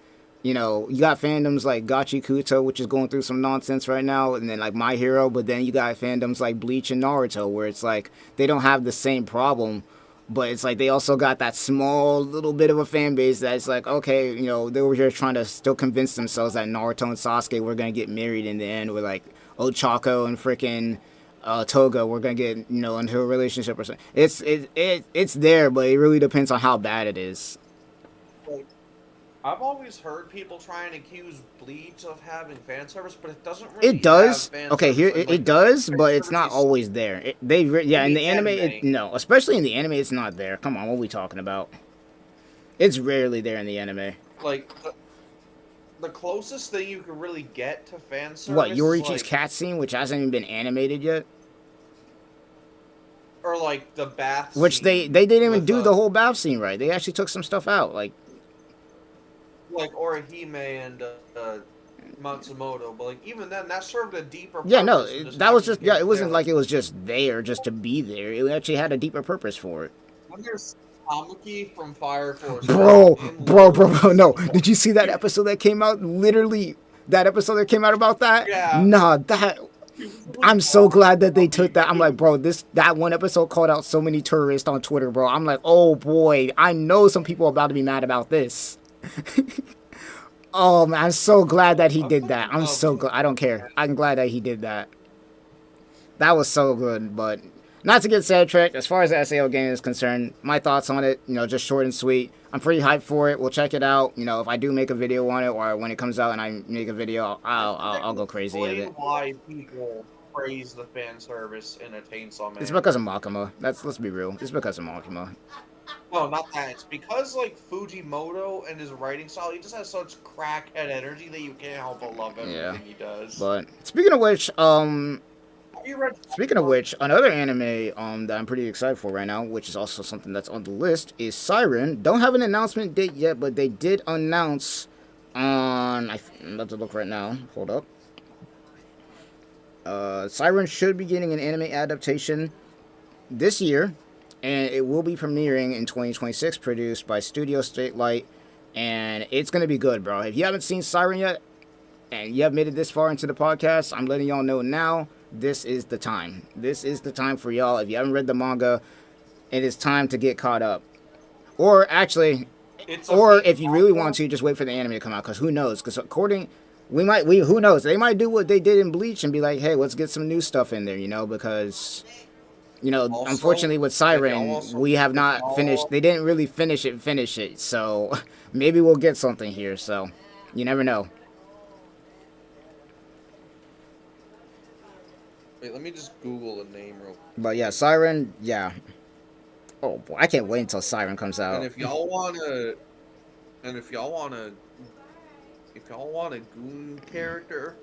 fandoms like Gachi Kuto, which is going through some nonsense right now, and then like My Hero. But then you got fandoms like Bleach and Naruto, where it's like they don't have the same problem, but it's like they also got that small little bit of a fan base that's like, okay, they were here trying to still convince themselves that Naruto and Sasuke were gonna get married in the end, with like Ochako and freaking Toga, we're gonna get into a relationship or something. It's there, but it really depends on how bad it is. Like, I've always heard people try and accuse Bleach of having fan service, but it doesn't really. It does. Have fan okay, here service. it does, but it's not always there. In the anime, no, especially in the anime, it's not there. Come on, what are we talking about? It's rarely there in the anime. Like, the closest thing you can really get to fan service What, is Yorichi's like, cat scene, which hasn't even been animated yet? or like the bath Which scene they didn't even with, do the whole bath scene right. They actually took some stuff out. Like Orihime and Matsumoto, but like even then, that served a deeper purpose. yeah, no, than just that was having just yeah. kids It wasn't there. like it was just there just to be there. It actually had a deeper purpose for it. When there's Tamaki from Fire Force, Bro, no. Did you see that episode that came out? Literally, that episode that came out about that? Yeah. Nah, that. I'm so glad that they took that. I'm like, bro, that one episode called out so many tourists on Twitter, bro. I'm like, oh boy, I know some people are about to be mad about this. Oh man, I'm so glad that he did that. I'm so glad. I don't care. I'm glad that he did that. That was so good, but not to get sidetracked. As far as the SAO game is concerned, my thoughts on it, just short and sweet. I'm pretty hyped for it. We'll check it out. If I do make a video on it, or when it comes out and I make a video, I'll go crazy with it. Why people praise the fan service in a Chainsaw Man? It's because of Makima. Let's be real. It's because of Makima. No, not that. It's because like Fujimoto and his writing style, he just has such crackhead energy that you can't help but love everything he does. But speaking of which, Have you read? another anime that I'm pretty excited for right now, which is also something that's on the list, is PSYREN. Don't have an announcement date yet, but they did announce on. I'm about to look right now. Hold up. PSYREN should be getting an anime adaptation this year, and it will be premiering in 2026, produced by Studio Statelight, and it's gonna be good, bro. If you haven't seen PSYREN yet, and you have made it this far into the podcast, I'm letting y'all know now. This is the time. This is the time for y'all. If you haven't read the manga, it is time to get caught up. Or actually, if you really want to, just wait for the anime to come out. Because who knows? Because who knows? They might do what they did in Bleach and be like, hey, let's get some new stuff in there, because, Also, unfortunately with PSYREN, we have not finished. They didn't really finish it. So maybe we'll get something here. So you never know. Wait, let me just Google the name real quick. But yeah, PSYREN, yeah. Oh boy, I can't wait until PSYREN comes out. And if y'all wanna goon character,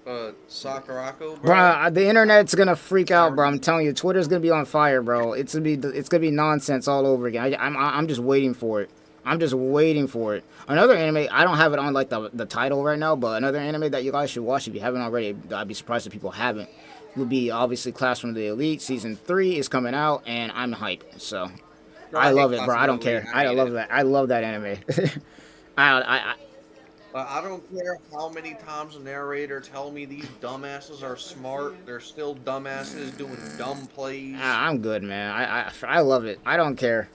Sakurako, bro, the internet's gonna freak out, bro. I'm telling you, Twitter's gonna be on fire, bro. It's gonna be nonsense all over again. I'm just waiting for it. Another anime, I don't have it on like the title right now, but another anime that you guys should watch if you haven't already. I'd be surprised if people haven't. Would be obviously Classroom of the Elite. Season 3 is coming out, and I'm hyped. So I love it, bro. I don't care. I love that. I love that anime. I don't care how many times a narrator tell me these dumbasses are smart. They're still dumbasses doing dumb plays. I'm good, man. I love it. I don't care.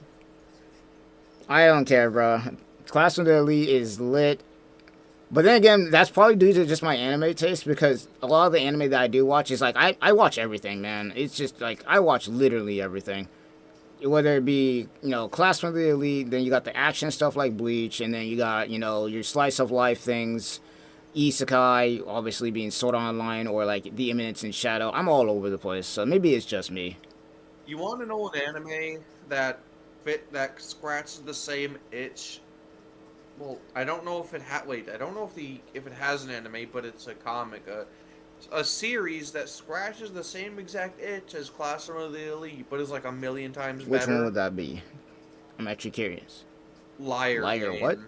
Bro. Classroom of the Elite is lit. But then again, that's probably due to just my anime taste, because a lot of the anime that I do watch is like, I watch everything, man. It's just like, I watch literally everything. Whether it be, Classroom of the Elite, then you got the action stuff like Bleach, and then you got, your slice of life things, Isekai, obviously being Sword Art Online, or like The Imminence in Shadow. I'm all over the place, so maybe it's just me. You want to know an anime that scratches the same itch? Well, I don't know if it I don't know if it has an anime, but it's a comic, a series that scratches the same exact itch as Classroom of the Elite, but is like a million times better. Which one would that be? I'm actually curious. Liar Game. What?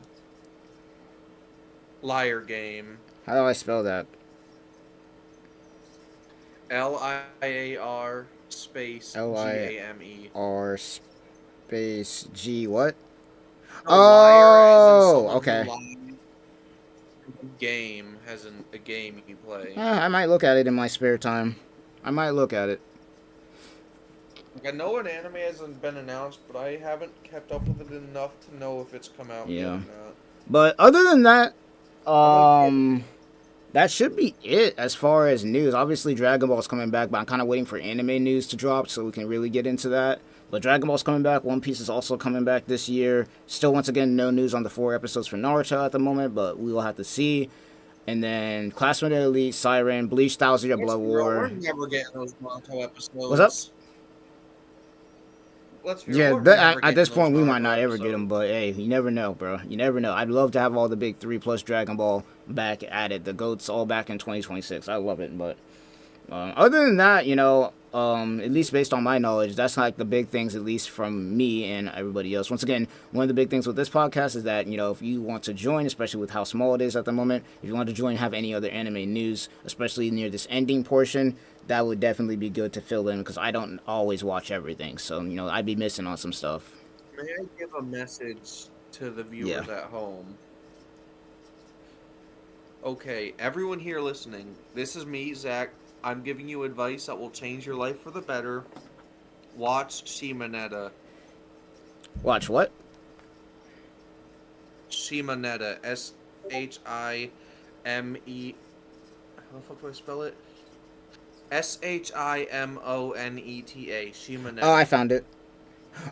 Liar Game. How do I spell that? LIAR space GAME. LIAR space G what? No, oh, okay. Game has a game you play. I might look at it in my spare time. I might look at it. Like, I know an anime hasn't been announced, but I haven't kept up with it enough to know if it's come out yet or not. But other than that, that should be it as far as news. Obviously, Dragon Ball's coming back, but I'm kind of waiting for anime news to drop so we can really get into that. But Dragon Ball's coming back. One Piece is also coming back this year. Still, once again, no news on the 4 episodes for Naruto at the moment, but we will have to see. And then Classroom of the Elite, PSYREN, Bleach, Thousand Year Blood War. We're never getting those Naruto episodes. What's up? let's be Yeah, real, we're never at this getting point, those we might not Naruto ever get them, but hey, you never know, bro. You never know. I'd love to have all the big 3+ Dragon Ball back at it. The GOATs all back in 2026. I love it, but other than that, you know, at least based on my knowledge, that's like the big things, at least from me and everybody else. Once again, one of the big things with this podcast is that, you know, if you want to join, especially with how small it is at the moment, if you want to join, have any other anime news, especially near this ending portion, that would definitely be good to fill in, because I don't always watch everything. So, you know, I'd be missing on some stuff. May I give a message to the viewers at home? Okay, everyone here listening, this is me, Zach. I'm giving you advice that will change your life for the better. Watch Shimonetta. Watch what? Shimonetta. S-H-I-M-E... How the fuck do I spell it? S-H-I-M-O-N-E-T-A. Shimonetta. Oh, I found it.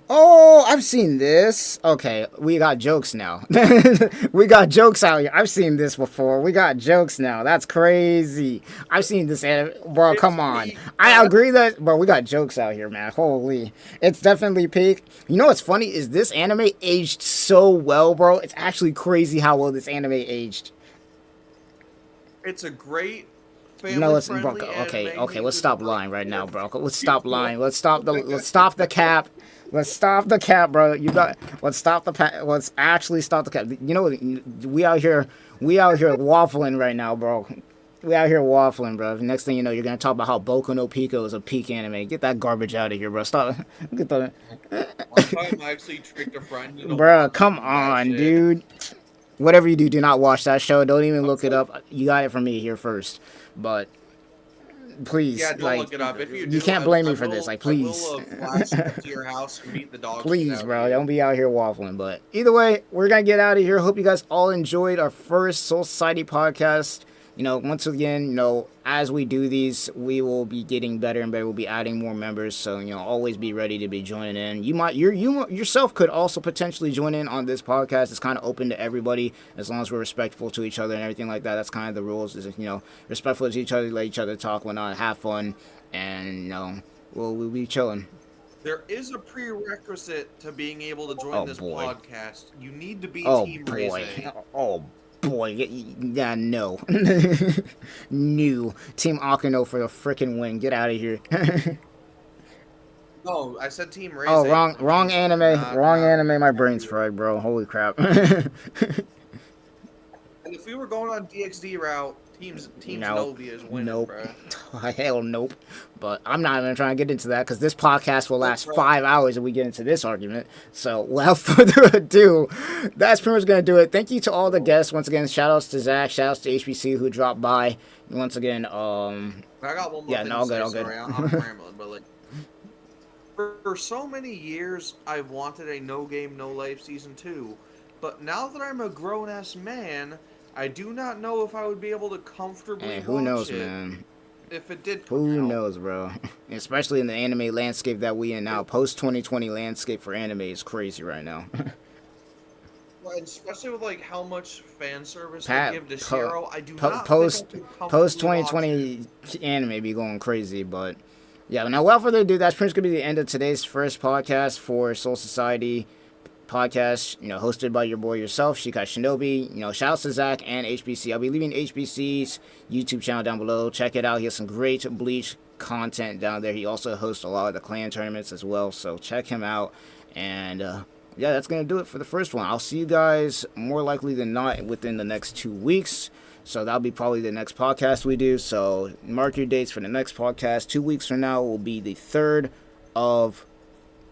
Oh, I've seen this. Okay, we got jokes now. We got jokes out here. I've seen this before. We got jokes now. That's crazy. I've seen this anime. Bro, come on. I agree that, bro, we got jokes out here, man. Holy. It's definitely peak. You know what's funny is this anime aged so well, bro. It's actually crazy how well this anime aged. It's a great... No, let's bro, okay. Let's stop lying right now, bro. Let's stop lying. Let's stop the cap. Let's stop the cap, bro. Let's actually stop the cap. You know what? We out here waffling right now, bro. We out here waffling, bro. Next thing you know, you're gonna talk about how Boku no Pico is a peak anime. Get that garbage out of here, bro. Stop. Get the. One time I actually tricked a friend. Bro, come on, dude. Whatever you do, do not watch that show. Don't even look it up. You got it from me here first. But please, yeah, don't like, look it up. If you can't blame me for this. Like, please. I will flash up to your house and beat the dog. Please, bro. Don't be out here waffling. But either way, we're going to get out of here. Hope you guys all enjoyed our first Soul Society podcast. You know, once again, you know, as we do these, we will be getting better and better. We'll be adding more members, so, you know, always be ready to be joining in. You yourself could also potentially join in on this podcast. It's kind of open to everybody, as long as we're respectful to each other and everything like that. That's kind of the rules, is, you know, respectful to each other, let each other talk, whatnot, have fun, and, you know, we'll be chilling. There is a prerequisite to being able to join this podcast. You need to be Team Raze. Oh, boy, yeah, no. New Team Akino for the freaking win. Get out of here. No, I said Team Raze. Oh, wrong anime. Wrong anime. My brain's fried, bro. Holy crap. And if we were going on DXD route, Team Shinobi is winning, bro. Hell nope. But I'm not even trying to get into that, because this podcast will last 5 hours if we get into this argument. So without further ado, that's pretty much going to do it. Thank you to all the guests. Once again, shout outs to Zach, shout outs to HBC who dropped by. Once again, I got one more thing all to say. good. Sorry, I'm rambling, but like, for so many years, I've wanted a No Game No Life Season 2. But now that I'm a grown-ass man, I do not know if I would be able to comfortably who knows, watch it man. If it did. Who knows, bro? Especially in the anime landscape that we in now. Post-2020 landscape for anime is crazy right now. Well, especially with like how much fan service they give to Shiro, I do not post-2020 anime be going crazy, but yeah. Now, without further ado, that's pretty much gonna be the end of today's first podcast for Soul Society podcast, you know, hosted by your boy yourself, Shikai Shinobi. You know, shouts to Zach and HBC. I'll be leaving HBC's YouTube channel down below. Check it out. He has some great Bleach content down there. He also hosts a lot of the clan tournaments as well, so check him out. And yeah, that's gonna do it for the first one. I'll see you guys more likely than not within the next 2 weeks. So that'll be probably the next podcast we do. So mark your dates for the next podcast. 2 weeks from now will be the 3rd of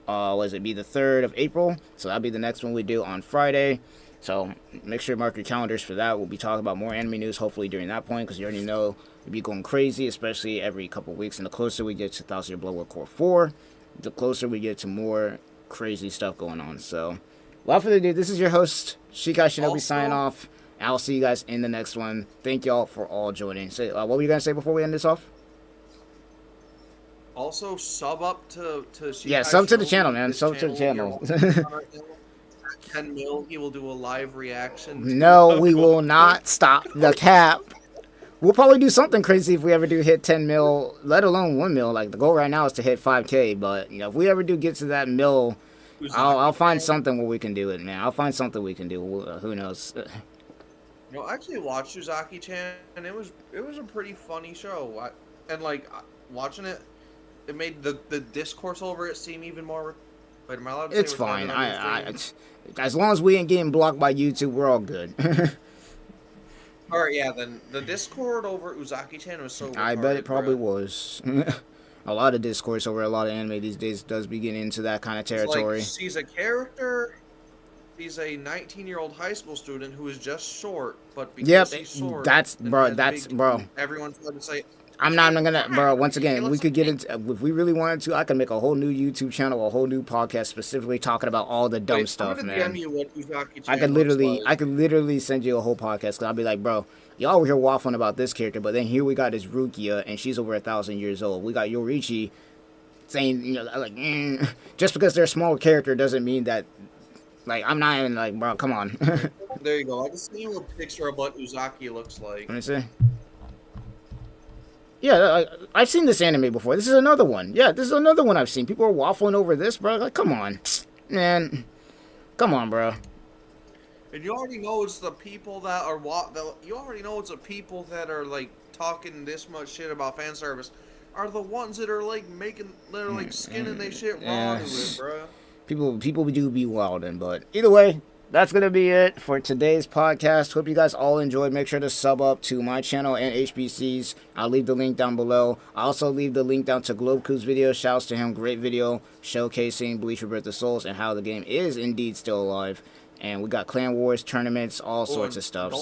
be the 3rd of April. So that'll be the next one we do on Friday. So make sure to mark your calendars for that. We'll be talking about more anime news hopefully during that point, because you already know we'll be going crazy, especially every couple weeks. And the closer we get to 1000 Year Blood War Core 4, the closer we get to more crazy stuff going on. So without further ado, this is your host, Shikai Shinobi, signing off. And I'll see you guys in the next one. Thank y'all for all joining. Say, what were you going to say before we end this off? Also, sub up to yeah, sub to the channel, man. Sub to the channel. 10 mil, he will do a live reaction. No, we will not stop the cap. We'll probably do something crazy if we ever do hit 10 mil, let alone 1 mil. Like, the goal right now is to hit 5K, but, you know, if we ever do get to that mil, I'll find something where we can do it, man. I'll find something we can do. Who knows? You know, I actually watched Uzaki-chan, and it was a pretty funny show. Watching it, it made the discourse over it seem even more. Wait, am I allowed to say It's fine. As long as we ain't getting blocked by YouTube, we're all good. Alright, yeah, then the Discord over Uzaki-chan was so retarded, I bet it probably was. A lot of discourse over a lot of anime these days does be getting into that kind of territory. Like, she's a character. She's a 19-year-old high school student who is just short, but because she's short, bro. Everyone's going to say, I'm not even gonna, bro. Once again, we could get into, if we really wanted to, I could make a whole new YouTube channel, a whole new podcast specifically talking about all the dumb stuff, man. I could literally send you a whole podcast, because I'll be like, bro, y'all were here waffling about this character, but then here we got this Rukia, and she's over 1,000 years old. We got Yorichi saying, you know, like, just because they're a small character doesn't mean that, like, I'm not even like, bro, come on. There you go. I just seen a picture of what Uzaki looks like. Let me see. Yeah, I've seen this anime before. This is another one. Yeah, this is another one I've seen. People are waffling over this, bro. Like, come on. Man. Come on, bro. And you already know it's the people that are like talking this much shit about fan service are the ones that are like skinning they shit raw to it, bro. People do be wildin', but either way, that's going to be it for today's podcast. Hope you guys all enjoyed. Make sure to sub up to my channel and HBC's. I'll leave the link down below. I'll also leave the link down to Globecoop's video. Shouts to him. Great video showcasing Bleach Rebirth of Souls and how the game is indeed still alive. And we got Clan Wars, tournaments, all sorts of stuff.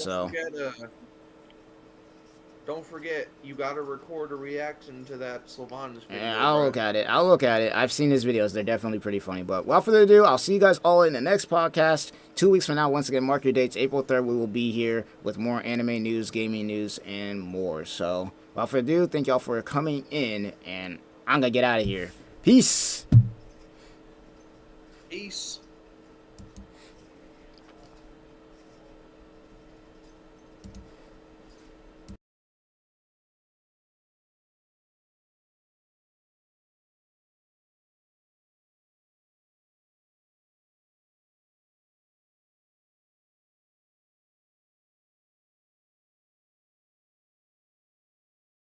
Don't forget, you gotta record a reaction to that Sylvanas video. Yeah, I'll look at it. I've seen his videos. They're definitely pretty funny. But without further ado, I'll see you guys all in the next podcast. 2 weeks from now, once again, mark your dates. April 3rd, we will be here with more anime news, gaming news, and more. So, without further ado, thank y'all for coming in, and I'm gonna get out of here. Peace! Peace.